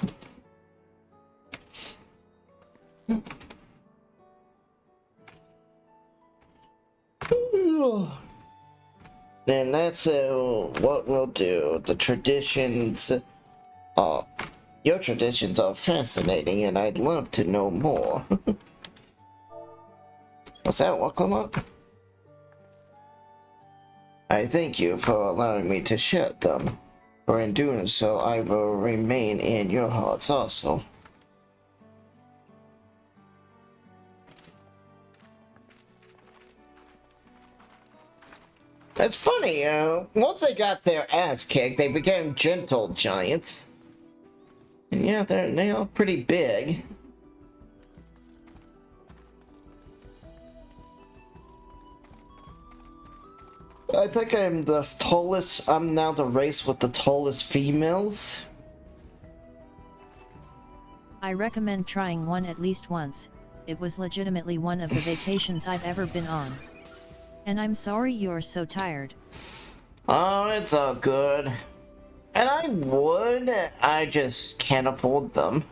Then that's what we'll do. The traditions are... Your traditions are fascinating, and I'd love to know more. What's that, Waklamak? I thank you for allowing me to share them, for in doing so I will remain in your hearts also. It's funny, once they got their ass kicked, they became gentle giants. And yeah, they are pretty big. I think I'm the tallest. I'm now the race with the tallest females. I recommend trying one at least once. It was legitimately one of the vacations I've ever been on. And I'm sorry you're so tired. Oh, it's all good. And I just can't afford them.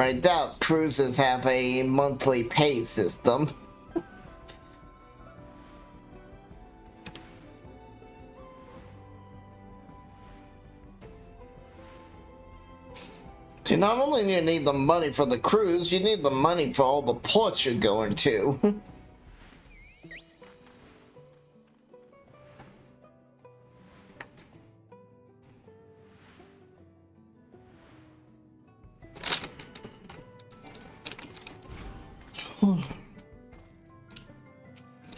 I doubt cruises have a monthly pay system. See, not only do you need the money for the cruise, you need the money for all the ports you're going to.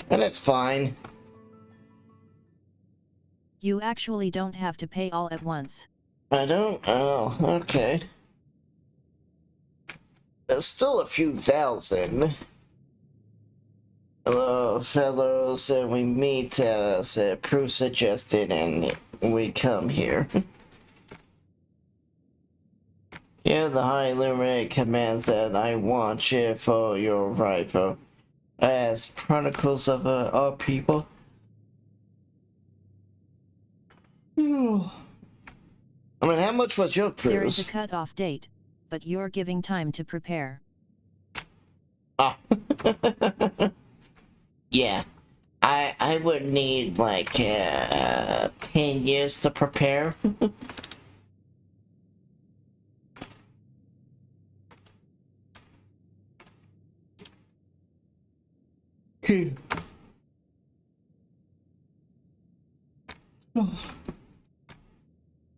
And it's fine. You actually don't have to pay all at once. I don't? Oh, okay. There's still a few thousand. Hello, fellows. We meet as Prue suggested, and we come here. Here, the High Illuminate commands that I watch for your arrival as chronicles of our people. I mean, how much was your cruise? There is a cut-off date, but you're giving time to prepare. Ah. Yeah. I would need like 10 years to prepare.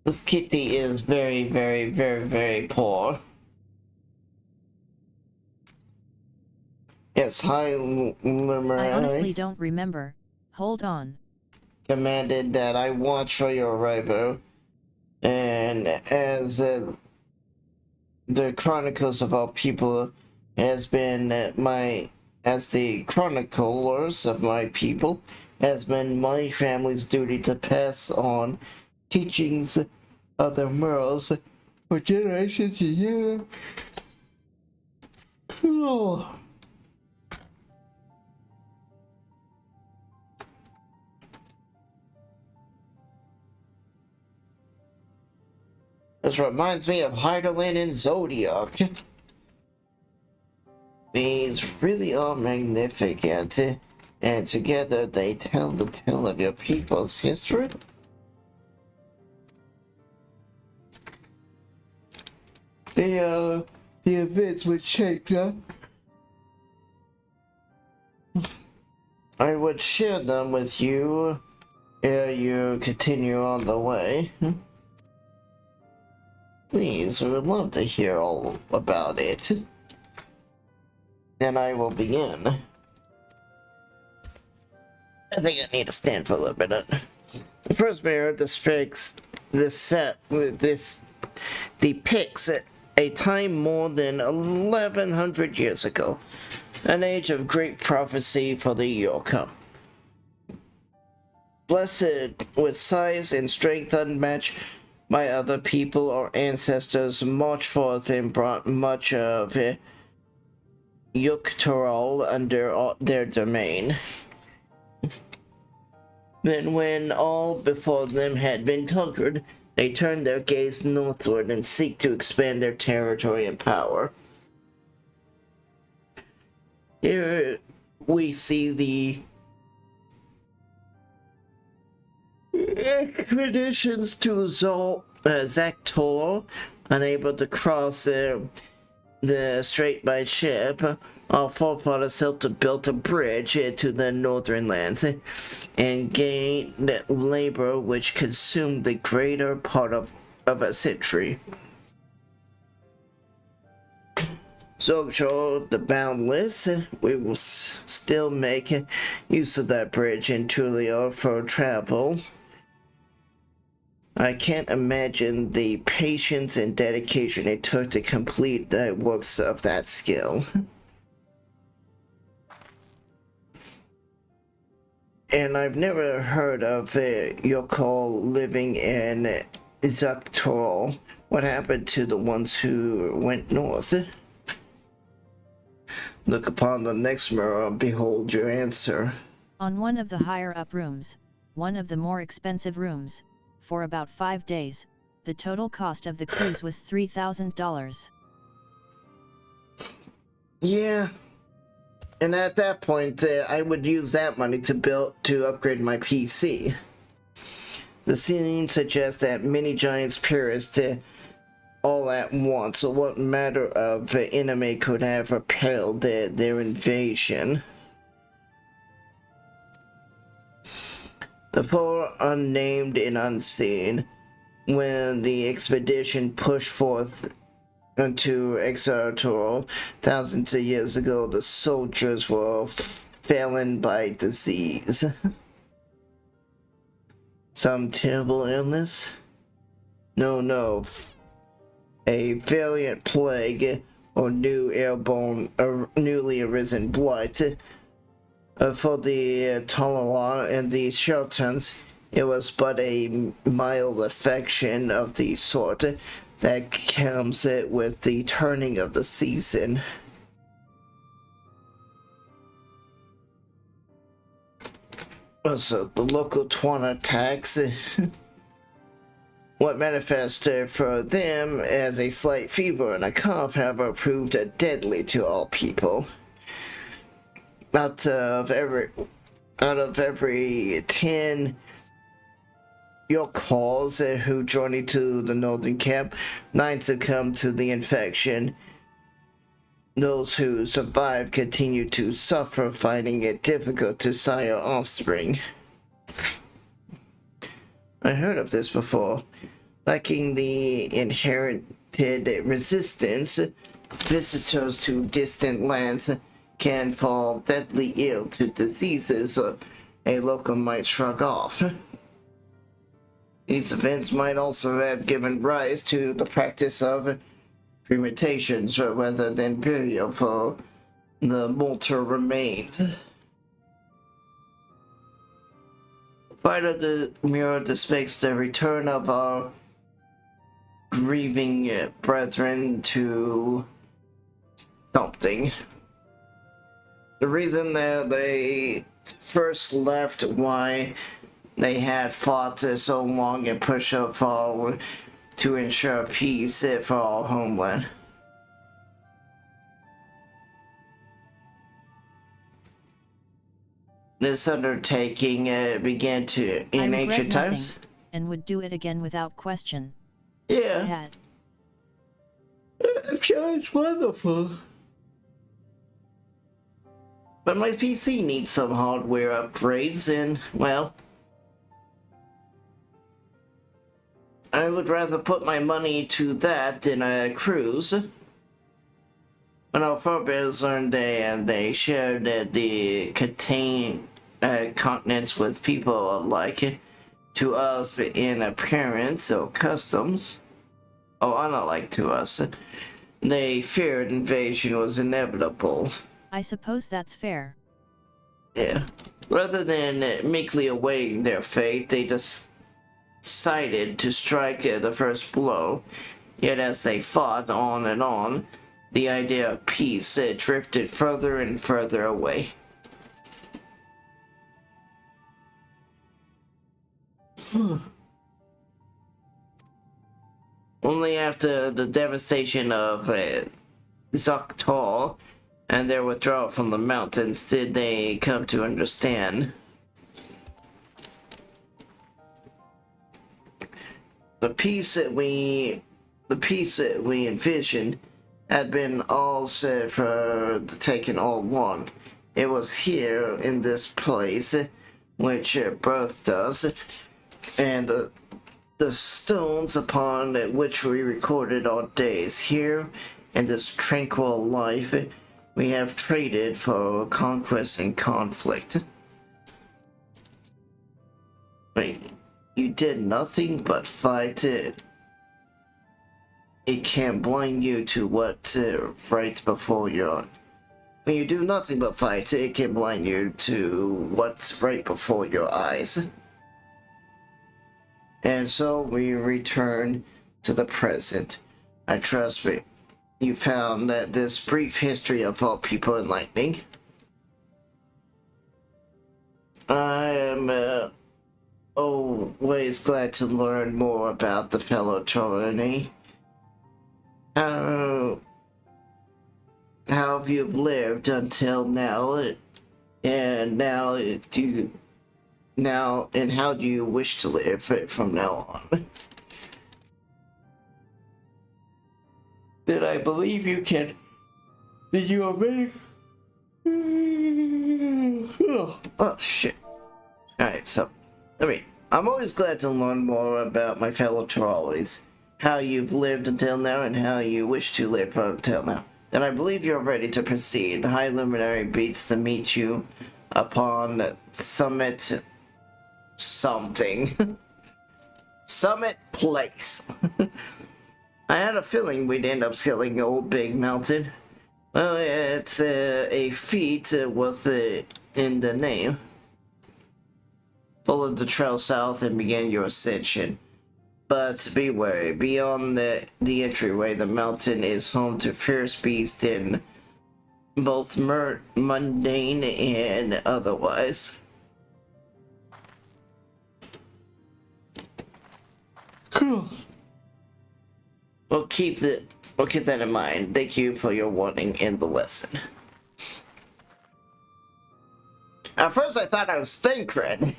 This kitty is very, very, very, very poor. Yes, High Illuminate. I honestly don't remember. Hold on. Commanded that I watch for your arrival, and as the chronicles of our people has been as the chroniclers of my people has been my family's duty to pass on teachings of the morals for generations to years. Oh. This reminds me of Heidelin and Zodiac. These really are magnificent, and together they tell the tale of your people's history. The events which shaped them. I would share them with you ere you continue on the way. Please, we would love to hear all about it. Then I will begin. I think I need to stand for a little bit. The first mirror depicts a time more than 1100 years ago, an age of great prophecy for the Yorker. Blessed with size and strength unmatched by other people, our ancestors marched forth and brought much of Yuktural under their domain. Then when all before them had been conquered, they turned their gaze northward and seek to expand their territory and power. Here we see the expeditions to Zaktor, unable to cross the strait by ship. Our forefathers built a bridge to the northern lands and gained labor which consumed the greater part of a century. So, the boundless, we will still make use of that bridge in Tulia for travel. I can't imagine the patience and dedication it took to complete the works of that skill. And I've never heard of Yokol living in Zaktor. What happened to the ones who went north? Look upon the next mirror, behold your answer. On one of the higher up rooms, one of the more expensive rooms, for about 5 days, the total cost of the cruise was $3,000. Yeah. And at that point, I would use that money to upgrade my PC. The scene suggests that many giants perished all at once, so what matter of enemy could have repelled their invasion? The four unnamed and unseen, when the expedition pushed forth into extraterrestrial thousands of years ago, the soldiers were failing by disease. Some terrible illness? No. A variant plague or new airborne or newly arisen blight. For the Talawa and the Sheltons, it was but a mild affection of the sort that comes with the turning of the season. Also, the local Twana attacks. What manifested for them as a slight fever and a cough, however, proved deadly to all people. Out of every 10 your calls who journeyed to the northern camp, 9 succumbed to the infection. Those who survived continue to suffer, finding it difficult to sire offspring. I heard of this before. Lacking the inherited resistance, visitors to distant lands can fall deadly ill to diseases a local might shrug off. These events might also have given rise to the practice of cremations rather than burial for the mortal remains. Fight of the mirror depicts the return of our grieving brethren to something. The reason that they first left, why they had fought so long and pushed so far to ensure peace for our homeland. This undertaking began in ancient times, and would do it again without question. Yeah. I'm sure it's wonderful. But my PC needs some hardware upgrades, and, well, I would rather put my money to that than a cruise. When our forebears learned they shared the continents with people alike, to us in appearance or customs, or unlike to us, they feared invasion was inevitable. I suppose that's fair. Yeah. Rather than meekly awaiting their fate, they decided to strike the first blow. Yet as they fought on and on, the idea of peace drifted further and further away. Only after the devastation of Zoktal and their withdrawal from the mountains did they come to understand. The peace that we envisioned had been all set for the taking all along. It was here in this place which birthed us, and the stones upon which we recorded our days here in this tranquil life we have traded for conquest and conflict. Wait, you did nothing but fight it. It can blind you to what's right before your... When you do nothing but fight, it can blind you to what's right before your eyes. And so we return to the present. I trust me. You found that this brief history of all people enlightening. I am always glad to learn more about the fellow Torani. However, have you lived until now, and now and how do you wish to live from now on? Did I believe you can? Did you obey? Oh shit! All right, so I'm always glad to learn more about my fellow trolleys, how you've lived until now, and how you wish to live until now. Then I believe you're ready to proceed. The High Luminary beats to meet you upon Summit something. Summit Place. I had a feeling we'd end up scaling Old Big Mountain. Well, it's a feat with in the name. Follow the trail south and begin your ascension. But be wary, beyond the entryway, the mountain is home to fierce beasts in both mundane and otherwise. Cool. We'll keep that in mind. Thank you for your warning in the lesson. At first I thought I was Thancred.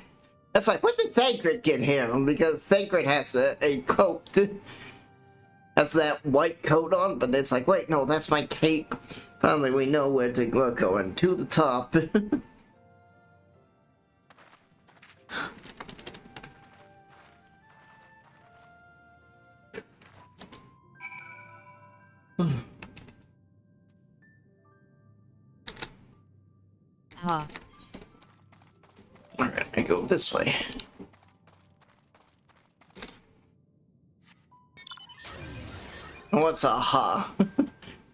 It's like, what did Thancred get him? Because Thancred has a coat. Has that white coat on, but it's like, wait, no, that's my cape. Finally, we know where to go, going to the top. Ha. Alright, I go this way. What's a ha?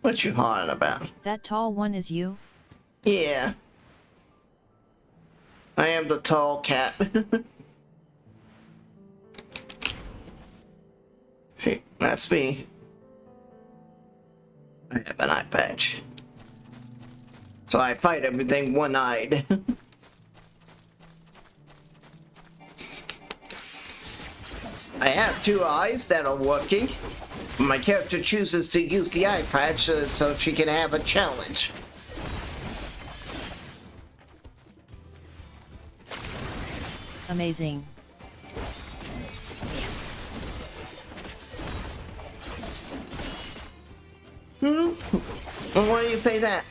What you hawing about? That tall one is you? Yeah. I am the tall cat. See, that's me. I have an eye patch. So I fight everything one-eyed. I have two eyes that are working. My character chooses to use the eye patch so she can have a challenge. Amazing. Why do you say that?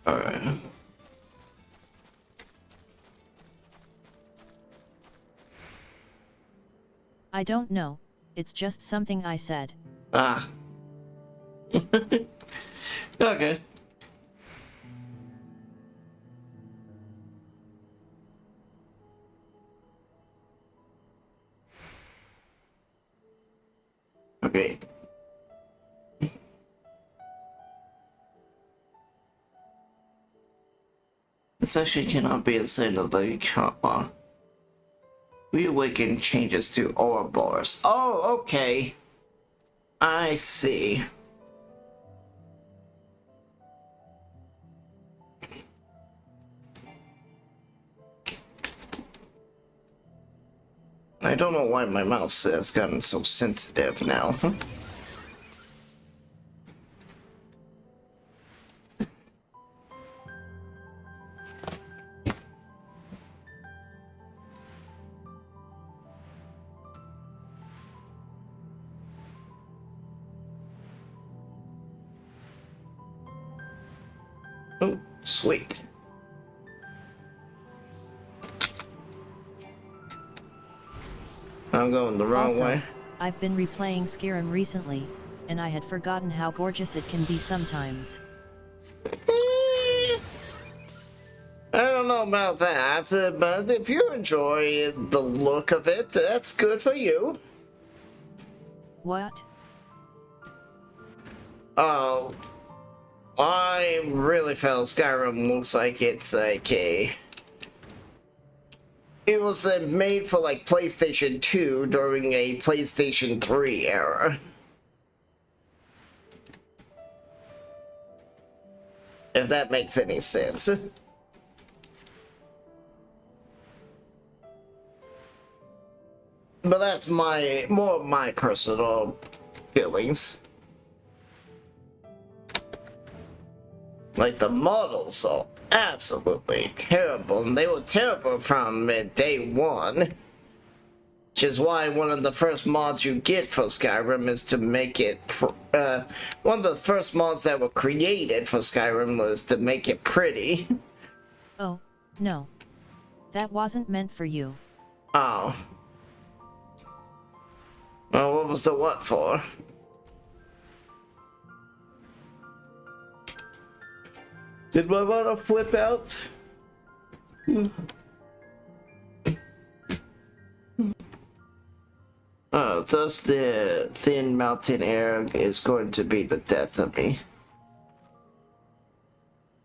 Alright. I don't know, it's just something I said. Ah. Okay. Okay. This actually cannot be inside of the comma. Reawaken changes to aura bars. Oh, okay. I see. I don't know why my mouse has gotten so sensitive now. Oh, sweet. I'm going the wrong Also, way. I've been replaying Skyrim recently, and I had forgotten how gorgeous it can be sometimes. I don't know about that, but if you enjoy the look of it, that's good for you. What? Oh, I really felt Skyrim looks like it's like a It was made for like PlayStation 2 during a PlayStation 3 era. If that makes any sense. But that's more of my personal feelings. Like, the models are absolutely terrible, and they were terrible from day one. Which is why one of the first mods you get for Skyrim is to make it... one of the first mods that were created for Skyrim was to make it pretty. Oh, no. That wasn't meant for you. Oh. Well, what was the what for? Did my model flip out? Oh, thus the thin mountain air is going to be the death of me.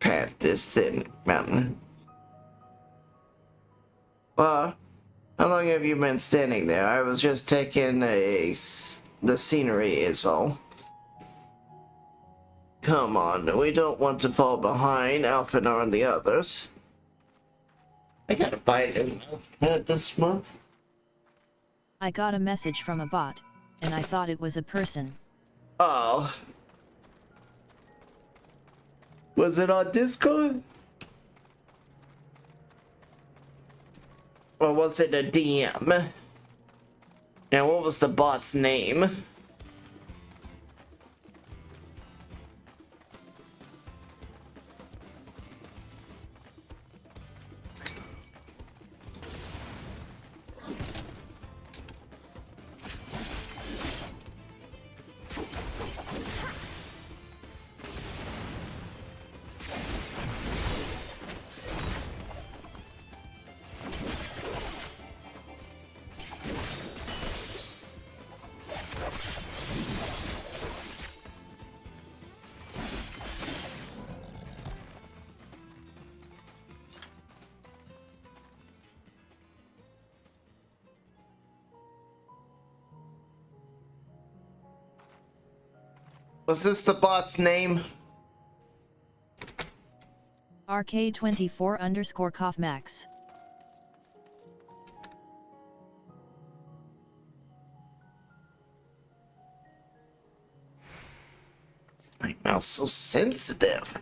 Pat this thin mountain. Well, how long have you been standing there? I was just taking the scenery is all. Come on, we don't want to fall behind Alphanar and the others. I gotta buy it this month. I got a message from a bot, and I thought it was a person. Oh. Was it on Discord? Or was it a DM? And what was the bot's name? Was this the bot's name? RK24_Koffmax. My mouse so sensitive.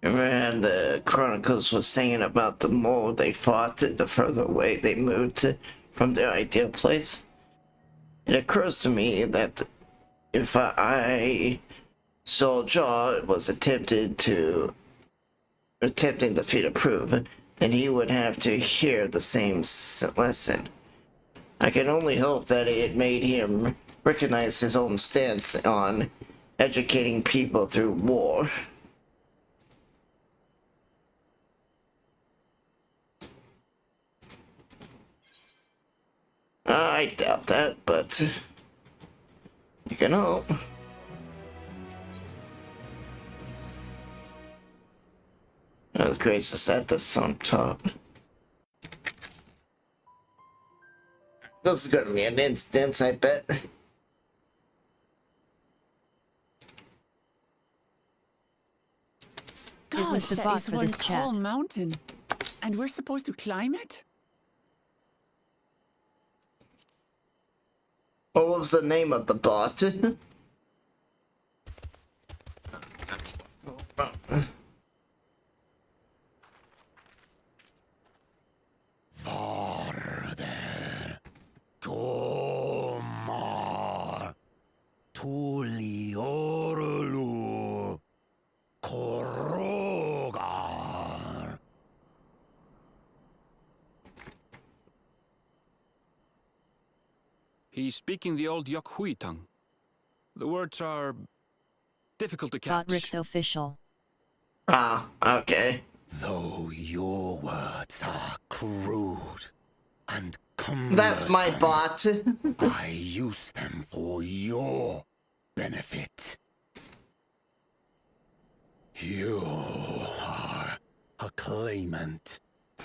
And the Chronicles was saying about the more they fought, the further away they moved from their ideal place. It occurs to me that if I saw Jaw was attempting to feat of proof, then he would have to hear the same lesson. I can only hope that it made him recognize his own stance on educating people through war. I doubt that, but you can hope. The grace is at the sun top. This is gonna be an instance, I bet. God, was the that bot is for one this chat. tall mountain. And we're supposed to climb it? What was the name of the bot? Farther. Tomar. Tuliorlu. Korogar. He's speaking the old Yokhui tongue. The words are Difficult to catch. Rick's official. Ah, okay. Though your words are crude and cumbersome, That's my bot. I use them for your benefit. You are a claimant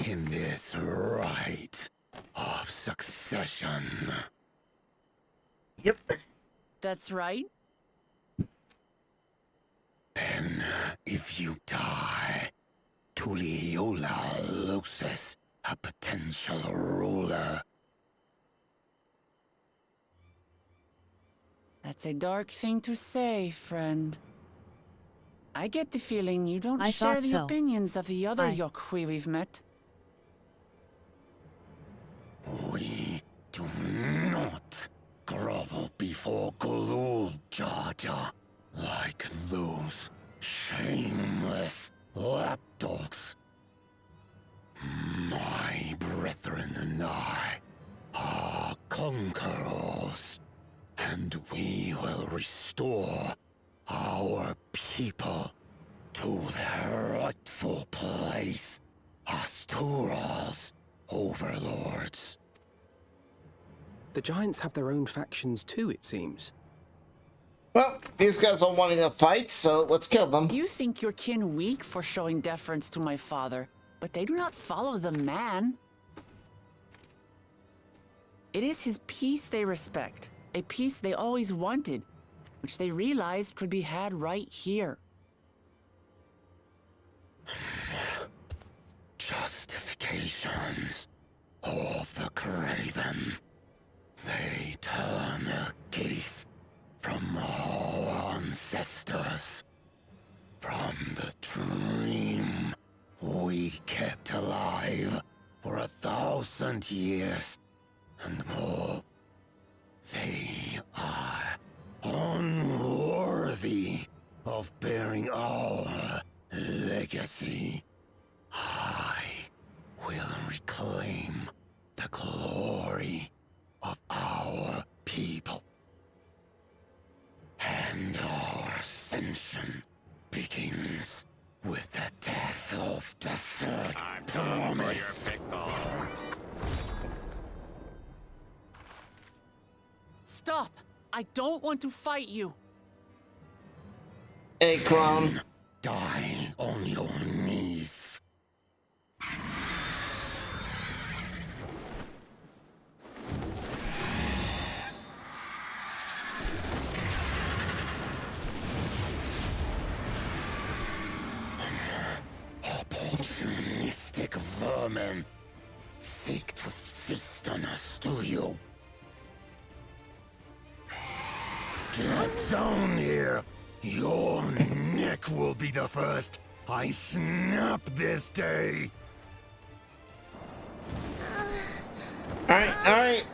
in this right of succession. Yep. That's right. Then, if you die, Tuliyola loses a potential ruler. That's a dark thing to say, friend. I get the feeling you don't I share thought the so. opinions of the other I- Yokwi we've met. We do not grovel before Gulul, Jar Jar, like those shameless lapdogs. My brethren and I are conquerors, and we will restore our people to their rightful place as Tural's overlords. The giants have their own factions too, it seems. Well, these guys are wanting to fight, so let's kill them. You think your kin weak for showing deference to my father, but they do not follow the man. It is his peace they respect, a peace they always wanted, which they realized could be had right here. Justifications of the craven. They turn their gaze from our ancestors, from the dream we kept alive for 1,000 years and more. They are unworthy of bearing our legacy. I will reclaim the glory of our people. And our ascension begins with the death of the third promise. Stop! I don't want to fight you! Hey, clone. Die on your knees. Opportunistic vermin seek to feast on us, do you? Get down here! Your neck will be the first I snap this day! Alright, alright.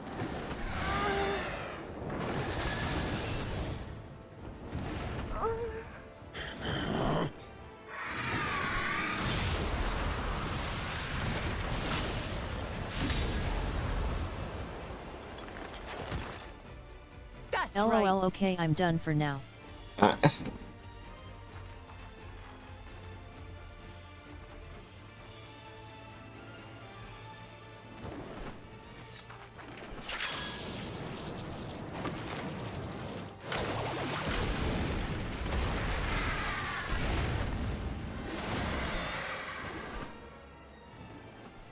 That's LOL, right. okay, I'm done for now.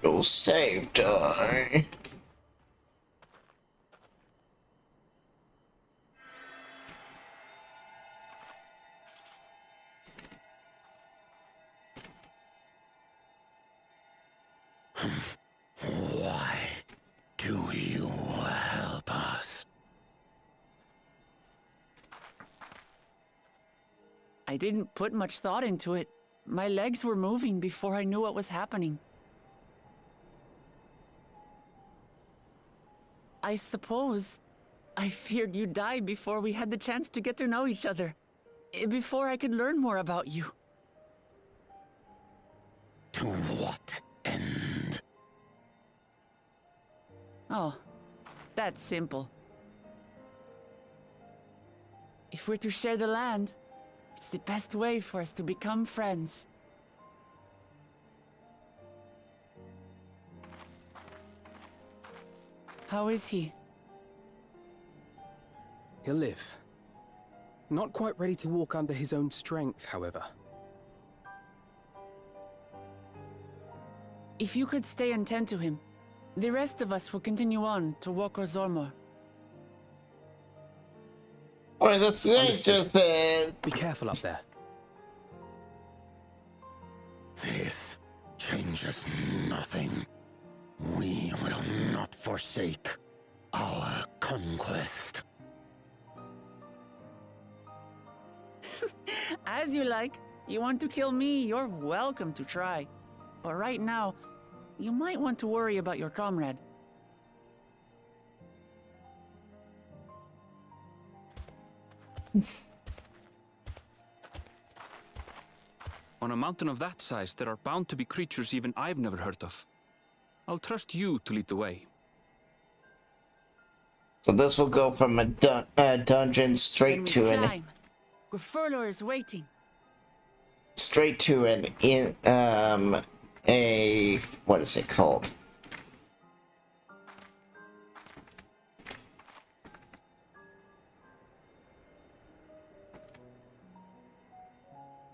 Go save die. Why do you help us? I didn't put much thought into it. My legs were moving before I knew what was happening. I suppose I feared you'd die before we had the chance to get to know each other. Before I could learn more about you. To what end? Oh, that's simple. If we're to share the land, It's the best way for us to become friends. How is he? He'll live. Not quite ready to walk under his own strength, however. If you could stay and tend to him, the rest of us will continue on to Walker Zormor. Alright, that's just Be careful up there. This changes nothing. We will not forsake our conquest. As you like. You want to kill me, you're welcome to try. But right now, you might want to worry about your comrade. On a mountain of that size, there are bound to be creatures even I've never heard of. I'll trust you to lead the way. so this will go from a dungeon straight to an Grifurlor is waiting. a what is it called?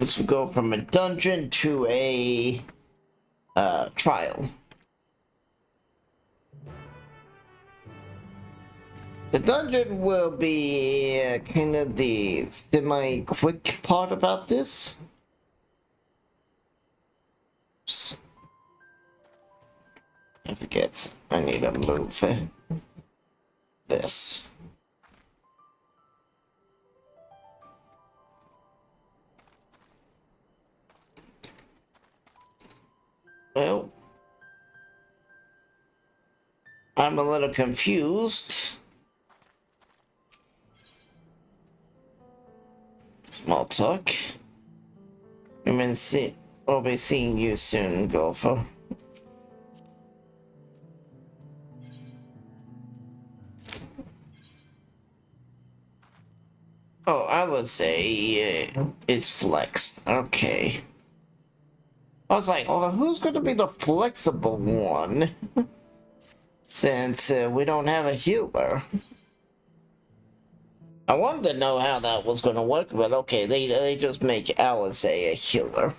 This will go from a dungeon to a trial. The dungeon will be kind of the semi-quick part about this. Oops. I forget. I need to move this. Well, I'm a little confused. Small talk. I'll be seeing you soon, Gopher. Oh, I would say it's flexed. Okay. I was like, well, who's going to be the flexible one? Since we don't have a healer. I wanted to know how that was going to work, but okay, they just make Alice a healer.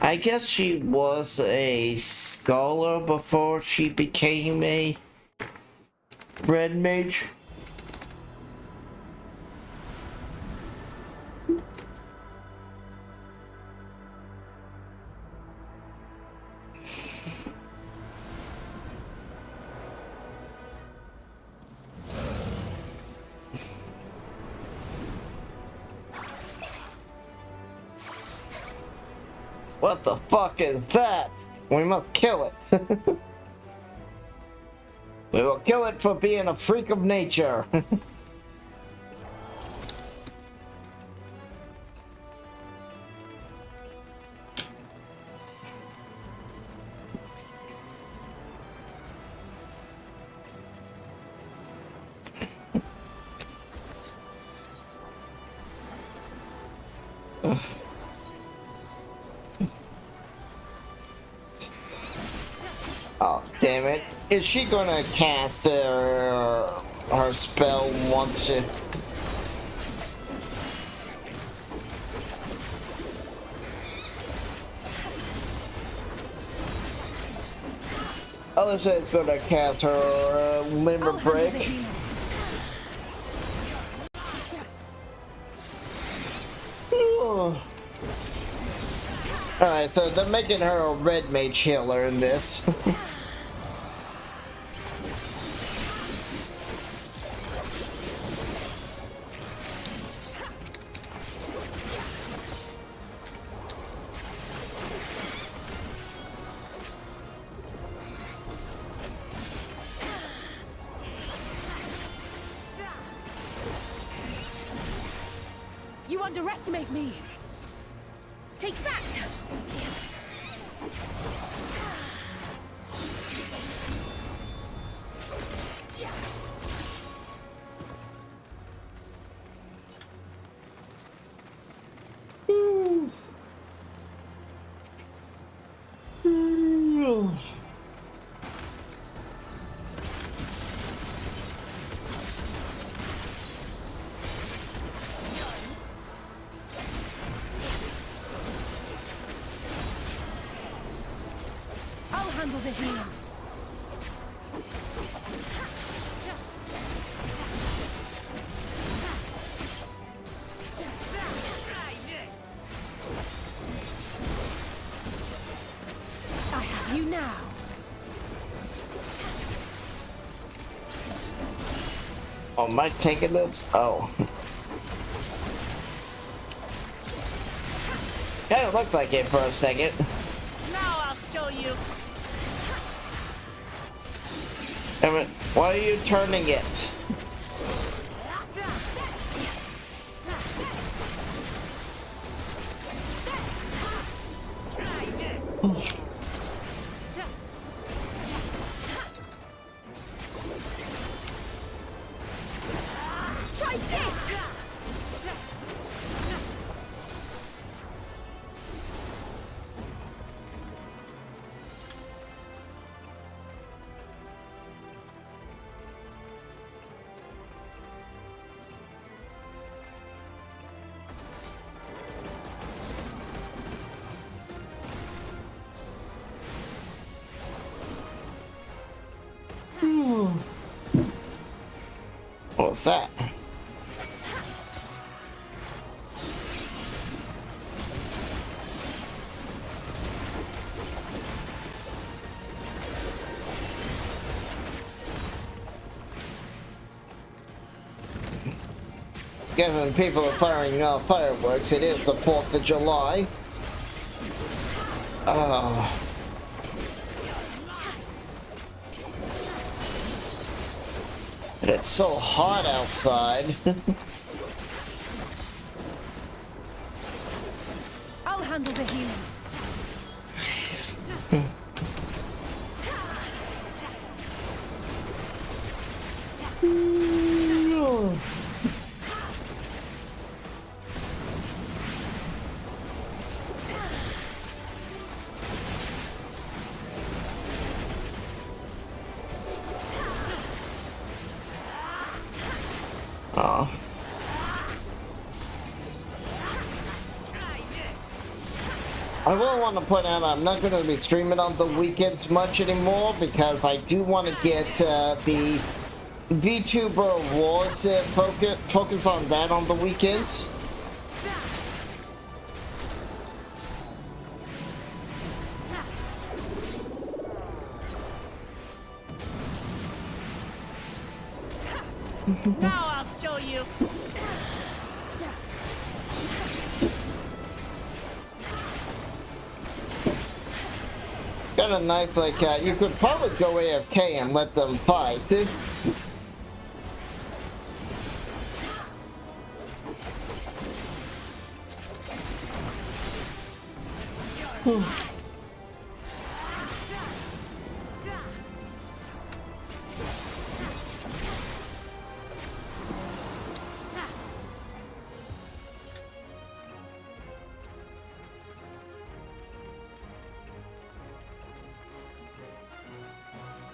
I guess she was a scholar before she became a red mage. What the fuck is that? We must kill it. We will kill it for being a freak of nature. Oh, damn it. Is she gonna cast her spell once it... Alice is gonna cast her limber break. Alright, so they're making her a red mage healer in this. You underestimate me! Take that! handle the healing. I have you now. Oh, am I taking this? Oh. Yeah, it looked like it for a second. Now I'll show you. Damn it. Why are you turning it? Try this. What's that? Given people are firing off fireworks, it is the 4th of July. And it's so hot outside. I'll handle the healing. Aw. I will want to point out I'm not going to be streaming on the weekends much anymore because I do want to get the Vtuber awards focus on that on the weekends. Now I'll show you. Kinda nice, like, you could probably go AFK and let them fight.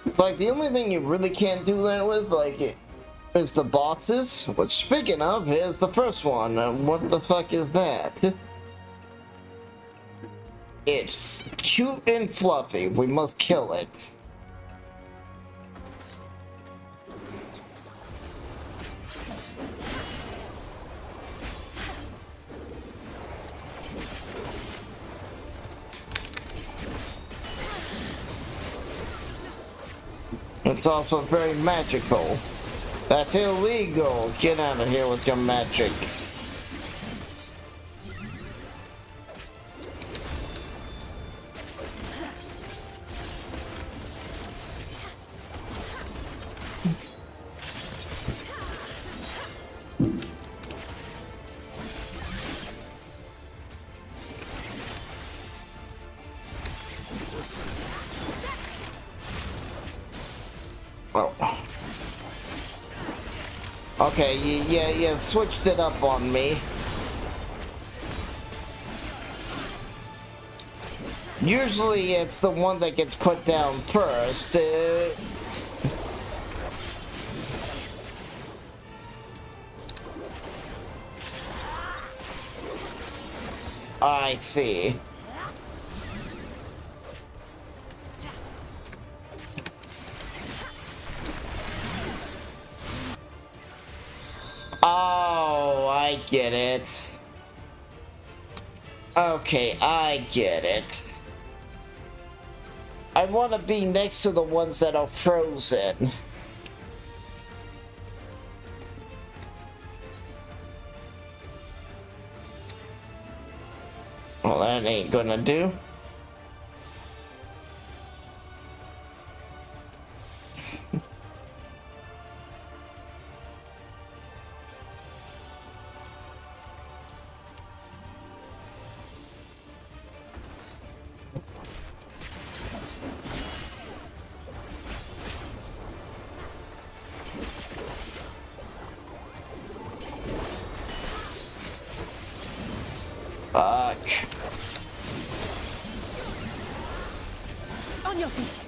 It's like the only thing you really can't do that with, like, is the bosses. Which, speaking of, here's the first one. What the fuck is that? It's cute and fluffy. We must kill it. It's also very magical. That's illegal. Get out of here with your magic. Oh. Okay, you switched it up on me. Usually it's the one that gets put down first. I see. get it. Okay, I get it. I want to be next to the ones that are frozen. Well, that ain't gonna do. Fuck. On your feet.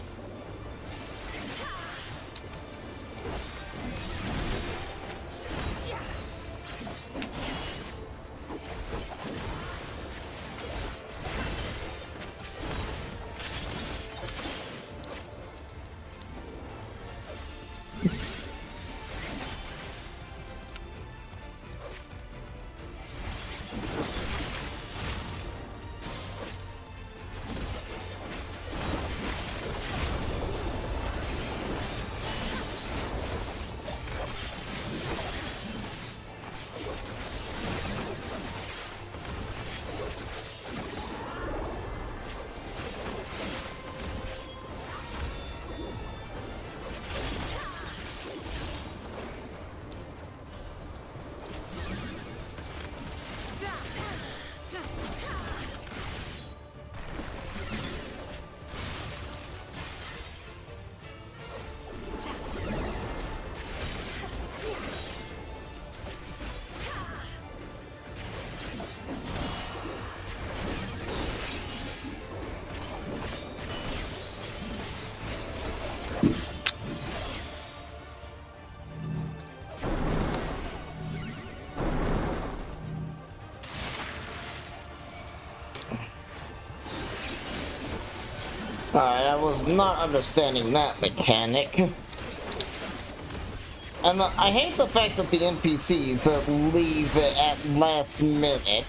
Alright, I was not understanding that mechanic. And I hate the fact that the NPCs leave at last minute.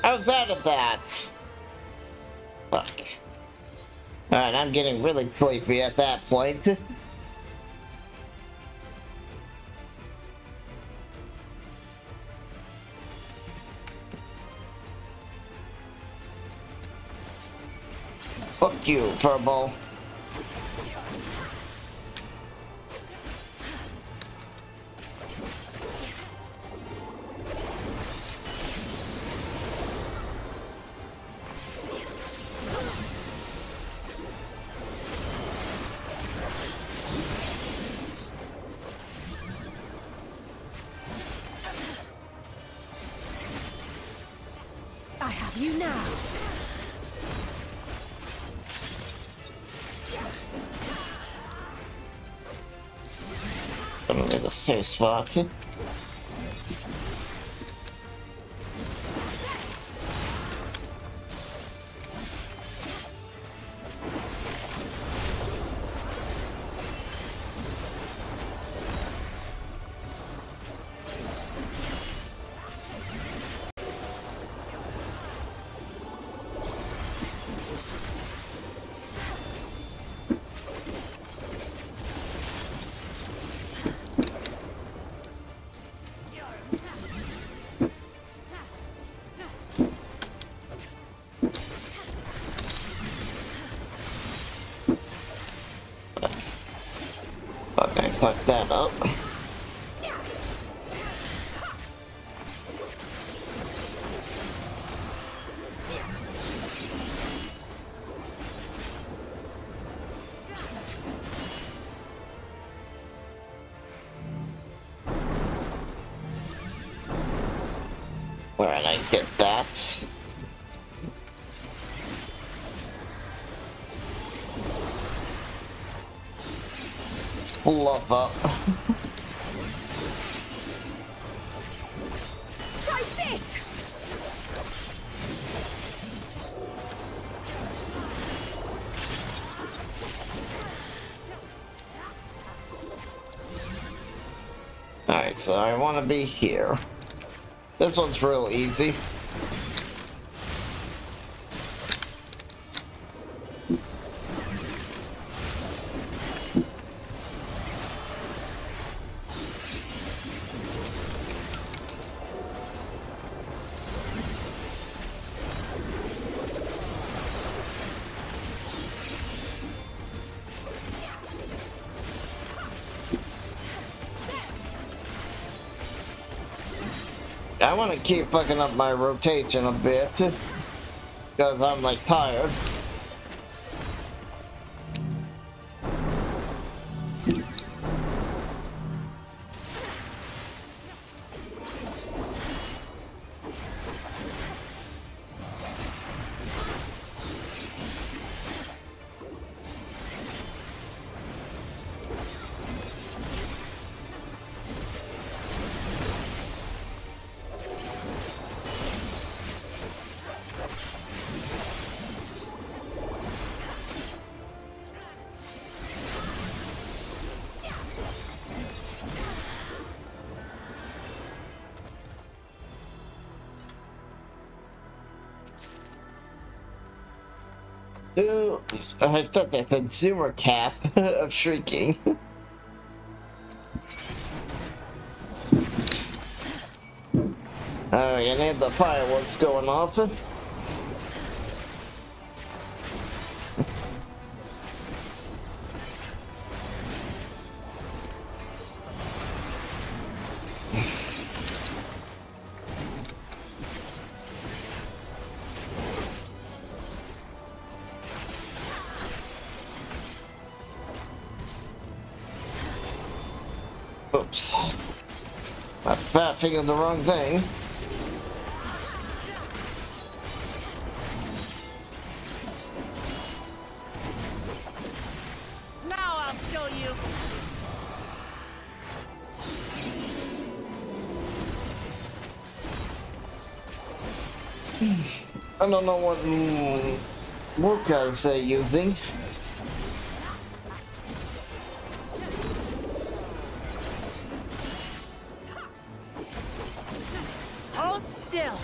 I was out of that. Fuck. Alright, I'm getting really sleepy at that point. Fuck you, Furball. I have you now. I'm in the safe spot. Okay, fuck that up. Where did I get that? fluff up. Try this! Alright, so I want to be here. This one's real easy. I want to keep fucking up my rotation a bit because I'm like tired. I thought that consumer cap of shrieking. Alright, I need the fireworks going off. Oops. My fat fingered the wrong thing. Now I'll show you. I don't know what guys they're using. Hold still.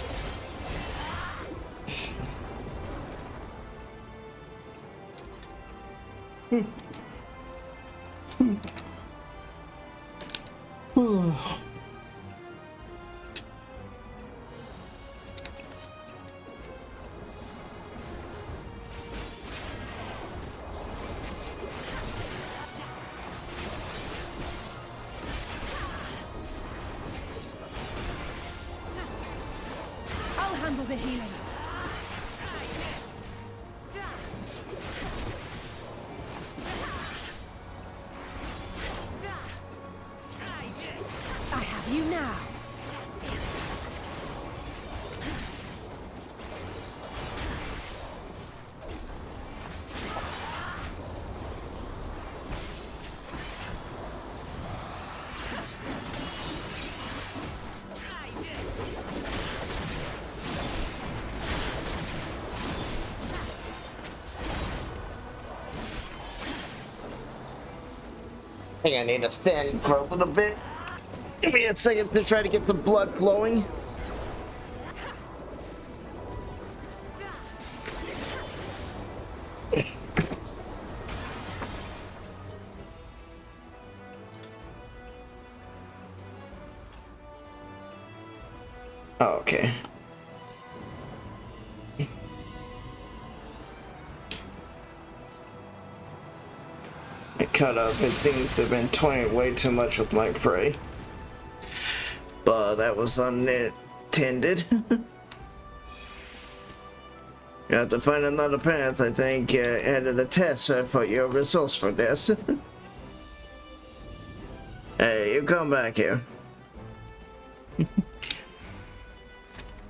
I'll handle the healing. I have you now. I think I need to stand for a little bit. Give me a second to try to get some blood flowing. Oh, okay. I cut up. It seems to have been toying way too much with my prey. But that was unintended. You have to find another path, I think. Added a test for your results for this. Hey, you come back here.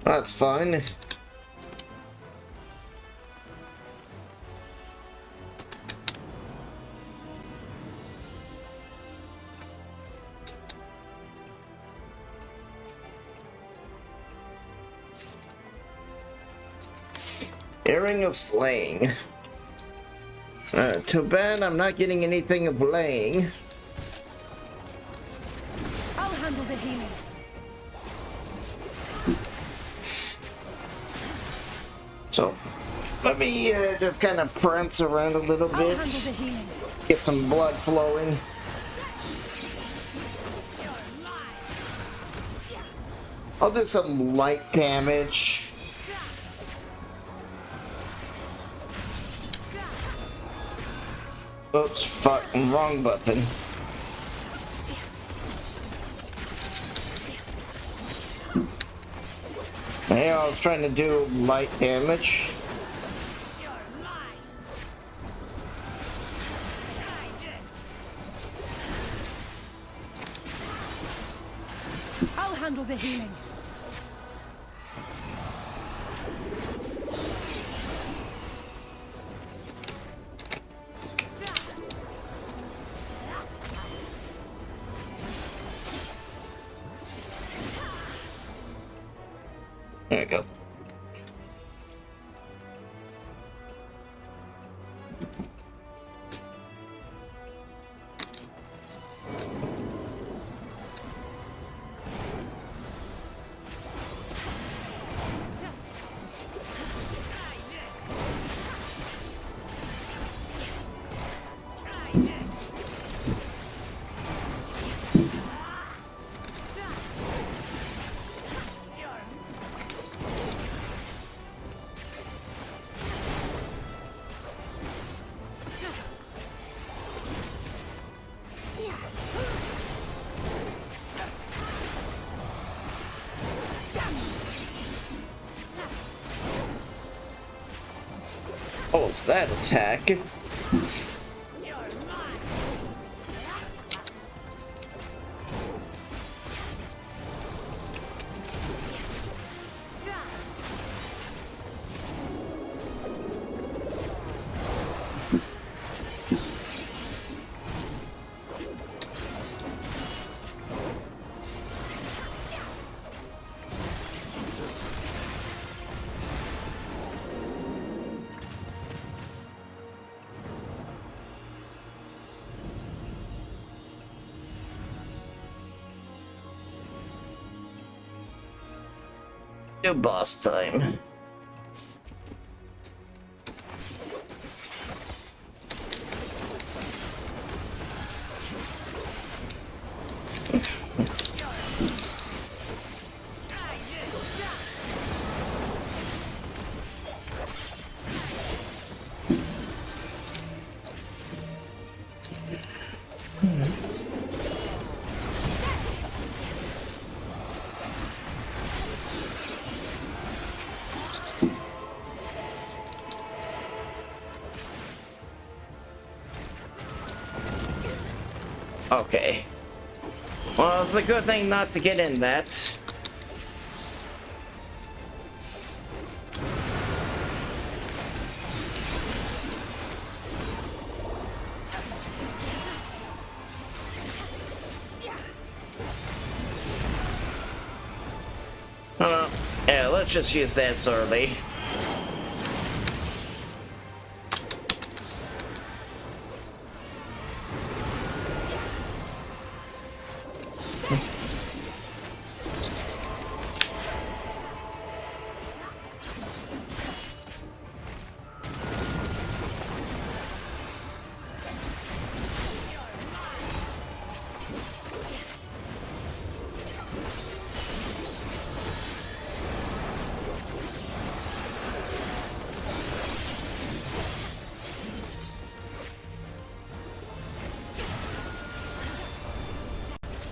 That's fine. Earring of Slaying. Too bad I'm not getting anything of laying. I'll handle the healing. So, let me just kind of prance around a little I'll bit. handle the healing. Get some blood flowing. I'll do some light damage. Oops, fuck, wrong button. Yeah, I was trying to do light damage. I'll handle the healing. There you go. Oh, it's that attack. New boss time. Okay. Well, it's a good thing not to get in that. Yeah, let's just use that early.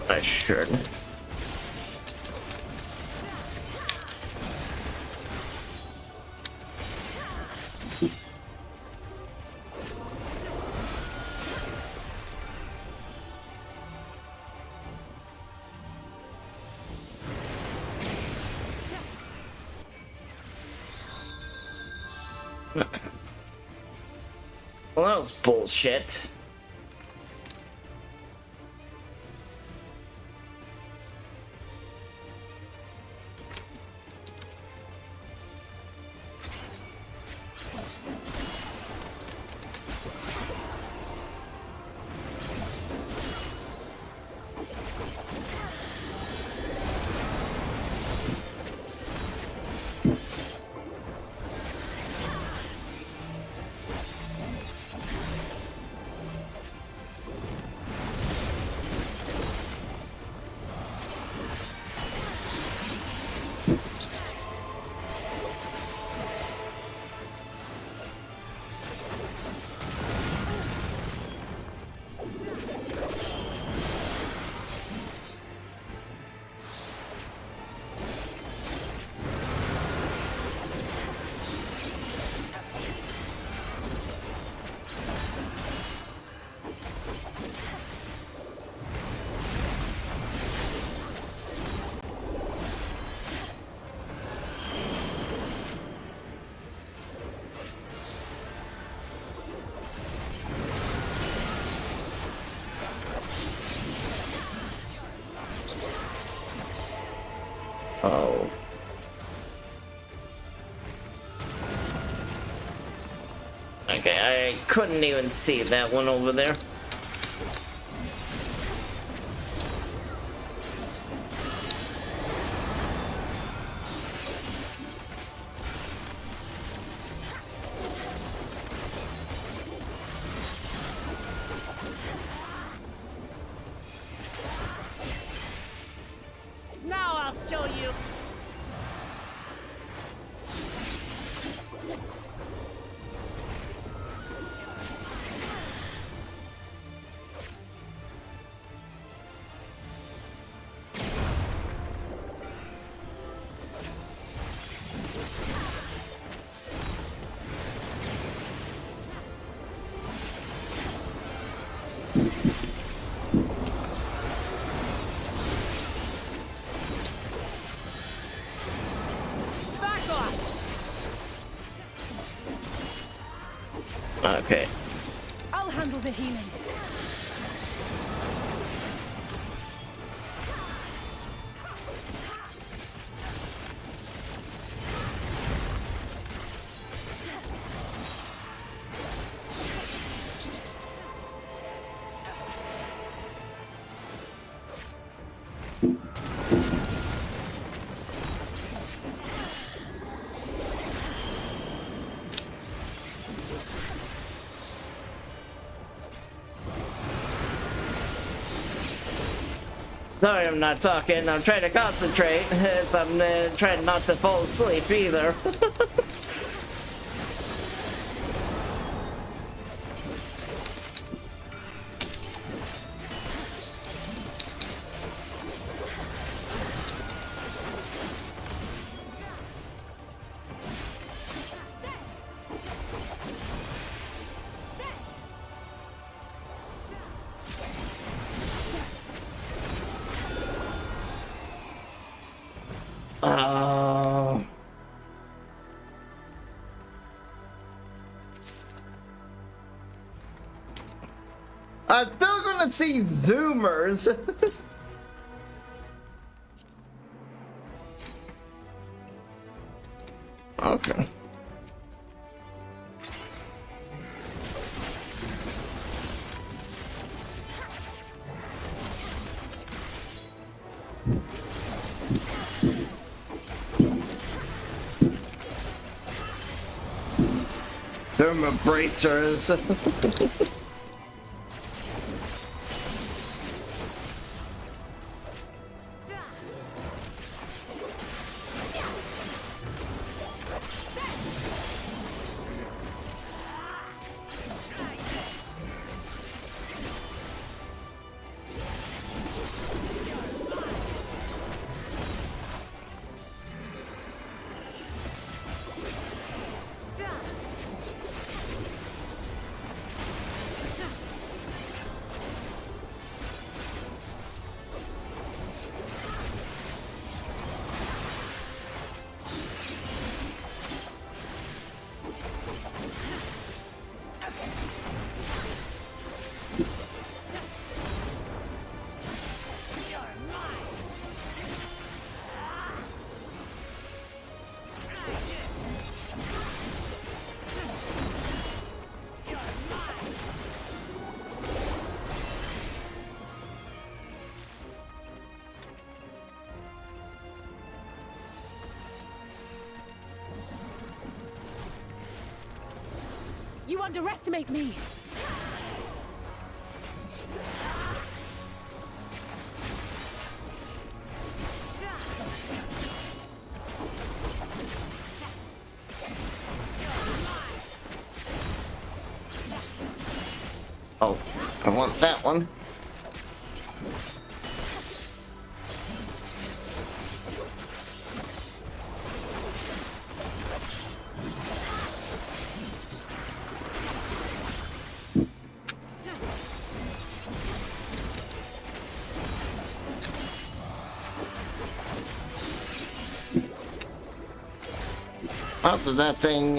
I should. Well, that was bullshit. Oh. Okay, I couldn't even see that one over there. Now I'll show you. Okay. I'll handle the healing. Sorry, I'm not talking. I'm trying to concentrate. As I'm trying not to fall asleep either. I'm still gonna see Zoomers. Okay. Zoomer bracers. You underestimate me. Oh, I want that one. After that thing,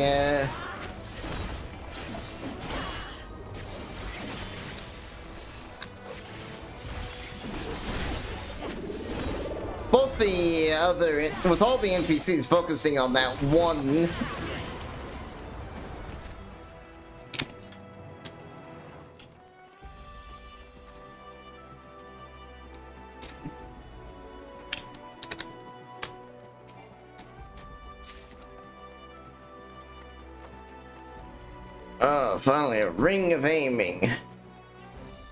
both the other, with all the NPCs focusing on that one. Oh, finally a ring of aiming.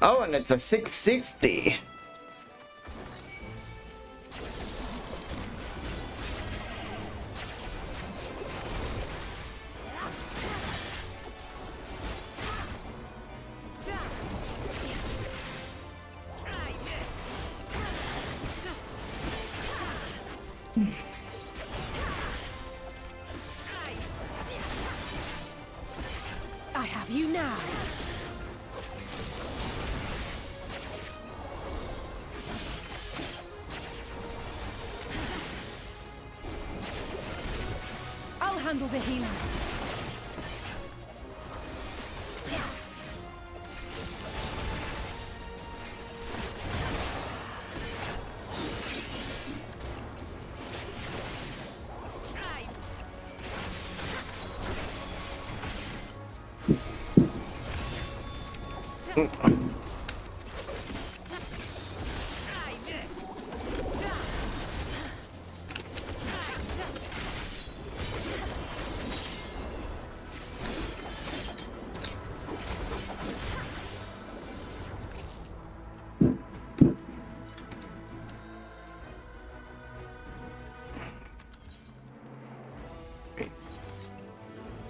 Oh, and it's a 660. I have you now. I'll handle the healing.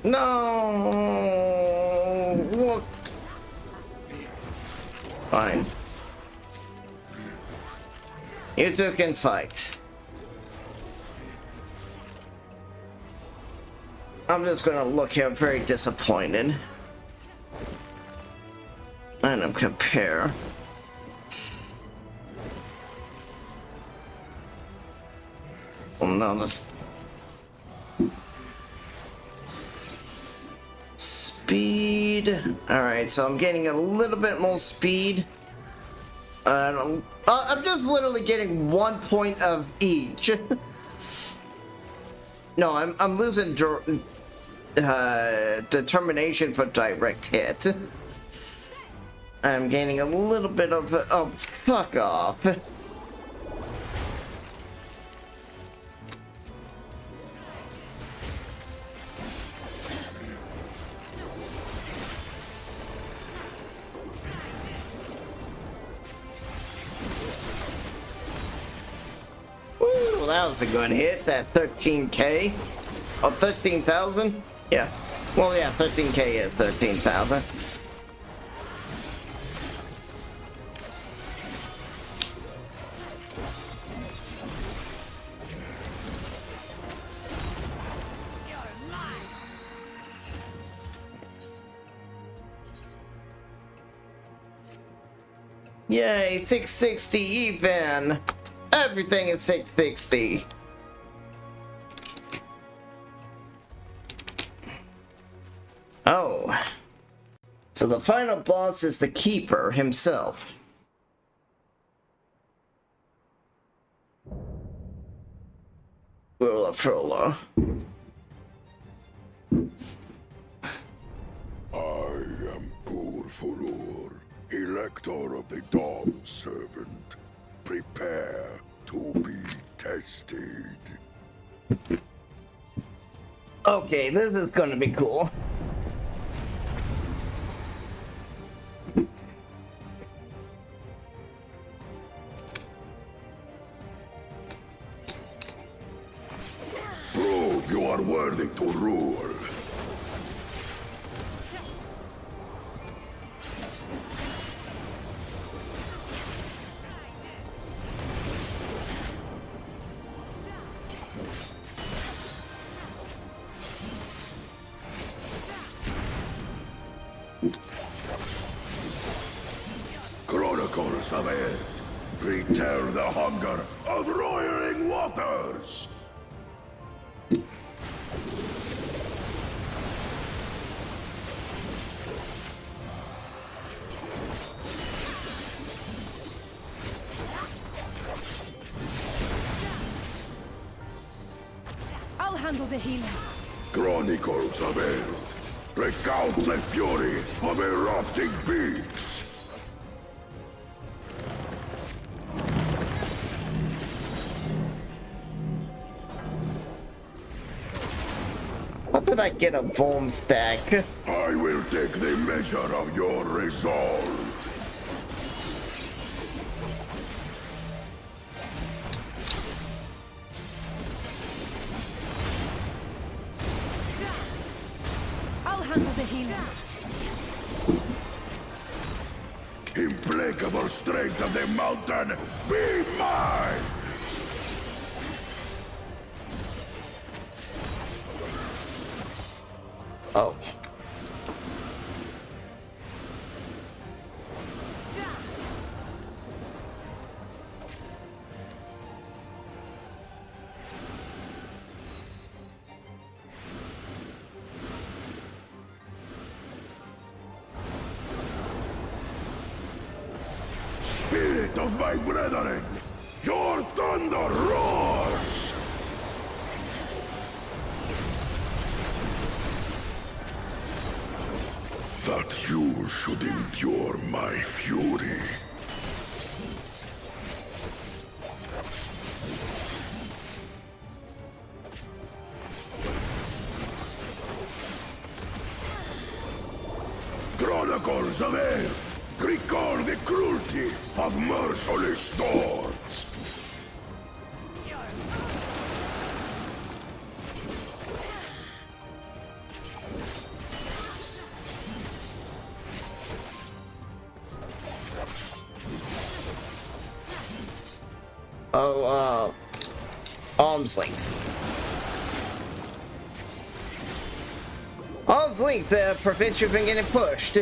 No, look. Fine. You two can fight. I'm just gonna look here very disappointed. And compare. Oh no, this speed. Alright, so I'm getting a little bit more speed. I'm just literally getting 1 point of each. No, I'm losing determination for direct hit. I'm gaining a little bit of oh, fuck off. Ooh, that was a good hit, that 13k. Oh, 13,000? Yeah. Well, yeah, 13k is 13,000. Yay, 660 even. Everything is 660. Oh. So the final boss is the Keeper himself. Frola. I am Pur Furur, Elector of the Dawn Servant. Prepare to be tested. Okay, this is gonna be cool. Prove you are worthy to rule. Chronicles of Eld, return the hunger of roiling waters! handle the healing. Chronicles of Eld. Recount the fury of erupting beaks. What did I get a Vuln stack? I will take the measure of your resolve. I'll handle the healing. Implacable strength of the mountain, be mine! Oh. Spirit of my brethren, your thunder roars! That you should endure my fury. Chronicles of Air, recall the cruelty of merciless storms. Oh, arm's length. Arm's length prevents you from getting pushed.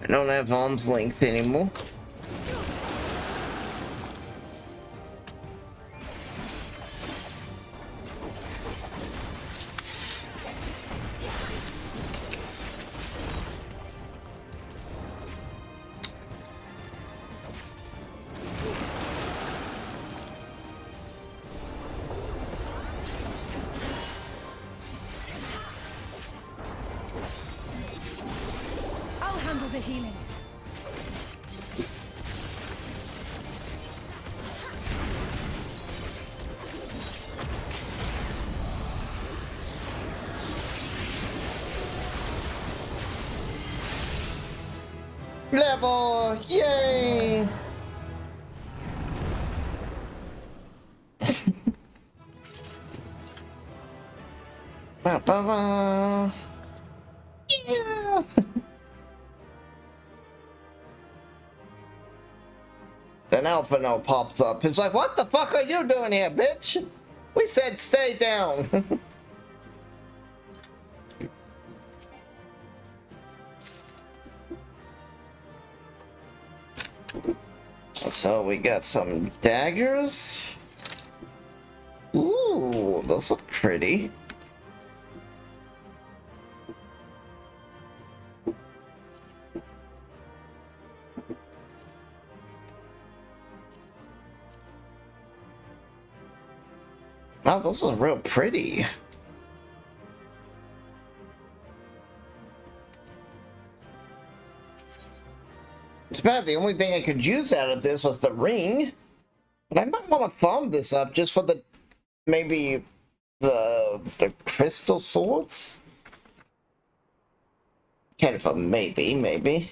I don't have arm's length anymore. The healing. Level! Yay! Ba, ba, ba. Yeah! An alpha note pops up. It's like, what the fuck are you doing here, bitch? We said stay down. So we got some daggers. those look pretty. Wow, those are real pretty. It's bad, the only thing I could use out of this was the ring. But I might want to farm this up just for the, maybe the crystal swords? Kind of a maybe.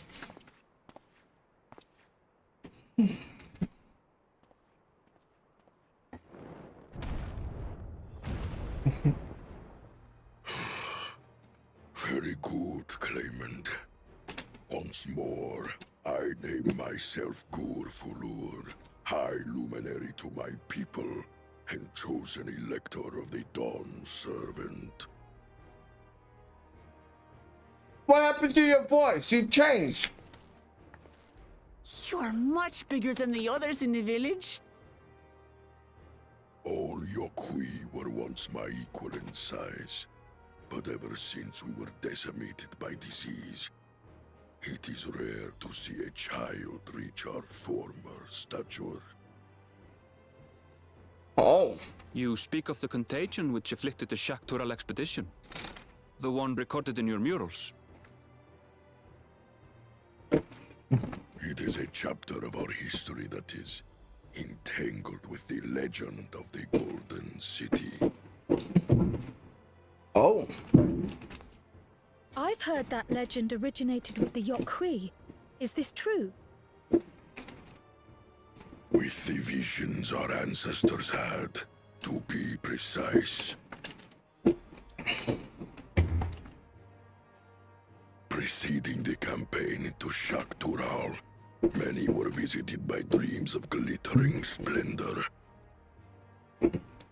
Very good, claimant. Once more, I name myself Gur-Fulur, High Luminary to my people, and chosen Elector of the Dawn Servant. What happened to your voice? You changed. You are much bigger than the others in the village. All Yokui were once my equal in size, but ever since we were decimated by disease, it is rare to see a child reach our former stature. Oh. You speak of the contagion which afflicted the Shaktural expedition. The one recorded in your murals. It is a chapter of our history that is entangled with the legend of the Golden City. Oh. I've heard that legend originated with the Yokui. Is this true? With the visions our ancestors had, to be precise. Preceding the campaign into Shaktural, many were visited by dreams of glittering splendor.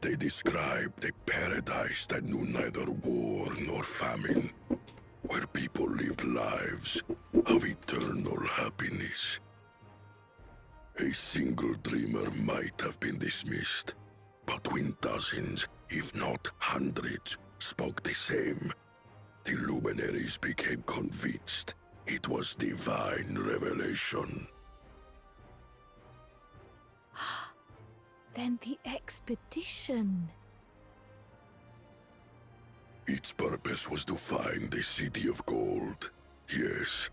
They described a paradise that knew neither war nor famine, where people lived lives of eternal happiness. A single dreamer might have been dismissed, but when dozens, if not hundreds, spoke the same, the luminaries became convinced it was divine revelation. Then the expedition. Its purpose was to find the City of Gold. Yes,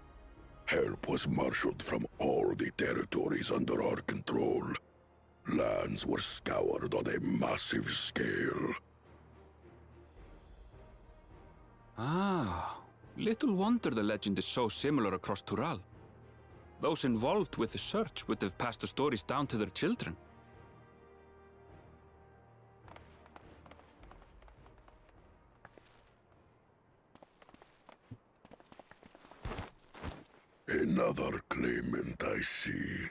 help was marshaled from all the territories under our control. Lands were scoured on a massive scale. Ah, little wonder the legend is so similar across Tural. Those involved with the search would have passed the stories down to their children. Another claimant, I see.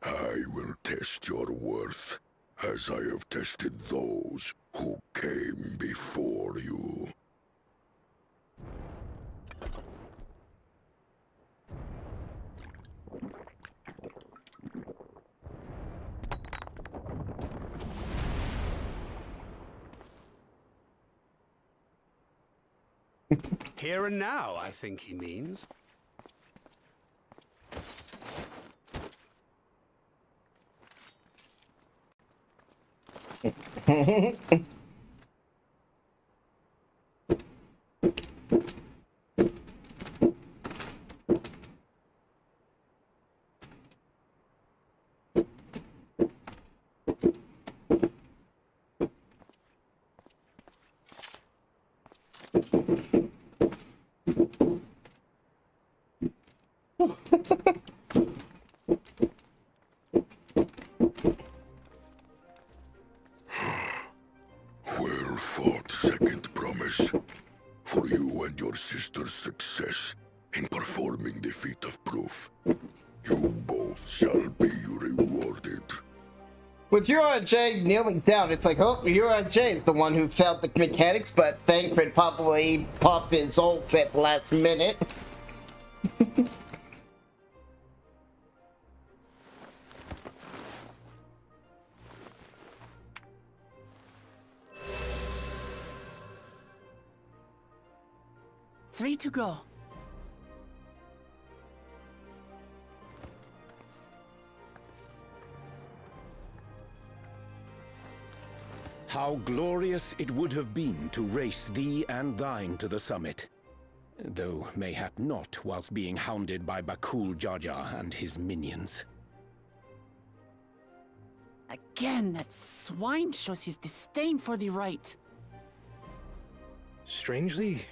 I will test your worth, as I have tested those who came before you. Here and now, I think he means. Well fought, second promise. For you and your sister's success in performing the feat of proof, you both shall be rewarded. With URJ kneeling down, it's like, oh, URJ is the one who felt the mechanics, but Thancred probably popped his ults at the last minute. 3 to go. How glorious it would have been to race thee and thine to the summit. Though mayhap not whilst being hounded by Bakul Jaja and his minions. Again, that swine shows his disdain for the right. Strangely,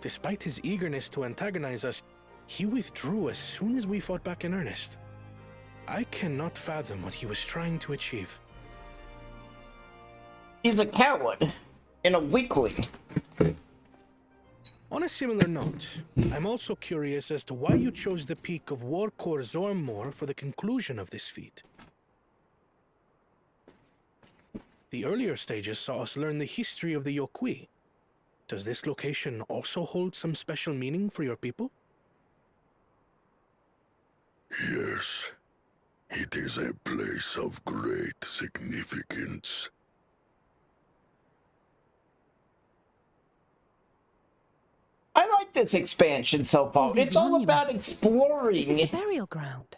despite his eagerness to antagonize us, he withdrew as soon as we fought back in earnest. I cannot fathom what he was trying to achieve. He's a coward and a weakling. On a similar note, I'm also curious as to why you chose the peak of Warkor Zormor for the conclusion of this feat. The earlier stages saw us learn the history of the Yokui. Does this location also hold some special meaning for your people? Yes. It is a place of great significance. I like this expansion so far. It's all about exploring. It's a burial ground.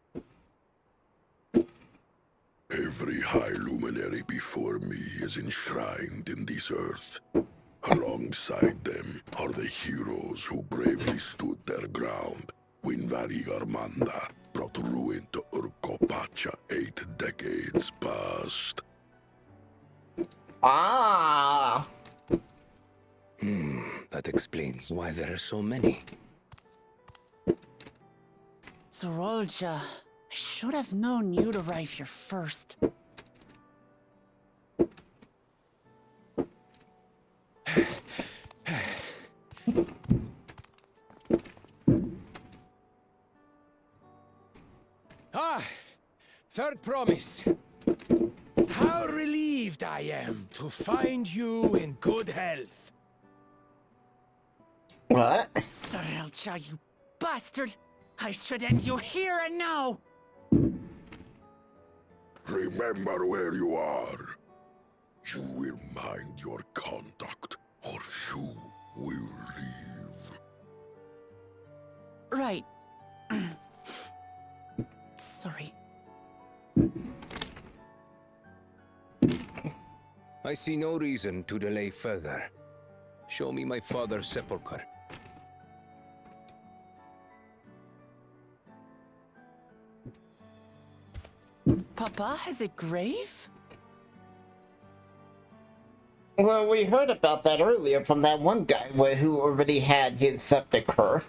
Every high luminary before me is enshrined in this earth. Alongside them are the heroes who bravely stood their ground when Valigarmanda brought ruin to Urkopacha 8 decades past. Ah! That explains why there are so many. Zorolja, I should have known you'd arrive here first. Third promise. How relieved I am to find you in good health. What? Zorolja, you bastard! I should end you here and now! Remember where you are. You will mind your conduct, or you will leave. Right. Sorry. I see no reason to delay further. Show me my father's sepulchre. Papa has a grave? Well, we heard about that earlier from that one guy who already had his sepulcher.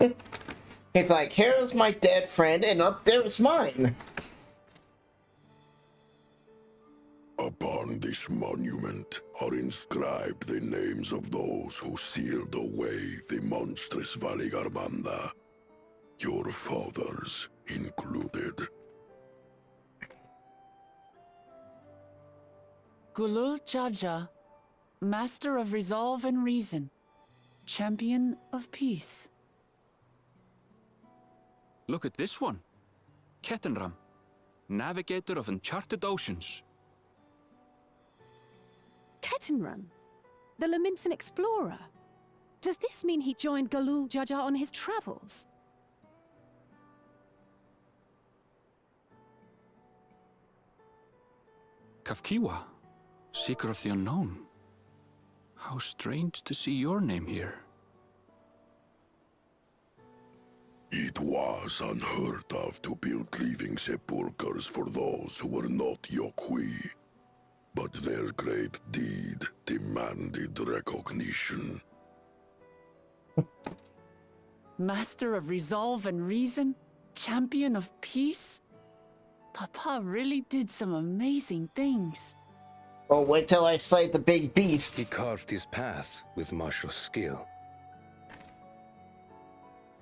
He's like, here's my dead friend, and up there's mine. Upon this monument are inscribed the names of those who sealed away the monstrous Valigarmanda, your fathers included. Gulul Jaja, Master of Resolve and Reason, Champion of Peace. Look at this one. Kettenram, Navigator of Uncharted Oceans. Kettenram, the Laminsan explorer. Does this mean he joined Gulul Jaja on his travels? Kafkiwa, Seeker of the Unknown. How strange to see your name here. It was unheard of to build living sepulchres for those who were not Yokui. But their great deed demanded recognition. Master of Resolve and Reason, Champion of Peace? Papa really did some amazing things. Oh, wait till I slay the big beast. He carved his path with martial skill.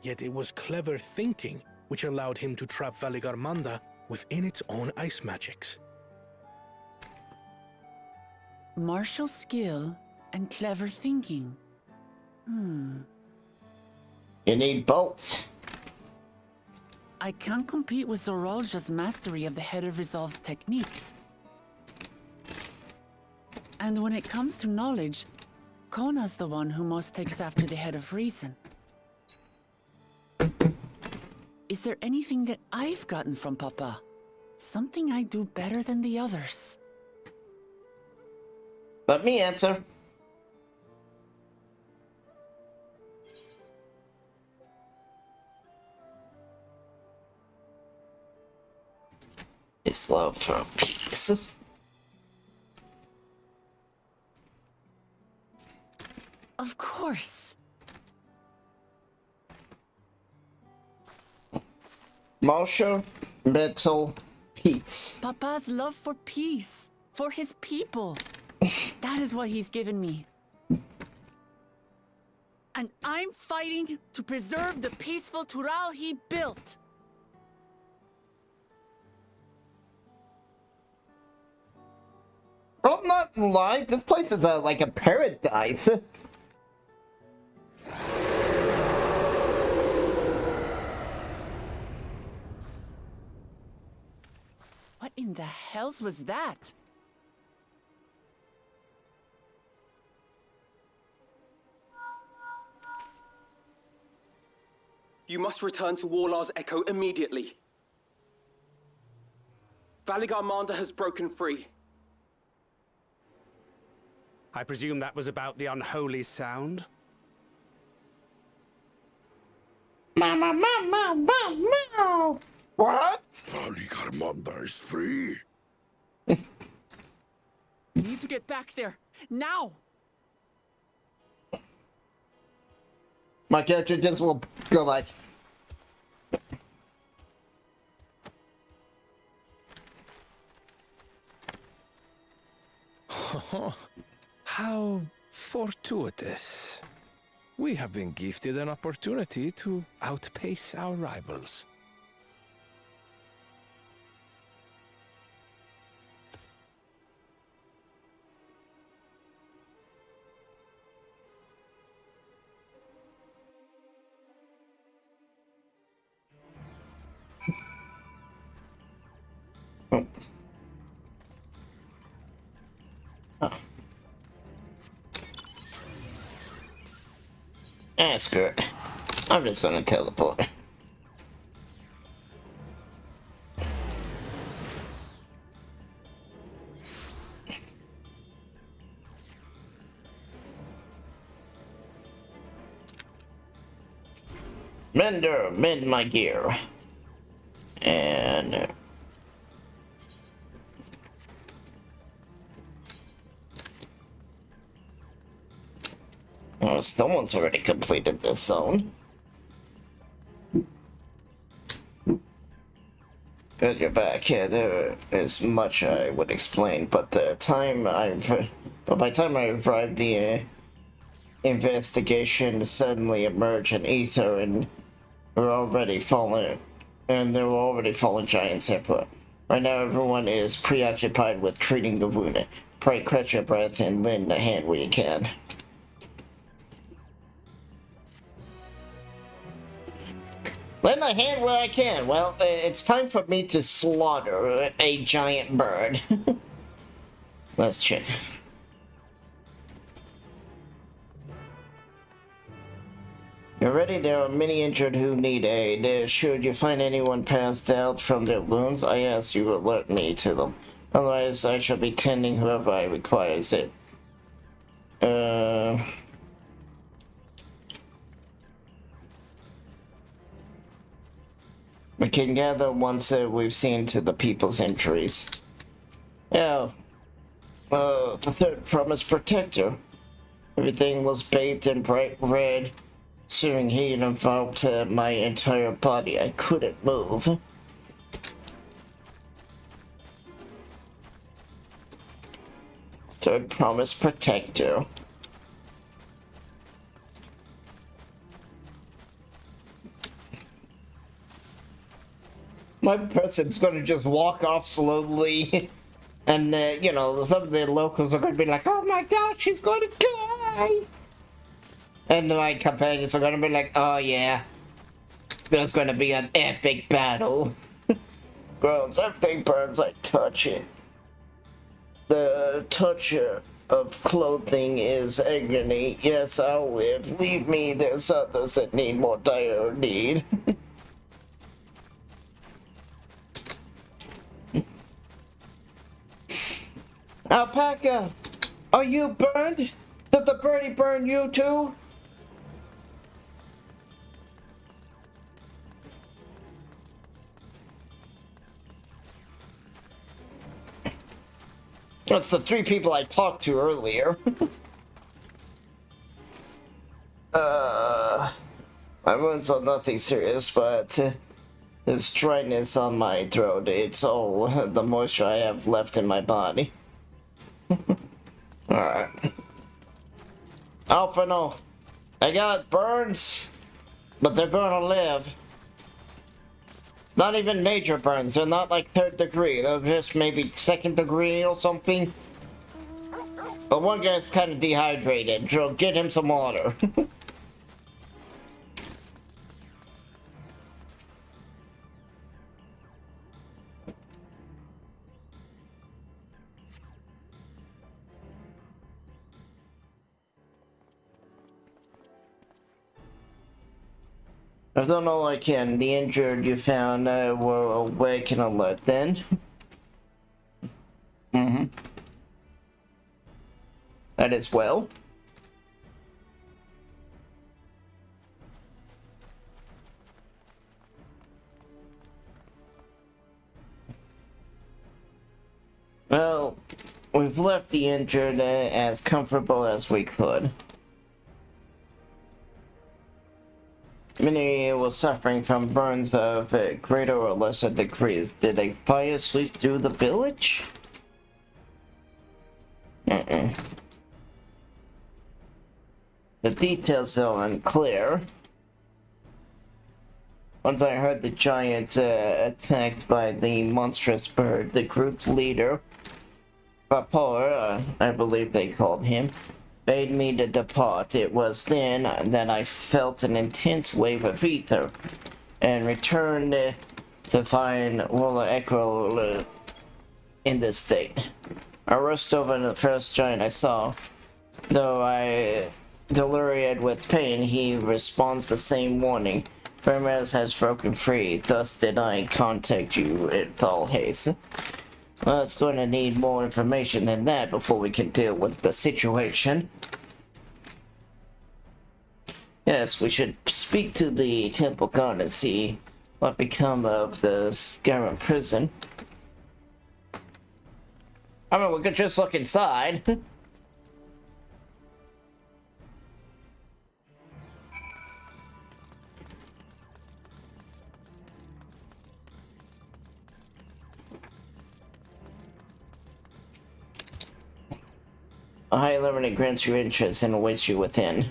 Yet it was clever thinking which allowed him to trap Valigarmanda within its own ice magics. Martial skill and clever thinking. You need both. I can't compete with Zorolja's mastery of the Head of Resolve's techniques. And when it comes to knowledge, Kona's the one who most takes after the Head of Reason. Is there anything that I've gotten from Papa? Something I do better than the others? Let me answer. His love for peace. Of course. Martial, mental, peace. Papa's love for peace, for his people. That is what he's given me. And I'm fighting to preserve the peaceful Tural he built. I'm not lying. This place is like a paradise. What in the hells was that? You must return to Warlar's Echo immediately. Valigarmanda has broken free. I presume that was about the unholy sound? Meow. What? Valigarmanda is free. We need to get back there, now! My character just will go like... How fortuitous. We have been gifted an opportunity to outpace our rivals. Ah, screw it. I'm just gonna teleport. Mend my gear. And... well, someone's already completed this zone. Good, you're back. Yeah, there is much I would explain, but by the time I arrived, the investigation suddenly emerged in ether, and there were already fallen giants everywhere. Right now, everyone is preoccupied with treating the wounded. Pray, catch your breath, and lend a hand where you can. Lend a hand where I can. Well, it's time for me to slaughter a giant bird. Let's check. You're ready? There are many injured who need aid. Should you find anyone passed out from their wounds, I ask you to alert me to them. Otherwise, I shall be tending whoever I requires it. We can gather once we've seen to the people's injuries. Yeah. The third promise protector. Everything was bathed in bright red. Searing heat enveloped my entire body. I couldn't move. Third promise protector. My person's gonna just walk off slowly, and you know, some of the locals are gonna be like, "Oh my God, she's gonna die!" And my companions are gonna be like, "Oh yeah, there's gonna be an epic battle." Groans, everything burns. I touch it. The touch of clothing is agony. Yes, I'll live. Leave me. There's others that need more dire need. Alpaca, are you burned? Did the birdie burn you too? That's the 3 people I talked to earlier. My wounds are nothing serious, but this dryness on my throat, it's all the moisture I have left in my body. Alright. Alphino, I got burns, but they're gonna live. It's not even major burns, they're not like 3rd degree, they're just maybe 2nd degree or something. But one guy's kind of dehydrated, so get him some water. I've done all I can. The injured you found were awake and alert then. That is well. Well, we've left the injured as comfortable as we could. Many were suffering from burns of greater or lesser degrees. Did a fire sweep through the village? The details are unclear. Once I heard the giant attacked by the monstrous bird, the group's leader, Vapor, I believe they called him, bade me to depart. It was then that I felt an intense wave of ether and returned to find Walla Echo in this state. I rushed over to the first giant I saw. Though I deliried with pain, he responds the same warning. Firmez has broken free, thus did I contact you with all haste. Well, it's going to need more information than that before we can deal with the situation. Yes, we should speak to the temple guard and see what become of the Scarab prison. I mean, we could just look inside. A high limit grants you interest and awaits you within.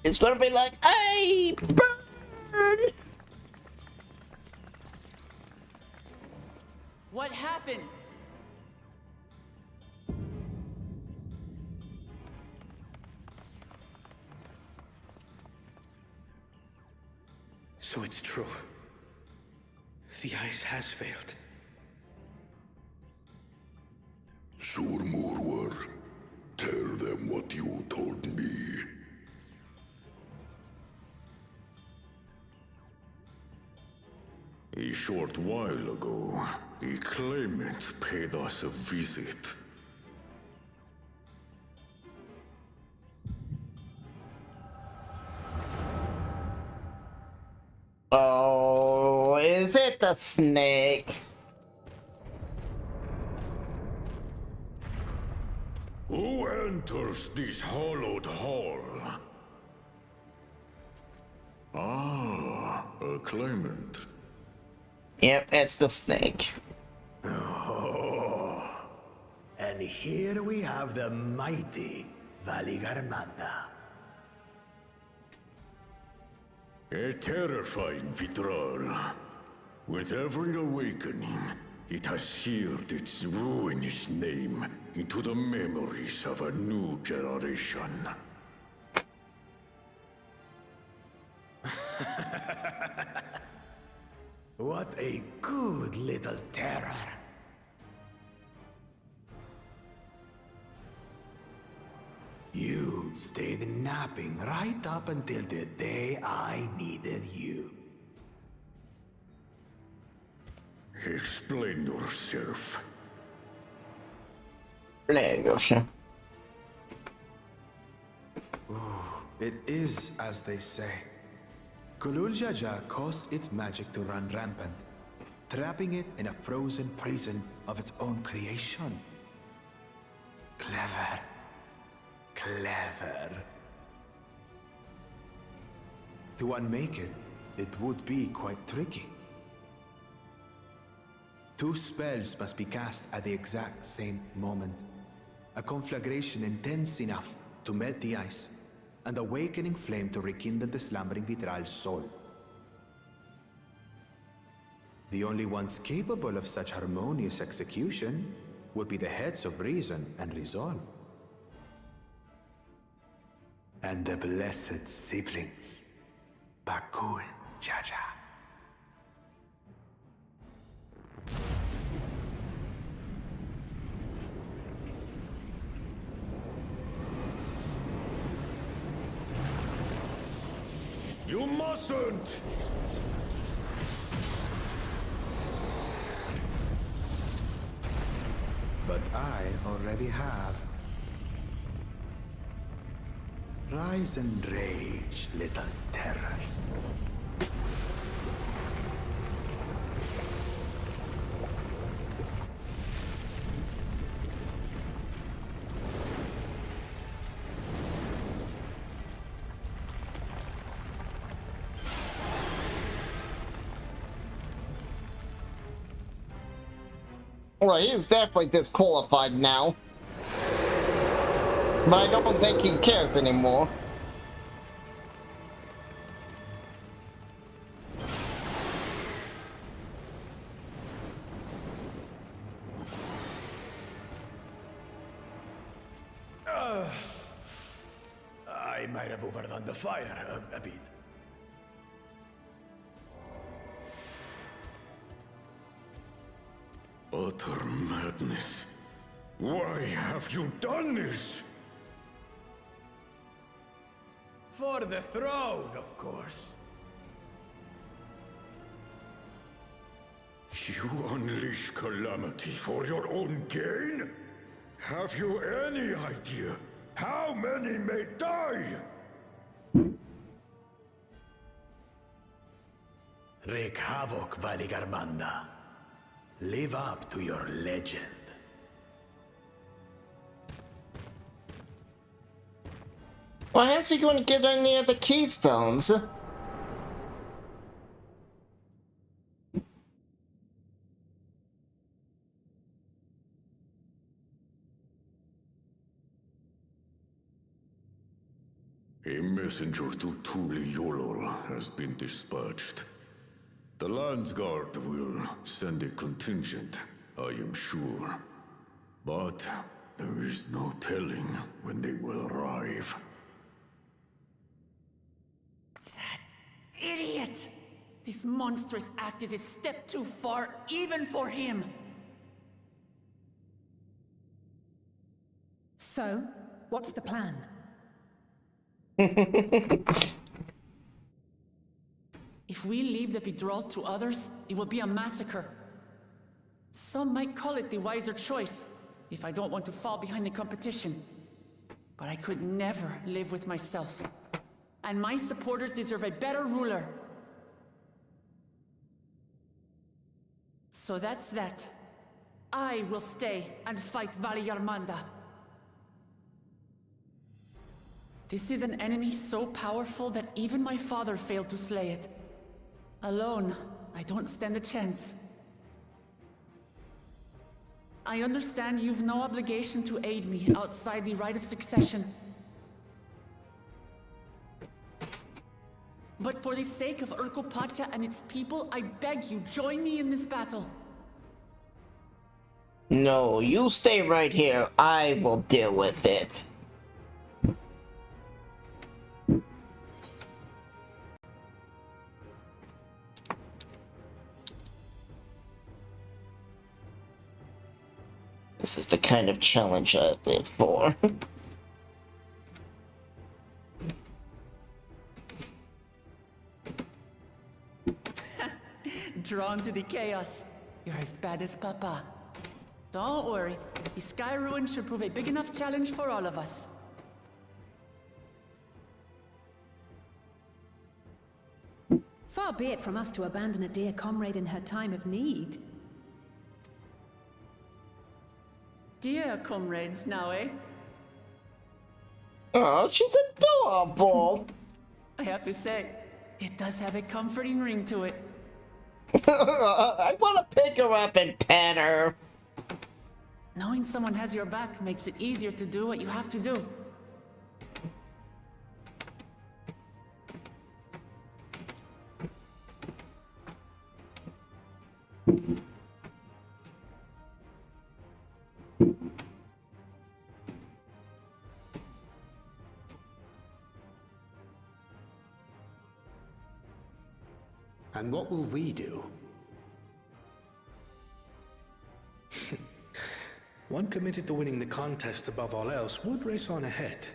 It's gonna be like, hey, burn! What happened? So it's true. The ice has failed. Surmurwar, tell them what you told me. A short while ago, a claimant paid us a visit. Oh, is it the snake? Who enters this hallowed hall? Ah, a claimant. Yep, it's the snake. Oh. And here we have the mighty Valigarmanda. A terrifying Vitral. With every awakening, it has seared its ruinous name into the memories of a new generation. What a good little terror. You've stayed napping right up until the day I needed you. Explain yourself. There you go, sir. It is as they say. Gulul Jaja caused its magic to run rampant, trapping it in a frozen prison of its own creation. Clever. Clever. To unmake it, it would be quite tricky. 2 spells must be cast at the exact same moment. A conflagration intense enough to melt the ice, and awakening flame to rekindle the slumbering Vitral's soul. The only ones capable of such harmonious execution would be the heads of reason and resolve. And the blessed siblings, Bakul Jaja. You mustn't! But I already have. Rise and rage, little terror. Well, he is definitely disqualified now. But I don't think he cares anymore. I might have overdone the fire a bit. Utter madness. Why have you done this? For the throne, of course. You unleash calamity for your own gain? Have you any idea how many may die? Wreak havoc, Valigarmanda. Live up to your legend. Well, how's he going to get any of the keystones? A messenger to Tuli Yolol has been dispatched. The Landsguard will send a contingent, I am sure. But there is no telling when they will arrive. Idiot! This monstrous act is a step too far, even for him! So, what's the plan? If we leave the withdrawal to others, it will be a massacre. Some might call it the wiser choice, if I don't want to fall behind the competition. But I could never live with myself. And my supporters deserve a better ruler. So that's that. I will stay and fight Valigarmanda. This is an enemy so powerful that even my father failed to slay it. Alone, I don't stand a chance. I understand you've no obligation to aid me outside the right of succession. But for the sake of Urkopacha and its people, I beg you, join me in this battle. No, you stay right here. I will deal with it. This is the kind of challenge I live for. Drawn to the chaos. You're as bad as Papa. Don't worry. The Sky Ruin should prove a big enough challenge for all of us. Far be it from us to abandon a dear comrade in her time of need. Dear comrades now, eh? Oh, she's adorable. I have to say, it does have a comforting ring to it. I want to pick her up and pet her. Knowing someone has your back makes it easier to do what you have to do. And what will we do? One committed to winning the contest above all else would race on ahead.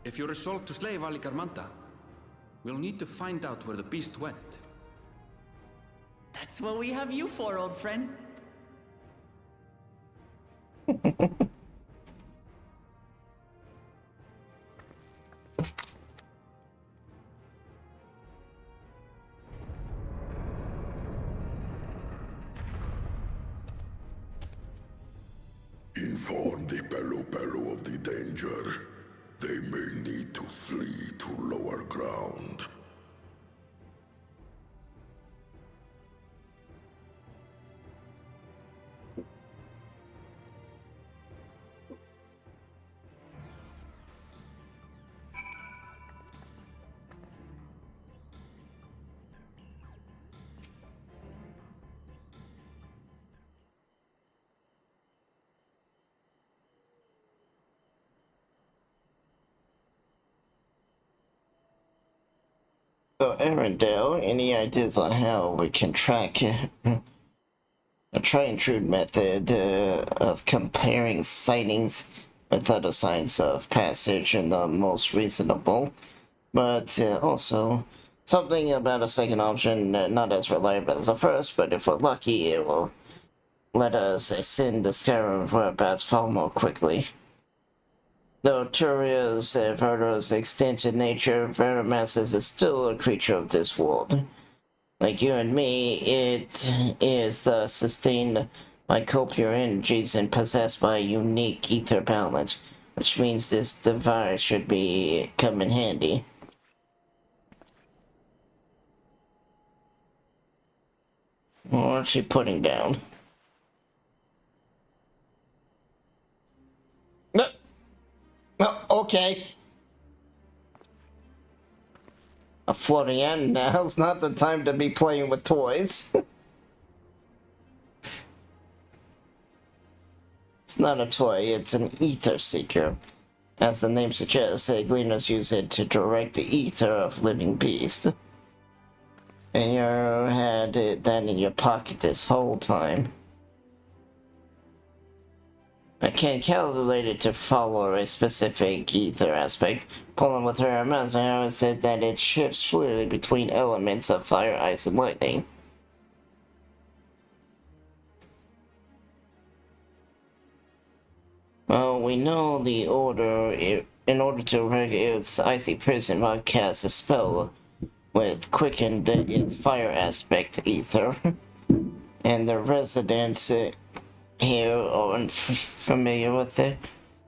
If you're resolved to slay Valikarmanta, we'll need to find out where the beast went. That's what we have you for, old friend. Inform the Pelu of the danger. They may need to flee to lower ground. So, Arendelle, any ideas on how we can track a try and true method of comparing sightings with other signs of passage in the most reasonable, but also something about a second option not as reliable as the first, but if we're lucky, it will let us ascend the Skyrim whereabouts far more quickly. Though Turia's Verdo's extensive nature, Verdomassus is still a creature of this world. Like you and me, it is thus sustained by copious energies and possessed by a unique ether balance, which means this device should come in handy. What's she putting down? Okay. A floating end, now's not the time to be playing with toys. It's not a toy, it's an ether seeker. As the name suggests, gleaners use it to direct the ether of living beasts. And you had that in your pocket this whole time. I can calculate it to follow a specific ether aspect. Pulling with her amounts, I always said that it shifts fluidly between elements of fire, ice, and lightning. Well, we know the order. In order to regulate its icy prison, Rod casts a spell with quickened its fire aspect ether. And the residents here are unfamiliar with it.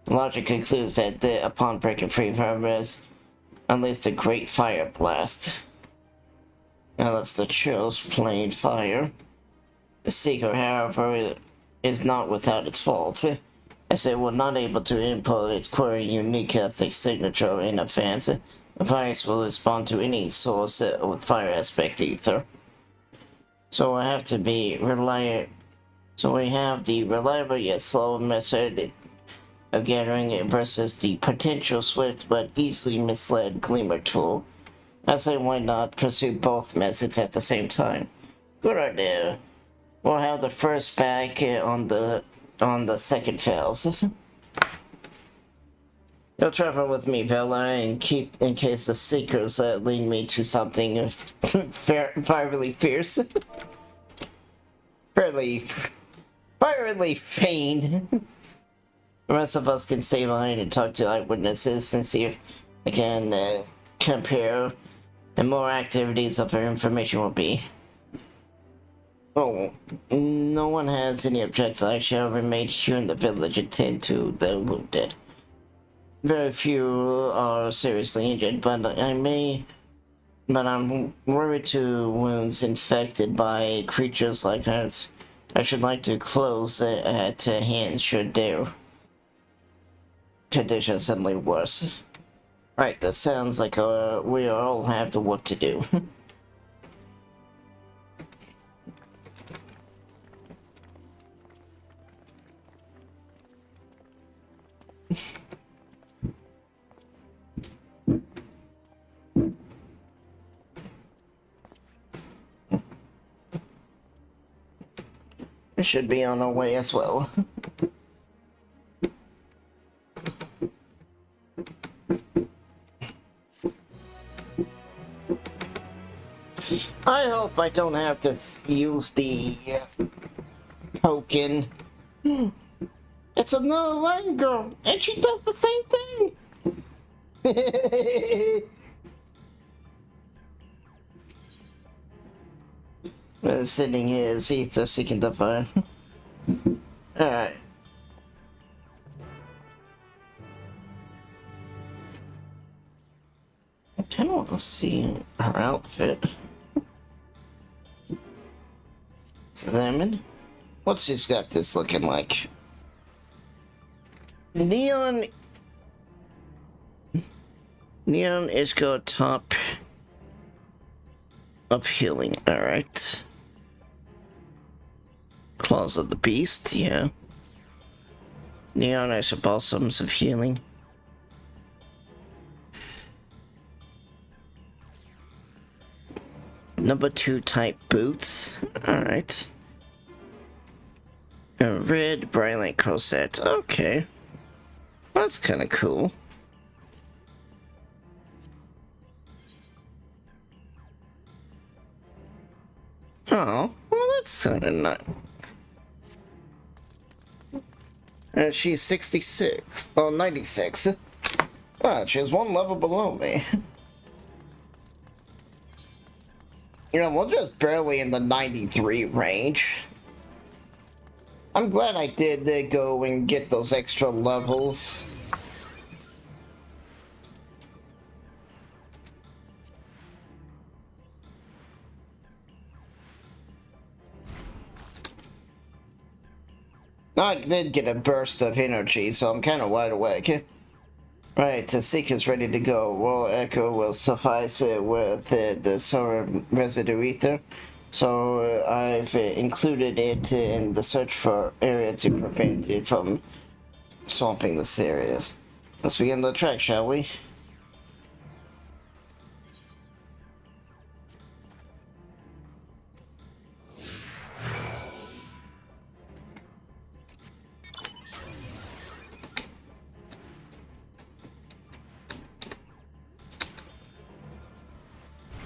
Logic concludes that upon breaking free from it, unleashed a great fire blast. Now that's the chills playing fire. The seeker, however, is not without its faults, as it was not able to input its query unique ethic signature in advance. The virus will respond to any source with fire aspect ether. So I have to be reliant. So we have the reliable yet slow method of gathering it versus the potential swift but easily misled gleamer tool. I say why not pursue both methods at the same time. Good idea. We'll have the first back on the second fails. You'll travel with me, Vela, and keep in case the seekers lead me to something fiery fierce. Fiery fiend. The rest of us can stay behind and talk to eyewitnesses and see if I can compare, and more activities of our information will be. Oh, no one has any objections. I shall remain here in the village and tend to the wounded. Very few are seriously injured, but I'm worried to wounds infected by creatures like ours. I should like to close at hand should their condition suddenly worse. Right, that sounds like we all have the work to do. We should be on our way as well. I hope I don't have to use the token. It's another Latin girl, and she does the same thing. Sitting here, seats are seeking the fire. Alright. I kinda want to see her outfit. Examine. What's she's got this looking like? Neon is got top of healing, alright. Claws of the Beast, yeah. Neon Ice Balsams of Healing. Number 2 type boots, alright. A red Brilliant corset, okay. That's kinda cool. Oh, well that's kinda nice. She's 66. Oh, 96. Ah, she's one level below me. You know, we're just barely in the 93 range. I'm glad I did go and get those extra levels. I did get a burst of energy, so I'm kind of wide awake. Right, the Seek is ready to go. Royal Echo will suffice with the solar residue ether, so I've included it in the search for area to prevent it from swamping this area. Let's begin the trek, shall we?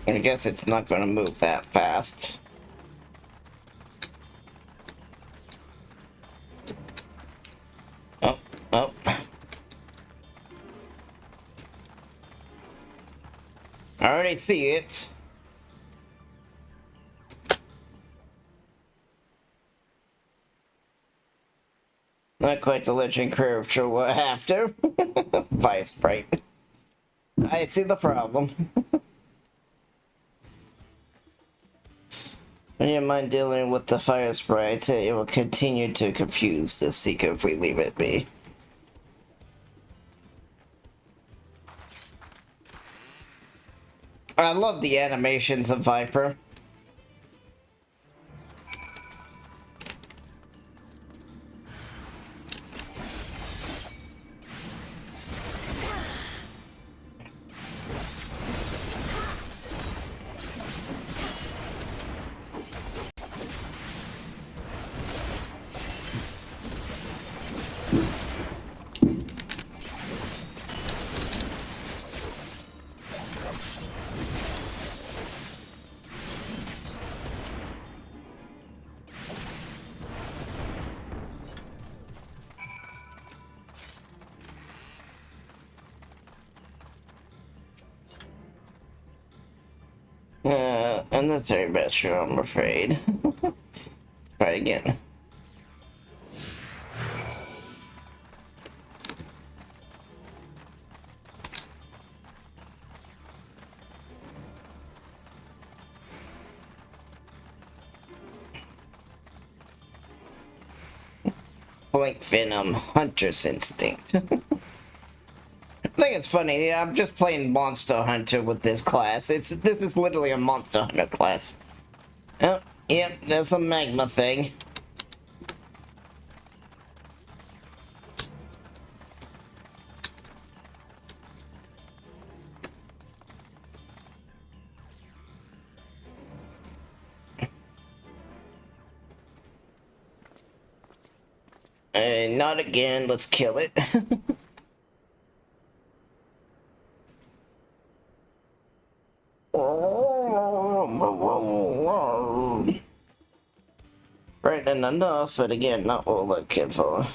I guess it's not going to move that fast. Oh. I already see it. Not quite the legend curve, sure we'll have to. Fire sprite. I see the problem. I don't mind dealing with the fire sprite. It will continue to confuse the Seeker if we leave it be. I love the animations of Viper. unnecessary pressure, I'm afraid. Try again. Blink Venom, Hunter's Instinct. I think it's funny, yeah, I'm just playing Monster Hunter with this class. This is literally a Monster Hunter class. Oh, yep, there's a magma thing. Not again, let's kill it. Frightening enough, but again, not what we're looking for.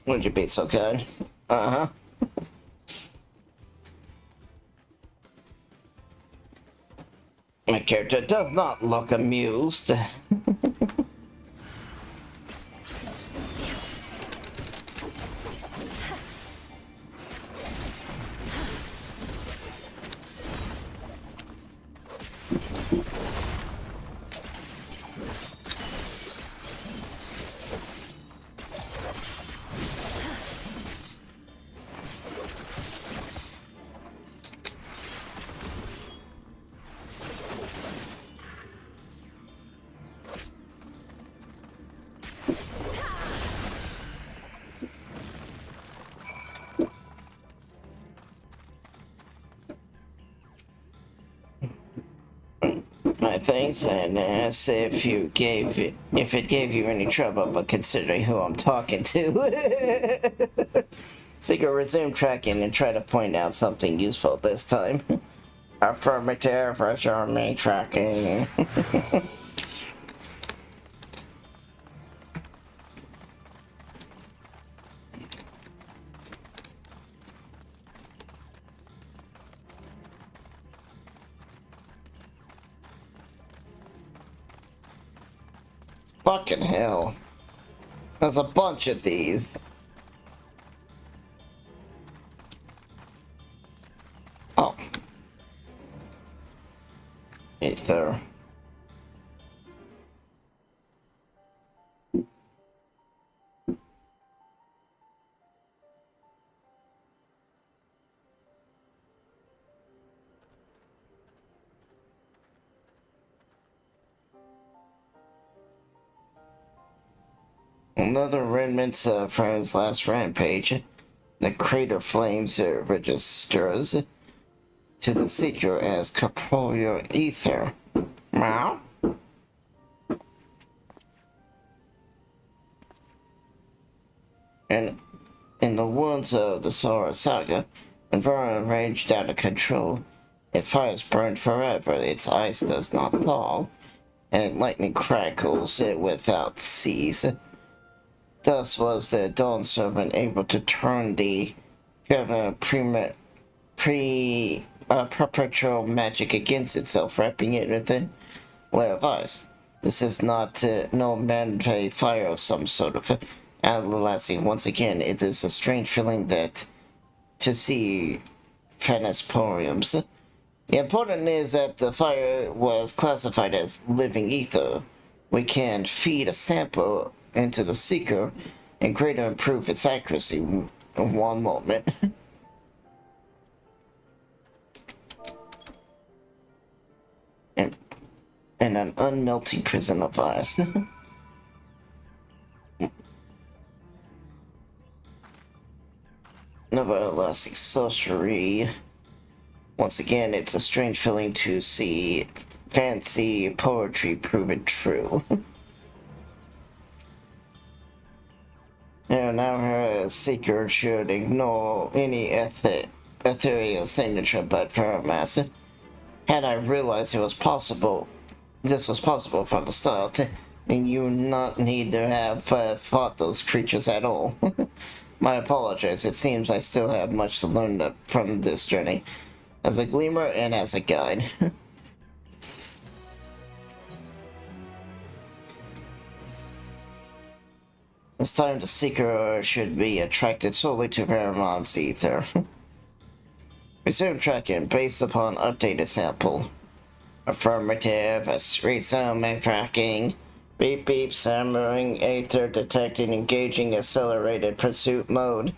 Would you be so kind? Uh-huh. My character does not look amused. My thanks, and ask if it gave you any trouble, but considering who I'm talking to. Seeker, resume tracking and try to point out something useful this time. Affirmative, resume tracking. Fucking hell. There's a bunch of these. Oh. Ether. Another remnants from his last rampage. The crater flames registers to the seeker as corporeal ether. Meow. And in the woods of the Sora Saga, environment raged out of control. If fires burn forever, its ice does not thaw, and lightning crackles it without cease. Thus was the Dawn Servant able to turn the perpetual magic against itself, wrapping it within a layer of ice. This is not no mandatory fire of some sort of everlasting. Once again, it is a strange feeling that to see Phanesporiums. The important is that the fire was classified as living ether. We can feed a sample into the seeker and greatly improve its accuracy in one moment. and an unmelting prison of ice. Everlasting sorcery. Once again, it's a strange feeling to see fancy poetry proven true. And now her seeker should ignore any ethereal signature but for her master. Had I realized this was possible from the start, then you would not need to have fought those creatures at all. My apologies, it seems I still have much to learn from this journey. As a gleamer and as a guide. This time the seeker should be attracted solely to Paramount's ether. Resume tracking based upon updated sample. Affirmative, resume tracking. Beep beep, simmering, ether detecting, engaging accelerated pursuit mode.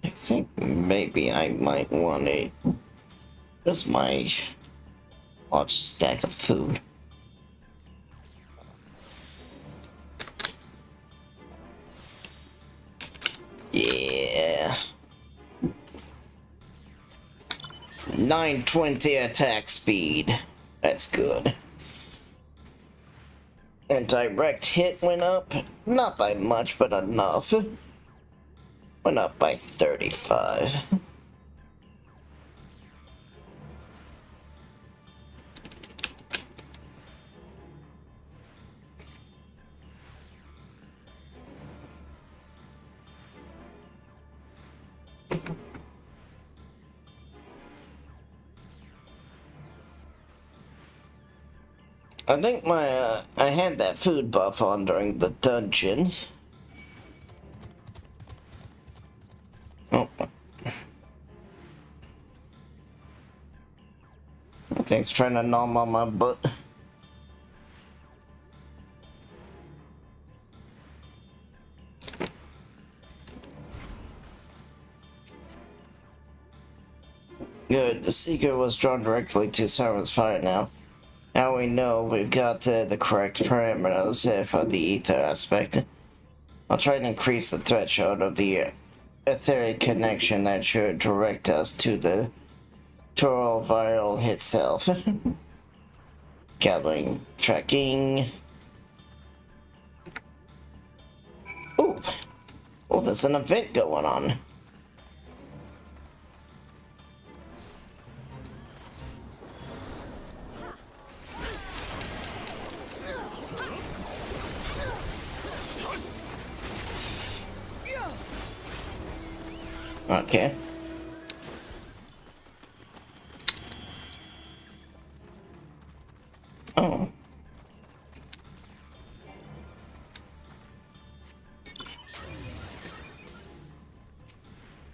I think maybe I might want a... Where's my large stack of food? Yeah. 920 attack speed. That's good. And direct hit went up. Not by much, but enough. Went up by 35. I think my, I had that food buff on during the dungeon. Oh. I think it's trying to nom on my butt. Good, the seeker was drawn directly to Siren's fire now. Now we know we've got the correct parameters for the ether aspect. I'll try to increase the threshold of the etheric connection that should direct us to the Toral viral itself. Gathering, tracking. Ooh! Oh, there's an event going on. Okay. Oh.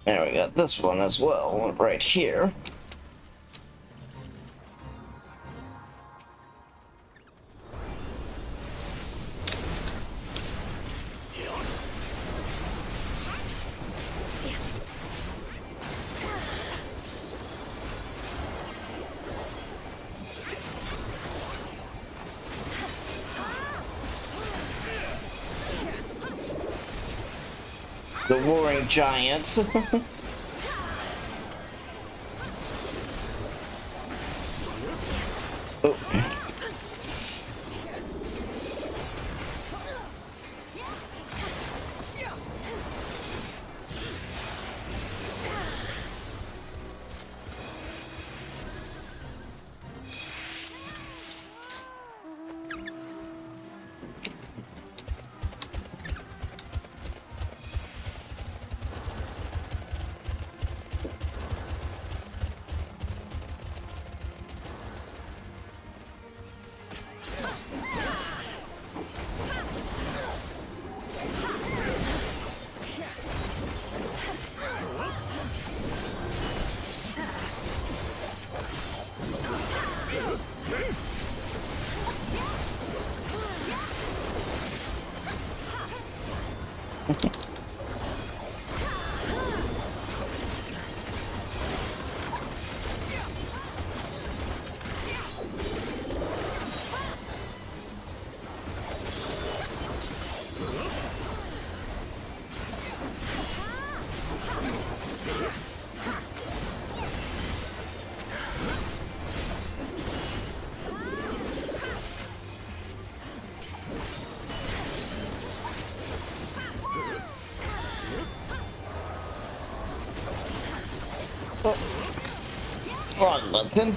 There we got this one as well, right here. The Warring Giants. Oh. Wrong button.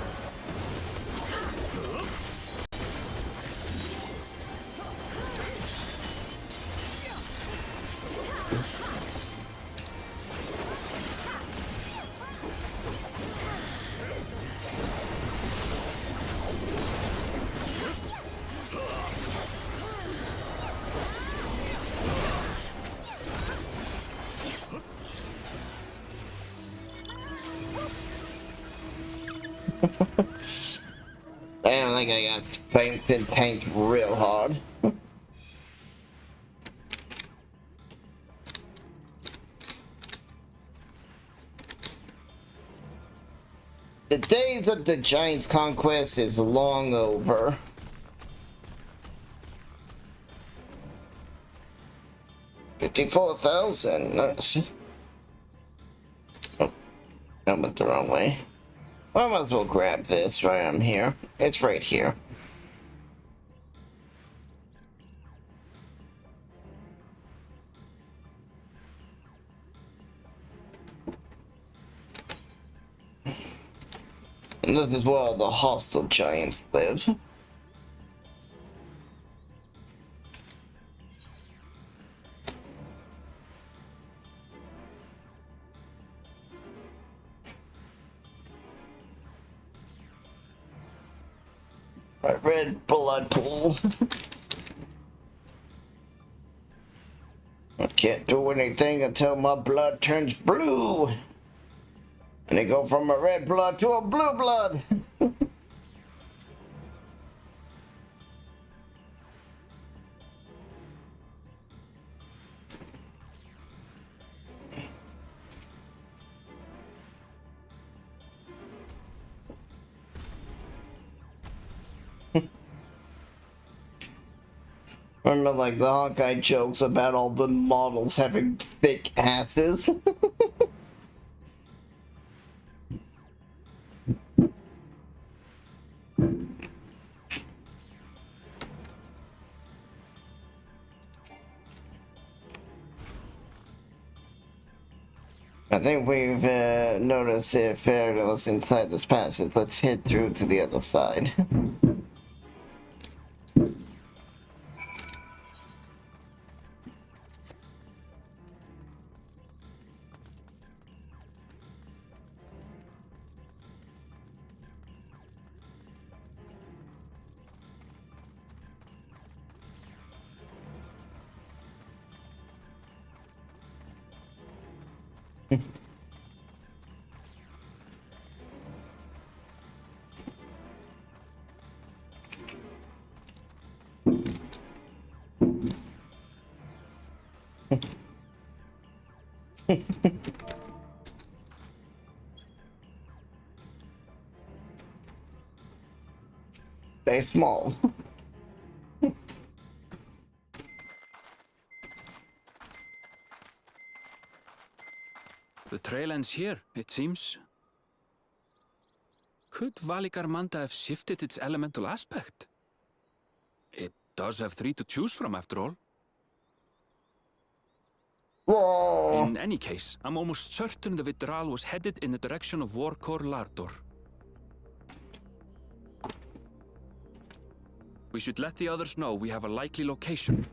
Damn, like I got spanked and tanked real hard. The days of the Giants' conquest is long over. $54,000. Nice. Oh, I went the wrong way. Well, I might as well grab this right I'm here. It's right here. And this is where the hostile giants live. My red blood pool. I can't do anything until my blood turns blue. And they go from a red blood to a blue blood. Remember, like, the Hawkeye jokes about all the models having thick asses? I think we've noticed if Fergus inside this passage. Let's head through to the other side. Stay small. The trail ends here, it seems. Could Valigarmanda have shifted its elemental aspect? It does have 3 to choose from, after all. Whoa. In any case, I'm almost certain the Vitral was headed in the direction of Warkor Lardor. We should let the others know we have a likely location.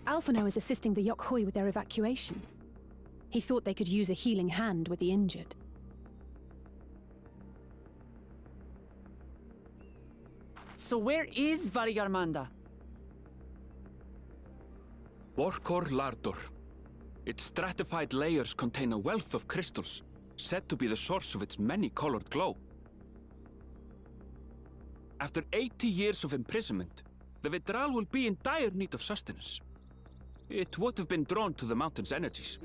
Alphino is assisting the Yokoi with their evacuation. He thought they could use a healing hand with the injured. So where is Valigarmanda? Warkor Lardor. Its stratified layers contain a wealth of crystals, said to be the source of its many-colored glow. After 80 years of imprisonment, the Vitral will be in dire need of sustenance. It would have been drawn to the mountain's energies.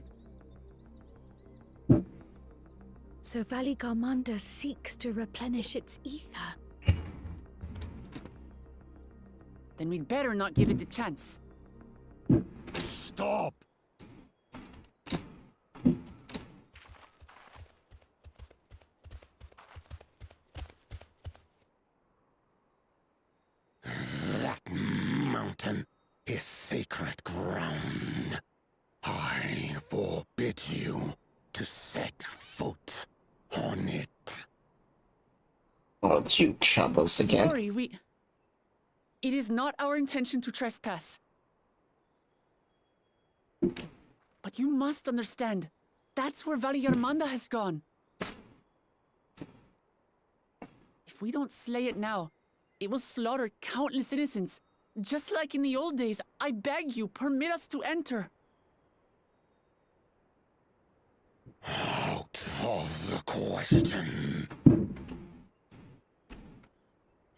So Valigarmanda seeks to replenish its ether. Then we'd better not give it the chance. Stop! That mountain is sacred ground. I forbid you to set foot on it. Oh, it's you chubbos again. Sorry, It is not our intention to trespass. But you must understand, That's where Valiarmanda has gone. If we don't slay it now, it will slaughter countless innocents. Just like in the old days, I beg you, permit us to enter. Out of the question.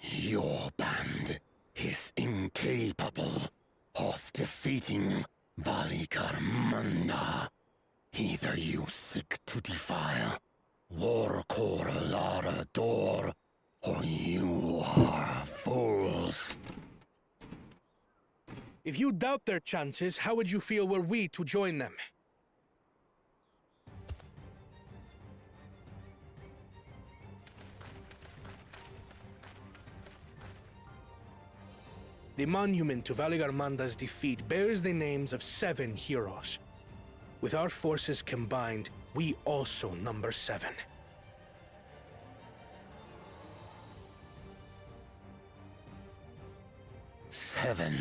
Your band is incapable of defeating Valikarmanda. Either you seek to defile Warkor Lara Door, or you are fools. If you doubt their chances, how would you feel were we to join them? The monument to Valigarmanda's defeat bears the names of 7 heroes. With our forces combined, we also number 7. Seven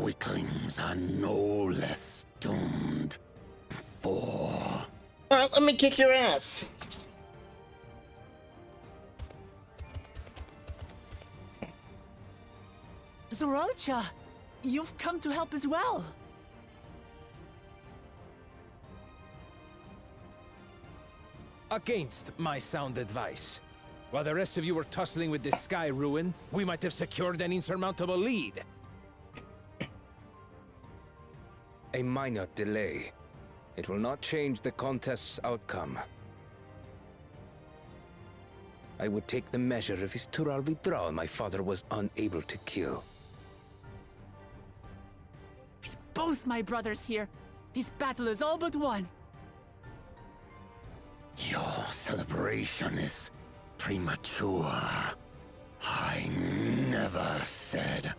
weaklings are no less doomed. 4. Alright, let me kick your ass. Zoralcha, you've come to help as well. Against my sound advice. While the rest of you were tussling with this sky ruin, we might have secured an insurmountable lead. A minor delay. It will not change the contest's outcome. I would take the measure of his Tural Vidral my father was unable to kill. With both my brothers here, this battle is all but won. Your celebration is premature. I never said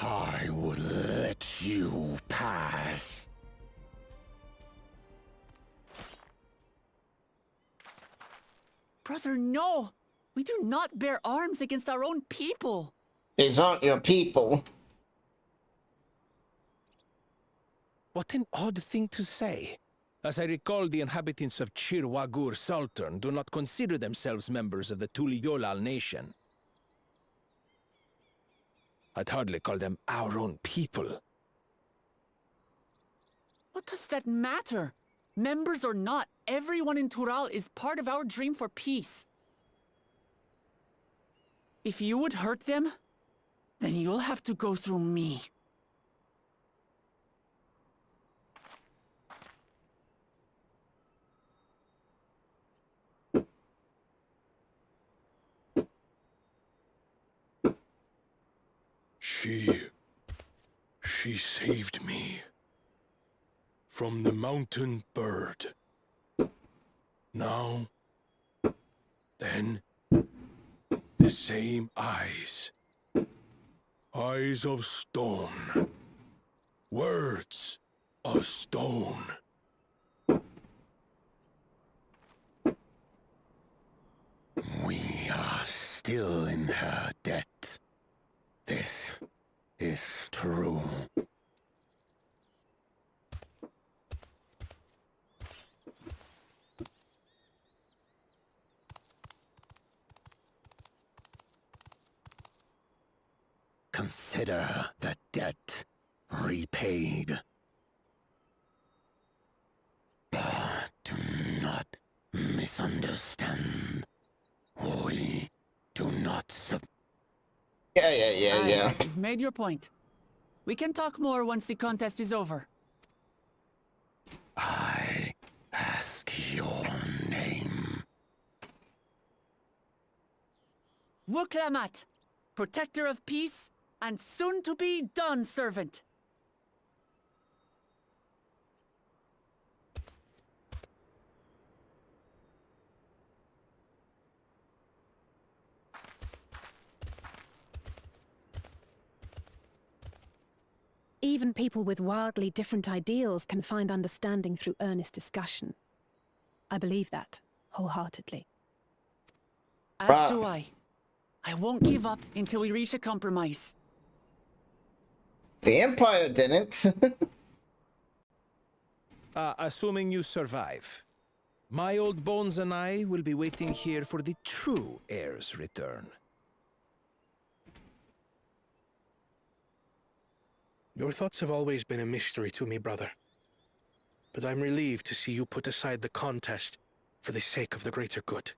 I would let you pass. Brother, no! We do not bear arms against our own people. These aren't your people. What an odd thing to say. As I recall, the inhabitants of Chirwagur Sultan do not consider themselves members of the Tuliyolal nation. I'd hardly call them our own people. What does that matter? Members or not, everyone in Tural is part of our dream for peace. If you would hurt them, then you'll have to go through me. She saved me from the mountain bird. Now, then, the same eyes. Eyes of stone. Words of stone. We are still in her debt. This is true. Consider the debt repaid. But do not misunderstand. We do not Yeah. You've made your point. We can talk more once the contest is over. I ask your name. Wuklamat, protector of peace, and soon-to-be Dawn servant. Even people with wildly different ideals can find understanding through earnest discussion. I believe that, wholeheartedly. As do I. I won't give up until we reach a compromise. The Empire didn't. Assuming you survive. My old bones and I will be waiting here for the true heir's return. Your thoughts have always been a mystery to me, brother. But I'm relieved to see you put aside the contest for the sake of the greater good.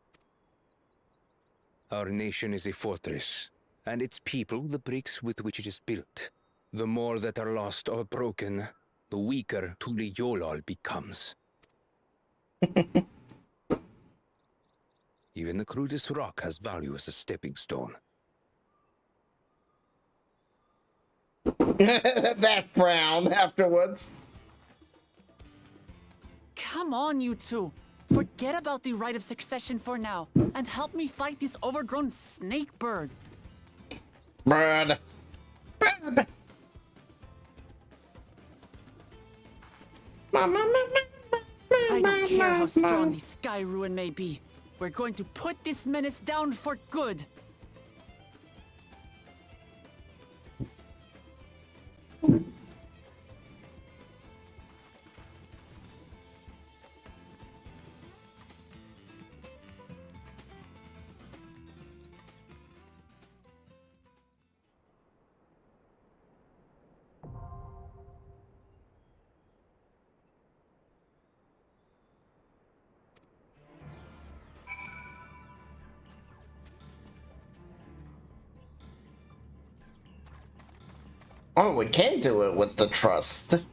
Our nation is a fortress, and its people the bricks with which it is built. The more that are lost or broken, the weaker Tuliolol becomes. Even the crudest rock has value as a stepping stone. That frown afterwards. Come on, you two. Forget about the right of succession for now, and help me fight this overgrown snake bird. Bird. I don't care how strong the Sky Ruin may be. We're going to put this menace down for good. Oh, we can do it with the trust.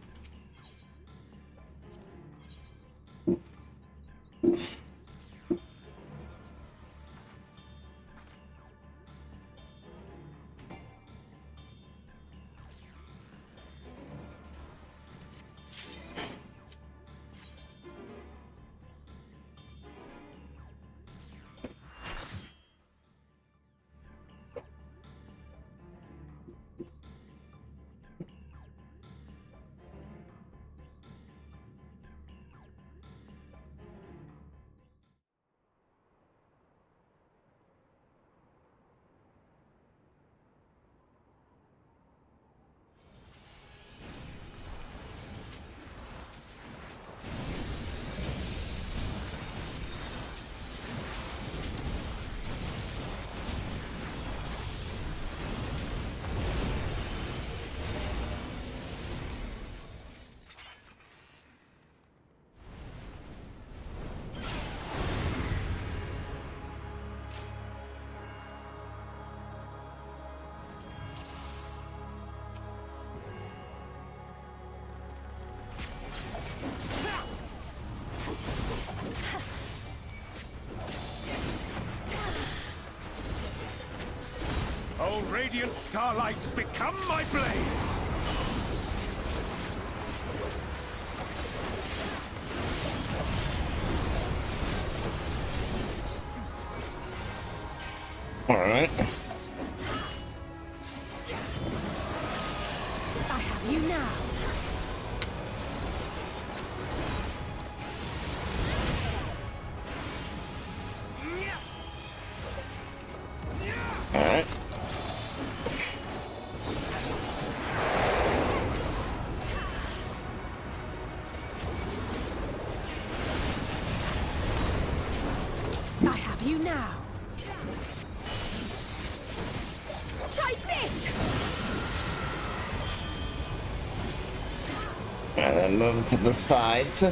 O radiant starlight, become my blade! Alright. I have you now. Alright. I have you now. Try this! And then move to the sides.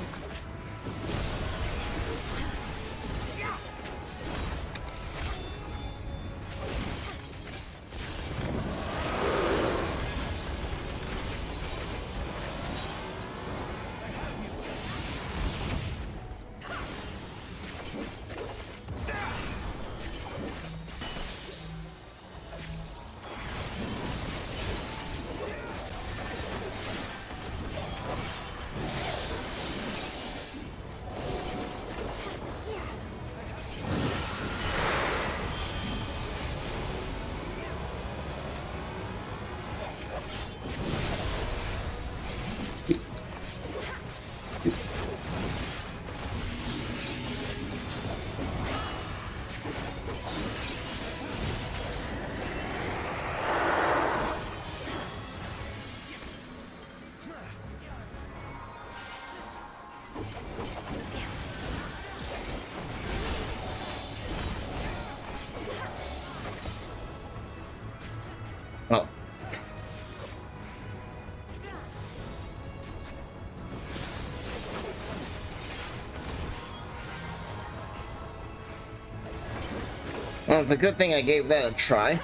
Well, it's a good thing I gave that a try.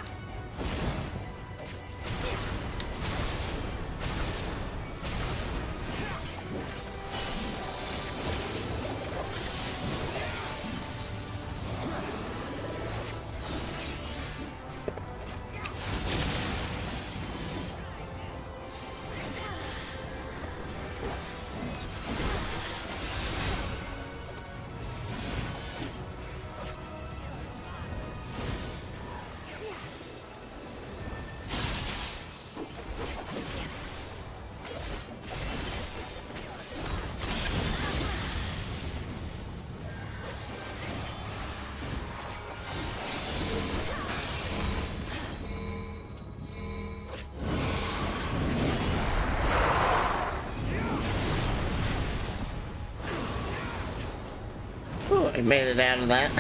Ooh, I made it out of that.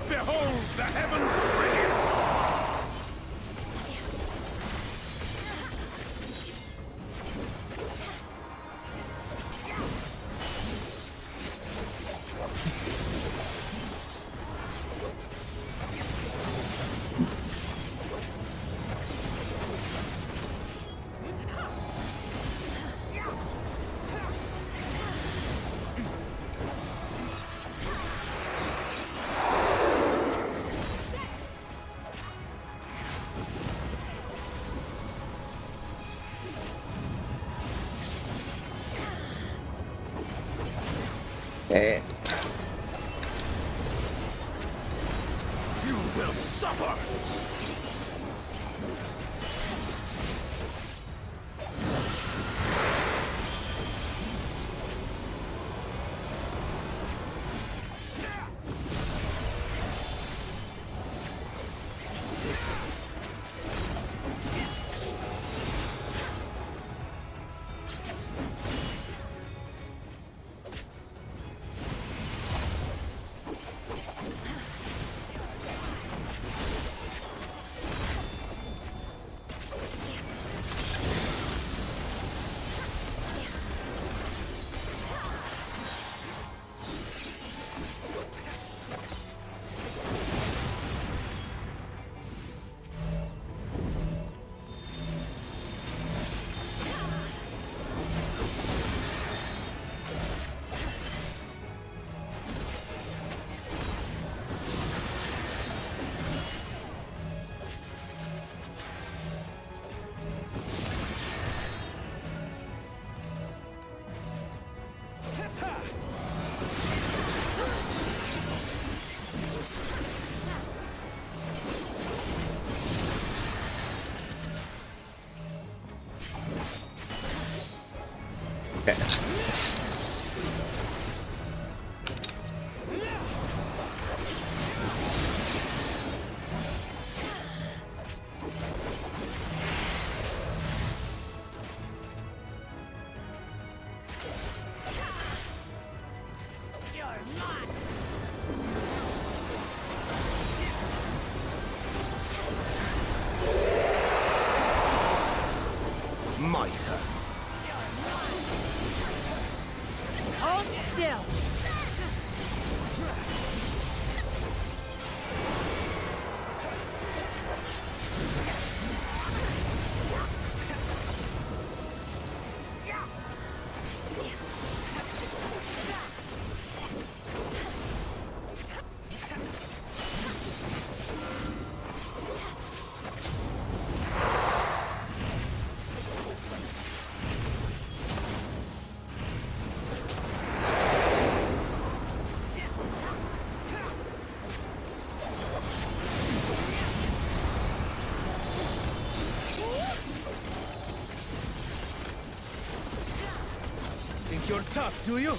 Behold the heavens' brilliance! Eh. You will suffer! Mitre. Hold still. Think you're tough, do you?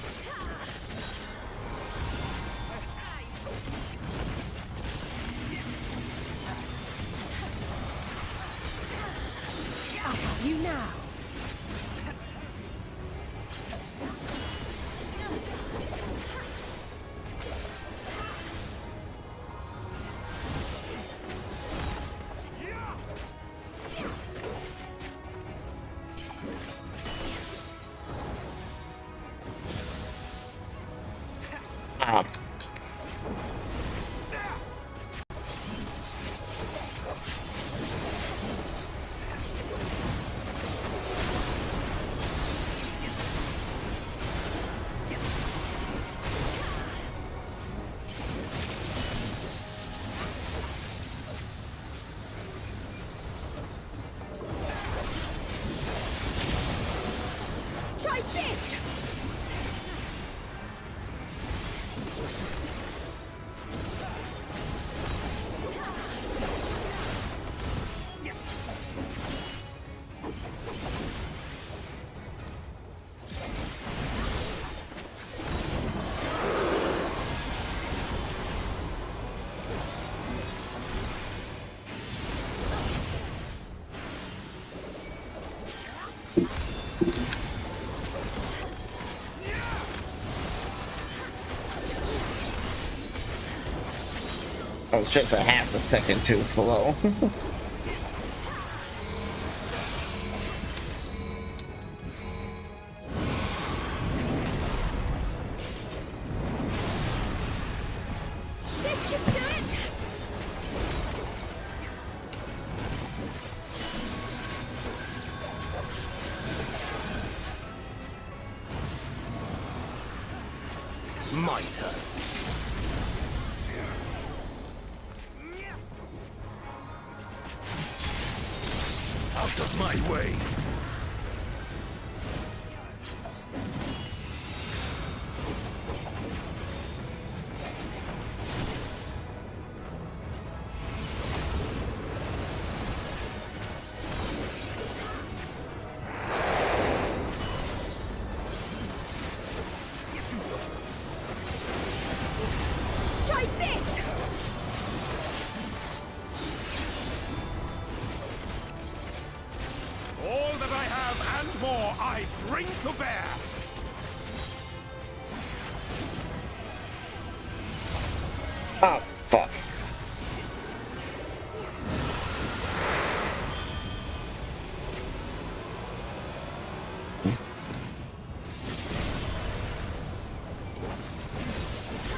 I'll have you now. Ah. Try this! I was just a half a second too slow. This should do it! My turn. Out of my way! Try this! All that I have and more I bring to bear! Oh, fuck.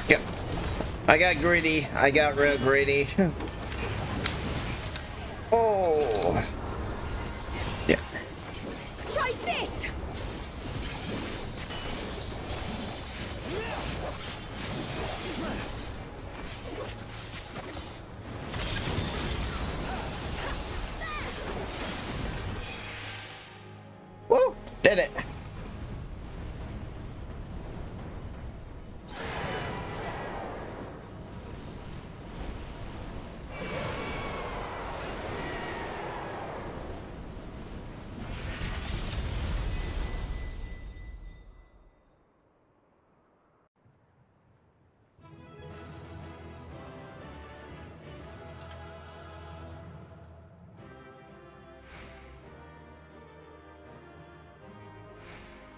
Yep. I got greedy. I got real greedy. Oh. Yeah. Try this! Woo! Did it.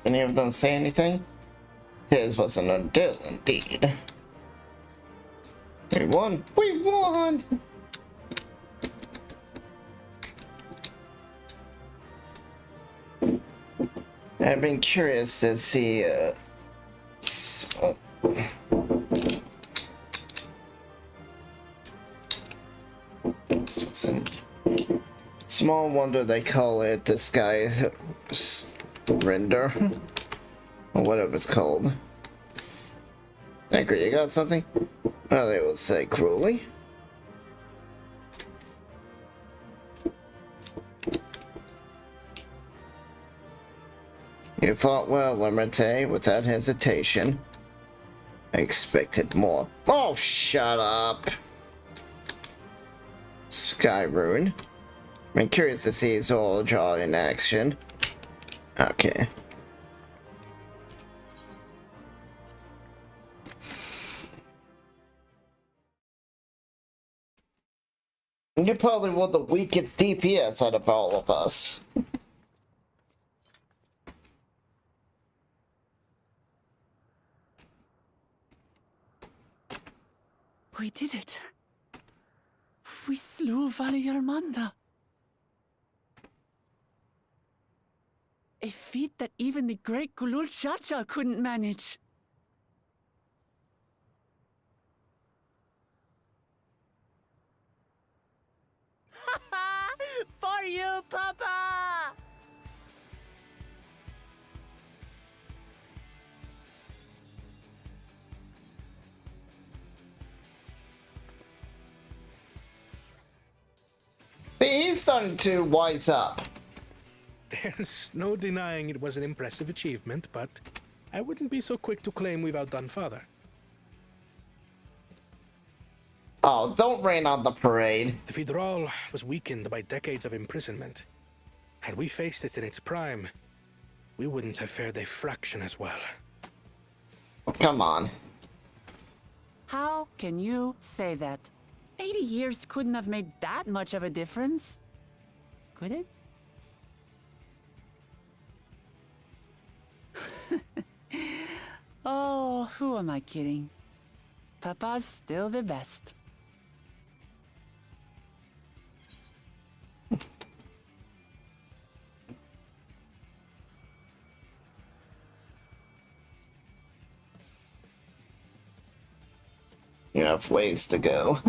Any of them say anything? His was an ordeal indeed. We won! We won! I've been curious to see small wonder they call it the sky render or whatever it's called. Anchor, you got something? Oh, they will say cruelly. You fought well, Limite, without hesitation. I expected more. Oh, shut up! Sky Rune. I'm curious to see Zoro draw in action. Okay. You probably were the weakest DPS out of all of us. We did it. We slew Valiarmanda. A feat that even the great Gulul Chacha couldn't manage. you, Papa! He's starting to wise up. There's no denying it was an impressive achievement, but I wouldn't be so quick to claim we've outdone Father. Oh, don't rain on the parade. The Federal was weakened by decades of imprisonment. Had we faced it in its prime, we wouldn't have fared a fraction as well. Come on. How can you say that? 80 years couldn't have made that much of a difference. Could it? Oh, who am I kidding? Papa's still the best. You have ways to go.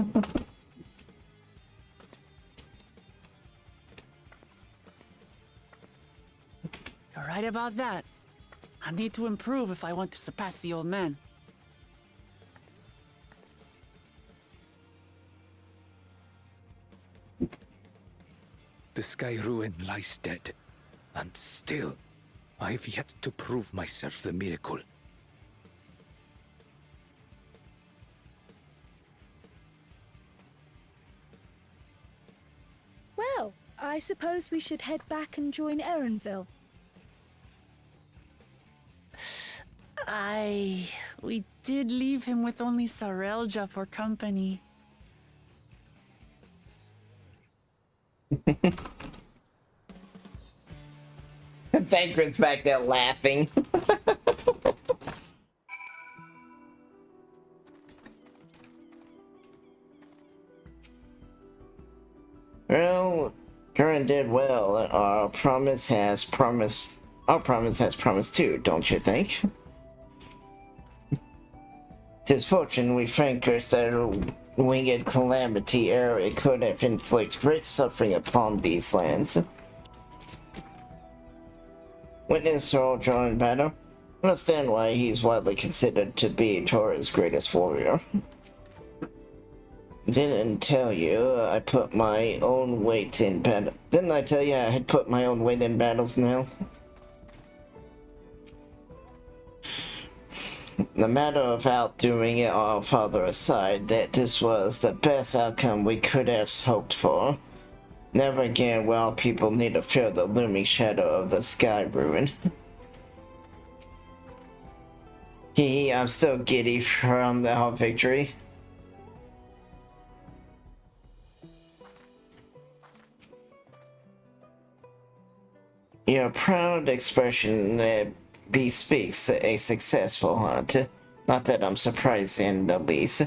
You're right about that. I need to improve if I want to surpass the old man. The Sky Ruin lies dead, and still, I've yet to prove myself the miracle. Well, I suppose we should head back and join Erenville. We did leave him with only Sarelja for company. Thancred's back there laughing. Well, Curran did well. Our promise has promised too, don't you think? 'Tis fortune we thinkers that a winged calamity ere it could have inflicted great suffering upon these lands. Witness Sir John battle. Understand why he's widely considered to be Torah's greatest warrior. Didn't tell you I put my own weight in battle. Didn't I tell you I had put my own weight in battles now? The matter of outdoing it all farther aside, that this was the best outcome we could have hoped for. Never again will people need to feel the looming shadow of the Sky Ruin. I'm still giddy from the whole victory. Your proud expression bespeaks a successful hunt. Not that I'm surprised in the least.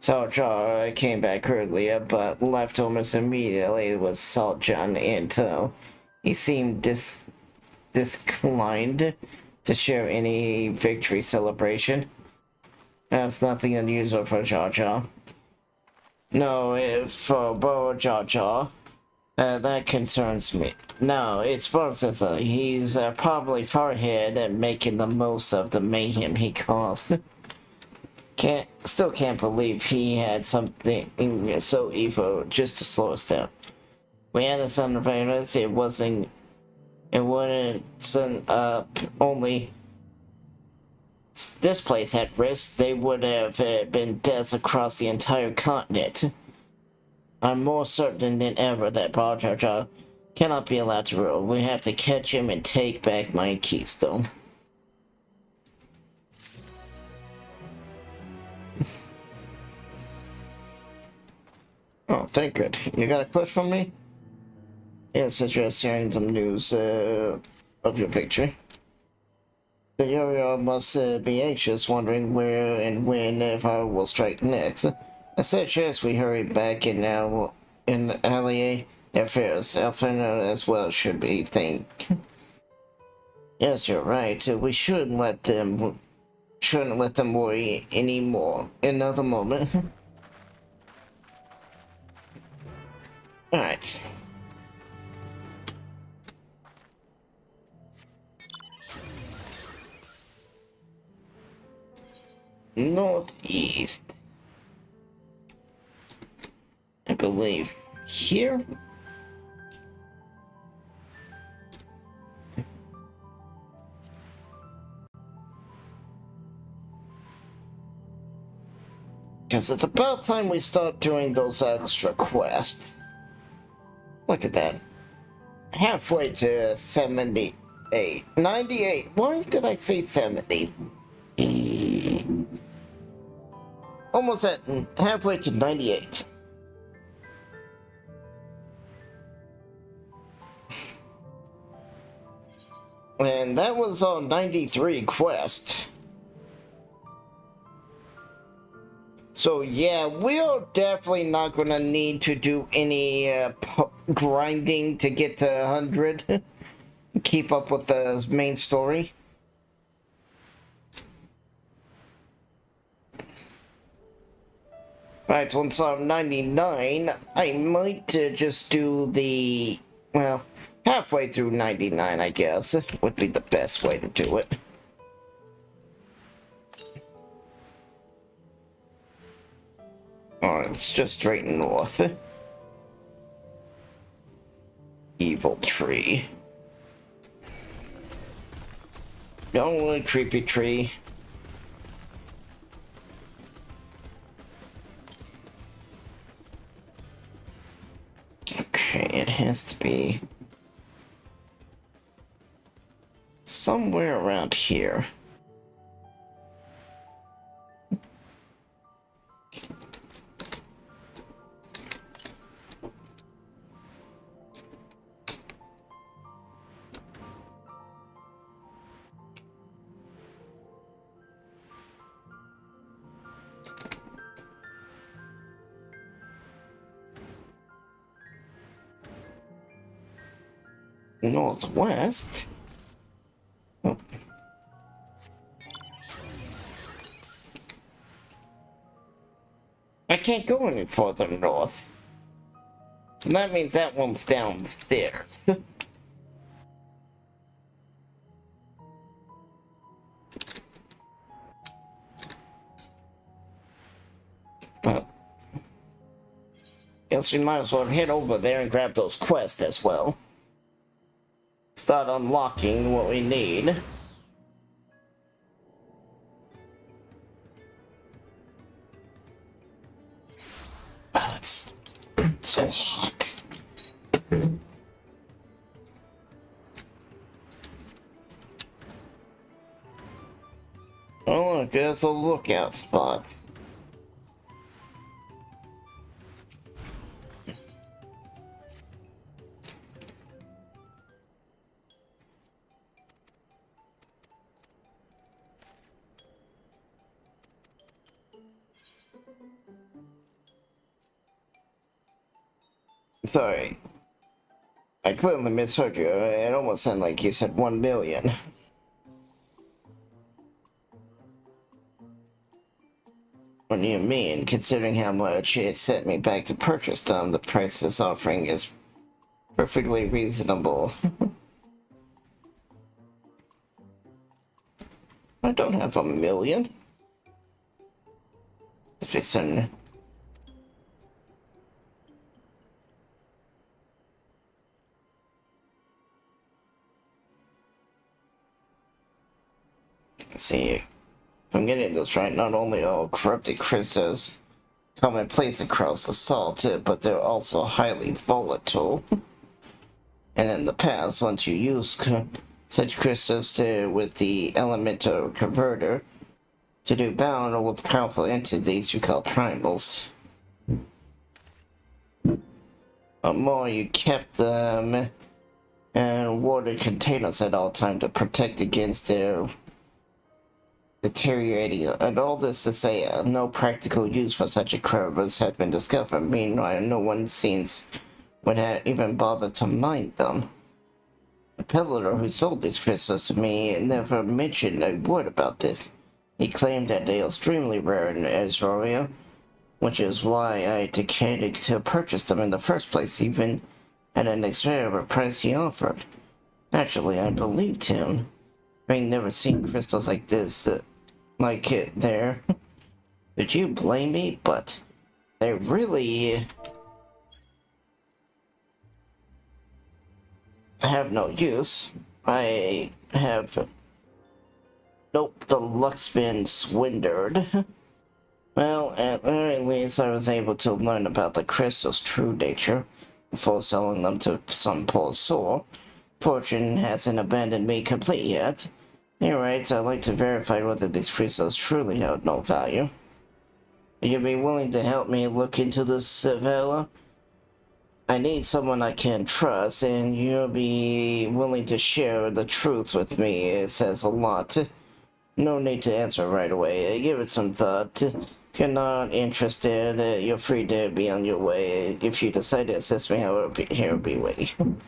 Saltjar came back earlier, but left almost immediately with Saltjan in tow. He seemed disinclined to share any victory celebration. That's nothing unusual for Jar Jar. No, for Bo Jar Jar. That concerns me. No, it's Balthazar. He's probably far ahead at making the most of the mayhem he caused. Still can't believe he had something so evil just to slow us down. We had a son of Venus, it wouldn't only this place had risk, they would have been deaths across the entire continent. I'm more certain than ever that Bar Jar Jar cannot be allowed to rule. We have to catch him and take back my keystone. Oh, thank good. You got a push from me? Yeah, since you're sharing some news of your victory. The Uriel must be anxious, wondering where and when if I will strike next. I suggest we hurry back in allay their affairs. Elfina as well should be think. Yes, you're right. We shouldn't let them worry anymore. Another moment. northeast. I believe here. Because it's about time we start doing those extra quests. Look at that. Halfway to 78. 98. Why did I say 70? Almost at halfway to 98. And that was on 93 quest. So yeah, we are definitely not gonna need to do any grinding to get to 100. Keep up with the main story. Right, once I'm 99, I might just do the, well, halfway through 99, I guess, would be the best way to do it. Alright, it's just straight north. Evil tree. Don't want a creepy tree. Okay, it has to be somewhere around here. Northwest? Oh. I can't go any further north. So that means that one's downstairs. But guess we might as well head over there and grab those quests as well. Start unlocking what we need. Oh, it's so hot. Oh look, there's a lookout spot. Sorry. I clearly misheard you. It almost sounded like you said 1 million. What do you mean? Considering how much it sent me back to purchase them, the price this offering is perfectly reasonable. I don't have 1 million. Let's be certain. See, if I'm getting this right, not only are corrupted crystals commonplace across the salt, but they're also highly volatile. And in the past, once you use such crystals with the elemental converter to do battle with powerful entities you call primals, the more you kept them in water containers at all times to protect against their deteriorating, and all this to say no practical use for such a crevice had been discovered. Meanwhile, no one since would have even bothered to mine them. The peddler who sold these crystals to me never mentioned a word about this. He claimed that they are extremely rare in Ezreal, which is why I decided to purchase them in the first place, even at an exorbitant price he offered. Naturally, I believed him. Having never seen crystals like this, like it there. Would you blame me? But they really have no use. I have... Nope, the luck's been swindled. Well, at the very least, I was able to learn about the crystal's true nature before selling them to some poor soul. Fortune hasn't abandoned me completely yet. Alright, I'd like to verify whether these crystals truly have no value. Would you be willing to help me look into this, Vela? I need someone I can trust, and you'll be willing to share the truth with me. It says a lot. No need to answer right away. Give it some thought. If you're not interested, you're free to be on your way. If you decide to assist me, I'll be waiting.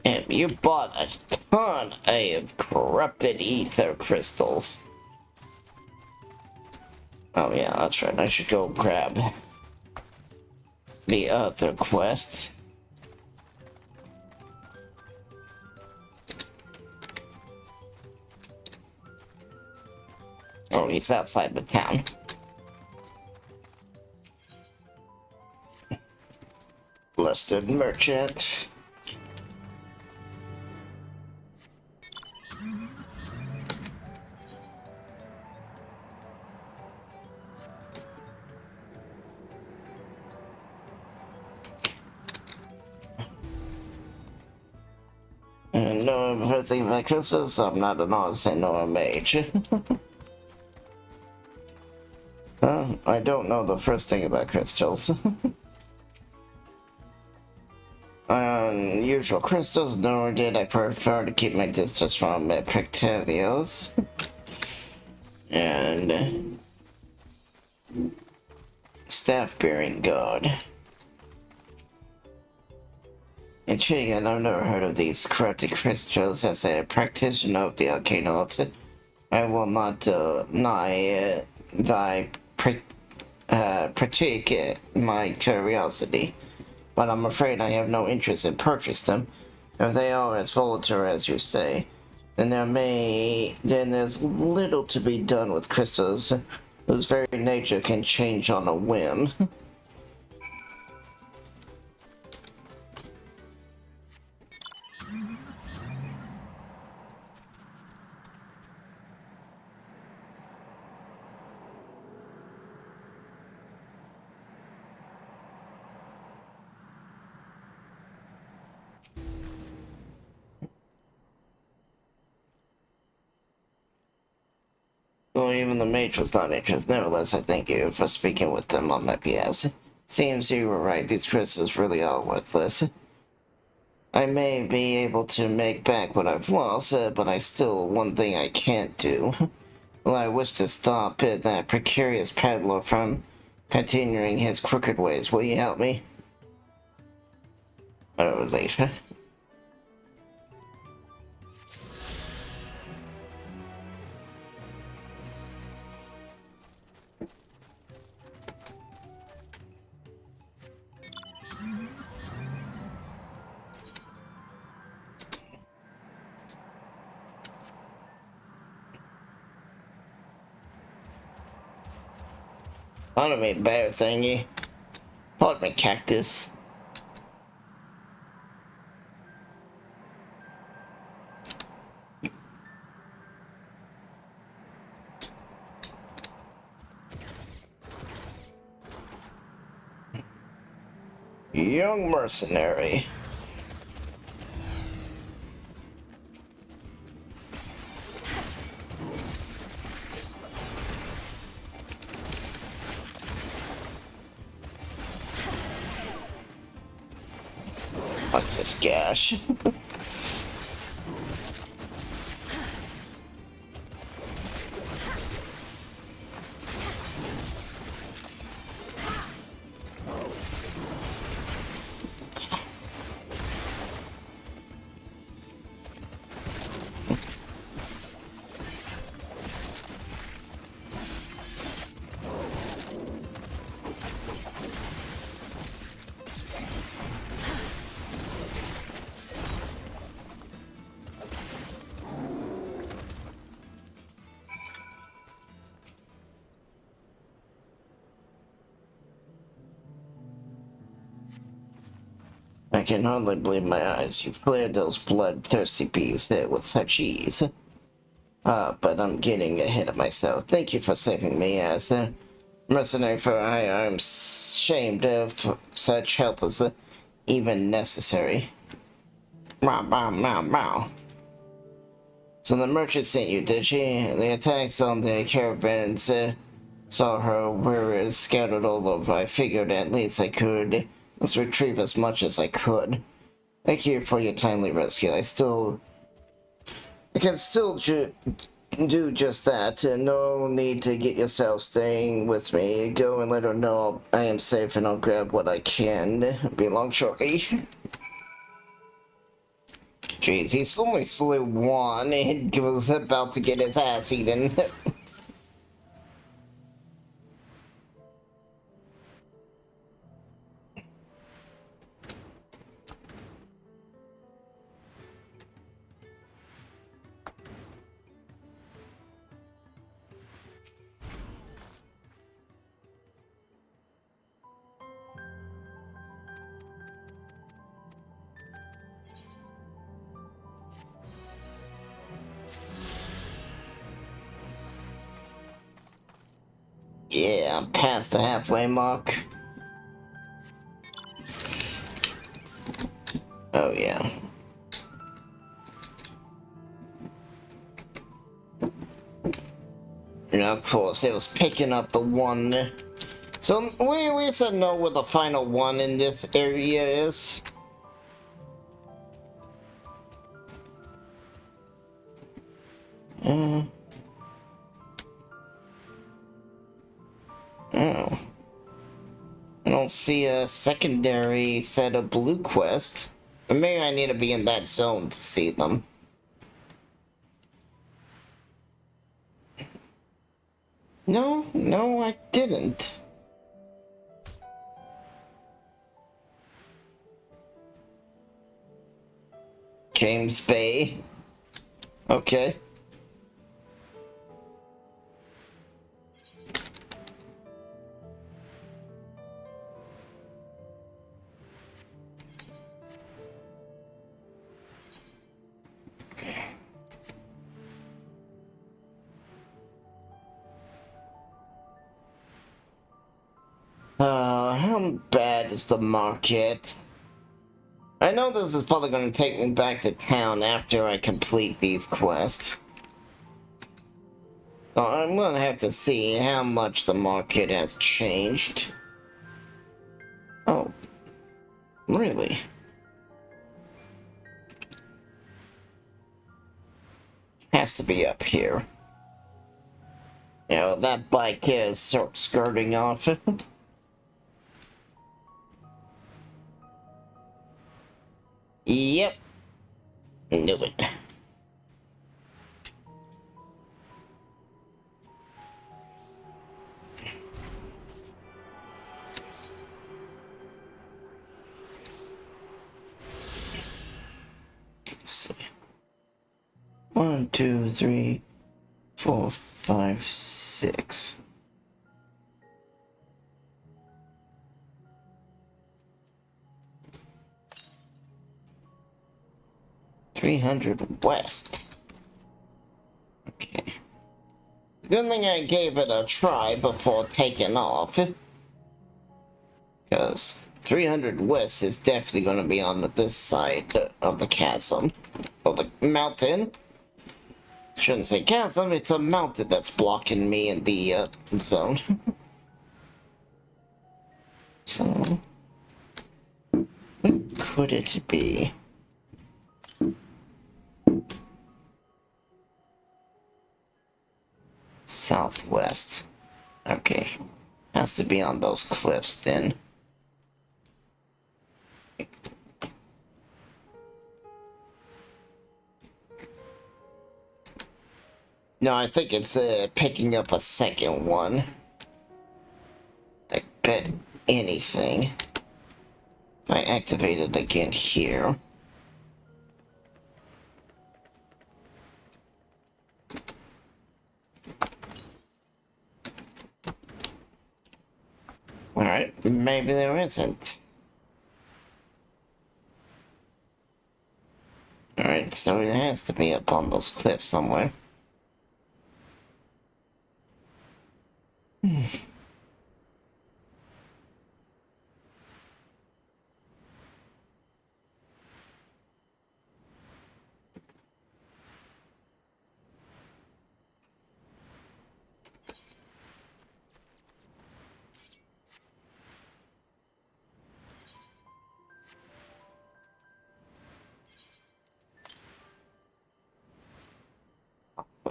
And you bought a ton of corrupted ether crystals. Oh yeah, that's right. I should go grab the other quest. Oh, he's outside the town. Listed merchant. And no everything about crystals, I'm not an artist nor a mage. I don't know the first thing about crystals. Unusual crystals, nor did I prefer to keep my distance from Pictelios. And staff-bearing god. Intriguing, I've never heard of these corrupted crystals. As a practitioner of the arcane arts, I will not deny thy critique my curiosity, but I'm afraid I have no interest in purchasing them. If they are as volatile as you say, then there's little to be done with crystals whose very nature can change on a whim. Well, even the mage was not interested. Nevertheless, I thank you for speaking with them on my behalf. Seems you were right. These crystals really are worthless. I may be able to make back what I've lost, but I still one thing I can't do. Well, I wish to stop that precarious peddler from continuing his crooked ways. Will you help me? What a relief. Pardon me, bear thingy. Pardon me, cactus. Young mercenary. What's this gash? I can hardly believe my eyes. You've cleared those bloodthirsty bees there with such ease. But I'm getting ahead of myself. Thank you for saving me as a mercenary for hire. I'm ashamed of such help as even necessary. Meow, meow, meow, meow. So the merchant sent you, did she? The attacks on the caravans saw her warriors scattered all over. I figured at least I could retrieve as much as I could. Thank you for your timely rescue. I can still do just that. No need to get yourself staying with me. Go and let her know I am safe and I'll grab what I can. Be along shortly. Jeez, he only slew one and was about to get his ass eaten. Yeah, I'm past the halfway mark. Oh yeah. And of course, it was picking up the one. So we at least know where the final one in this area is. Oh. I don't see a secondary set of blue quests. But maybe I need to be in that zone to see them. No, I didn't. James Bay. Okay. How bad is the market? I know this is probably going to take me back to town after I complete these quests. So I'm going to have to see how much the market has changed. Oh. Really? Has to be up here. You know, that bike is sort of skirting off. Yep. Knew it. Let's see. 1, 2, 3, 4, 5, 6. $300 west. Okay. Good thing I gave it a try before taking off. Because 300 west is definitely going to be on this side of the chasm. Or the mountain. Shouldn't say chasm, it's a mountain that's blocking me in the zone. So, what could it be? Southwest. Okay. Has to be on those cliffs then. No, I think it's picking up a second one. I bet anything. If I activate it again here. Alright, maybe there isn't. so it has to be up on those cliffs somewhere.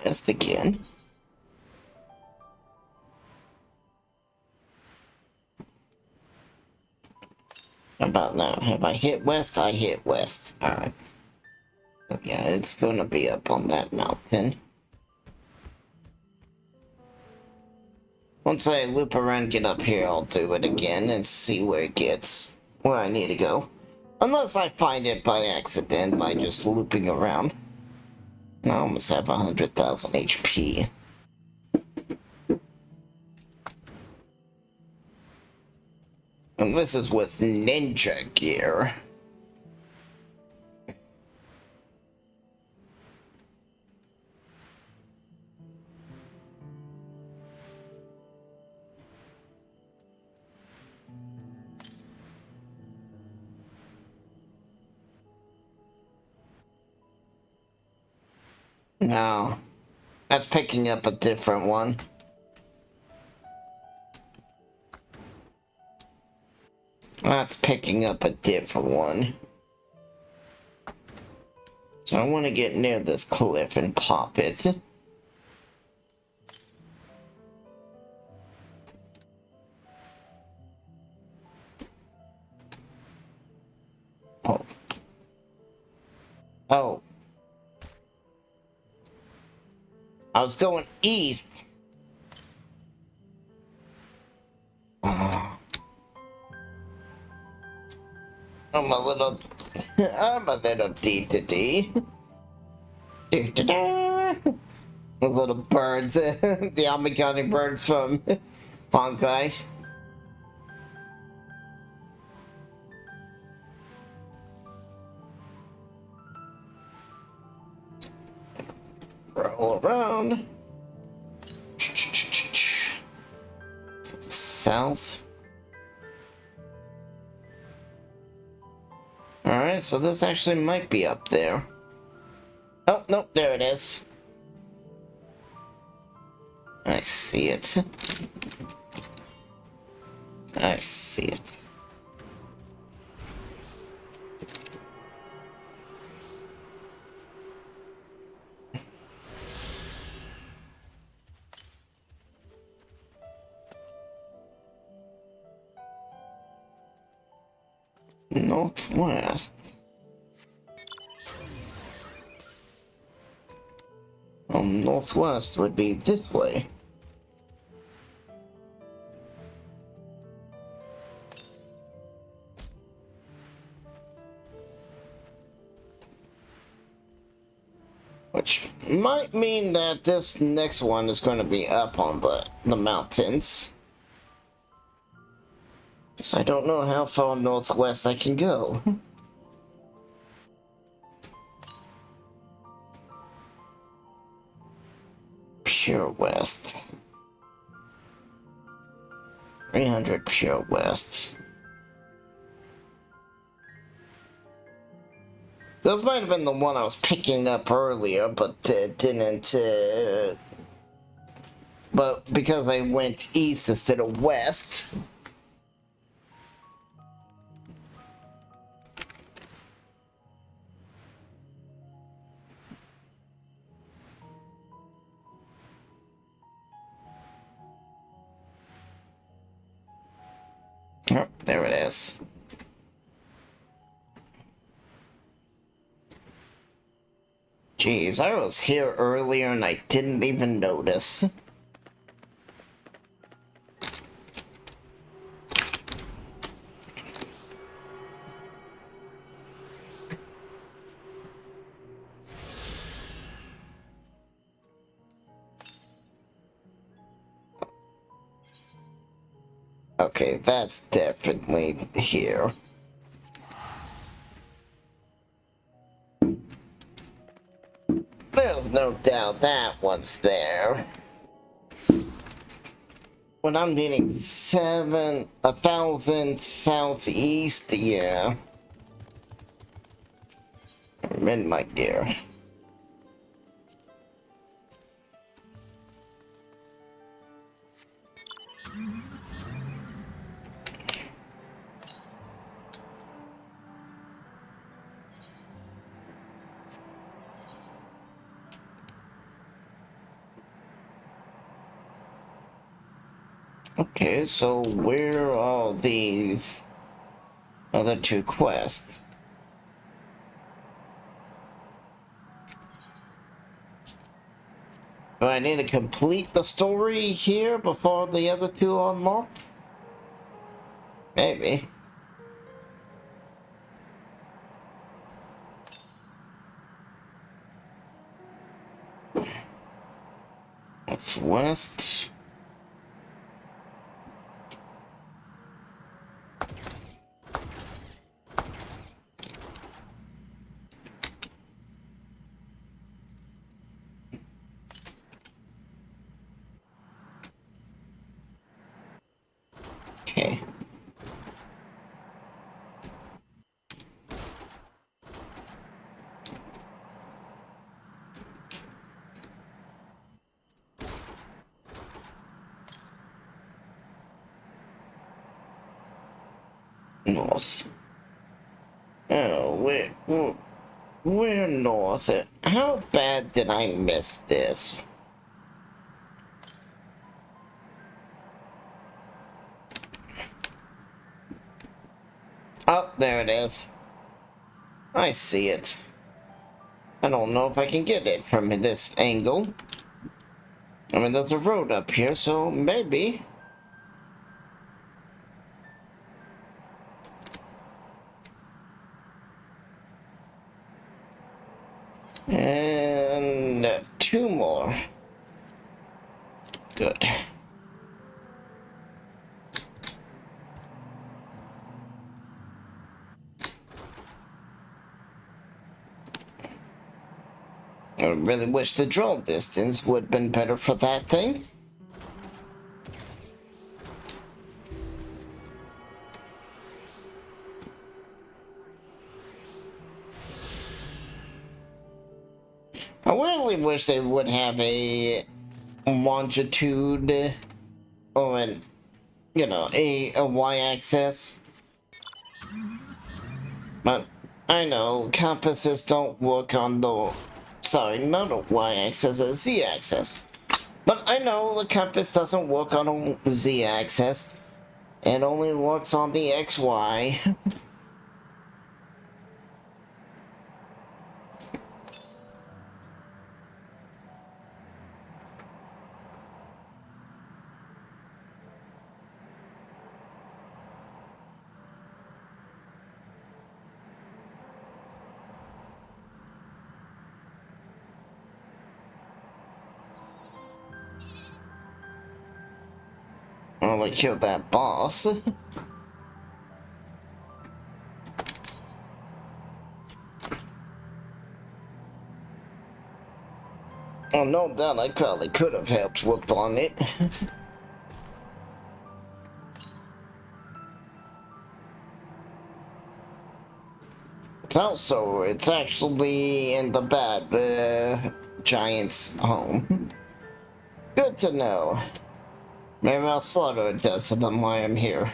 West again. How about now? Have I hit west? I hit west. Alright. So yeah, it's gonna be up on that mountain. Once I loop around, get up here, I'll do it again and see where it gets, where I need to go. Unless I find it by accident by just looping around. I almost have 100,000 HP. And this is with ninja gear. No, that's picking up a different one. That's picking up a different one. So I want to get near this cliff and pop it. Oh. Oh. I was going east. I'm a little D-to-D. The little birds, the Amigani birds from Honkai. Roll around. South. Alright, so this actually might be up there. Oh, nope, there it is. I see it. I see it. Northwest. Well, northwest would be this way. Which might mean that this next one is going to be up on the mountains. Because I don't know how far northwest I can go. Pure west. 300 pure west. Those might have been the one I was picking up earlier, but didn't. But because I went east instead of west. Oh, there it is. Jeez, I was here earlier and I didn't even notice. Okay, that's definitely here. no doubt that one's there. When I'm meaning 1,000 southeast, yeah. I'm in my gear. Okay, so where are these other two quests? Do I need to complete the story here before the other two unlock? Maybe. That's west. Okay. North. Oh, we're north. How bad did I miss this? Oh, there it is. I see it. I don't know if I can get it from this angle. I mean, there's a road up here, so maybe. And two more. Good. I really wish the draw distance would have been better for that thing. I really wish they would have a longitude or an, you know, a y-axis. But I know compasses don't work on the, sorry, not a y-axis, a z-axis. But I know the compass doesn't work on a z-axis. It only works on the xy. Well, we killed that boss. Oh, no doubt I probably could have helped whoop on it. Also, it's actually in the bad giant's home. Good to know. Maybe I'll slaughter it does to them while I'm here.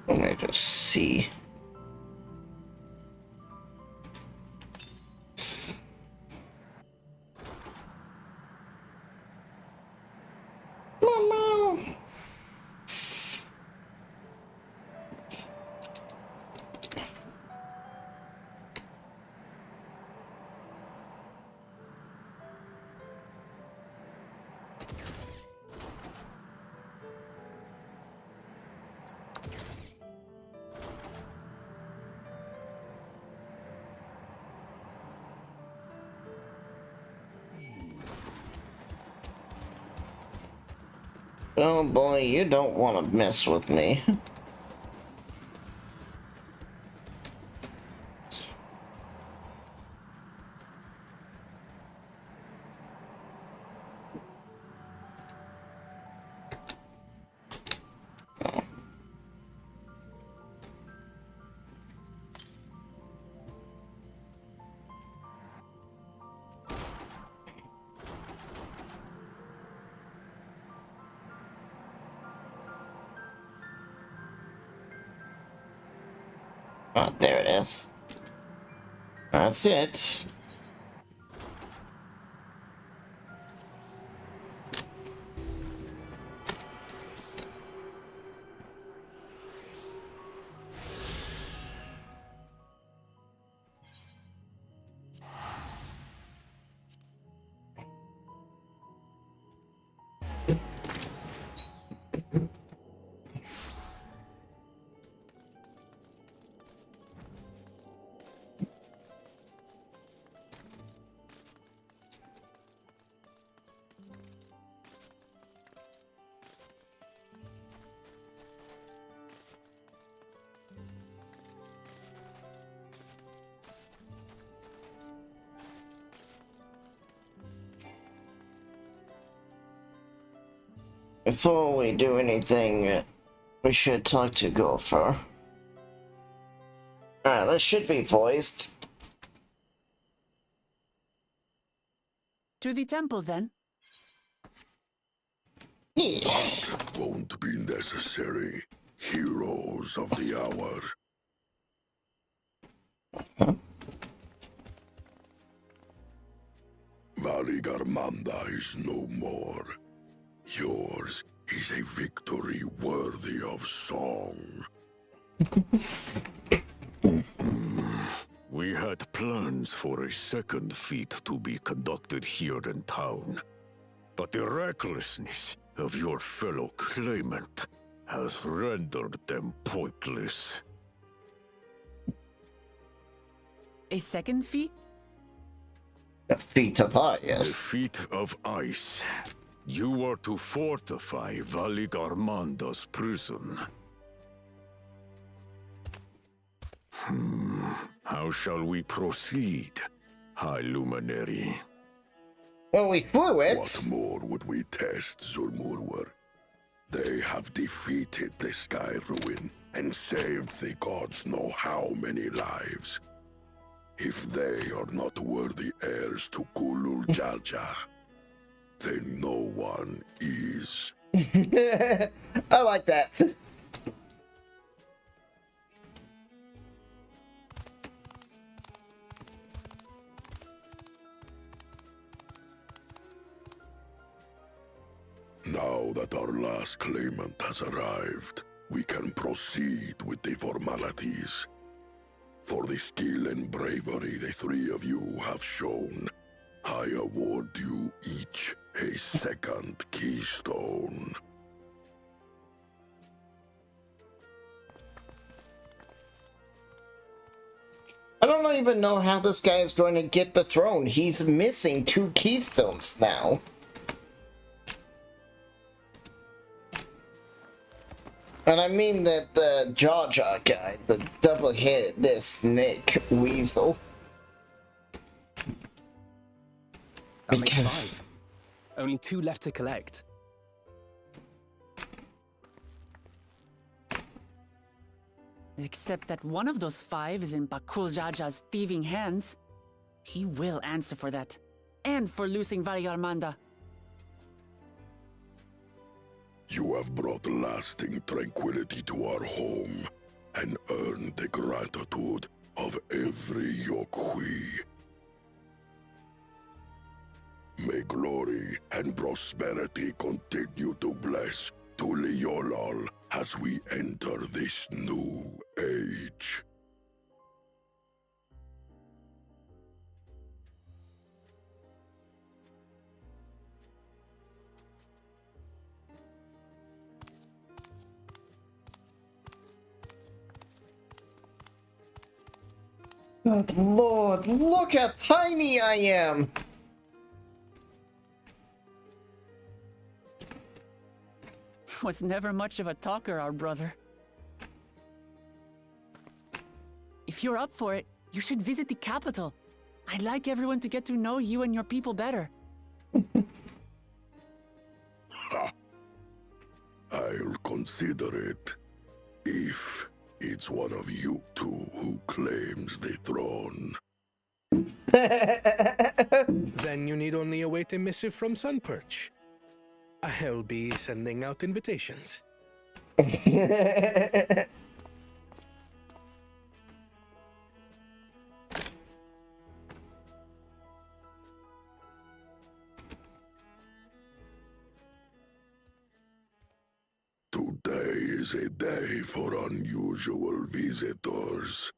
Let me just see. Mama. Oh boy, you don't want to mess with me. Oh, there it is. That's it. Before we do anything, we should talk to Gopher. This should be voiced. To the temple, then. That won't be necessary. Heroes of the hour. Valigarmanda is no more. Yours is a victory worthy of song. We had plans for a second feat to be conducted here in town, but the recklessness of your fellow claimant has rendered them pointless. A second feat? A feat of ice. The feat of ice. You are to fortify Valigarmanda's prison. How shall we proceed, High Luminary? Well, we flew it. What more would we test, Zurmurwer? They have defeated the Sky Ruin and saved the gods know how many lives. If they are not worthy heirs to Kulul Jalja, then no one is. I like that. Now that our last claimant has arrived, we can proceed with the formalities. For the skill and bravery the three of you have shown, I award you each a second keystone. I don't even know how this guy is going to get the throne. He's missing 2 keystones now. And I mean that the Jaja guy, the double-headed snake weasel. That makes 5. Only 2 left to collect. Except that one of those 5 is in Bakul Jaja's thieving hands. He will answer for that. And for losing Valigarmanda. You have brought lasting tranquility to our home and earned the gratitude of every Yokui. May glory and prosperity continue to bless Tuliolol as we enter this new age. Good Lord, look how tiny I am! Was never much of a talker, our brother. If you're up for it, you should visit the capital. I'd like everyone to get to know you and your people better. I'll consider it. If it's one of you two who claims the throne. Then you need only await a missive from Sunperch. I'll be sending out invitations. is a day for unusual visitors.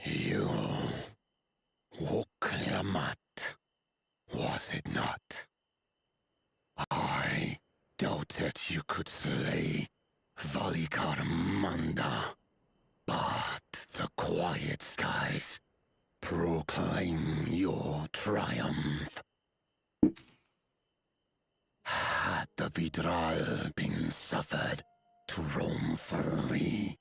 You Woklamat, was it not? I doubted you could slay Valikarmanda, but the quiet skies proclaim your triumph. Had the Vidral been suffered to roam free,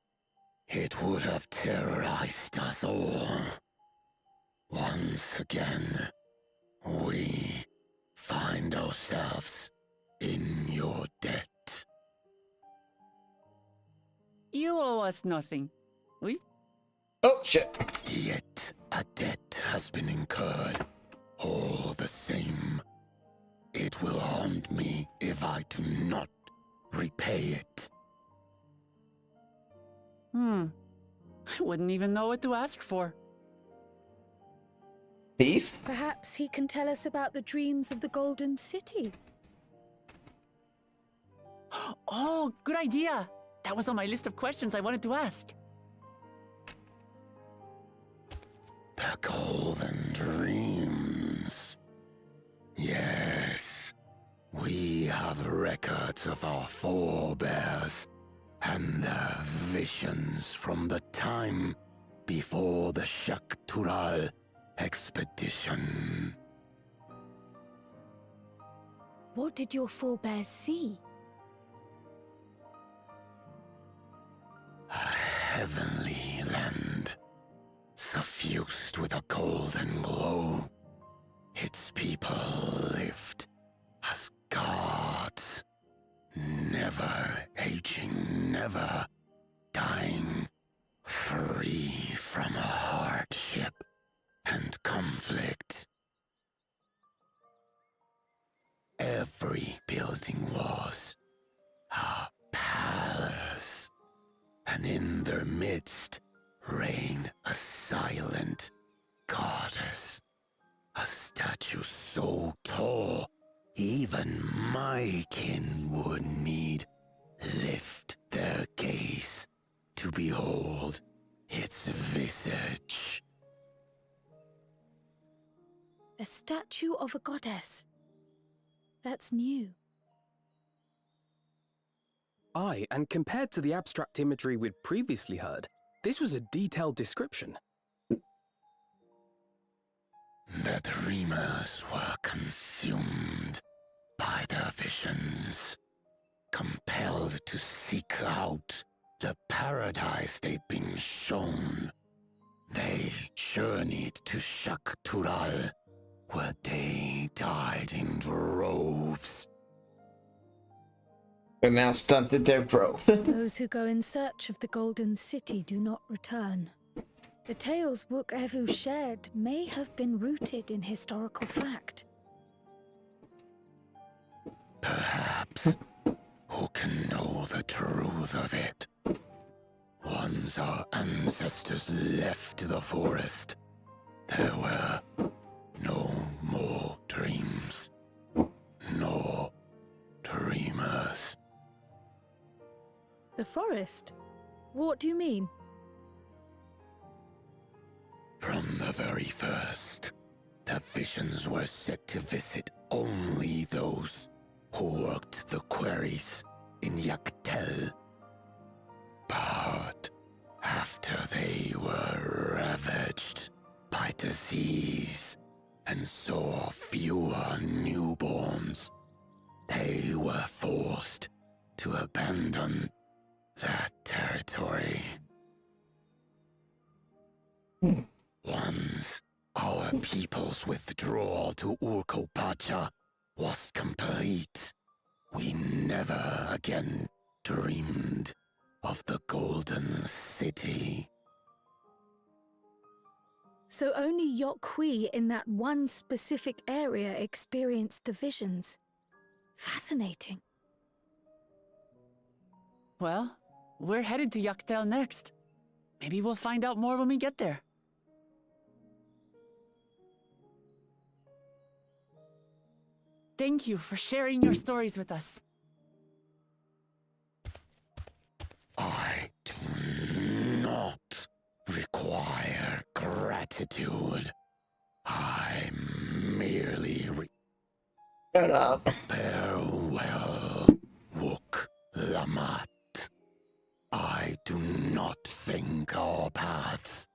it would have terrorized us all. Once again, we find ourselves in your debt. You owe us nothing. We? Oh, shit. Yet a debt has been incurred. All the same, it will haunt me if I do not repay it. I wouldn't even know what to ask for. Peace? Perhaps he can tell us about the dreams of the Golden City. Oh, good idea! That was on my list of questions I wanted to ask. The Golden Dreams. Yes, we have records of our forebears and their visions from the time before the Shaktural expedition. What did your forebears see? A heavenly land, suffused with a golden glow. Its people lived as gods, never aging, never dying, free from hardship and conflict. Every building was a palace, and in their midst reigned a silent goddess, a statue so tall even my kin would need lift their gaze to behold its visage. A statue of a goddess. That's new. Aye, and compared to the abstract imagery we'd previously heard, this was a detailed description. The dreamers were consumed by their visions, compelled to seek out the paradise they'd been shown. They journeyed to Shaktural, where they died in droves. And now stunted their growth. Those who go in search of the Golden City do not return. The tales Wook Evu shared may have been rooted in historical fact. Perhaps. Who can know the truth of it? Once our ancestors left the forest, there were no more dreams, no dreamers. The forest? What do you mean? From the very first, the visions were set to visit only those who worked the quarries in Yaktel. But after they were ravaged by disease and saw fewer newborns, they were forced to abandon that territory. Once our people's withdrawal to Urkopacha was complete, we never again dreamed of the Golden City. So only Yokhui in that one specific area experienced the visions. Fascinating. Well, we're headed to Yaktel next. Maybe we'll find out more when we get there. thank you for sharing your stories with us. I do not require gratitude. I merely Shut up. Farewell, Wook Lamat. I do not think our paths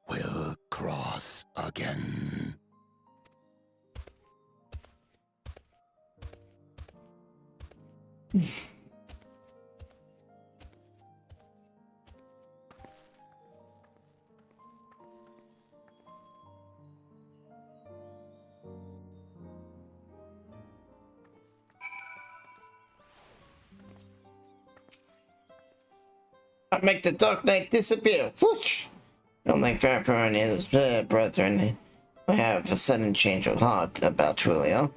will cross again. I make the Dark Knight disappear. Whoosh! Unlike Vampire and his brethren, I have a sudden change of heart about Twilio.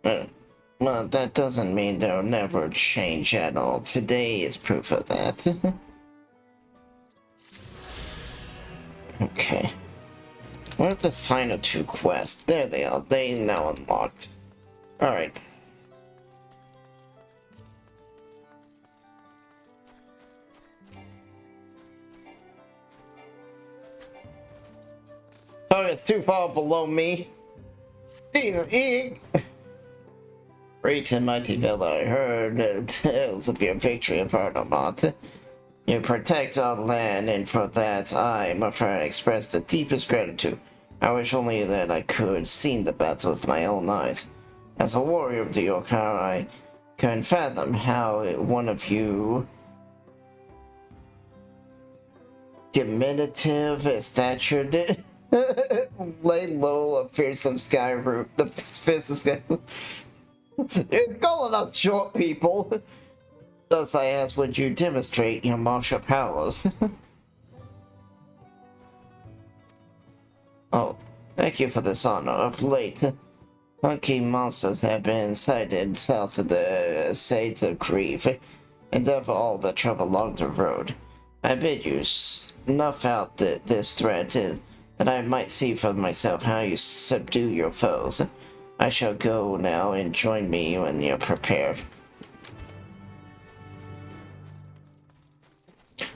Well, that doesn't mean there'll never change at all. Today is proof of that. Okay. What are the final 2 quests? There they are. They now unlocked. Alright. Oh, it's too far below me. Great and mighty Villa, I heard tales of your victory of Ardomont. You protect our land, and for that I, my friend, express the deepest gratitude. I wish only that I could see the battle with my own eyes. As a warrior of the Yokar, I couldn't fathom how one of you diminutive statured lay low a fearsome sky root. The fearsome sky. You're calling us short people. Thus I ask, would you demonstrate your martial powers? Oh, thank you for this honor. Of late, funky monsters have been sighted south of the Shades of Grief, and of all the trouble along the road. I bid you snuff out this threat, that I might see for myself how you subdue your foes. I shall go now and join me when you're prepared.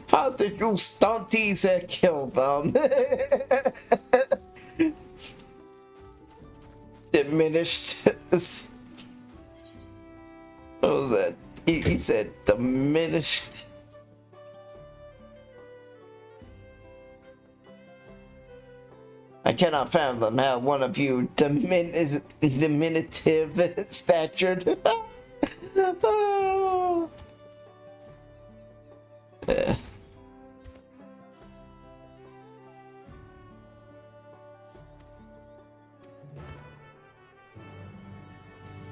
How did you stunties kill them? Diminished. What was that? He said diminished. I cannot fathom how one of you diminutive statured.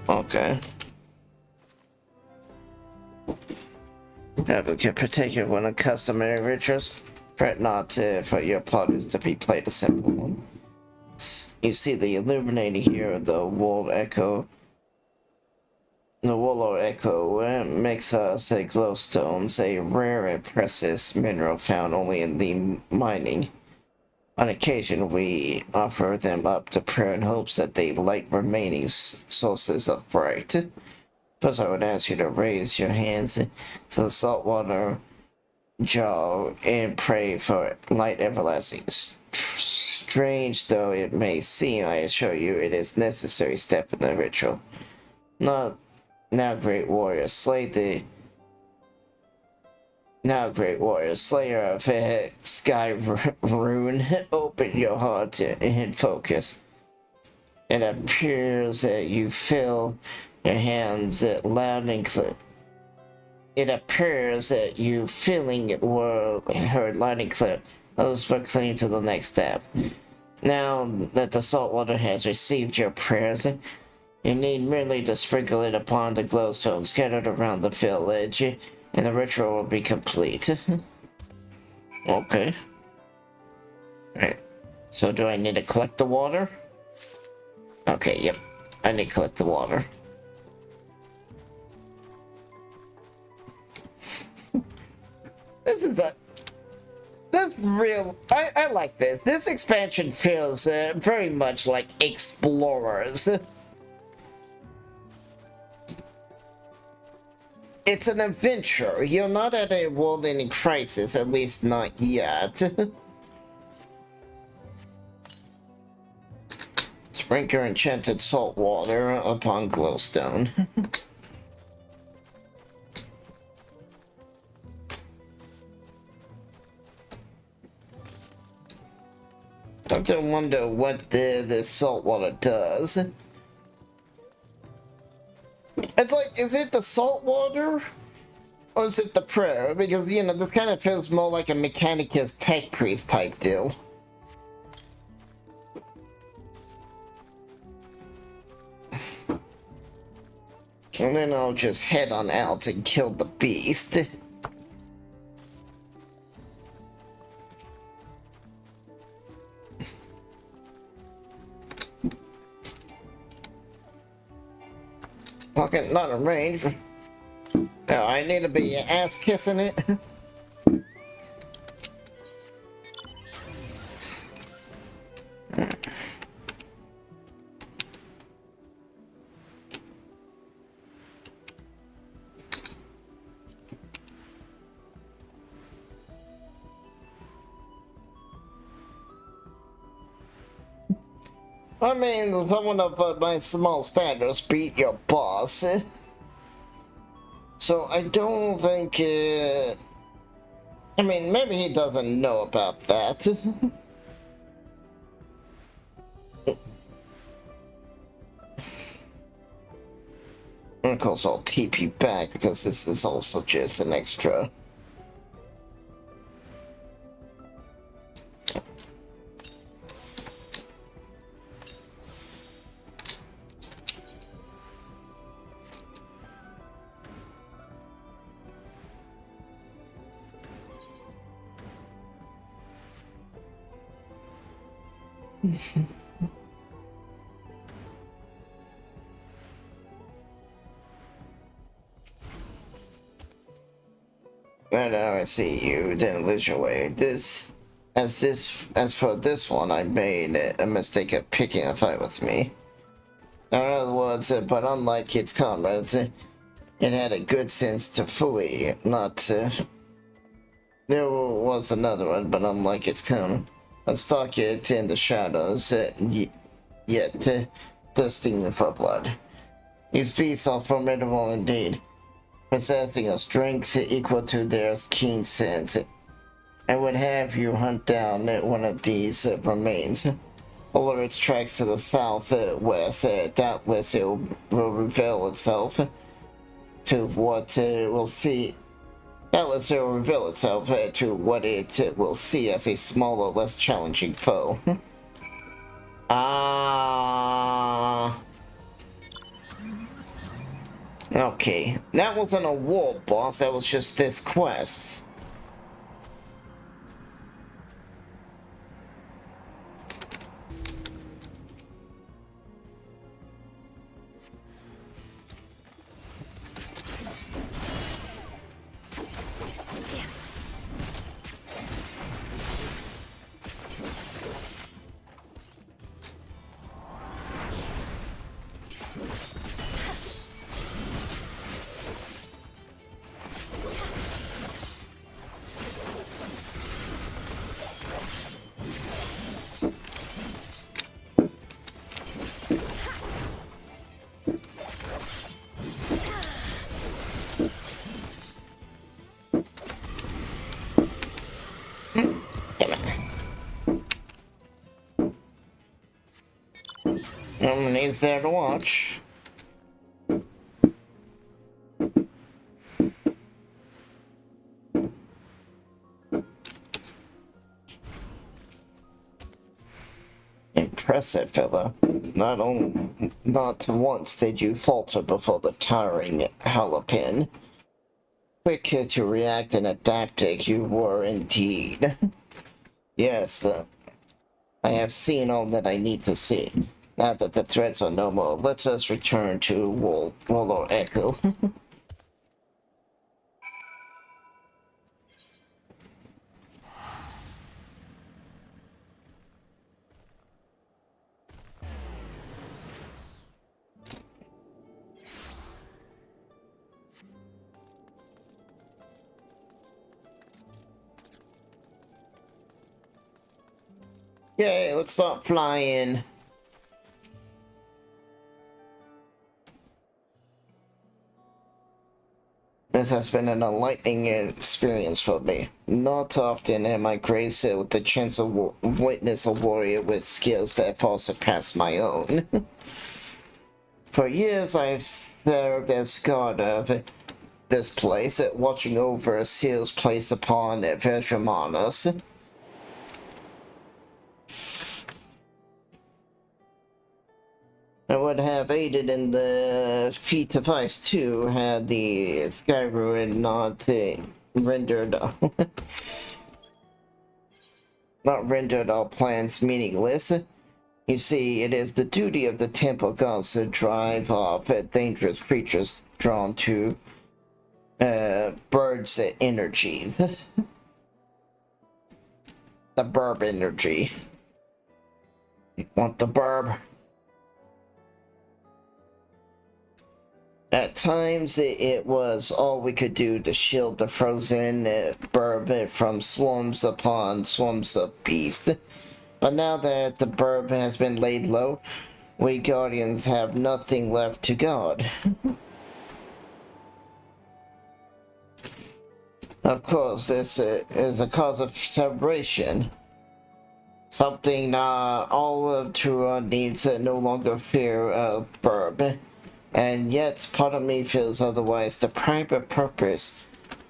Okay. Advocate particular when a customary rituals. Fret not for your parties to be played a simple one. You see the illuminating here of the wall echo. The wall echo makes us a glowstones, a rare and precious mineral found only in the mining. On occasion, we offer them up to prayer in hopes that they light remaining sources of bright. First, I would ask you to raise your hands to the saltwater jar and pray for light everlasting. Strange though it may seem, I assure you, it is a necessary step in the ritual. Now, great warrior, slayer of Sky Rune, open your heart and focus. It appears that you feel your hands loud and clear. It appears that you feeling were heard loud and clear. Let's proclaim to the next step. Now that the saltwater has received your prayers, you need merely to sprinkle it upon the glowstone scattered around the village, and the ritual will be complete. Okay. Alright. So do I need to collect the water? Okay, yep. I need to collect the water. This real. I like this. This expansion feels very much like Explorers. It's an adventure. You're not at a world-ending crisis, at least not yet. Sprinkle enchanted salt water upon glowstone. I have to wonder what the salt water does. It's like, is it the salt water? Or is it the prayer? Because, you know, this kind of feels more like a Mechanicus tech priest type deal. And then I'll just head on out and kill the beast. Fucking not in range. Oh, I need to be ass kissing it. I mean, someone of my small standards beat your boss. So I don't think, I mean, maybe he doesn't know about that. Of course, I'll TP back because this is also just an extra. I know, I see you didn't lose your way. As for this one, I made a mistake of picking a fight with me. In other words, but unlike its comrades, it had a good sense to fully not. There was another one, but unlike its stalk it in the shadows, yet thirsting for blood. These beasts are formidable indeed, possessing a strength equal to their keen sense. I would have you hunt down one of these remains. Follow its tracks to the southwest. Doubtless it will reveal itself to what it will see. Doubtless it will reveal itself to what it will see as a smaller, less challenging foe. Okay, that wasn't a war boss, that was just this quest. He's there to watch. Impressive, fella. Not once did you falter before the towering Halopin. Quick to react and adapt, you were indeed. Yes, I have seen all that I need to see. Now that the threats are no more, let us return to Warlord Echo. Yay, let's start flying. This has been an enlightening experience for me. Not often am I graced with the chance of witness a warrior with skills that far surpass my own. For years I have served as guard of this place, watching over seals placed upon Vedramanos. I would have aided in the feat of ice too, had the sky ruin not rendered not rendered our plans meaningless. You see, it is the duty of the temple gods to drive off dangerous creatures drawn to birds' energies. The burb energy. You want the burb? At times, it was all we could do to shield the frozen burb from swarms upon swarms of beasts. But now that the burb has been laid low, we guardians have nothing left to guard. Of course, this is a cause of celebration. Something all of Tura needs no longer fear of burb. And yet, part of me feels otherwise. The private purpose,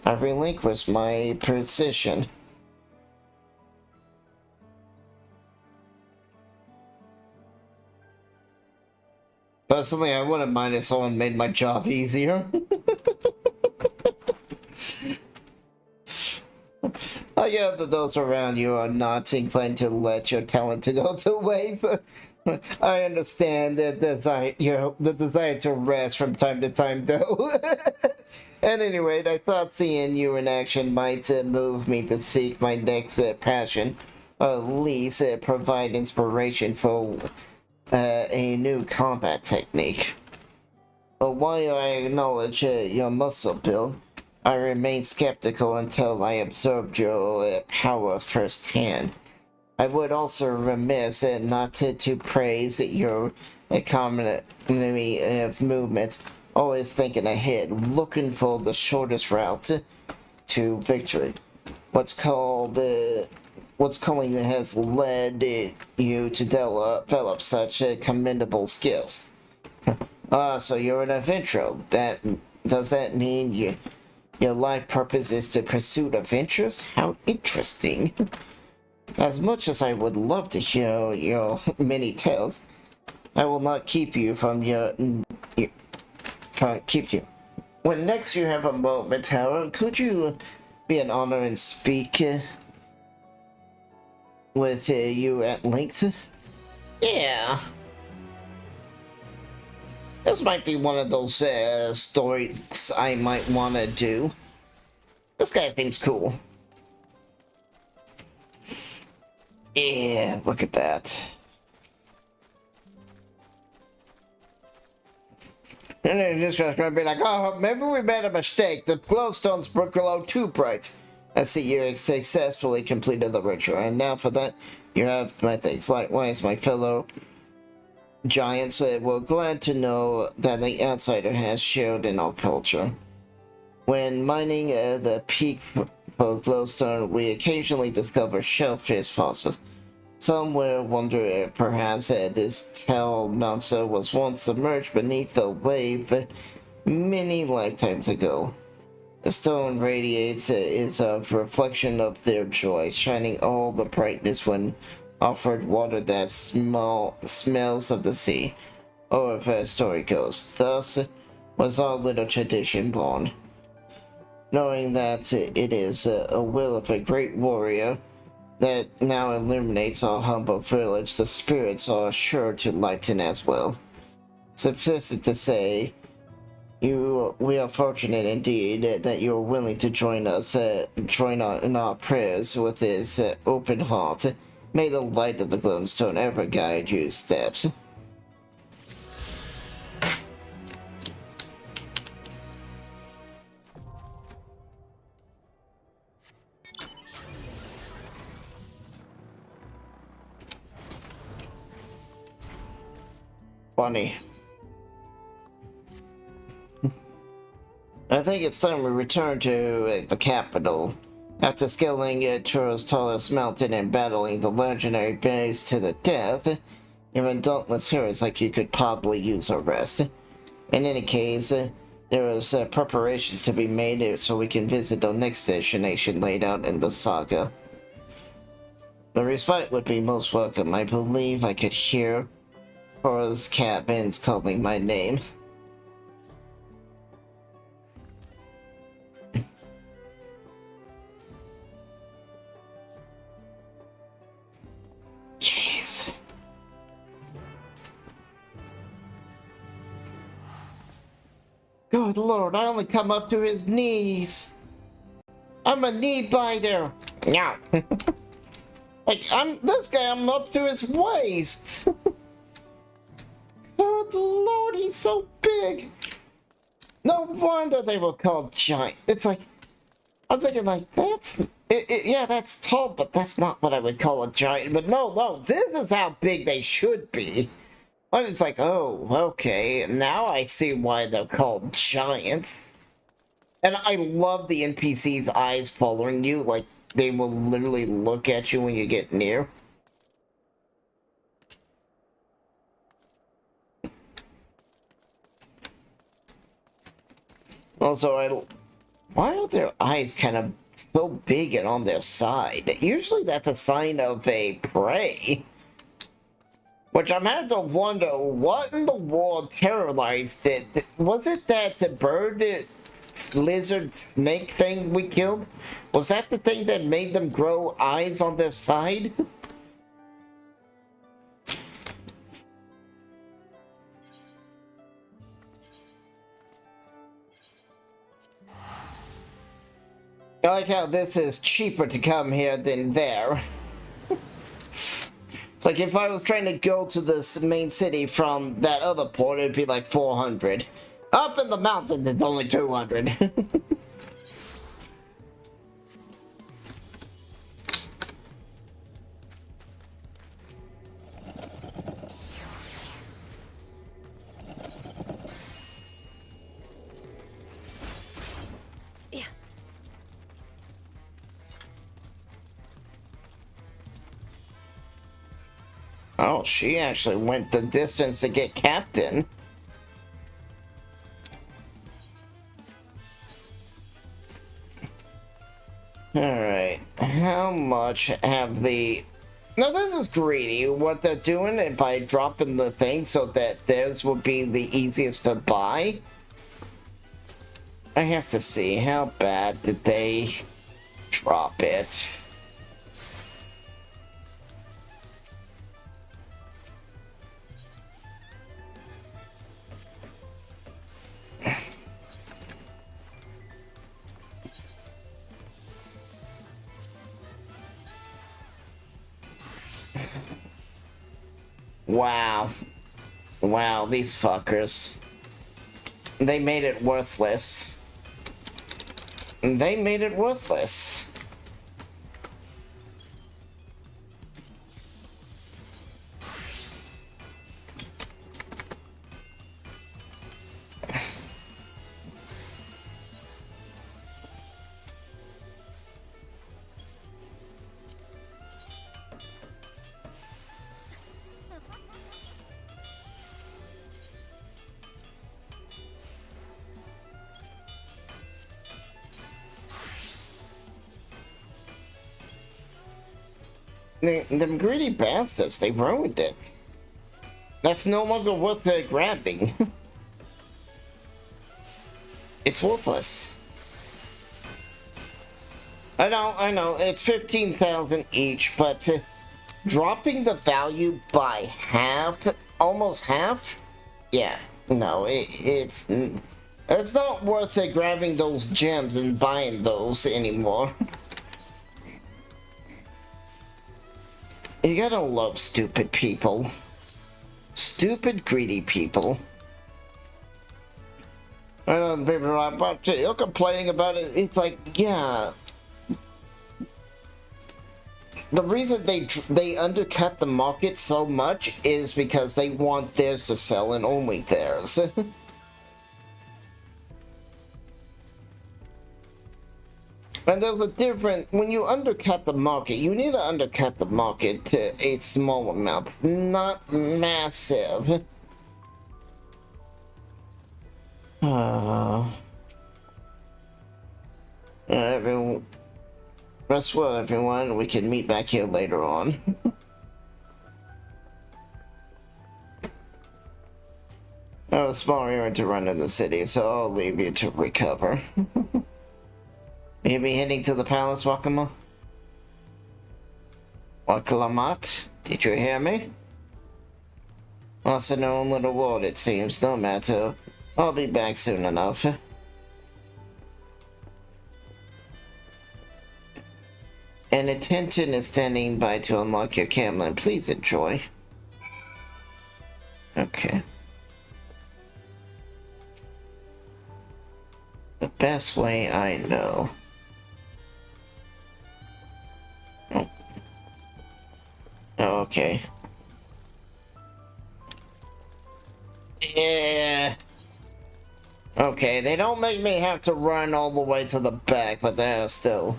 I relinquished my position. Personally, I wouldn't mind if someone made my job easier. I get that those around you are not inclined to let your talent to go to waste. I understand the desire to rest from time to time, though. At any rate, I thought seeing you in action might move me to seek my next passion, or at least provide inspiration for a new combat technique. But while I acknowledge your muscle build, I remain skeptical until I observed your power firsthand. I would also remiss not to praise your economy of movement, always thinking ahead, looking for the shortest route to victory. What's calling has led you to develop such commendable skills. So you're an adventurer. Does that mean your life purpose is to pursue adventures? How interesting. As much as I would love to hear your many tales, I will not keep you from keep you. When next you have a moment, however, could you be an honor and speak with you at length? Yeah. This might be one of those stories I might want to do. This guy seems cool. Yeah, look at that. And then this guy's gonna be like, oh, maybe we made a mistake. The glowstones glow too bright. I see you successfully completed the ritual, and now for that, you have my thanks. Likewise, my fellow giants, we're glad to know that the outsider has shared in our culture. When mining the peak for glowstone, we occasionally discover shellfish fossils. Some will wonder if perhaps this tall monster was once submerged beneath a wave many lifetimes ago. The stone radiates is a reflection of their joy, shining all the brightness when offered water that smells of the sea. Or if a story goes, thus was our little tradition born. Knowing that it is a will of a great warrior that now illuminates our humble village, the spirits are sure to lighten as well. Suffice it to say, we are fortunate indeed that you are willing to join us, in our prayers with this open heart. May the light of the glowstone ever guide your steps. Funny. I think it's time we return to the capital. After scaling Turo's tallest mountain and battling the legendary bears to the death, even dauntless heroes like you could probably use a rest. In any case, there is preparations to be made so we can visit the next destination laid out in the saga. The respite would be most welcome. I believe I could hear Hora's cabins calling my name. Jeez. Good lord, I only come up to his knees. I'm a knee biter. No. Like, this guy, I'm up to his waist. Good lord, he's so big. No wonder they were called giant. It's like, I'm thinking like, yeah, that's tall, but that's not what I would call a giant. But no, this is how big they should be. And it's like, oh, okay, now I see why they're called giants. And I love the NPC's eyes following you, like, they will literally look at you when you get near. Also, why are their eyes kind of so big and on their side? Usually that's a sign of a prey. Which I'm had to wonder, what in the world terrorized it? Was it that bird, lizard, snake thing we killed? Was that the thing that made them grow eyes on their side? I like how this is cheaper to come here than there. It's like if I was trying to go to this main city from that other port, it'd be like 400. Up in the mountains, it's only 200. Oh, she actually went the distance to get captain. Alright, how much have the... Now this is greedy, what they're doing by dropping the thing so that theirs will be the easiest to buy. I have to see, how bad did they drop it? Wow. Wow, these fuckers. They made it worthless. They made it worthless. Them greedy bastards, they ruined it. That's no longer worth grabbing. It's worthless. I know, it's 15,000 each, but dropping the value by half, almost half? Yeah, no, it's not worth grabbing those gems and buying those anymore. You gotta love stupid people. Stupid, greedy people. I know the people are you're complaining about it. It's like, yeah. the reason they undercut the market so much is because they want theirs to sell and only theirs. And there's a different, when you undercut the market, you need to undercut the market to a small amount, not massive. Everyone, rest well, everyone. We can meet back here later on. I have a small errand to run in the city, so I'll leave you to recover. Maybe heading to the palace, Wakama? Wakalamat? Did you hear me? Lost in our own little world, it seems. No matter. I'll be back soon enough. An attendant is standing by to unlock your camera. Please enjoy. Okay. The best way I know. Oh, okay. Yeah. Okay, they don't make me have to run all the way to the back, but they're still.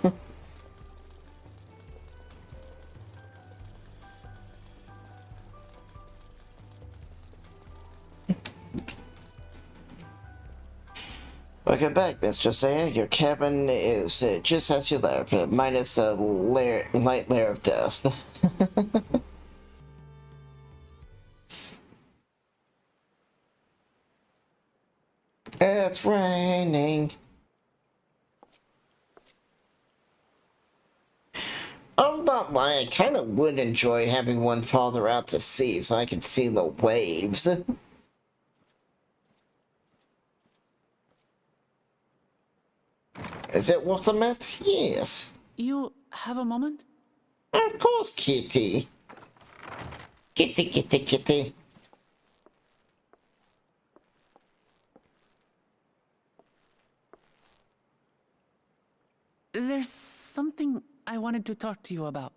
Welcome back, Mr. Saya. Your cabin is just as you left, minus a light layer of dust. It's raining. I'm not lying, I kind of would enjoy having one farther out to sea so I can see the waves. Is it what I meant? Yes. You have a moment? Of course, kitty. Kitty, kitty, kitty. There's something I wanted to talk to you about.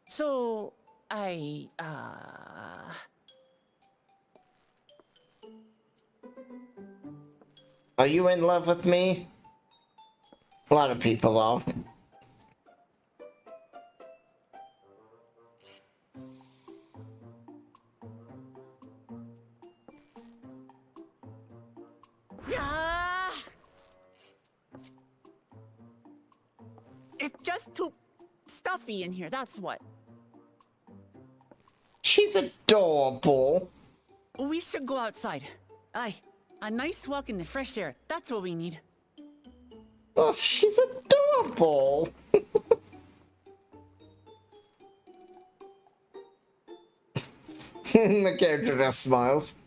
So, Are you in love with me? A lot of people are. It's just too stuffy in here, that's what. She's adorable. We should go outside. Aye, a nice walk in the fresh air. That's what we need. Oh, she's adorable. The character just smiles.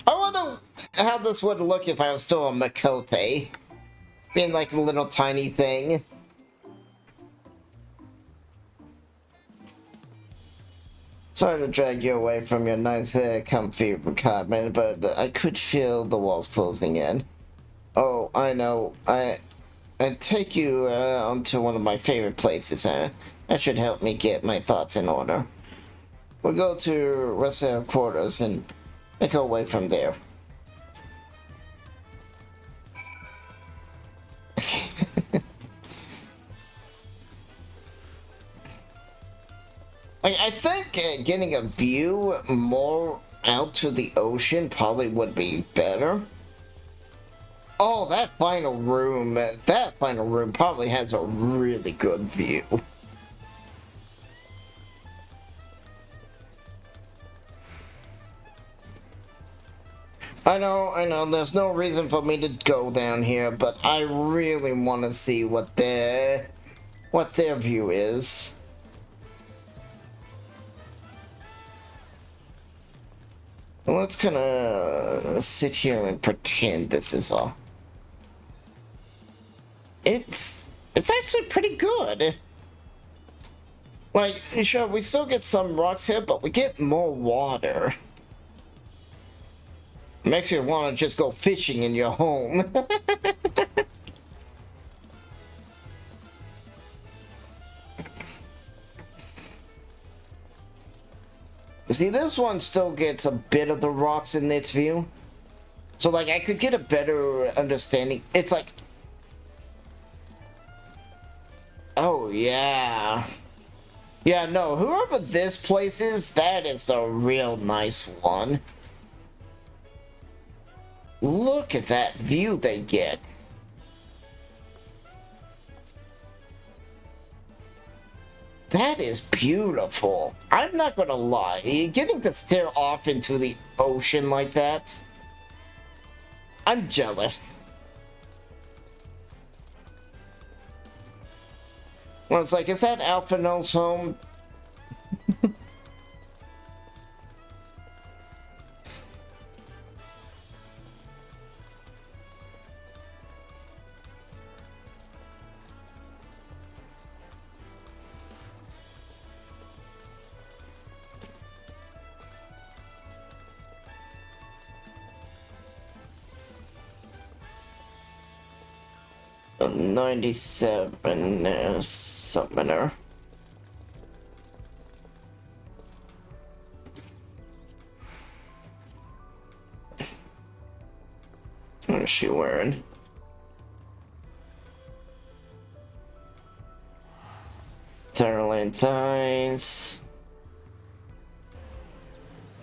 I wonder how this would look if I was still a Makote. Being like a little tiny thing. Sorry to drag you away from your nice, comfy apartment, but I could feel the walls closing in. Oh, I know. I take you onto one of my favorite places. That should help me get my thoughts in order. We'll go to reserve quarters and make our way from there. I think getting a view more out to the ocean probably would be better. Oh, that final room probably has a really good view. I know, there's no reason for me to go down here, but I really want to see what their view is. Let's kind of sit here and pretend this is all. It's actually pretty good. Like, sure, we still get some rocks here, but we get more water. Makes you want to just go fishing in your home. See, this one still gets a bit of the rocks in its view. So, like, I could get a better understanding. It's like... Oh, yeah. Yeah, no, whoever this place is, that is the real nice one. Look at that view they get. That is beautiful. I'm not gonna lie. Getting to stare off into the ocean like that, I'm jealous. Well, it's like, is that Alphino's home? A 97 summoner. What is she wearing? Thurland thighs.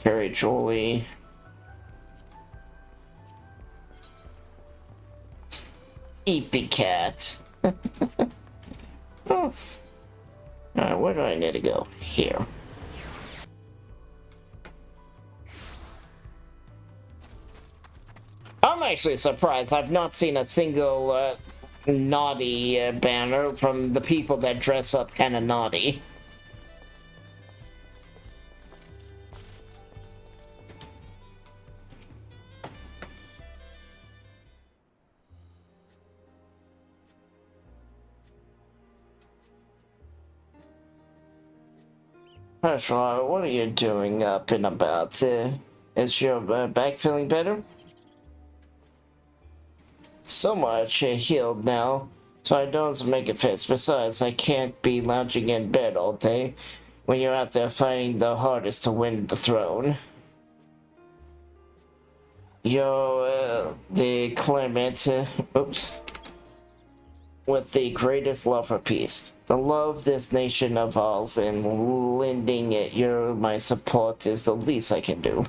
Very jolly. Eepy cat. Oh. Alright, where do I need to go? Here. I'm actually surprised. I've not seen a single naughty banner from the people that dress up kind of naughty. Joshua, what are you doing up and about? Is your back feeling better? So much healed now, so I don't make it fits. Besides, I can't be lounging in bed all day when you're out there fighting the hardest to win the throne. You're the claimant, oops, with the greatest love for peace. The love this nation of ours, and lending it my support is the least I can do.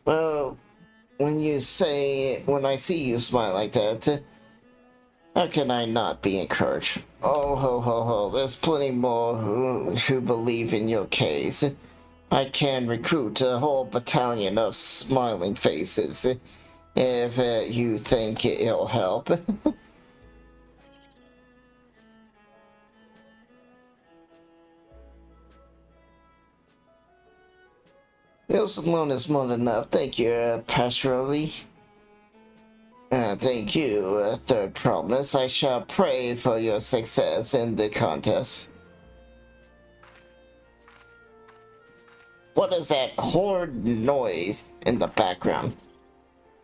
Well, when I see you smile like that, how can I not be encouraged? Oh ho ho ho, there's plenty more who believe in your case. I can recruit a whole battalion of smiling faces if you think it'll help. This alone is more than enough. Thank you, pastorally. Thank you, Third Promise. I shall pray for your success in the contest. What is that horrid noise in the background?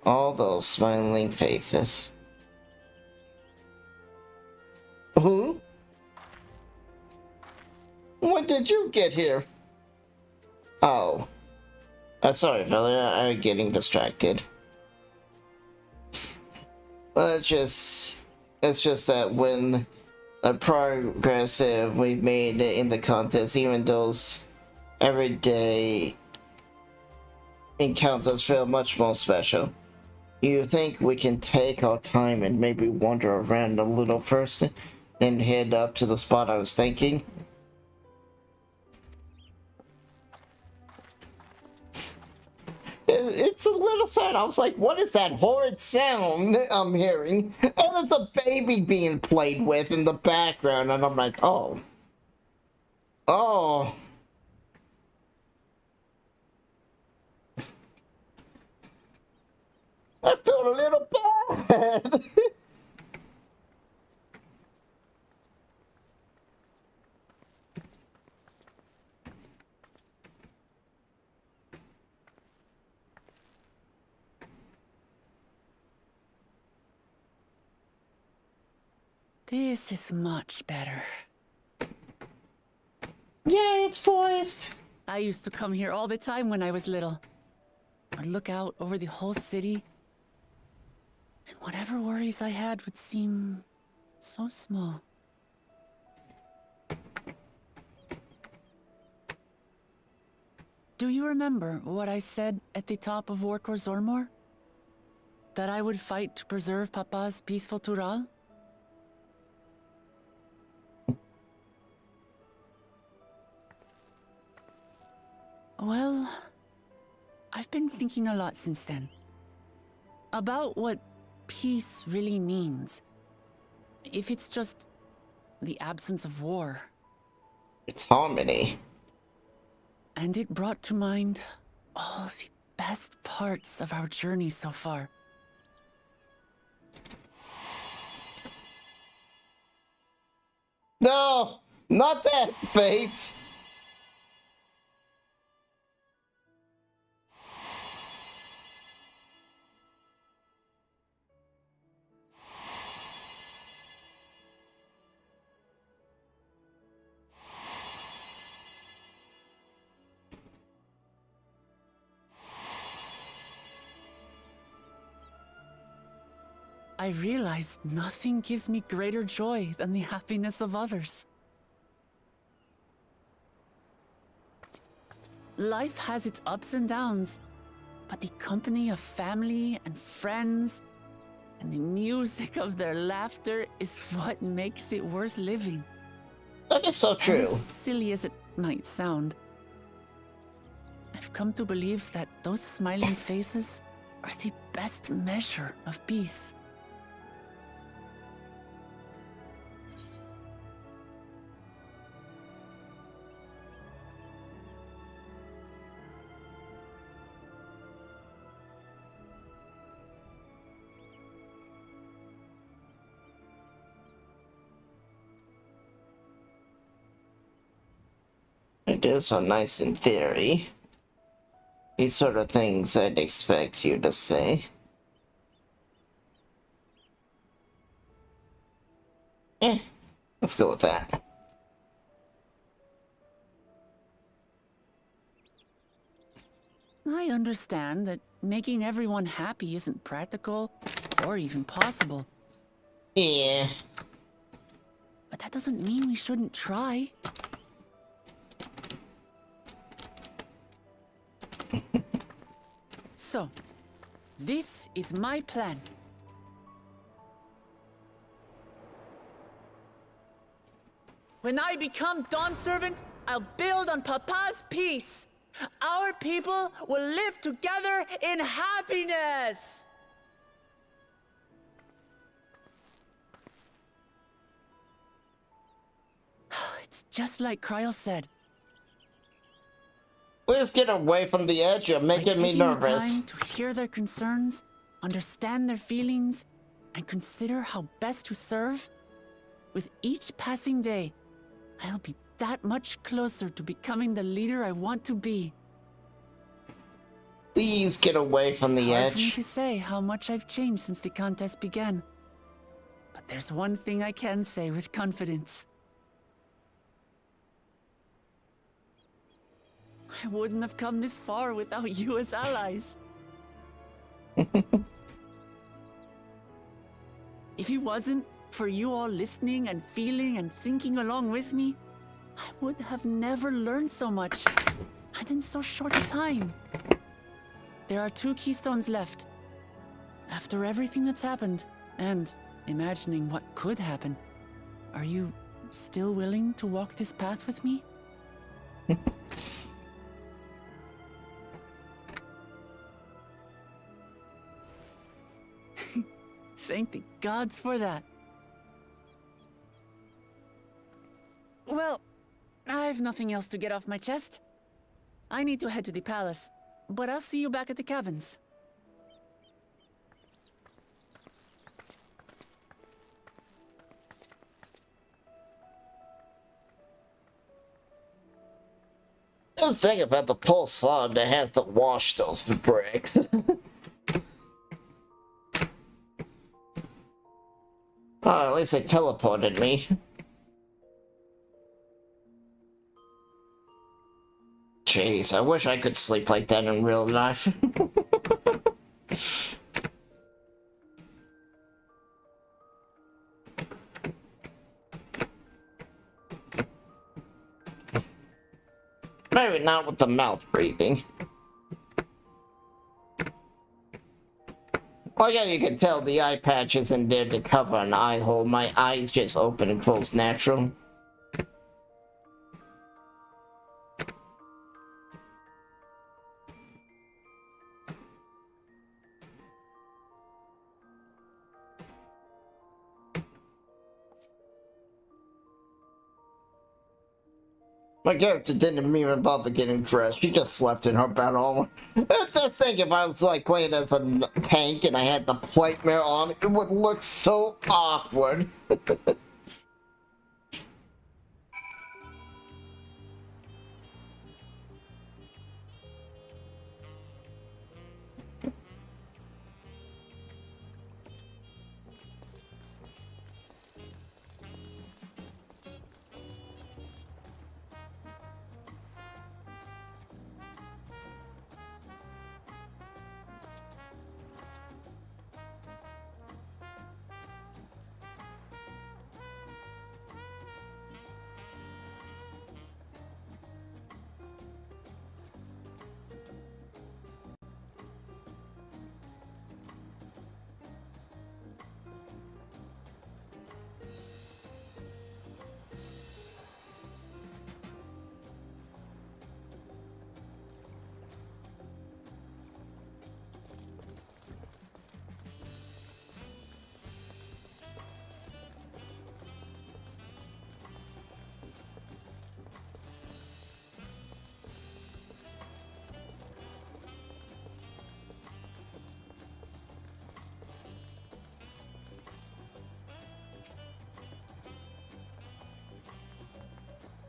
All those smiling faces. Who? When did you get here? Oh. Sorry, fella, I'm getting distracted. It's just that when the progress we've made in the contest, even those everyday encounters feel much more special. You think we can take our time and maybe wander around a little first, then head up to the spot I was thinking? It's a little sad. I was like, what is that horrid sound I'm hearing? And there's a baby being played with in the background, and I'm like, oh. Oh. I feel a little bad. This is much better. Yeah, it's forest. I used to come here all the time when I was little. I'd look out over the whole city, and whatever worries I had would seem so small. Do you remember what I said at the top of Warkor Zormor? That I would fight to preserve Papa's peaceful Tural? Well, I've been thinking a lot since then. About what peace really means. If it's just the absence of war. It's harmony. And it brought to mind all the best parts of our journey so far. No, not that face. I realized nothing gives me greater joy than the happiness of others. Life has its ups and downs, but the company of family and friends and the music of their laughter is what makes it worth living. That is so true. And as silly as it might sound, I've come to believe that those smiling faces are the best measure of peace. It is so nice in theory. These sort of things I'd expect you to say. Let's go with that. I understand that making everyone happy isn't practical or even possible. Yeah. But that doesn't mean we shouldn't try. So, this is my plan. When I become Dawn Servant, I'll build on Papa's peace. Our people will live together in happiness. It's just like Kryl said. Please get away from the edge. You're making me nervous. By taking the time to hear their concerns, understand their feelings, and consider how best to serve, with each passing day, I'll be that much closer to becoming the leader I want to be. Please get away from the It's hard edge. for me to say how much I've changed since the contest began. But there's one thing I can say with confidence. I wouldn't have come this far without you as allies. If it wasn't for you all listening and feeling and thinking along with me, I would have never learned so much, and in so short a time. There are 2 keystones left. After everything that's happened, and imagining what could happen, are you still willing to walk this path with me? Thank the gods for that. Well, I've nothing else to get off my chest. I need to head to the palace, but I'll see you back at the cabins. Just think about the poor son that has to wash those bricks. Oh, at least it teleported me. Jeez, I wish I could sleep like that in real life. Maybe not with the mouth breathing. Well, yeah, you can tell the eye patch isn't there to cover an eye hole. My eyes just open and close naturally. My character didn't even bother getting dressed. She just slept in her bed all. Just think if I was like playing as a tank and I had the plate mirror on, it would look so awkward.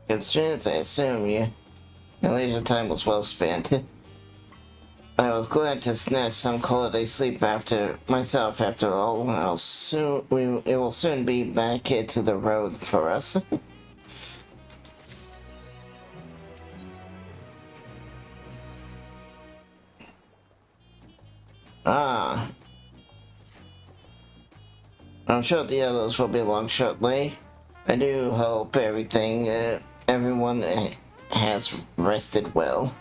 Good chance, I assume your leisure time was well spent. I was glad to snatch some quality sleep after all. It will soon be back into the road for us. Ah. I'm sure the others will be along shortly. I do hope everyone has rested well.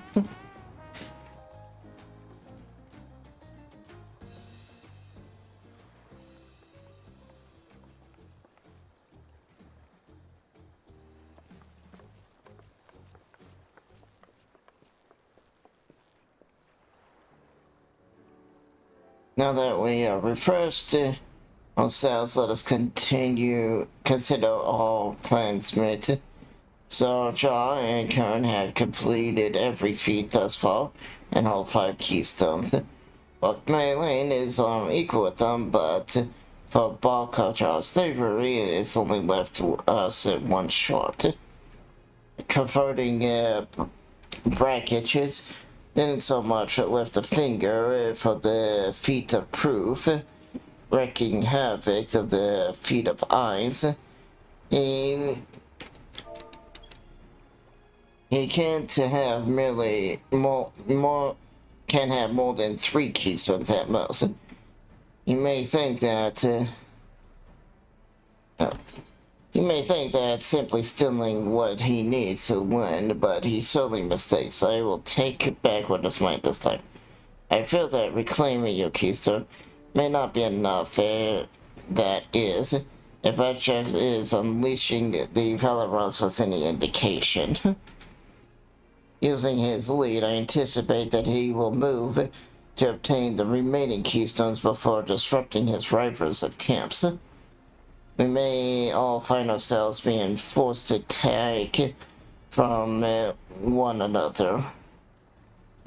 Now that we are refreshed ourselves, let us consider all plans met. So, Jar and Kern have completed every feat thus far and hold 5 keystones. But Maylane is equal with them, but for bulk of Jar's slavery, it's only left us 1 short. Converting brackages didn't so much lift a finger for the feat of proof, wreaking havoc of the feat of eyes. He can't have can't have more than 3 keystones at most. You may think that simply stealing what he needs to win, but he sorely mistakes. I will take back what is mine this time. I feel that reclaiming your keystone may not be enough. That is, if Jack is unleashing the Valorous was any indication. Using his lead, I anticipate that he will move to obtain the remaining keystones before disrupting his rival's attempts. We may all find ourselves being forced to take from one another.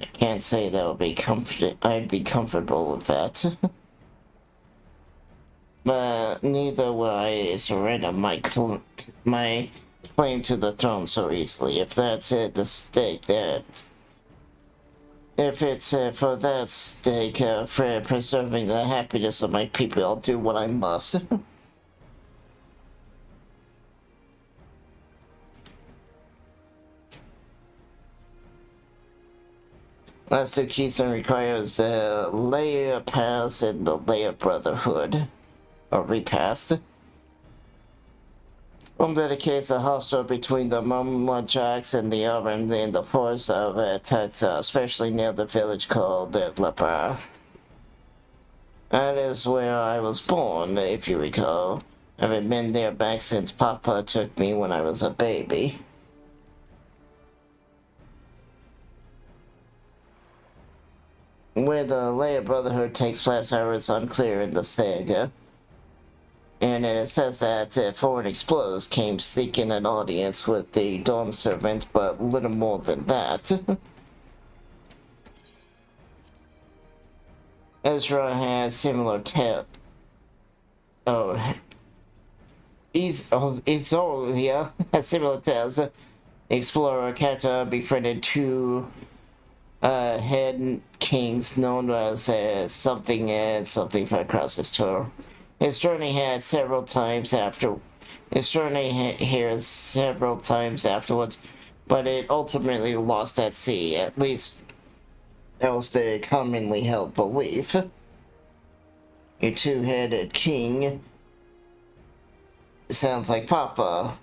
I can't say that I'd be comfortable with that. But neither will I surrender my claim to the throne so easily. If that's at the stake, if it's for that stake, for preserving the happiness of my people, I'll do what I must. Last two keystone requires a layer pass and the layer brotherhood. Or repassed. Dedicates a hostel between the Mumlajaks and the Oven in the forest of Tatsa, especially near the village called Lepa. That is where I was born, if you recall. I haven't been there back since Papa took me when I was a baby. Where the Layer Brotherhood takes place, however, is unclear in the saga. And it says that Foreign Explorers came seeking an audience with the Dawn Servant, but little more than that. Ezra has similar Isolia has similar tales. Explorer Kata befriended two head kings known as something and something from across his tour. His journey here several times afterwards, but it ultimately lost at sea, at least that was the commonly held belief. A two-headed king sounds like Papa.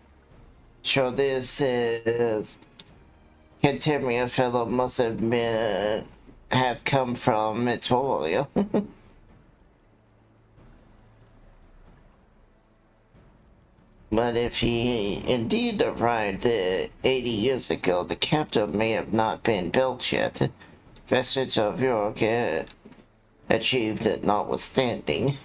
Sure, this is Cantemia fellow must have come from Mitolia. But if he indeed arrived 80 years ago, the capital may have not been built yet. Vestige of York achieved it notwithstanding.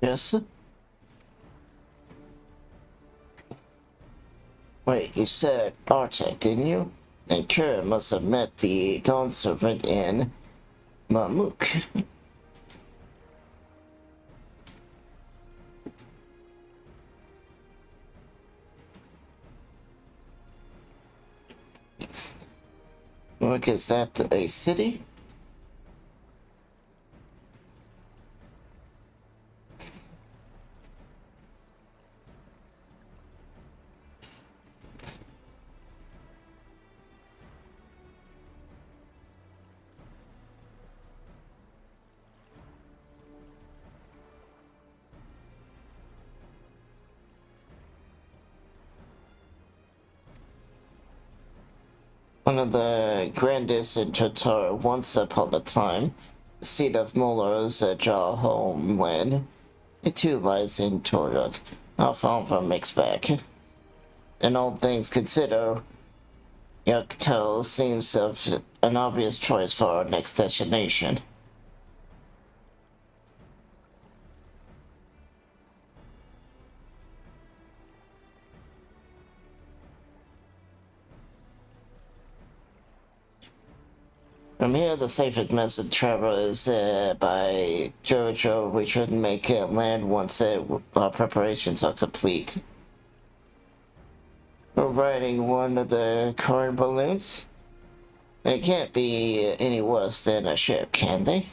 Yes? Wait, you said Arctic, didn't you? And Kira must have met the Dawn Servant in Mamuk. Look, is that a city? One of the grandest in Tatar once upon a time, the seat of Muller's Jaw homeland. It too lies in Toruk, not far from Mixback. And all things considered, Yuktel seems of an obvious choice for our next destination. From here, the safest method of travel is by Jojo. We should make land once our preparations are complete. We're riding one of the current balloons. They can't be any worse than a ship, can they?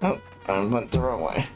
Oh, I went the wrong way.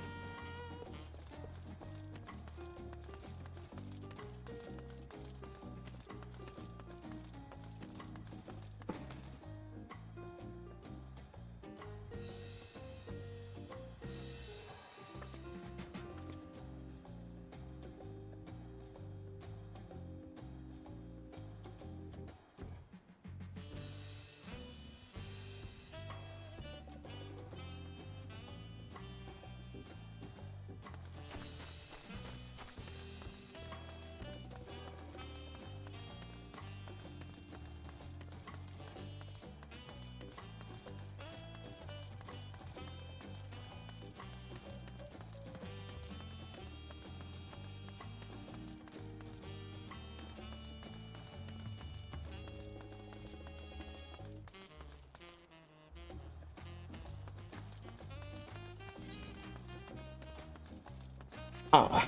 Oh,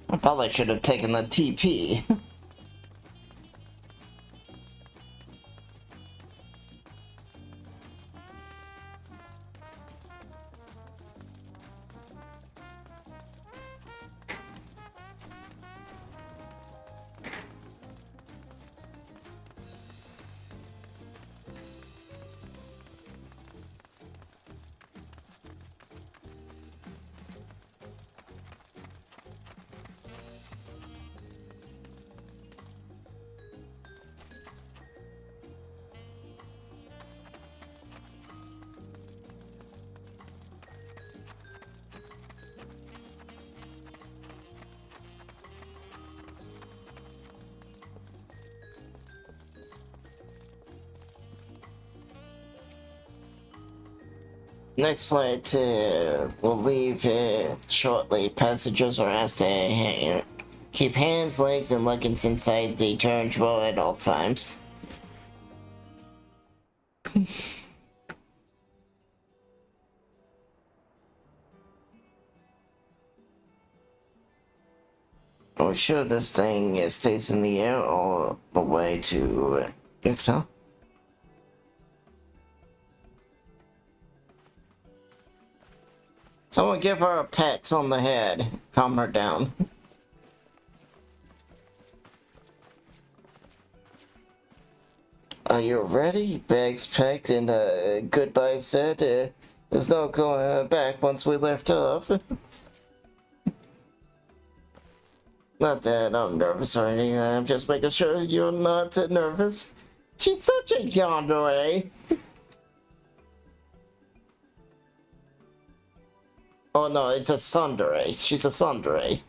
I probably should have taken the TP. Next flight will leave shortly. Passengers are asked to keep hands, legs, and luggage inside the dirigible at all times. Are we sure this thing stays in the air all the way to Yukta? Someone give her a pat on the head. Calm her down. Are you ready? Bags packed and goodbye said. There's no going back once we lift off. Not that I'm nervous or anything. I'm just making sure you're not nervous. She's such a yandere. Oh no, it's a tsundere. She's a tsundere.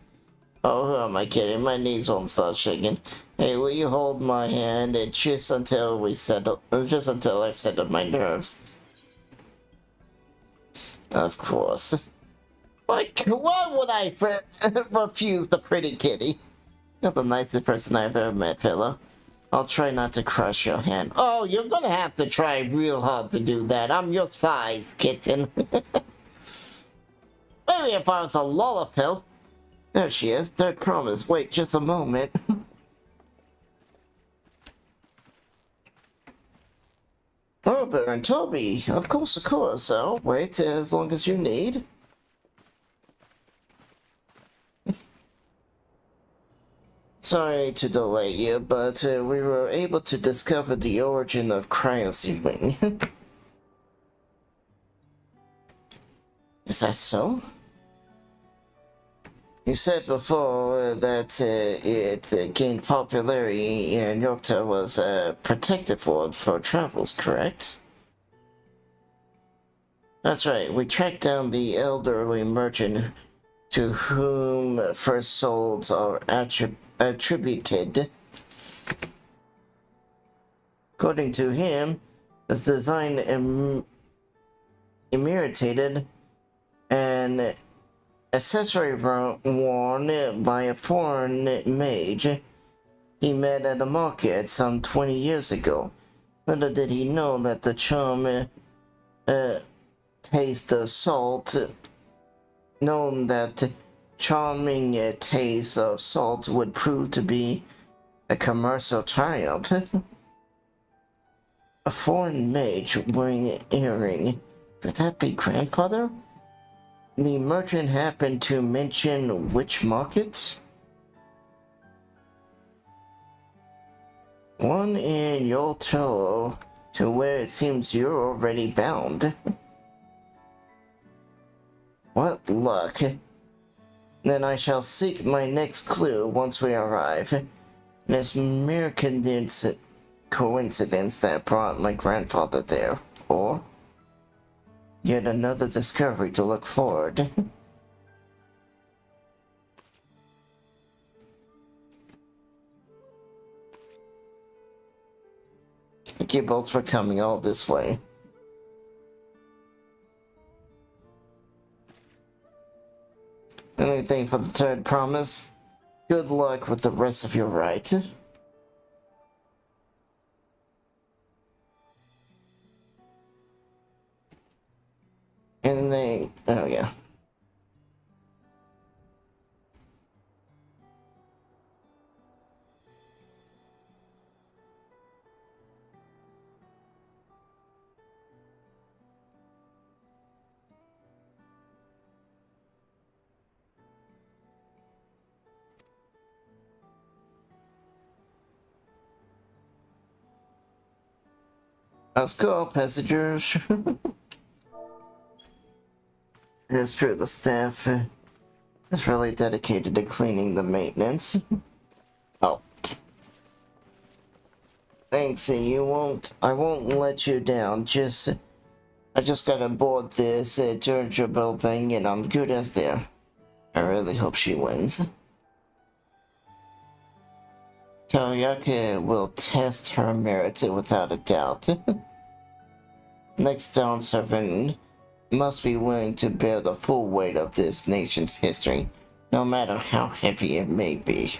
Oh, who am I kidding? My knees won't stop shaking. Hey, will you hold my hand and just until we settle, just until I've settled my nerves? Of course. Like, why would I refuse the pretty kitty? You're the nicest person I've ever met, fellow. I'll try not to crush your hand. Oh, you're gonna have to try real hard to do that. I'm your size, kitten. Maybe if I was a Lullapill. There she is. Third promise. Wait just a moment. Robert and Toby. Of course, of course. I'll wait as long as you need. Sorry to delay you, but we were able to discover the origin of cryosealing. Is that so? You said before that it gained popularity and Yokta was protected for travels, correct? That's right, we tracked down the elderly merchant to whom first souls are attributed. According to him, the design imitated an accessory worn by a foreign mage he met at the market some 20 years ago. Little did he know that the taste of salt, known that charming taste of salt would prove to be a commercial triumph. A foreign mage wearing an earring. Could that be grandfather? The merchant happened to mention which market? One in Yolto, to where it seems you're already bound. What luck. Then I shall seek my next clue once we arrive. It's mere coincidence that brought my grandfather there, or yet another discovery to look forward. Thank you both for coming all this way. Anything for the third promise? Good luck with the rest of your rite. Anything? Oh yeah. Let's go, passengers. It's true, the staff is really dedicated to cleaning the maintenance. Oh. Thanks, I won't let you down. I just gotta board this dirigible thing and I'm good as there. I really hope she wins. Taryaka will test her merit without a doubt. Next Dawn Servant must be willing to bear the full weight of this nation's history, no matter how heavy it may be.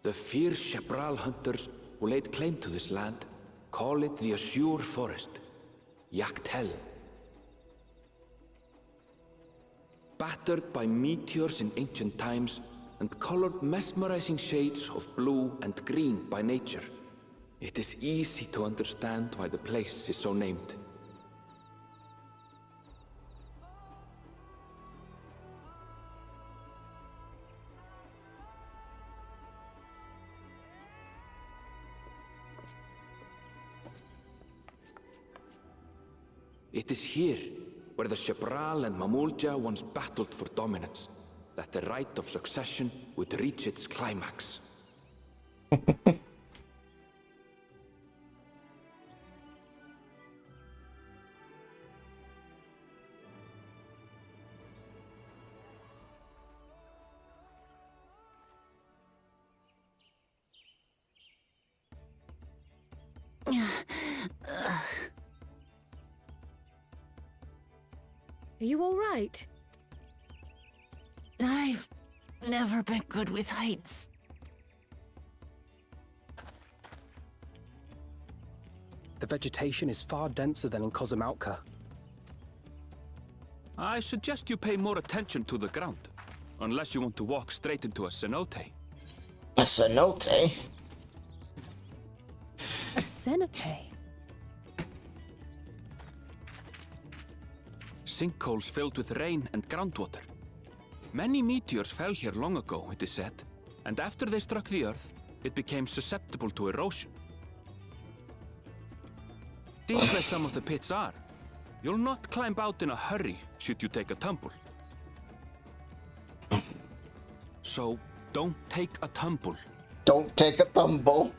The fierce Shepral hunters who laid claim to this land call it the Azure Forest, Yaktel. Battered by meteors in ancient times and colored mesmerizing shades of blue and green by nature, it is easy to understand why the place is so named. It is here, where the Shepral and Mamulja once battled for dominance, that the right of succession would reach its climax. Are you all right? I've never been good with heights. The vegetation is far denser than in Kozumautka. I suggest you pay more attention to the ground, unless you want to walk straight into a cenote. A cenote? A cenote? Sinkholes filled with rain and groundwater. Many meteors fell here long ago, it is said, and after they struck the Earth, it became susceptible to erosion. Deep as some of the pits are, you'll not climb out in a hurry should you take a tumble. So, don't take a tumble. Don't take a tumble.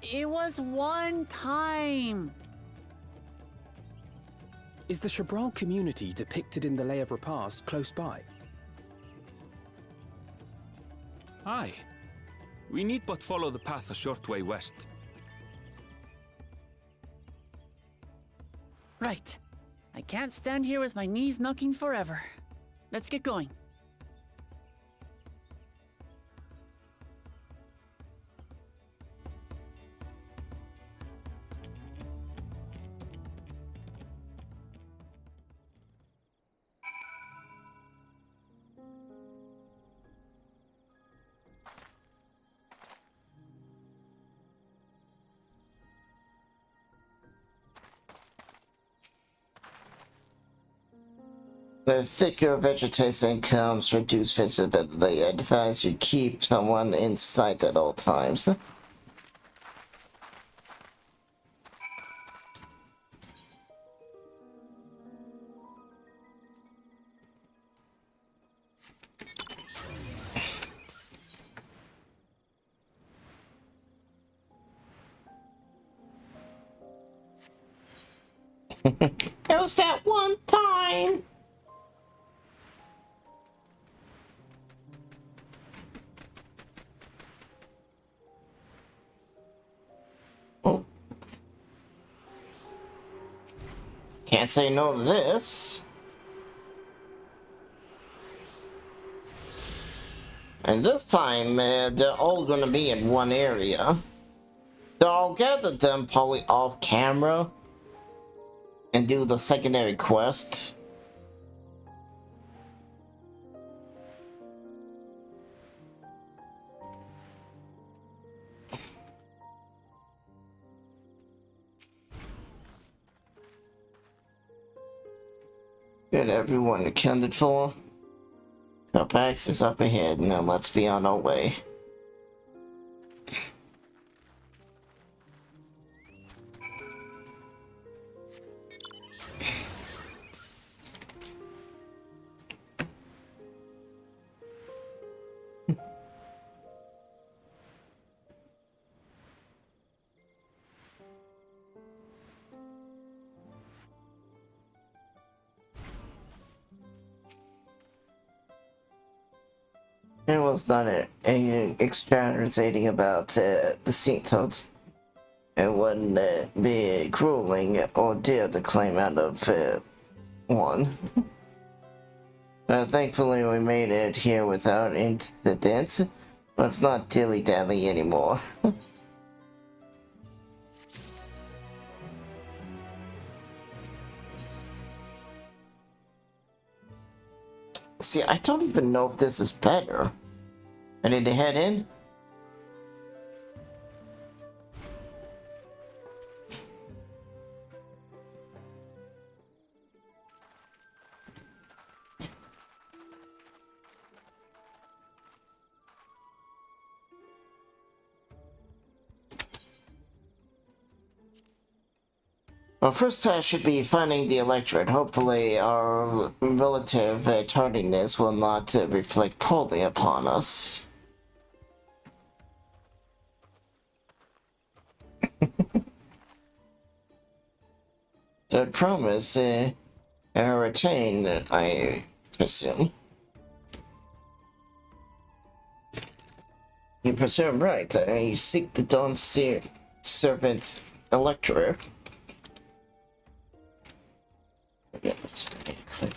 It was one time. Is the Shebral community depicted in the Lay of Repast close by? Aye. We need but follow the path a short way west. Right. I can't stand here with my knees knocking forever. Let's get going. The thicker vegetation comes reduced visibility. I advise you keep someone in sight at all times. It was that one time. Oh. Can't say no to this. And this time, they're all gonna be in one area. So I'll gather them probably off camera and do the secondary quest. Good, everyone accounted for. Copax is up ahead, now let's be on our way. It was not externalizing about the sea toads. It wouldn't be a grueling ordeal to climb out of one. Thankfully we made it here without incidents. Let's not dilly-dally anymore. See, I don't even know if this is better. Ready to head in? Well, first task should be finding the electorate. Hopefully our relative tardiness will not reflect poorly upon us. The promise and retain, I presume. You presume right. You seek the Dawn Servant's electorate. Yeah, that's right.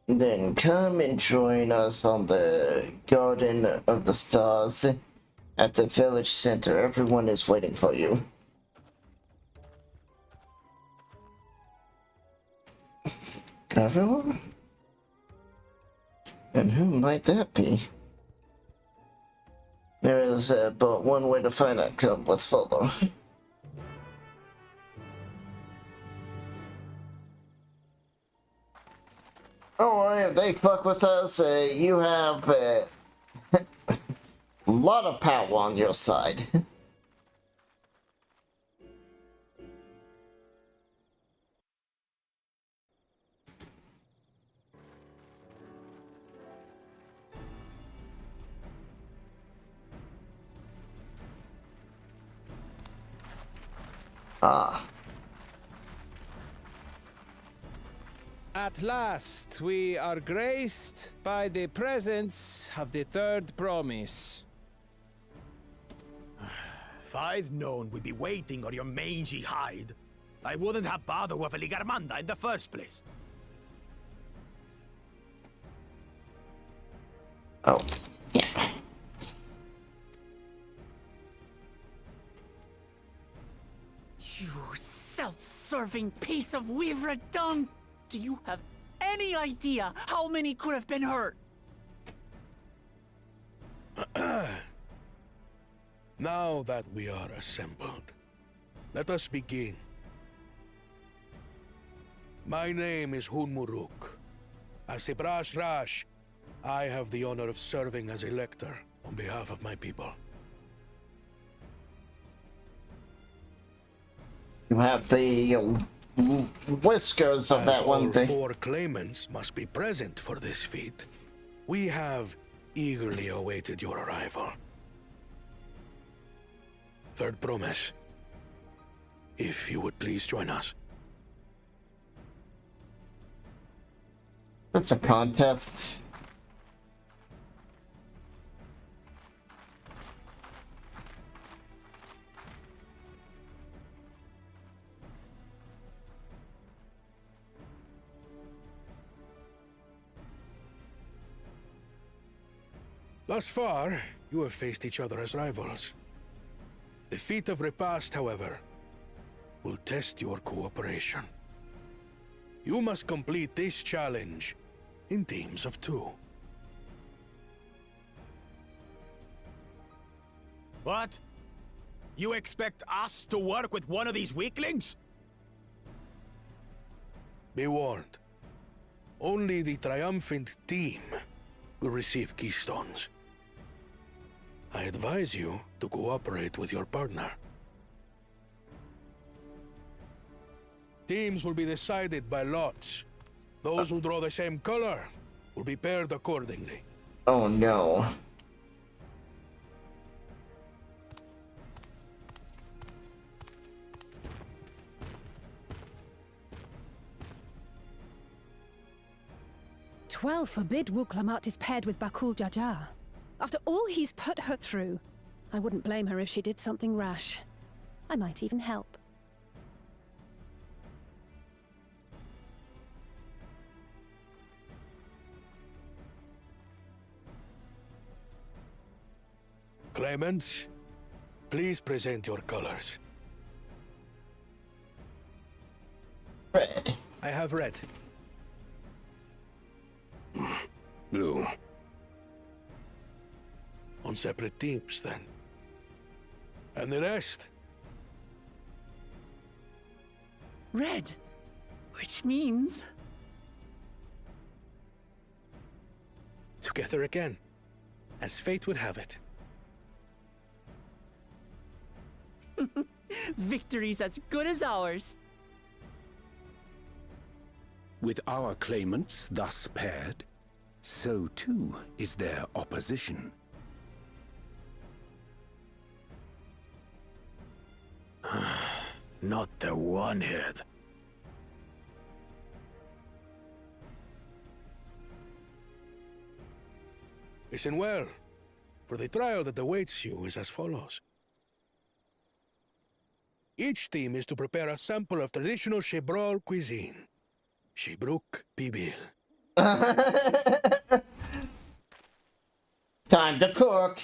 Then come and join us on the Garden of the Stars at the village center. Everyone is waiting for you. Everyone? And who might that be? There is but one way to find out. Come, let's follow. Oh, if they fuck with us, you have a lot of power on your side. Ah. At last, we are graced by the presence of the third promise. If I'd known we'd be waiting on your mangy hide, I wouldn't have bothered with a Ligarmanda in the first place. Oh, You self-serving piece of weaver dung! Do you have any idea how many could have been hurt? Now that we are assembled, let us begin. My name is Hunmuruk. As a Brash Rash, I have the honor of serving as elector on behalf of my people. You have the whiskers of that one thing. All 4 claimants must be present for this feat. We have eagerly awaited your arrival. Third promise. If you would please join us. It's a contest. Thus far, you have faced each other as rivals. The feat of repast, however, will test your cooperation. You must complete this challenge in teams of 2. What? You expect us to work with one of these weaklings? Be warned. Only the triumphant team will receive keystones. I advise you to cooperate with your partner. Teams will be decided by lots. Those who draw the same color will be paired accordingly. Oh no. Twelve forbid Wuklamat is paired with Bakul Jaja. After all he's put her through, I wouldn't blame her if she did something rash. I might even help. Claimants, please present your colors. Red. I have red. Blue. On separate teams, then. And the rest? Red. Which means... Together again, as fate would have it. Victory's as good as ours. With our claimants thus paired, so too is their opposition. Not the one-head. Listen well, for the trial that awaits you is as follows. Each team is to prepare a sample of traditional Shebrol cuisine. Shibruk Pibil. Time to cook.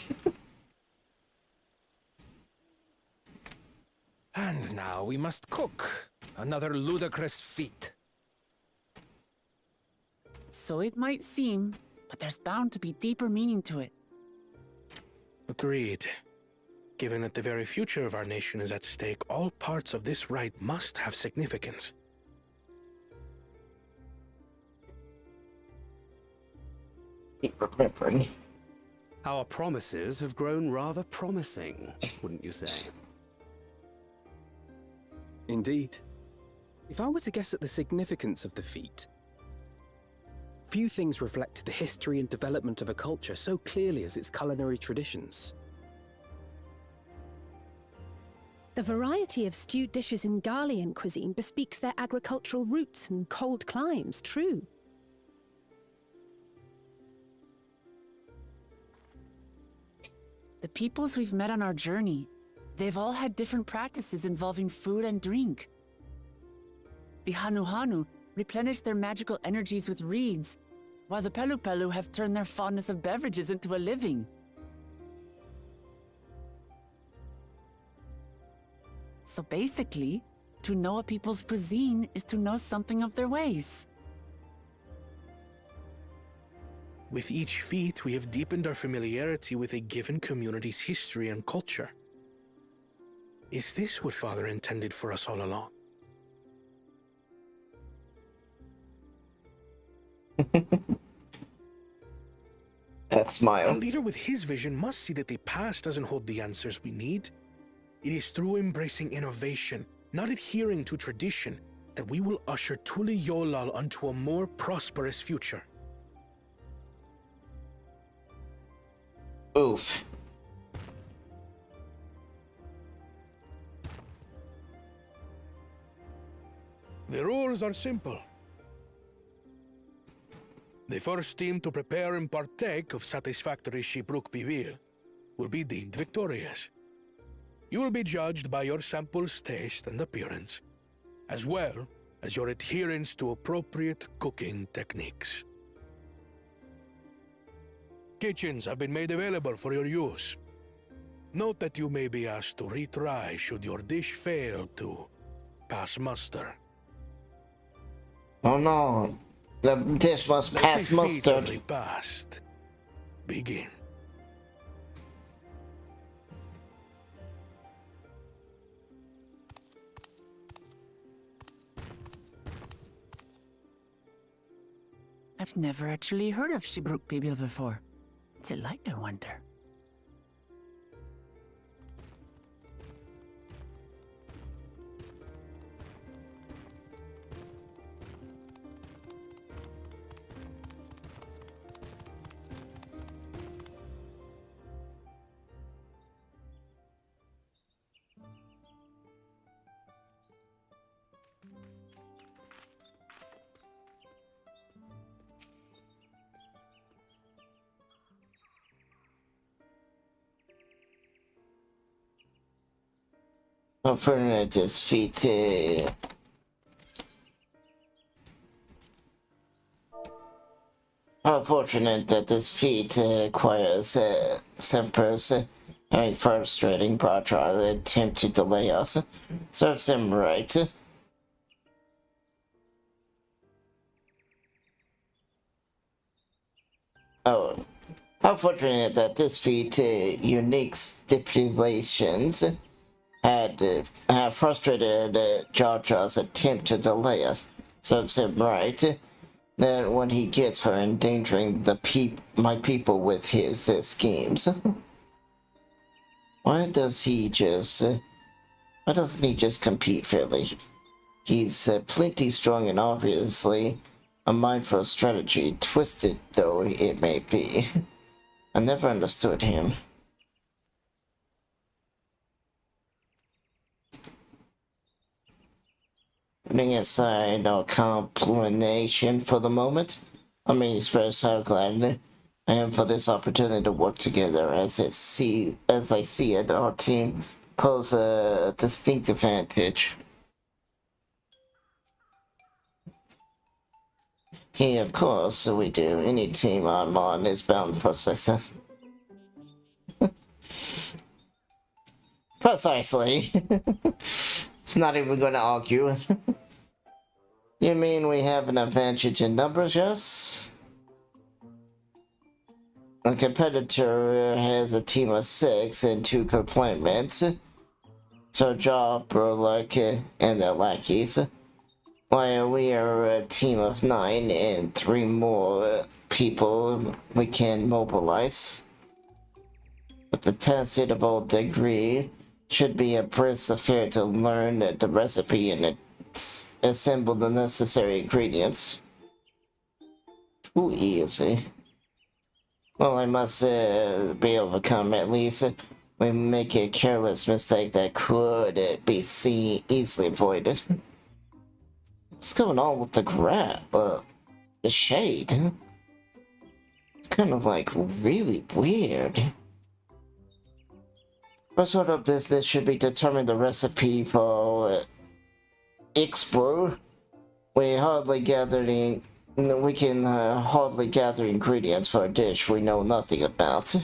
And now we must cook. Another ludicrous feat. So it might seem, but there's bound to be deeper meaning to it. Agreed. Given that the very future of our nation is at stake, all parts of this rite must have significance. Keep remembering. Our promises have grown rather promising, wouldn't you say? Indeed. If I were to guess at the significance of the feat, few things reflect the history and development of a culture so clearly as its culinary traditions. The variety of stewed dishes in Garlean cuisine bespeaks their agricultural roots and cold climes, true. The peoples we've met on our journey, they've all had different practices involving food and drink. The Hanuhanu replenished their magical energies with reeds, while the Pelupelu have turned their fondness of beverages into a living. So basically, to know a people's cuisine is to know something of their ways. With each feat, we have deepened our familiarity with a given community's history and culture. Is this what Father intended for us all along? That smile. A leader with his vision must see that the past doesn't hold the answers we need. It is through embracing innovation, not adhering to tradition, that we will usher Tuli Yolal onto a more prosperous future. Oof. The rules are simple. The first team to prepare and partake of satisfactory Shibruk Bivir will be deemed victorious. You will be judged by your sample's taste and appearance, as well as your adherence to appropriate cooking techniques. Kitchens have been made available for your use. Note that you may be asked to retry should your dish fail to pass muster. Oh no, the dish must pass Let the feat of mustard. the past begin. I've never actually heard of Shibruk people before. What's it like, I wonder? Unfortunate this feat unfortunate that this feat requires Empress having frustrating Batra attempt to delay us. Serves him right. Oh, unfortunate that this feat unique stipulations had frustrated Jar-Jar's attempt to delay us. Serves him right. That what he gets for endangering my people with his schemes. Why doesn't he just compete fairly? He's plenty strong and obviously a mindful strategy, twisted though it may be. I never understood him. Putting aside our complication for the moment, let me express how glad I am for this opportunity to work together. As I see it, our team pose a distinct advantage. Yeah, of course we do. Any team I'm on is bound for success. Precisely. It's not even going to argue. You mean we have an advantage in numbers, yes? A competitor has a team of 6 and 2 complainants. So Job, Burlock, and their lackeys. While we are a team of 9 and 3 more people we can mobilize. With the testable degree, should be a brisk affair to learn the recipe and assemble the necessary ingredients. Too easy. Well, I must be overcome. At least we make a careless mistake that could be easily avoided. What's going on with the the shade? It's kind of like really weird. What sort of business should be determine the recipe for Ixbrew? We can hardly gather ingredients for a dish we know nothing about.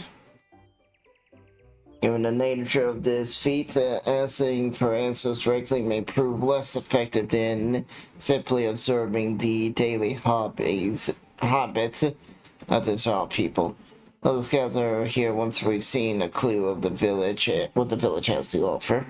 Given the nature of this feat, asking for answers directly may prove less effective than simply observing the daily habits of this our people. Let us gather here once we've seen a clue of the village, what the village has to offer.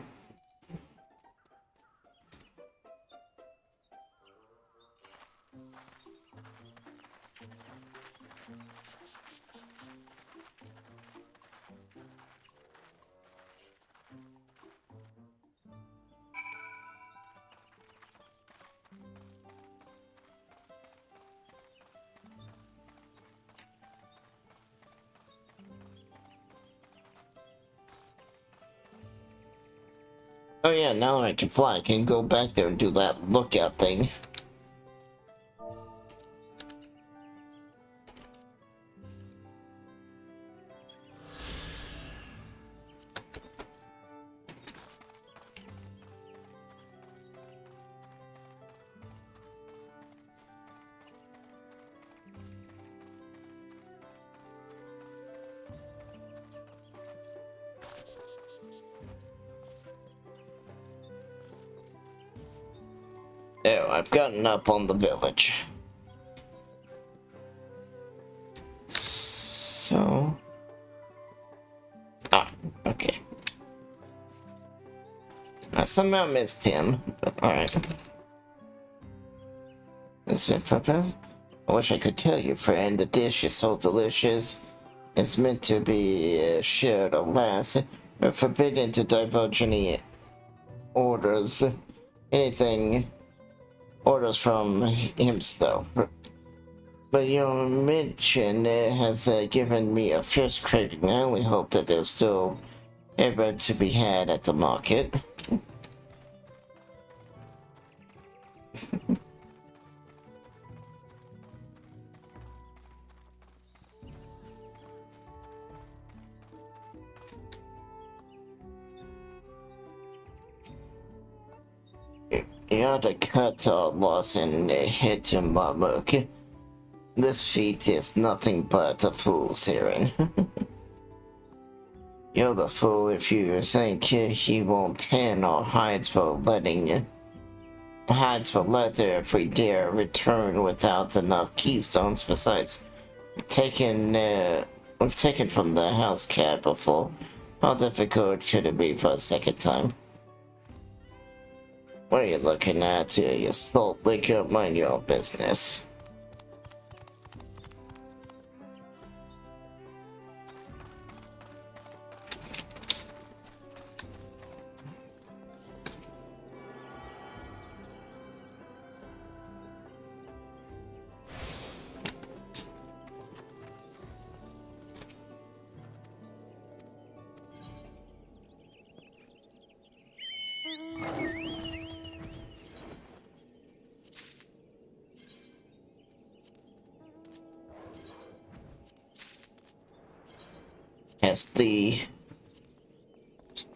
Oh yeah, now I can fly. I can go back there and do that lookout thing. There, I've gotten up on the village. So... Ah, okay. I somehow missed him, but alright. This is for I wish I could tell you, friend, the dish is so delicious. It's meant to be shared, alas. We're forbidden to divulge any orders. Anything. Orders from himself. But your mention has given me a fierce craving. I only hope that there's still ever to be had at the market. You're the cut loss and head to Mamuk. This feat is nothing but a fool's errand. You're the fool if you think he won't tan or hides for leather if we dare return without enough keystones. Besides, we've taken from the house cat before. How difficult could it be for a second time? What are you looking at? You salt liquor, mind your own business.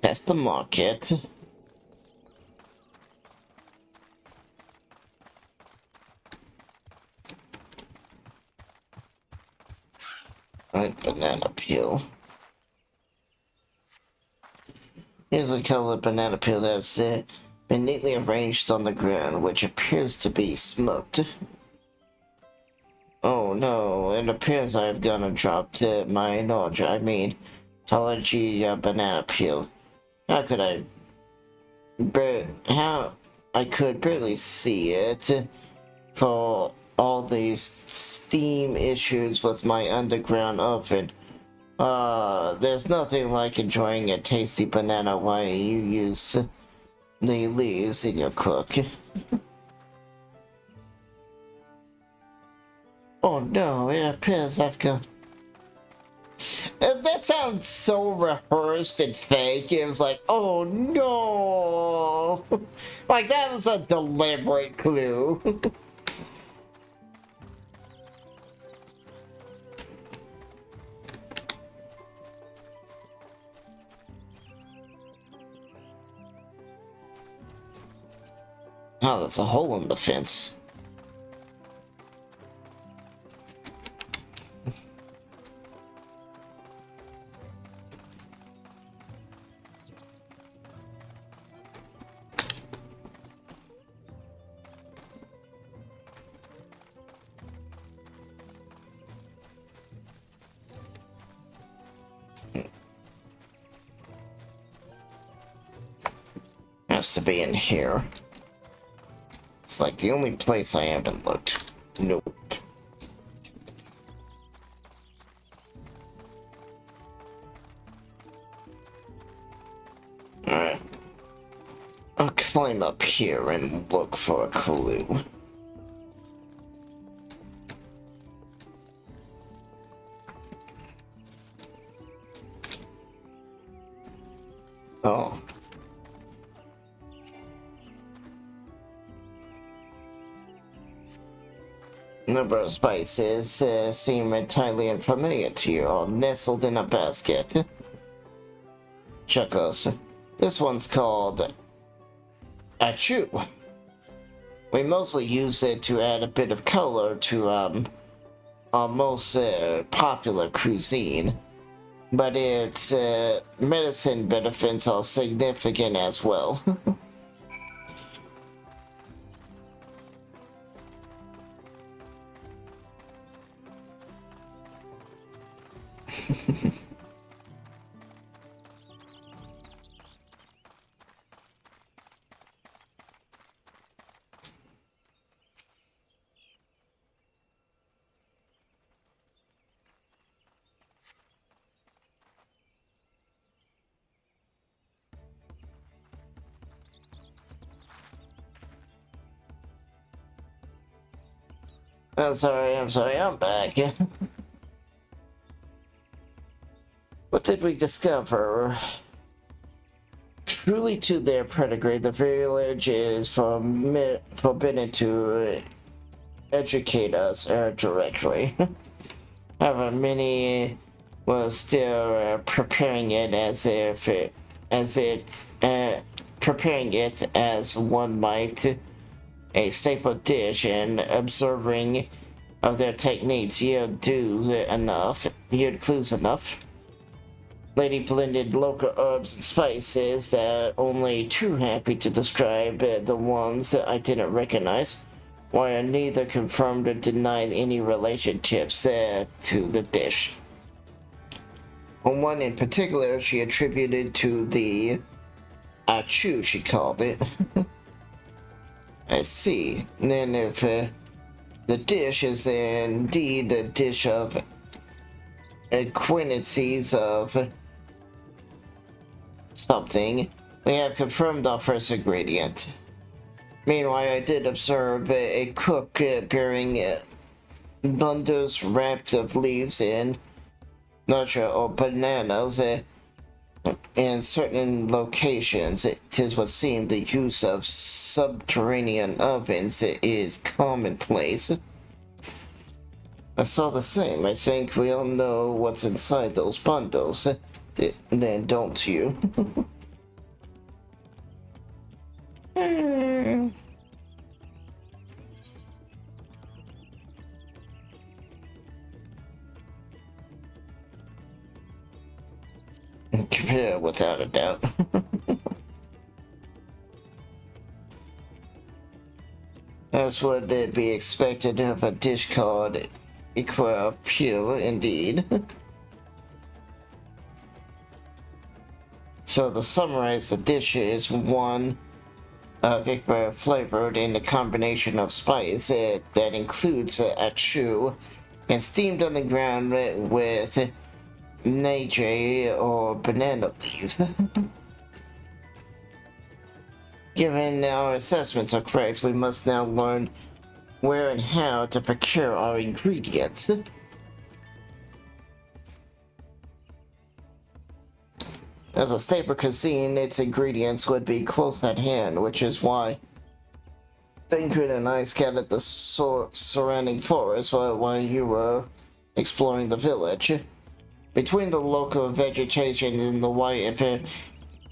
Test the market. Right, banana peel. Here's a colored banana peel that's been neatly arranged on the ground, which appears to be smoked. Oh no, it appears I've gonna drop my knowledge, Tology banana peel. How could I could barely see it for all these steam issues with my underground oven. There's nothing like enjoying a tasty banana while you use the leaves in your cook. Oh no, it appears I've got... That sounds so rehearsed and fake. It was like, oh no! Like that was a deliberate clue. Oh, that's a hole in the fence. Has to be in here. It's like the only place I haven't looked. Nope. Alright. I'll climb up here and look for a clue. Oh. Number of spices seem entirely unfamiliar to you, all nestled in a basket. Chuckles. This one's called Achoo. We mostly use it to add a bit of color to our most popular cuisine, but its medicine benefits are significant as well. I'm sorry, I'm back. What did we discover? Truly to their pedigree, the village is forbidden to educate us directly. However, many were still preparing it preparing it as one might a staple dish, and observing of their techniques yield clues enough. Lady blended local herbs and spices that only too happy to describe the ones that I didn't recognize, while neither confirmed or denied any relationships to the dish. On one in particular, she attributed to the achu, she called it. I see. And then if the dish is indeed a dish of quintities of something, we have confirmed our first ingredient. Meanwhile, I did observe a cook bearing bundles wrapped of leaves and nuts or bananas in certain locations. It is what seemed the use of subterranean ovens is commonplace. I saw the same. I think we all know what's inside those bundles. Then don't you? Yeah, without a doubt. As would be expected of a dish called Equa Pure, indeed. So to summarize, the dish is one Equa flavored in a combination of spice that includes achu and steamed on the ground with nage or banana leaves. Given our assessments are correct, we must now learn where and how to procure our ingredients. As a staple cuisine, its ingredients would be close at hand, which is why Ingrid and I scouted the surrounding forest while you were exploring the village. Between the local vegetation and the white,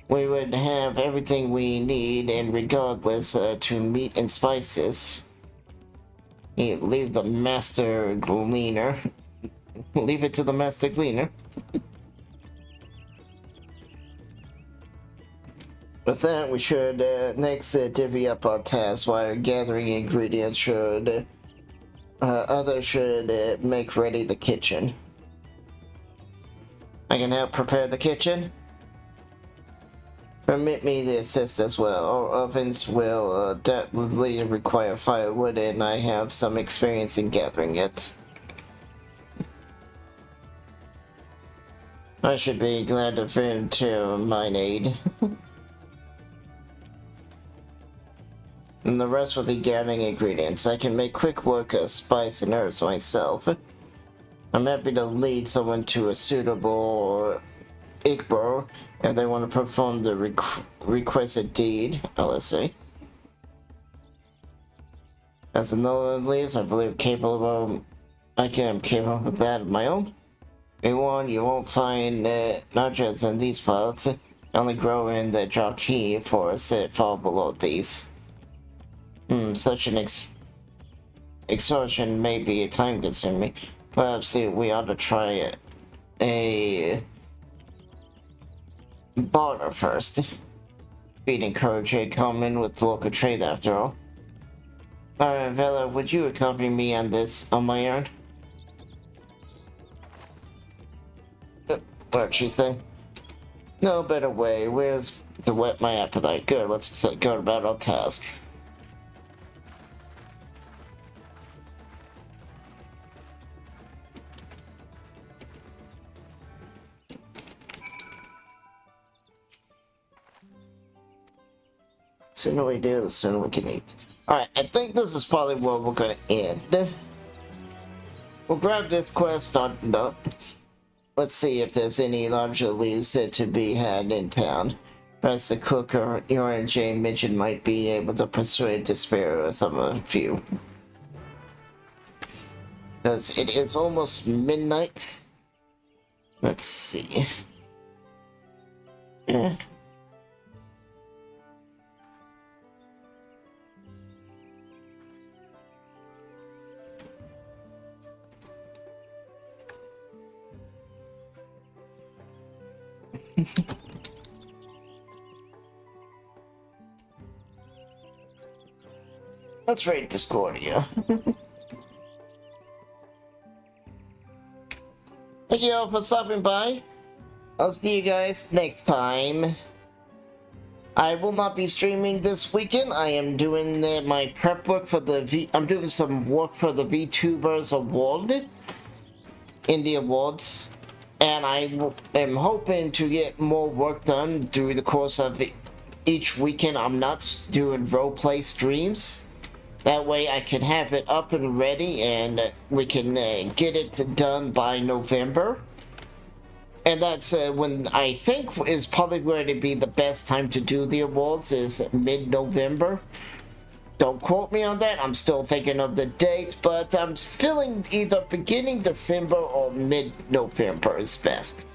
we would have everything we need, and regardless to meat and spices. Leave the master gleaner. Leave it to the master gleaner. With that, we should next divvy up our tasks while gathering ingredients. Others should make ready the kitchen. I can help prepare the kitchen. Permit me to assist as well. Our ovens will definitely require firewood, and I have some experience in gathering it. I should be glad to volunteer mine aid. And the rest will be gathering ingredients. I can make quick work of spice and herbs myself. I'm happy to lead someone to a suitable Iqbor if they want to perform the requested deed. Oh, let's see. As the Nolan leaves, I believe I am capable of that of my own. Be warned, you won't find nudges in these parts. They only grow in the Jockey forest far below these. Such an exhaustion may be time consuming. Perhaps we ought to try a barter first. We'd encourage a common with local trade after all. Alright, Vela, would you accompany me on my errand? What'd she say? No better way. Where's to whet my appetite? Good, let's go about our task. The sooner we do, the sooner we can eat. Alright, I think this is probably where we're gonna end. We'll grab this quest started up. Let's see if there's any larger leads that to be had in town. Perhaps the cook or J Midget might be able to persuade Despair or some of a few. Because it is almost midnight. Let's see. Let's raid Discordia. Thank you all for stopping by. I'll see you guys next time. I will not be streaming this weekend. I am doing my prep work for the I'm doing some work for the VTubers award. In the awards. And I am hoping to get more work done during the course of each weekend. I'm not doing roleplay streams. That way I can have it up and ready and we can get it done by November. And that's when I think is probably going to be the best time to do the awards is mid-November. Don't quote me on that, I'm still thinking of the date, but I'm feeling either beginning December or mid-November is best.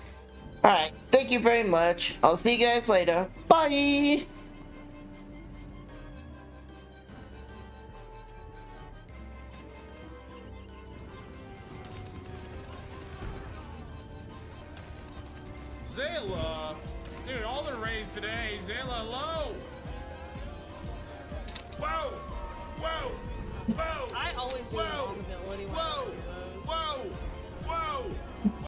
Alright, thank you very much. I'll see you guys later. Bye! Zayla! Dude, all the raids today. Zayla, low! Whoa! Whoa! Whoa! I always do Whoa! wrong ability. Whoa!